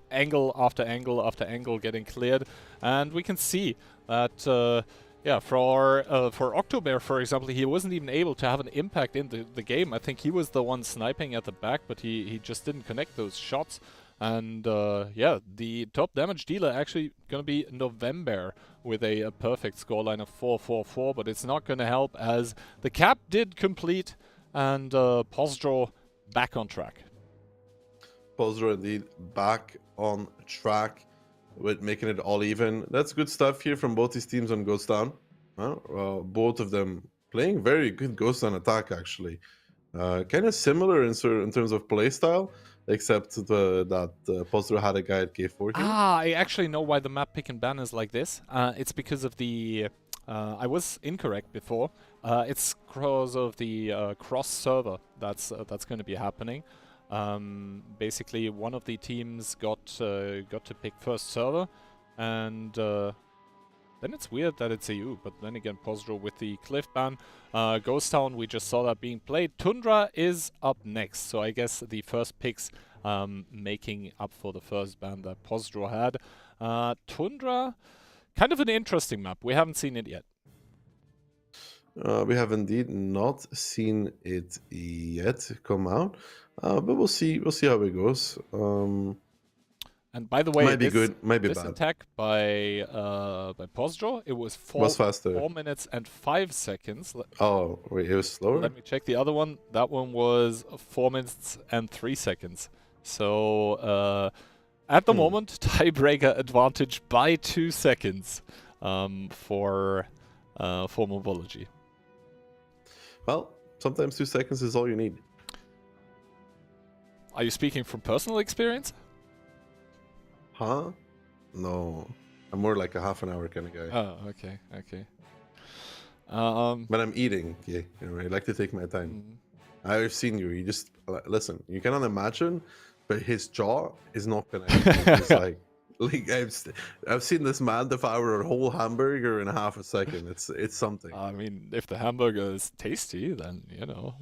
angle after angle after angle getting cleared, and we can see that, yeah, for October, for example, he wasn't even able to have an impact in the game. I think he was the one sniping at the back, but he just didn't connect those shots. And yeah, the top damage dealer actually going to be November with a perfect scoreline of 4-4-4, but it's not going to help as the cap did complete, and Postdro back on track. Postdro indeed back on track with making it all even. That's good stuff here from both these teams on Ghost Town. Both of them playing very good Ghost Town attack, actually. Kind of similar in terms of playstyle. except that Postdro had a guy at K4 here. I actually know why the map pick and ban is like this. It's because of the... I was incorrect before. It's because of the cross server that's going to be happening. Basically, one of the teams got to pick first server, and then it's weird that it's EU. But then again, Postdro with the cliff ban, Ghost Town. We just saw that being played. Tundra is up next, so I guess the first picks making up for the first ban that Postdro had. Tundra, kind of an interesting map. We haven't seen it yet. We have indeed not seen it yet come out, but we'll see. We'll see how it goes. And by the way, might be good, might be this bad. attack by Postdro, it was faster. 4 minutes and 5 seconds. Oh, wait, it was slower? Let me check the other one. That one was 4 minutes and 3 seconds. So at the moment, tiebreaker advantage by 2 seconds for Mobology. Well, sometimes 2 seconds is all you need. Are you speaking from personal experience? Huh? No. I'm more like a half an hour kind of guy. Oh, okay, okay. But I'm eating, yeah. You know, I like to take my time. I've seen you. You just listen. You cannot imagine, but his jaw is not gonna. It's like I've seen this man devour a whole hamburger in half a second. It's something. I mean, if the hamburger is tasty, then you know.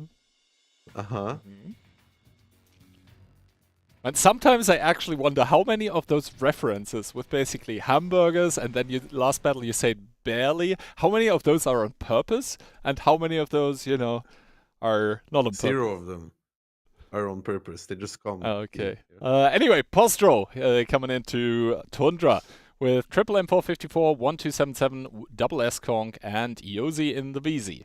And sometimes I actually wonder how many of those references with basically hamburgers, and then last battle you said barely, how many of those are on purpose, and how many of those, you know, are not on purpose? 0 of them are on purpose. They just come. Okay. Anyway, Postdro coming into Tundra with triple M454, 1277, double S-Conk, and Yozi in the VZ.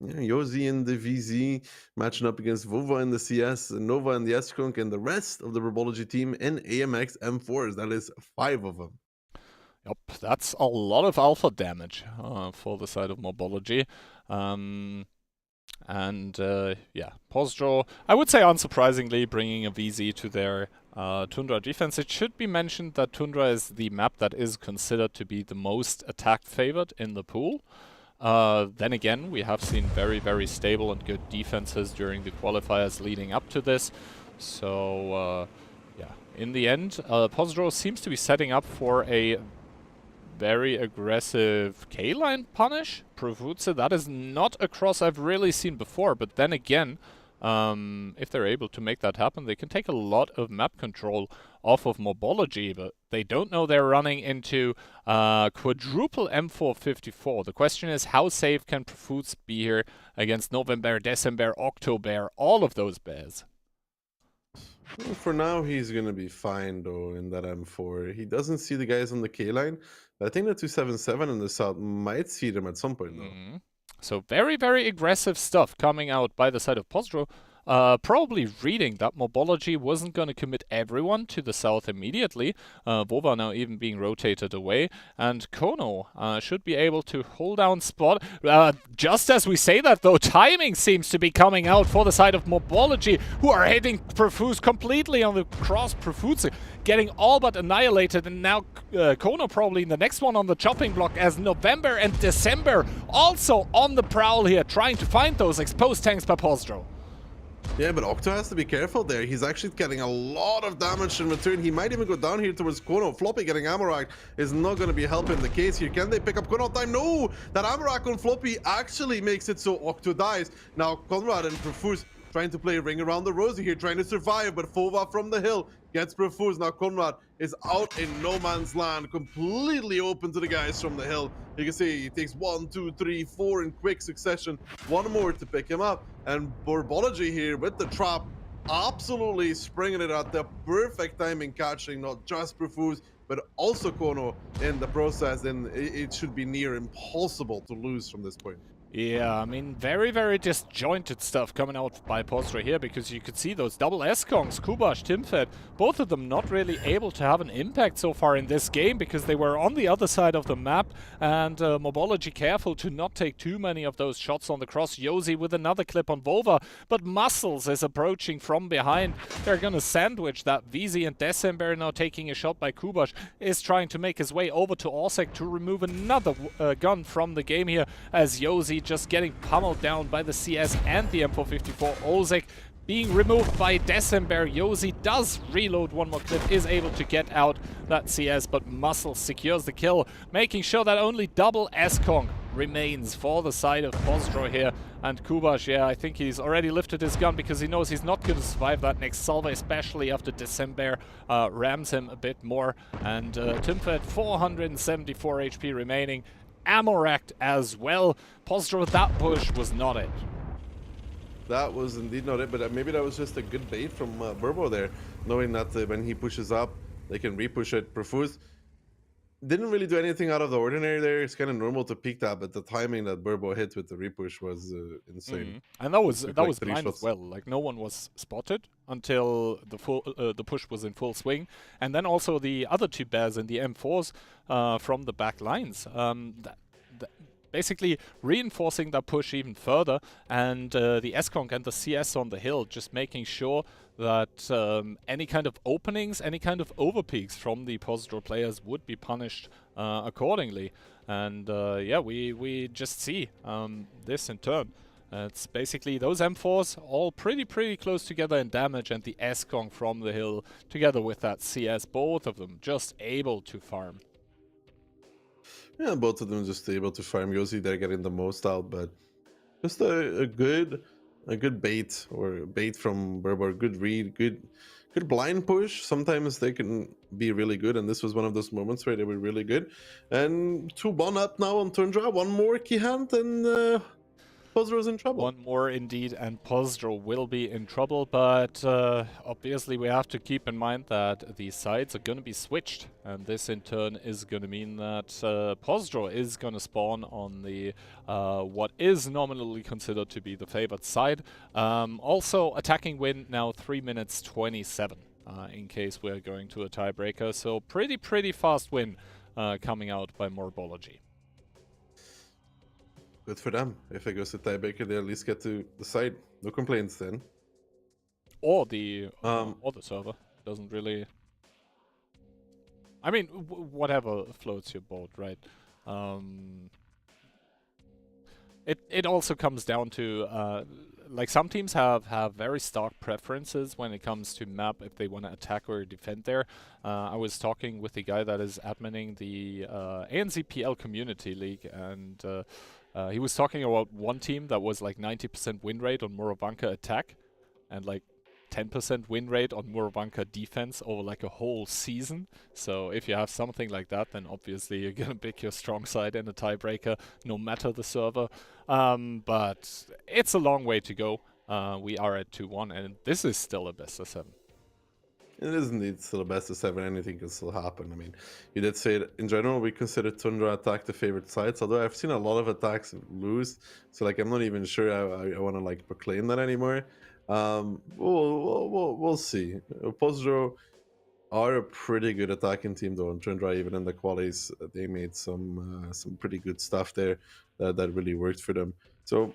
Yeah, Yozi in the VZ matching up against Vova in the CS, Nova in the S-Conk, and the rest of the Mobology team in AMX M4s. That is 5 of them. Yep, that's a lot of alpha damage for the side of Mobology. Yeah, Postdro, I would say unsurprisingly, bringing a VZ to their Tundra defense. It should be mentioned that Tundra is the map that is considered to be the most attack favored in the pool. Then again, we have seen very, very stable and good defenses during the qualifiers leading up to this. So, yeah, in the end, Postdro seems to be setting up for a very aggressive K-line punish. Profutse, that is not a cross I've really seen before, but then again, if they're able to make that happen, they can take a lot of map control off of Mobology, but they don't know they're running into quadruple M454. The question is, how safe can Profutse be here against November, December, October, all of those bears? Well, for now, he's going to be fine, though, in that M4. He doesn't see the guys on the K-line. I think the 277 in the south might see them at some point, though. So very, very aggressive stuff coming out by the side of Postdro. Probably reading that Mobology wasn't going to commit everyone to the south immediately. Vova now even being rotated away. And Kono should be able to hold down spot. Just as we say that, though, timing seems to be coming out for the side of Mobology, who are hitting Profutse completely on the cross. Profutse getting all but annihilated, and now Kono probably in the next one on the chopping block, as November and December also on the prowl here, trying to find those exposed tanks by Postdro. Yeah, but Octo has to be careful there. He's actually getting a lot of damage in return. He might even go down here towards Kono. Floppy getting Amarak is not going to be helping the case here. Can they pick up Kono time? No! That Amarak on Floppy actually makes it so Octo dies. Now Conrad and Profutse trying to play Ring Around the Rosie here, trying to survive, but Fova from the hill gets Profutse. Now Conrad is out in no man's land, completely open to the guys from the hill. You can see he takes 1, 2, 3, 4 in quick succession. One more to pick him up. And Mobology here with the trap, absolutely springing it at the perfect timing, catching not just Profutse, but also Kono in the process. And it should be near impossible to lose from this point. Yeah, I mean, very, very disjointed stuff coming out by Postdro here, because you could see those double S-Kongs, Kubash, Timfed, both of them not really able to have an impact so far in this game, because they were on the other side of the map, and Mobology careful to not take too many of those shots on the cross. Yosi with another clip on Vova, but Muscles is approaching from behind. They're gonna sandwich that. VZ and December now taking a shot by Kubash, is trying to make his way over to Orsek to remove another gun from the game here, as Yosi just getting pummeled down by the CS and the M454. Ozek being removed by December. Yosi does reload one more clip, is able to get out that CS, but Muscle secures the kill, making sure that only double S-Kong remains for the side of Postdro here. And Kubash, yeah, I think he's already lifted his gun because he knows he's not going to survive that next salvo, especially after December rams him a bit more. And Timfed, 474 HP remaining. Ammo racked as well. Postdro, that push was not it. That was indeed not it, but maybe that was just a good bait from Burbo there, knowing that when he pushes up, they can repush it. Profuse didn't really do anything out of the ordinary there. It's kind of normal to peek that, but the timing that Burbo hit with the repush was insane. And that was like blind as well. Like, no one was spotted until the push was in full swing, and then also the other two bears in the M4s from the back lines. Basically reinforcing that push even further, and the S-Konk and the CS on the hill just making sure that any kind of openings, any kind of overpeaks from the Postdro players would be punished accordingly. And yeah, we just see this in turn. It's basically those M4s all pretty close together in damage, and the S-Konk from the hill together with that CS, both of them just able to farm. Yeah, both of them just able to farm. Yosi, they're getting the most out, but just a good bait, or bait from Berber. Good read, good blind push. Sometimes they can be really good, and this was one of those moments where they were really good. And 2-1 up now on Tundra. One more key hand, and Postdro's in trouble. One more indeed, and Postdro will be in trouble, but obviously we have to keep in mind that these sides are going to be switched, and this in turn is going to mean that Postdro is going to spawn on the what is nominally considered to be the favored side. Also, attacking win now 3 minutes 27 in case we're going to a tiebreaker, so pretty fast win coming out by Mobology. Good for them. If it goes to tiebreaker, they at least get to decide. No complaints then. Or the server doesn't really. I mean, whatever floats your boat, right? It also comes down to like, some teams have very stark preferences when it comes to map if they want to attack or defend there. I was talking with the guy that is adminning the ANZPL Community League, and he was talking about one team that was like 90% win rate on Murovanka attack and like 10% win rate on Murovanka defense over like a whole season. So if you have something like that, then obviously you're gonna pick your strong side in a tiebreaker, no matter the server. But it's a long way to go. We are at 2-1, and this is still a best of 7. It is indeed still a best of 7. Anything can still happen. I mean, you did say it, in general we consider Tundra attack the favorite sides, although I've seen a lot of attacks lose, so like I'm not even sure I want to like proclaim that anymore. We'll see. Postdro are a pretty good attacking team though, and Tundra, even in the qualies, they made some pretty good stuff there that really worked for them. So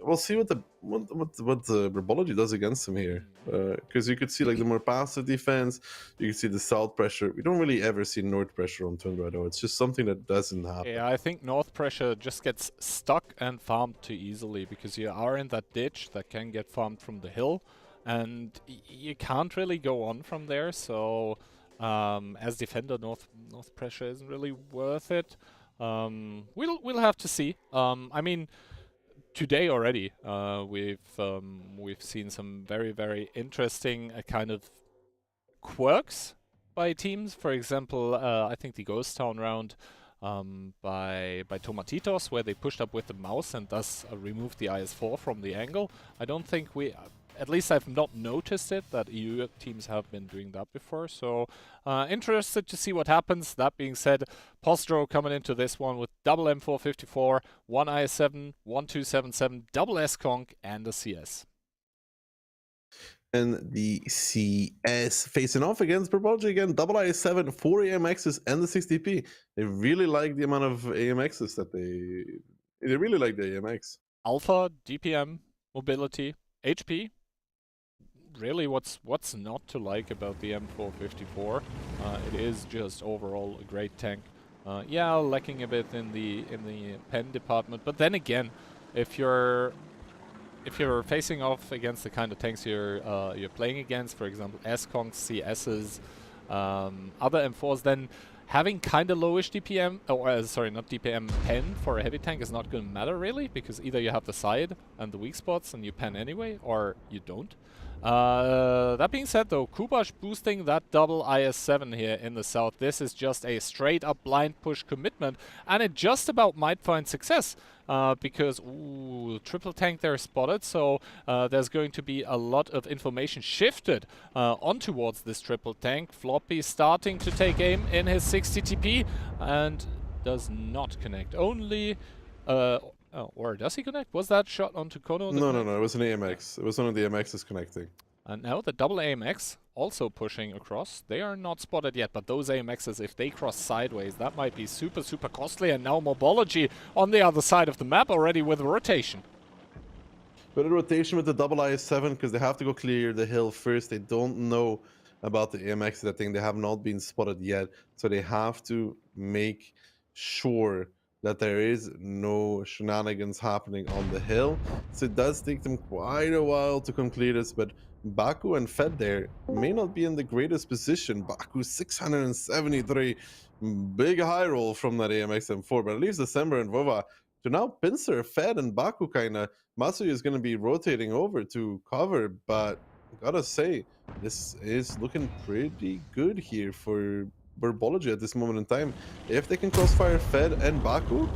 we'll see what the Mobology does against them here, because you could see like the more passive defense, you can see the south pressure. We don't really ever see north pressure on Tundra though. It's just something that doesn't happen. Yeah, I think north pressure just gets stuck and farmed too easily, because you are in that ditch that can get farmed from the hill, and you can't really go on from there. So as defender, north pressure isn't really worth it. We'll have to see. I mean, today already, we've seen some very interesting kind of quirks by teams. For example, I think the Ghost Town round by Tomatitos, where they pushed up with the mouse and thus removed the IS-4 from the angle. I don't think at least I've not noticed it, that EU teams have been doing that before. So interested to see what happens. That being said, Postdro coming into this one with double M454, one IS-7, 1277, double S-Conk, and a CS. And the CS facing off against Mobology again, double IS-7, 4 AMXs, and the 60p. They really like the amount of AMXs that they really like the AMX. Alpha, DPM, mobility, HP. Really, what's not to like about the M454? It is just overall a great tank. Yeah, lacking a bit in the pen department, but then again, if you're facing off against the kind of tanks you're playing against, for example, S-Conks, CSs, other M4s, then having kind of lowish DPM, sorry, not DPM, pen for a heavy tank is not going to matter really, because either you have the side and the weak spots and you pen anyway, or you don't. That being said though, Kubash boosting that double IS-7 here in the south. This is just a straight up blind push commitment, and it just about might find success. Because, ooh, triple tank there spotted, so there's going to be a lot of information shifted on towards this triple tank. Floppy starting to take aim in his 60 TP and does not connect. Only, or does he connect? Was that shot onto Kono? No, it was an AMX. It was one of the AMXs connecting. And now the double AMX also pushing across. They are not spotted yet, but those AMXs, if they cross sideways, that might be super, super costly. And now Mobology on the other side of the map already with rotation. But a rotation with the double IS-7 because they have to go clear the hill first. They don't know about the AMX that thing. They have not been spotted yet. So they have to make sure that there is no shenanigans happening on the hill. So it does take them quite a while to complete this, but Baku and Fed there may not be in the greatest position. Baku 673, big high roll from that AMX M4, but it leaves December and Vova to now pincer Fed and Baku kinda. Matsuya is gonna be rotating over to cover, but gotta say, this is looking pretty good here for Mobology at this moment in time. If they can crossfire Fed and Baku,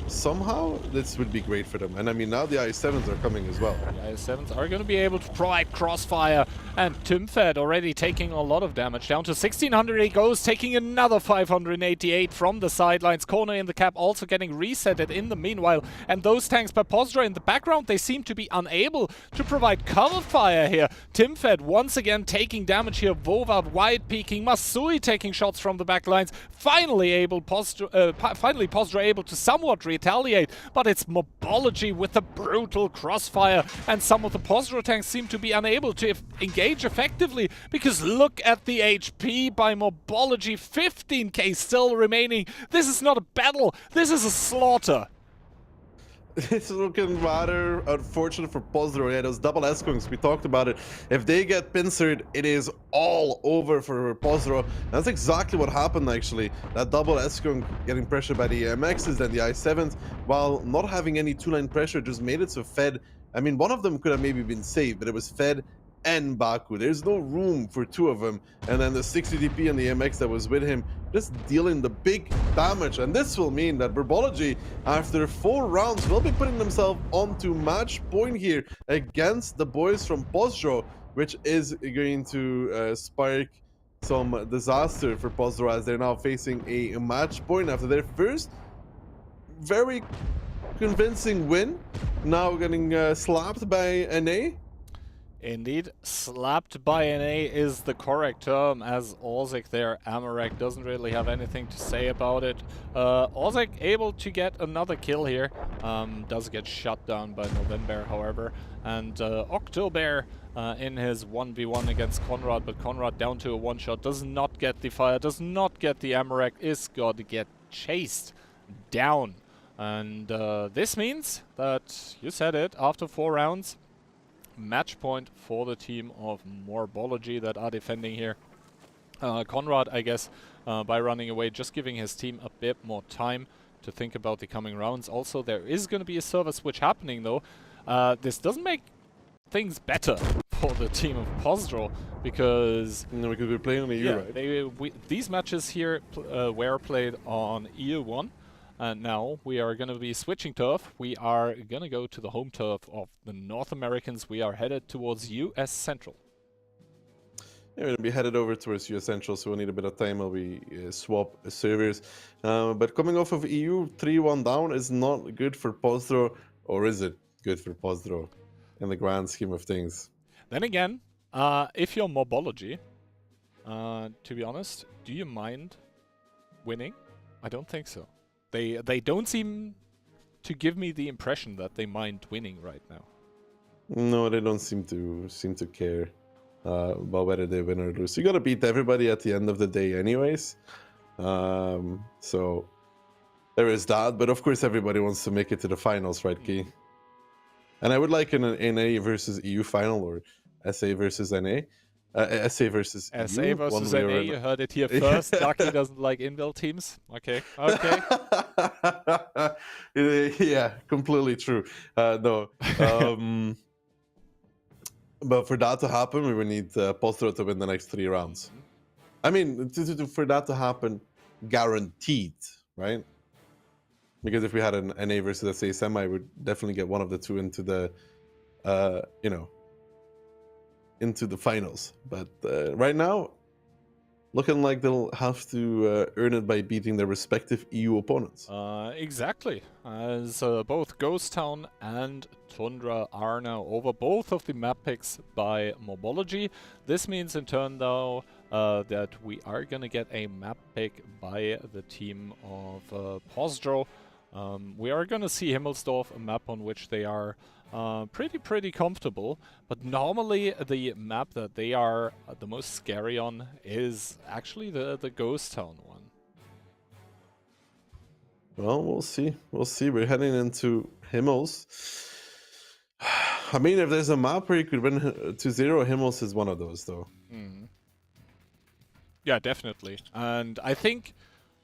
somehow this would be great for them. And I mean, now the IS-7s are coming as well. The IS-7s are going to be able to provide crossfire, and Timfed already taking a lot of damage. Down to 1600 he goes, taking another 588 from the sidelines. Corner in the cap also getting resetted in the meanwhile. And those tanks by Postdro in the background, they seem to be unable to provide cover fire here. Timfed once again taking damage here. Vova wide peeking, Masui taking shots from the backlines. Finally Postdro able to somewhat retaliate, but it's Mobology with a brutal crossfire, and some of the Postdro tanks seem to be unable to engage effectively, because look at the HP by Mobology, 15k still remaining. This is not a battle, this is a slaughter. It's looking rather unfortunate for Postdro. Yeah, those double S-Kungs, we talked about it. If they get pincered, it is all over for Postdro. That's exactly what happened, actually. That double S-Kung getting pressured by the MXs and the I-7s, while not having any two-line pressure, just made it so Fed... I mean, one of them could have maybe been saved, but it was Fed and Baku. There's no room for two of them. And then the 60 DP and the MX that was with him just dealing the big damage. And this will mean that Mobology, after 4 rounds, will be putting themselves onto match point here against the boys from Postdro, which is going to spark some disaster for Postdro, as they're now facing a match point after their first very convincing win. Now getting slapped by NA. Indeed, slapped by an A is the correct term, as Orzik there, Amarek, doesn't really have anything to say about it. Orzik able to get another kill here, does get shut down by November, however, and October in his 1v1 against Conrad, but Conrad down to a one-shot, does not get the fire, does not get the Amarek, is going to get chased down. And this means that, you said it, after 4 rounds, match point for the team of Mobology that are defending here. Conrad, I guess, by running away, just giving his team a bit more time to think about the coming rounds. Also, there is going to be a server switch happening, though. This doesn't make things better for the team of Postdro, because... No, because we're playing on EU, right? These matches here were played on EU1. And now we are going to be switching turf. We are going to go to the home turf of the North Americans. We are headed towards US Central. Yeah, we're going to be headed over towards US Central, so we'll need a bit of time while we swap servers. But coming off of EU, 3-1 down is not good for Postdro, or is it good for Postdro in the grand scheme of things? Then again, if you're Mobology, to be honest, do you mind winning? I don't think so. They don't seem to give me the impression that they mind winning right now. No, they don't seem to care about whether they win or lose. You gotta beat everybody at the end of the day, anyways. So there is that. But of course, everybody wants to make it to the finals, right, Key? And I would like an NA versus EU final or SA versus NA. SA versus SA EU, versus NA, you heard it here first. Ducky doesn't like inbuilt teams. Okay, okay. Yeah, completely true. No. But for that to happen, we would need Postdro to win the next 3 rounds. I mean, for that to happen, guaranteed, right? Because if we had an NA versus SA semi, we'd definitely get one of the two into the, into the finals. But right now, looking like they'll have to earn it by beating their respective EU opponents. Exactly, as both Ghost Town and Tundra are now over both of the map picks by Mobology. This means in turn, though, that we are going to get a map pick by the team of Postdro. We are going to see Himmelsdorf, a map on which they are pretty comfortable, but normally the map that they are the most scary on is actually the Ghost Town one. Well, we'll see. We'll see. We're heading into Himmels. I mean, if there's a map where you could win 2-0, Himmels is one of those, though. Yeah, definitely. And I think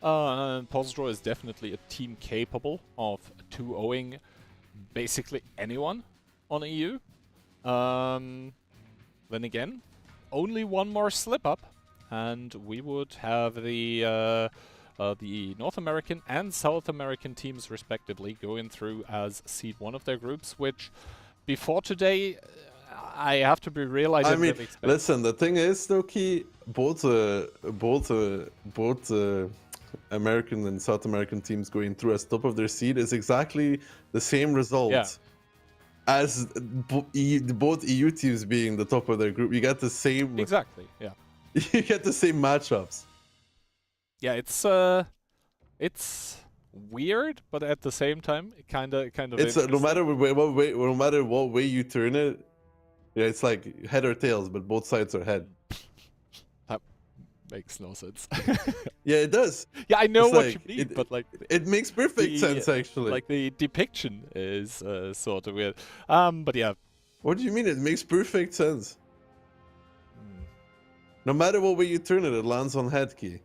Postdro is definitely a team capable of 2-0ing basically anyone on EU. Then again, only one more slip up, and we would have the North American and South American teams respectively going through as seed 1 of their groups, which before today, I have to be real, I didn't really expect. Listen, the thing is, Doki, both American and South American teams going through as top of their seed is exactly the same result as both EU teams being the top of their group. You get the same... Exactly, yeah. You get the same matchups. Yeah, it's weird, but at the same time, it kind of. It's no matter what way you turn it, yeah, it's like head or tails, but both sides are head. That makes no sense. Yeah, it does. Yeah, I know It's what like, you mean, but like it makes perfect sense actually. Like the depiction is sort of weird. But yeah. What do you mean? It makes perfect sense. No matter what way you turn it, it lands on head key,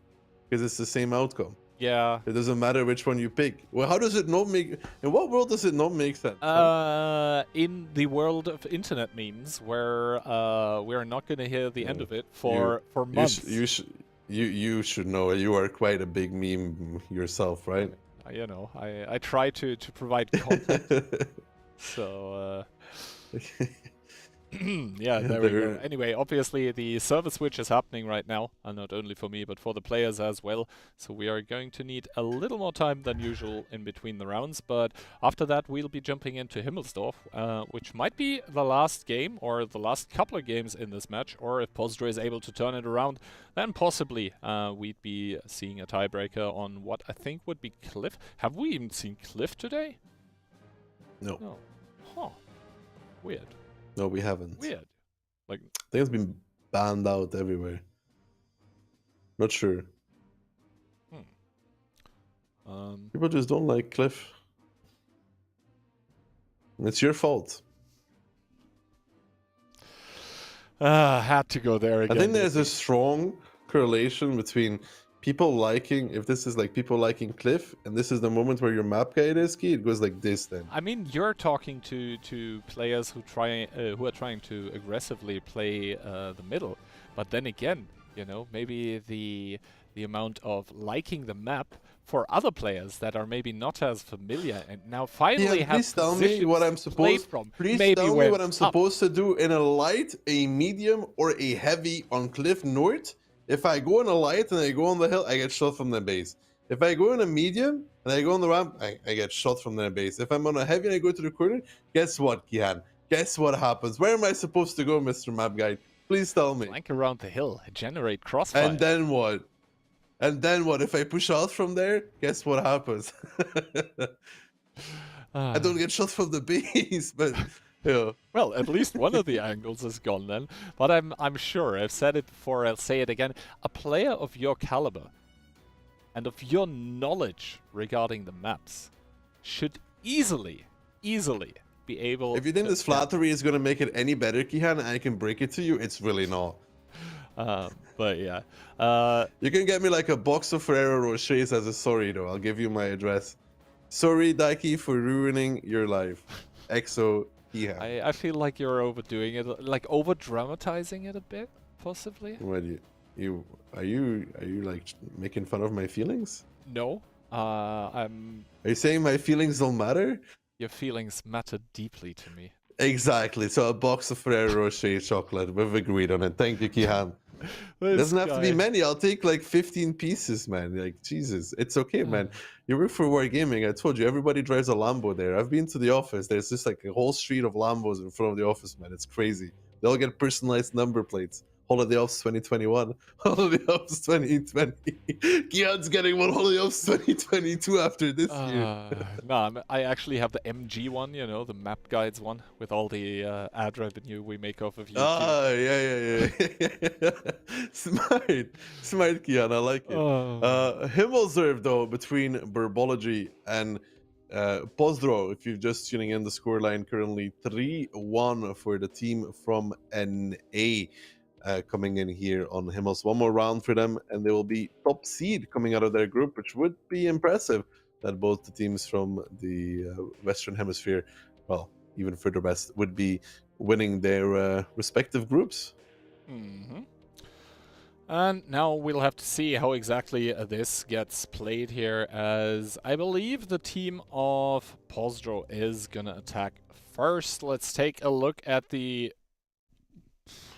because it's the same outcome. Yeah. It doesn't matter which one you pick. Well, how does it not make... In what world does it not make sense? In the world of internet memes, where we're not going to hear the end of it for months. You should know. You are quite a big meme yourself, right? You know, I try to provide content. So... yeah, there we go. Anyway, obviously the server switch is happening right now, and not only for me, but for the players as well. So we are going to need a little more time than usual in between the rounds, but after that we'll be jumping into Himmelsdorf, which might be the last game, or the last couple of games in this match, or if Postdro is able to turn it around, then possibly we'd be seeing a tiebreaker on what I think would be Cliff. Have we even seen Cliff today? No. No. Huh. Weird. No, we haven't. Weird. Like, I think it's been banned out everywhere. Not sure. People just don't like Cliff. It's your fault. had to go there again. I think there's a strong correlation between people liking, if this is like people liking Cliff, and this is the moment where your map guide is key, it goes like this then. I mean, you're talking to players who are trying to aggressively play the middle, but then again, you know, maybe the amount of liking the map for other players that are maybe not as familiar and now finally Yeah, have please tell me what I'm positions to play supposed. from, Please maybe tell me went what I'm up. supposed to do in a light, a medium, or a heavy on Cliff North. If I go in a light and I go on the hill, I get shot from the base. If I go in a medium and I go on the ramp, I get shot from their base. If I'm on a heavy and I go to the corner, guess what, Kihan? Guess what happens? Where am I supposed to go, Mr. Map Guide? Please tell me. Flank around the hill, generate crossfire. And then what? And then what? If I push out from there, guess what happens? I don't get shot from the base, but yeah. Well, at least one of the angles is gone then. But I'm sure, I've said it before, I'll say it again. A player of your caliber and of your knowledge regarding the maps should easily be able If you think to this flattery is gonna make it any better, Kihan, I can break it to you. It's really not. but yeah. You can get me like a box of Ferrero Rochers as a sorry though. I'll give you my address. Sorry, Daiki, for ruining your life. EXO Kihan. I feel like you're overdoing it, like over dramatizing it a bit, possibly. What are you like making fun of my feelings? No, Are you saying my feelings don't matter? your feelings matter deeply to me. Exactly. So a box of Ferrero Rocher chocolate. We've agreed on it. Thank you, Kihan. Doesn't have to be many. I'll take like 15 pieces, man. Like, Jesus. It's okay, man. You work for Wargaming. I told you, everybody drives a Lambo there. I've been to the office. There's just like a whole street of Lambos in front of the office, man. It's crazy. They all get personalized number plates. Holiday Ops 2021. Holiday Ops 2020. Kian's getting one Holiday Ops 2022 after this year. No, I actually have the MG one, you know, the map guides one with all the ad revenue we make off of YouTube. Ah, yeah. Smart, Kian. I like it. Himmelserve, though, between Mobology and Postdro, if you're just tuning in, the scoreline currently 3-1 for the team from NA. Coming in here on Himmels. One more round for them, and they will be top seed coming out of their group, which would be impressive that both the teams from the Western Hemisphere, well, even further west, would be winning their respective groups. And now we'll have to see how exactly this gets played here, as I believe the team of Postdro is gonna attack first. Let's take a look at the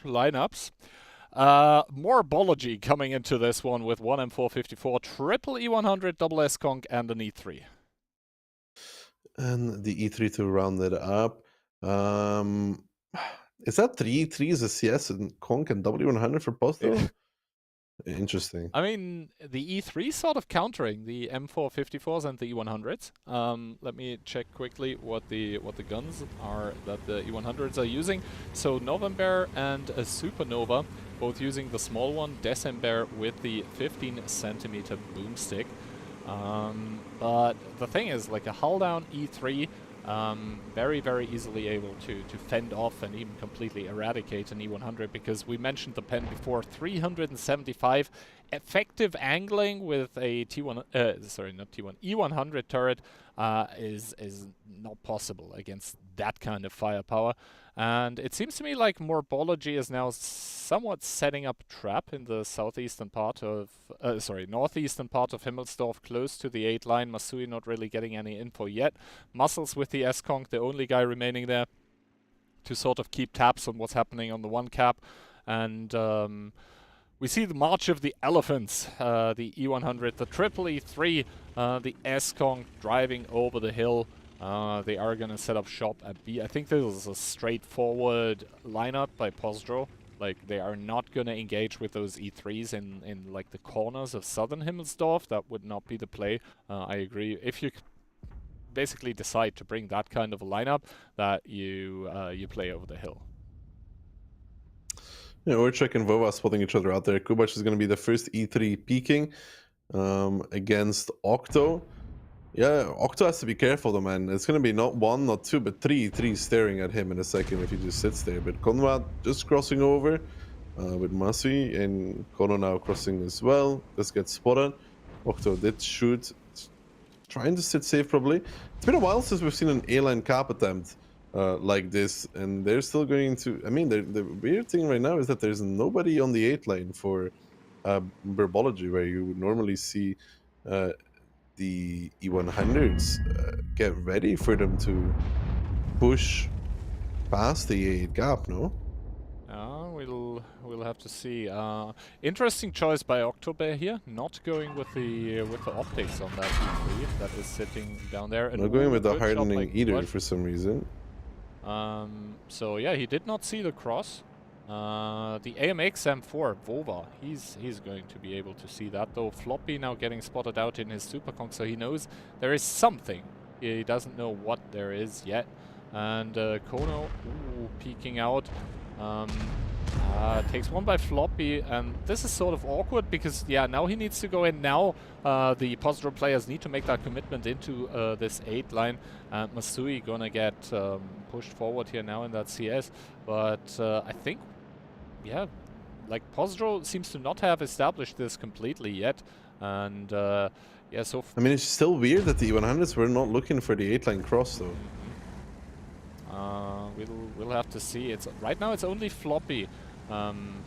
lineups. Mobology coming into this one with one M454, triple E100, double S-Conk, and an E3. And the E3 to round it up. Is that 3 E3s, a CS and Conk and W100 for Postdro? Interesting. I mean, the E3 sort of countering the M454s and the E100s. Let me check quickly what the guns are that the E100s are using. So November and a Supernova, both using the small one, December with the 15cm boomstick. But the thing is, like a hull down E3, very easily able to fend off and even completely eradicate an E100, because we mentioned the pen before, 375 effective angling with a T1 sorry, not T1, E100 turret is not possible against that kind of firepower. And it seems to me like Mobology is now somewhat setting up a trap in the southeastern part of, northeastern part of Himmelsdorf, close to the 8 line. Masui not really getting any info yet. Muscles with the S-Conk, the only guy remaining there to sort of keep tabs on what's happening on the 1 cap. And we see the March of the Elephants, the E100, the triple E3, the S-Conk driving over the hill. They are going to set up shop at B. I think this is a straightforward lineup by Postdro. Like, they are not going to engage with those E3s in like the corners of southern Himmelsdorf. That would not be the play. I agree. If you basically decide to bring that kind of a lineup, that you play over the hill. Yeah, Orchek and Vova spotting each other out there. Kubash is going to be the first E3 peeking against Octo. Yeah, Octo has to be careful though, man. It's going to be not 1, not 2, but 3 staring at him in a second if he just sits there. But Konrad just crossing over with Masui, and Kono now crossing as well. This gets spotted. Octo did shoot. Trying to sit safe probably. It's been a while since we've seen an A-line cap attempt like this, and they're still going to... I mean, the weird thing right now is that there's nobody on the 8 line for Mobology, where you would normally see the E100s get ready for them to push past the E8 gap, no? We'll have to see. Interesting choice by October here, not going with the optics on that E3 that is sitting down there. And Not going with the good shot hardening by either Kubash. for some reason. So yeah, he did not see the cross. The AMX M4 Vova, he's going to be able to see that though. Floppy now getting spotted out in his Super Kong, so he knows there is something. He doesn't know what there is yet. And Kono peeking out. Takes one by Floppy, and this is sort of awkward because, yeah, now he needs to go in. Now the Postdro players need to make that commitment into this 8 line. Masui gonna get pushed forward here now in that CS, but I think, yeah, like Postdro seems to not have established this completely yet, and yeah, so... I mean, it's still weird that the E100s were not looking for the 8 line cross, though. We'll have to see. It's right now it's only Floppy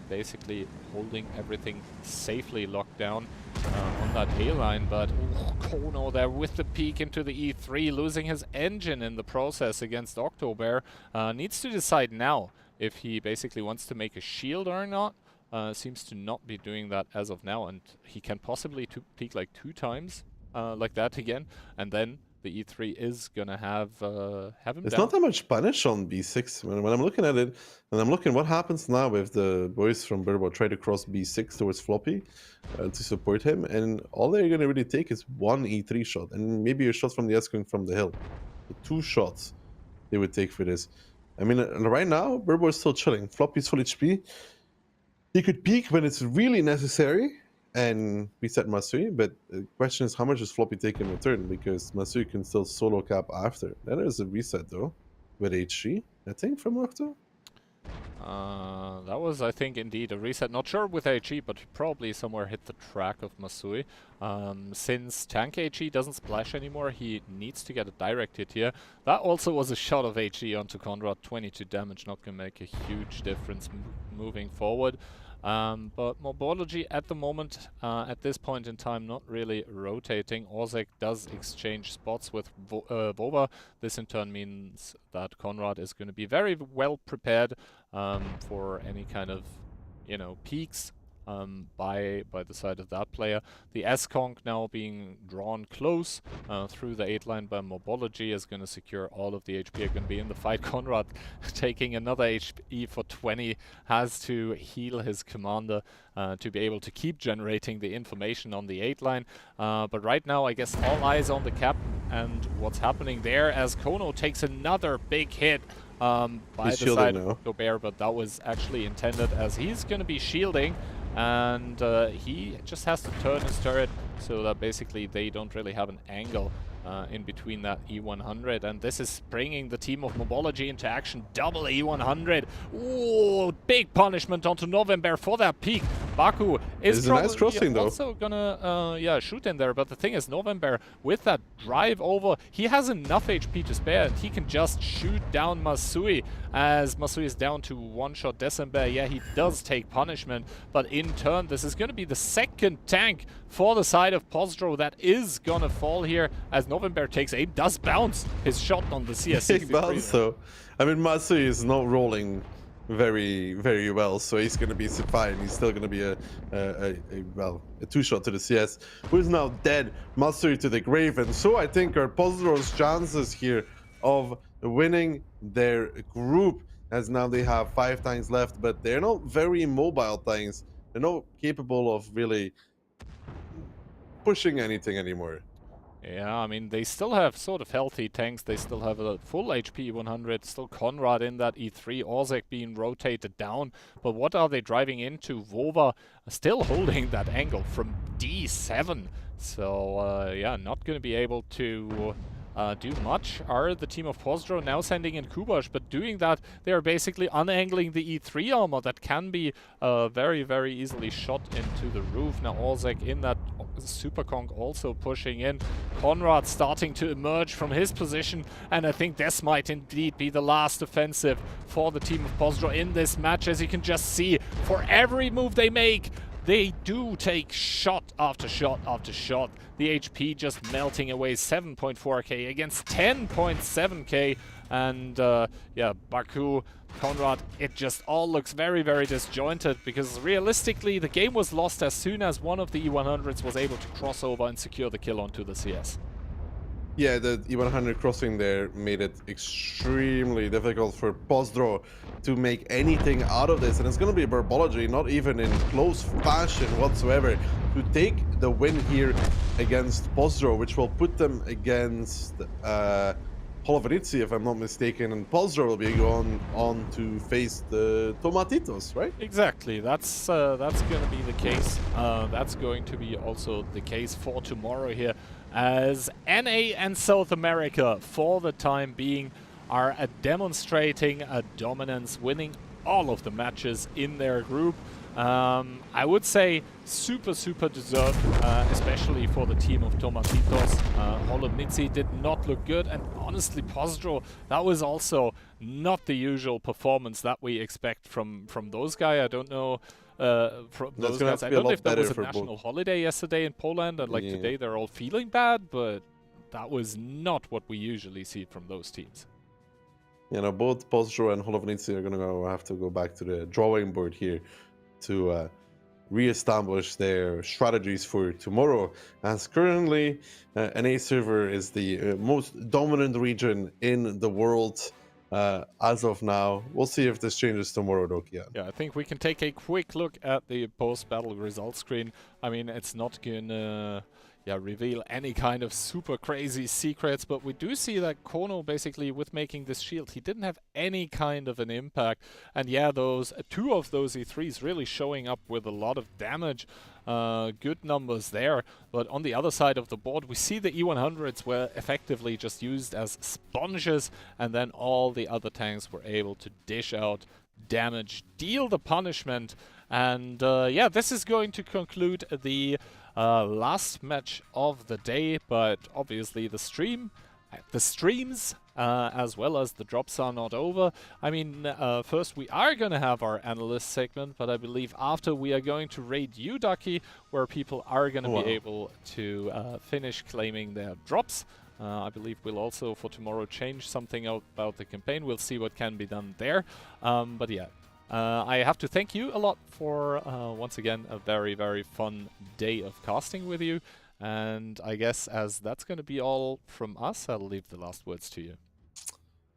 basically holding everything safely locked down on that A line, but Kono there with the peek into the E3, losing his engine in the process against October. Needs to decide now if he basically wants to make a shield or not. Seems to not be doing that as of now, and he can possibly peek like 2 times like that again, and then the E3 is gonna have him There's down. not that much punish on B6. When I'm looking at it, and I'm looking what happens now if the boys from Burbo try to cross B6 towards Floppy to support him, and all they're gonna really take is 1 E3 shot, and maybe a shot from the S going from the hill. So 2 shots they would take for this. I mean, right now, Burbo is still chilling. Floppy's full HP. He could peek when it's really necessary and reset Masui, but the question is how much does Floppy take in return, because Masui can still solo cap after. Then there's a reset though, with H3, I think, from Octo. That was, I think, indeed a reset. Not sure with HE, but probably somewhere hit the track of Masui. Since tank HE doesn't splash anymore, he needs to get a direct hit here. That also was a shot of HE onto Conrad, 22 damage, not gonna make a huge difference moving forward. But Mobology at the moment, at this point in time, not really rotating. Ozek does exchange spots with Vova. This in turn means that Conrad is going to be very well prepared for any kind of, you know, peaks by the side of that player. The S-Conk now being drawn close through the 8 line by Mobology is going to secure all of the HP. Are going to be in the fight. Conrad taking another HP for 20, has to heal his commander to be able to keep generating the information on the 8 line. But right now, I guess all eyes on the cap and what's happening there as Kono takes another big hit by He's the side now. of Gobert, but that was actually intended as he's going to be shielding. And he just has to turn his turret so that basically they don't really have an angle in between that E100. And this is bringing the team of Mobology into action. Double E100. Ooh, big punishment onto November for that peak. Baku is a probably nice crossing, though. also gonna yeah, shoot in there. But the thing is, November with that drive over, he has enough HP to spare, and he can just shoot down Masui as Masui is down to 1-shot December. Yeah, he does take punishment, but in turn, this is gonna be the second tank for the side of Postdro that is gonna fall here as November takes aim, does bounce his shot on the CS63. Big bounce though. I mean, Masui is not rolling very, very well, so he's going to be fine. He's still going to be a 2-shot to the CS, who is now dead. Masui to the grave, and so I think our Postdro's chances here of winning their group, as now they have 5 tanks left, but they're not very mobile tanks. They're not capable of really pushing anything anymore. Yeah, I mean, they still have sort of healthy tanks. They still have a full HP 100. Still Conrad in that E3. Ozek being rotated down. But what are they driving into? Vova still holding that angle from D7. So, yeah, not going to be able to do much. Are the team of Postdro now sending in Kubash, but doing that, they are basically unangling the E3 armor that can be very, very easily shot into the roof. Now Ozek in that Super Kong also pushing in. Conrad starting to emerge from his position, and I think this might indeed be the last offensive for the team of Postdro in this match. As you can just see, for every move they make, they do take shot after shot after shot. The HP just melting away 7.4k against 10.7k. And yeah, Baku, Conrad, it just all looks very, very disjointed because realistically the game was lost as soon as one of the E100s was able to cross over and secure the kill onto the CS. Yeah, the E100 crossing there made it extremely difficult for Postdro to make anything out of this, and it's going to be Mobology, not even in close fashion whatsoever, to take the win here against Postdro, which will put them against Nitzi, if I'm not mistaken, and Postdro will be going on to face the Tomatitos, right? Exactly, that's going to be the case. That's going to be also the case for tomorrow here, as NA and South America, for the time being, are demonstrating a dominance, winning all of the matches in their group. I would say super deserved, especially for the team of Tomatitos. Nitzi did not look good, and honestly, Postdro, that was also not the usual performance that we expect from those guys. I don't know. From those guys, I don't know if that was a national holiday yesterday in Poland, and like today they're all feeling bad, but that was not what we usually see from those teams. You know, both Postdro and Nitzi are going to have to go back to the drawing board here to re-establish their strategies for tomorrow, as currently NA server is the most dominant region in the world as of now. We'll see if this changes tomorrow, though, Kian. Yeah, I think we can take a quick look at the post-battle results screen. I mean, it's not gonna reveal any kind of super crazy secrets, but we do see that Kono, basically, with making this shield, he didn't have any kind of an impact. And yeah, those two of those E3s really showing up with a lot of damage. Good numbers there, but on the other side of the board we see the E100s were effectively just used as sponges, and then all the other tanks were able to dish out damage, deal the punishment, and yeah, this is going to conclude the last match of the day. But obviously the streams as well as the drops are not over. I mean, first we are going to have our analyst segment, but I believe after we are going to raid you, Ducky, where people are going to be able to finish claiming their drops. I believe we'll also for tomorrow change something about the campaign. We'll see what can be done there. But yeah, I have to thank you a lot for once again a very fun day of casting with you. And I guess as that's going to be all from us, I'll leave the last words to you.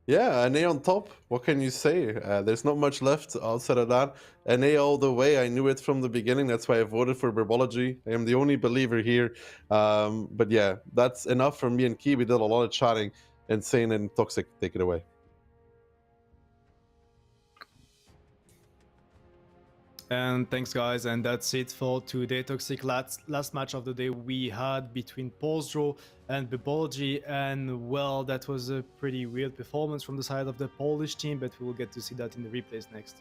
Yeah, NA on top. What can you say? There's not much left outside of that. NA all the way. I knew it from the beginning. That's why I voted for Mobology. I am the only believer here. But yeah, that's enough for me and Key. We did a lot of chatting. Insane and Toxic, take it away. And thanks, guys, and that's it for today. Toxic, last match of the day we had between Postdro and Mobology, and well, that was a pretty weird performance from the side of the Polish team, but we will get to see that in the replays next.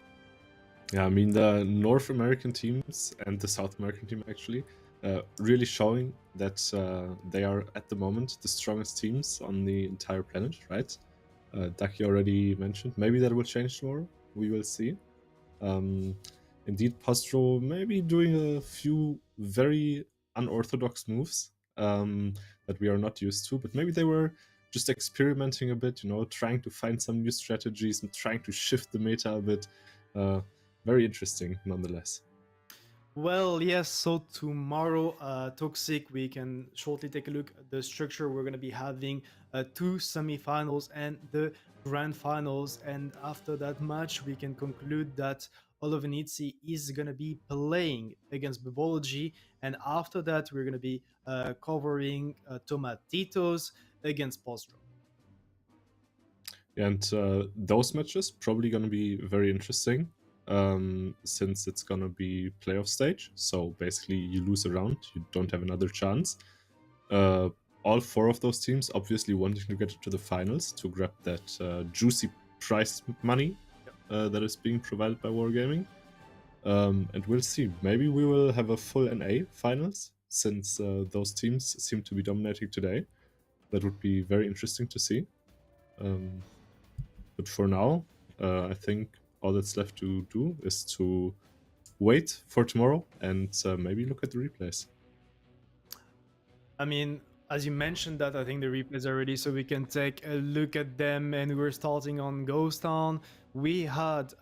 Yeah, I mean, the North American teams and the South American team actually really showing that they are at the moment the strongest teams on the entire planet, right? Ducky already mentioned. Maybe that will change tomorrow. We will see. Indeed, Postdro maybe doing a few very unorthodox moves that we are not used to, but maybe they were just experimenting a bit, you know, trying to find some new strategies and trying to shift the meta a bit. Very interesting, nonetheless. Well, yes, so tomorrow, Toxic, we can shortly take a look at the structure. We're going to be having 2 semifinals and the grand finals, and after that match, we can conclude that Nitzi is going to be playing against Mobology, and after that, we're going to be covering Tomatitos against Postdro. And those matches probably going to be very interesting. Since it's gonna be playoff stage, so basically you lose a round, you don't have another chance. All 4 of those teams obviously wanting to get to the finals to grab that juicy prize money that is being provided by Wargaming. And we'll see. Maybe we will have a full NA finals, since those teams seem to be dominating today. That would be very interesting to see. But for now, I think all that's left to do is to wait for tomorrow and maybe look at the replays. I mean, as you mentioned that, I think the replays are ready, so we can take a look at them. And we're starting on Ghost Town. We had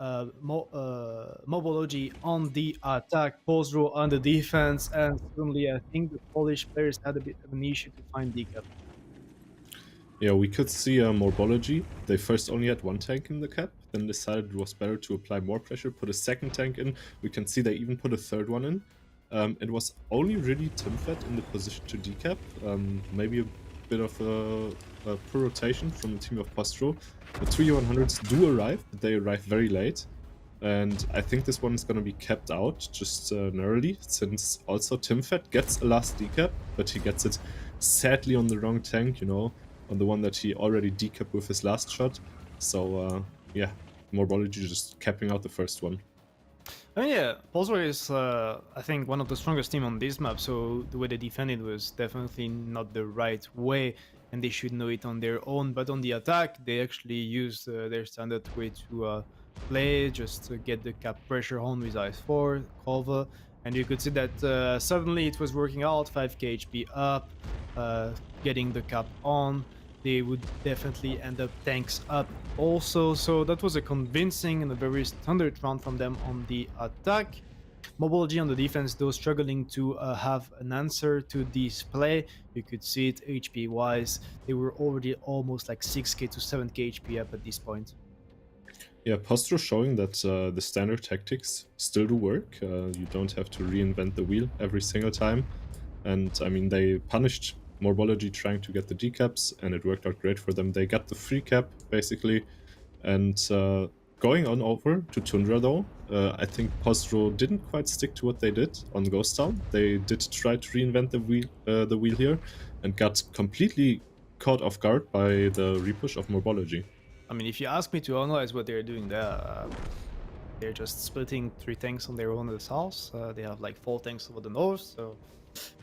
Mobology on the attack, Postdro on the defense, and suddenly I think the Polish players had a bit of an issue to find decap. Yeah, we could see Mobology. They first only had one tank in the cap, then decided it was better to apply more pressure, put a second tank in. We can see they even put a third one in. It was only really Timfet in the position to decap. Maybe a bit of a poor rotation from the team of Postdro. The two U100s do arrive, but they arrive very late. And I think this one is going to be kept out just narrowly, since also Timfet gets a last decap, but he gets it sadly on the wrong tank, you know, on the one that he already decapped with his last shot. So yeah, Mobology just capping out the first one. I mean, yeah, Postdro is, I think, one of the strongest team on this map, so the way they defended was definitely not the right way, and they should know it on their own. But on the attack, they actually used their standard way to play, just to get the cap pressure on with Ice 4, cover, and you could see that suddenly it was working out, 5k HP up, getting the cap on. They would definitely end up tanks up also, so that was a convincing and a very standard round from them on the attack. Mobology on the defense, though, struggling to have an answer to this play. You could see it HP wise, they were already almost like 6k to 7k HP up at this point. Yeah, Postro showing that the standard tactics still do work. You don't have to reinvent the wheel every single time. And I mean, they punished Mobology trying to get the decaps, and it worked out great for them. They got the free cap, basically. And going on over to Tundra, though, I think Postro didn't quite stick to what they did on Ghost Town. They did try to reinvent the wheel here, and got completely caught off guard by the repush of Mobology. I mean, if you ask me to analyze what they're doing there, they're just splitting 3 tanks on their own at the south. They have like 4 tanks over the north, so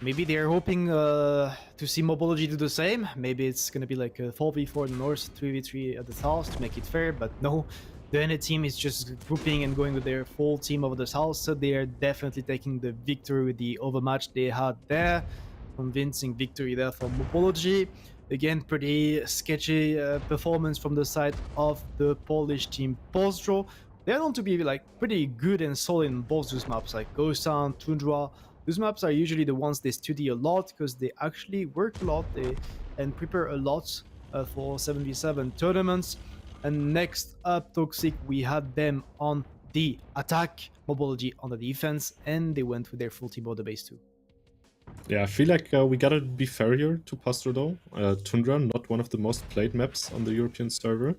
maybe they're hoping to see Mobology do the same. Maybe it's gonna be like a 4v4 in the north, 3v3 at the south to make it fair, but no. The NA team is just grouping and going with their full team over the south, so they are definitely taking the victory with the overmatch they had there. Convincing victory there for Mobology. Again, pretty sketchy performance from the side of the Polish team Postdro. They're known to be like pretty good and solid in both those maps, like Ghost Town, Tundra. Those maps are usually the ones they study a lot because they actually work a lot and prepare a lot for 7v7 tournaments. And next up, Toxic, we had them on the attack, Mobology on the defense, and they went with their full team border base too. Yeah, I feel like we gotta be fair here to Postro though. Tundra, not one of the most played maps on the European server.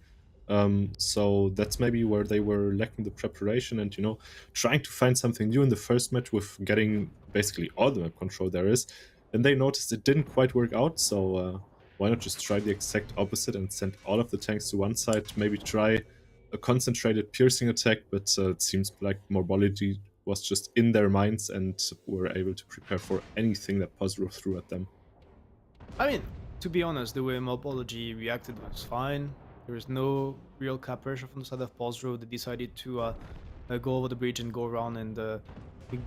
So that's maybe where they were lacking the preparation and, you know, trying to find something new in the first match with getting basically all the map control there is. And they noticed it didn't quite work out, so why not just try the exact opposite and send all of the tanks to one side, maybe try a concentrated piercing attack, but it seems like Mobology was just in their minds and were able to prepare for anything that Postdro threw at them. I mean, to be honest, the way Mobology reacted was fine. There was no real cap pressure from the side of Postdro. They decided to go over the bridge and go around and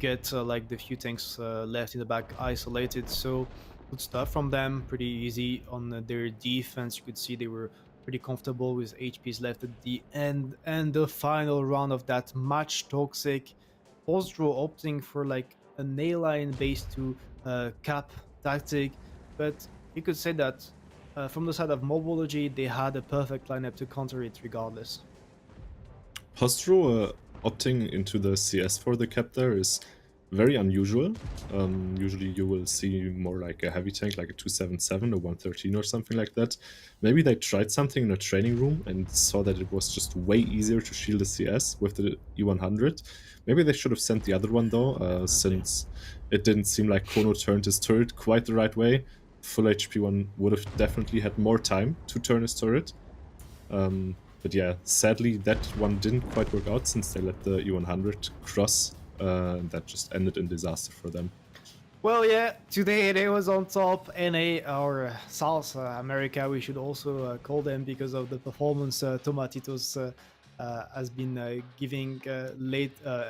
get like the few tanks left in the back isolated. So good stuff from them. Pretty easy on their defense. You could see they were pretty comfortable with HPs left at the end. And the final round of that match, Toxic. Postdro opting for like a nail line based to cap tactic, but you could say that from the side of Mobology, they had a perfect lineup to counter it regardless. Postdro opting into the CS for the cap there is very unusual. Usually you will see more like a heavy tank, like a 277 or 113 or something like that. Maybe they tried something in a training room and saw that it was just way easier to shield the CS with the E100. Maybe they should have sent the other one though, since it didn't seem like Kono turned his turret quite the right way. Full HP one would have definitely had more time to turn his turret. But yeah, sadly that one didn't quite work out since they let the E100 cross. That just ended in disaster for them. Well, yeah, today they was on top. NA, or South America, we should also call them because of the performance Tomatitos has been giving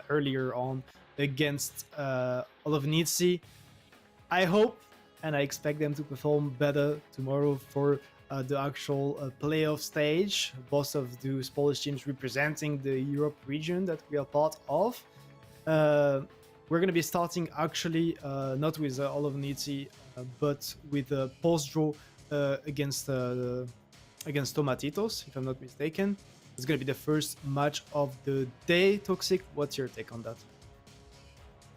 earlier on against all of Nitzi. I hope and I expect them to perform better tomorrow for the actual playoff stage. Both of those Polish teams representing the Europe region that we are part of. We're going to be starting actually not with all of Nitzi, but with Postdro against Tomatitos, if I'm not mistaken. It's going to be the first match of the day. Toxic, what's your take on that?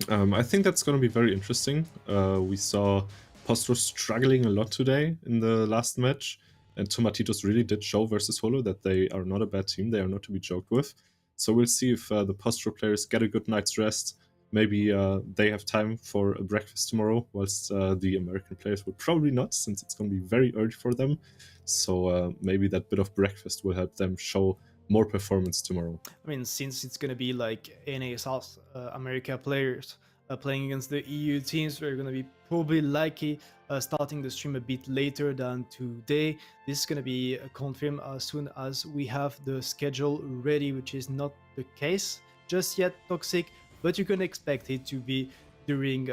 I think that's going to be very interesting. We saw Postro struggling a lot today in the last match, and Tomatitos really did show versus Holo that they are not a bad team. They are not to be joked with. So we'll see if the Postro players get a good night's rest. Maybe they have time for a breakfast tomorrow, whilst the American players would probably not, since it's going to be very early for them. So maybe that bit of breakfast will help them show more performance tomorrow. I mean, since it's going to be like NA South America players playing against the EU teams, we're going to be probably likely starting the stream a bit later than today. This is going to be confirmed as soon as we have the schedule ready, which is not the case just yet, Toxic, but you can expect it to be during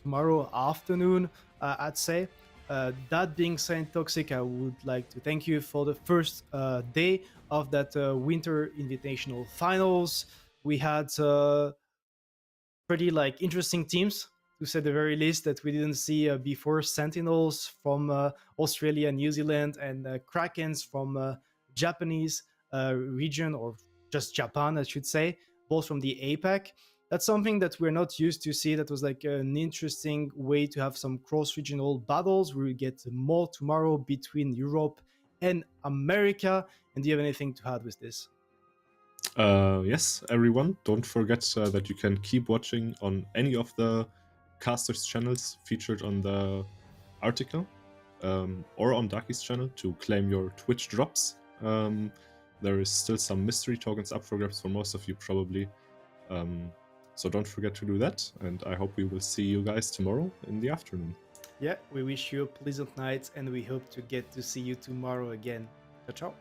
tomorrow afternoon, I'd say. That being said, Toxic, I would like to thank you for the first day of that Winter Invitational Finals. We had pretty interesting teams, to say the very least, that we didn't see before. Sentinels from Australia, New Zealand, and Krakens from Japanese region, or just Japan, I should say, both from the APAC. That's something that we're not used to see. That was like an interesting way to have some cross-regional battles. We will get more tomorrow between Europe and America. And do you have anything to add with this? Yes, everyone, don't forget that you can keep watching on any of the casters' channels featured on the article, or on Daki's channel to claim your Twitch drops. There is still some mystery tokens up for grabs for most of you, probably. So don't forget to do that, and I hope we will see you guys tomorrow in the afternoon. Yeah, we wish you a pleasant night, and we hope to get to see you tomorrow again. Ciao, ciao.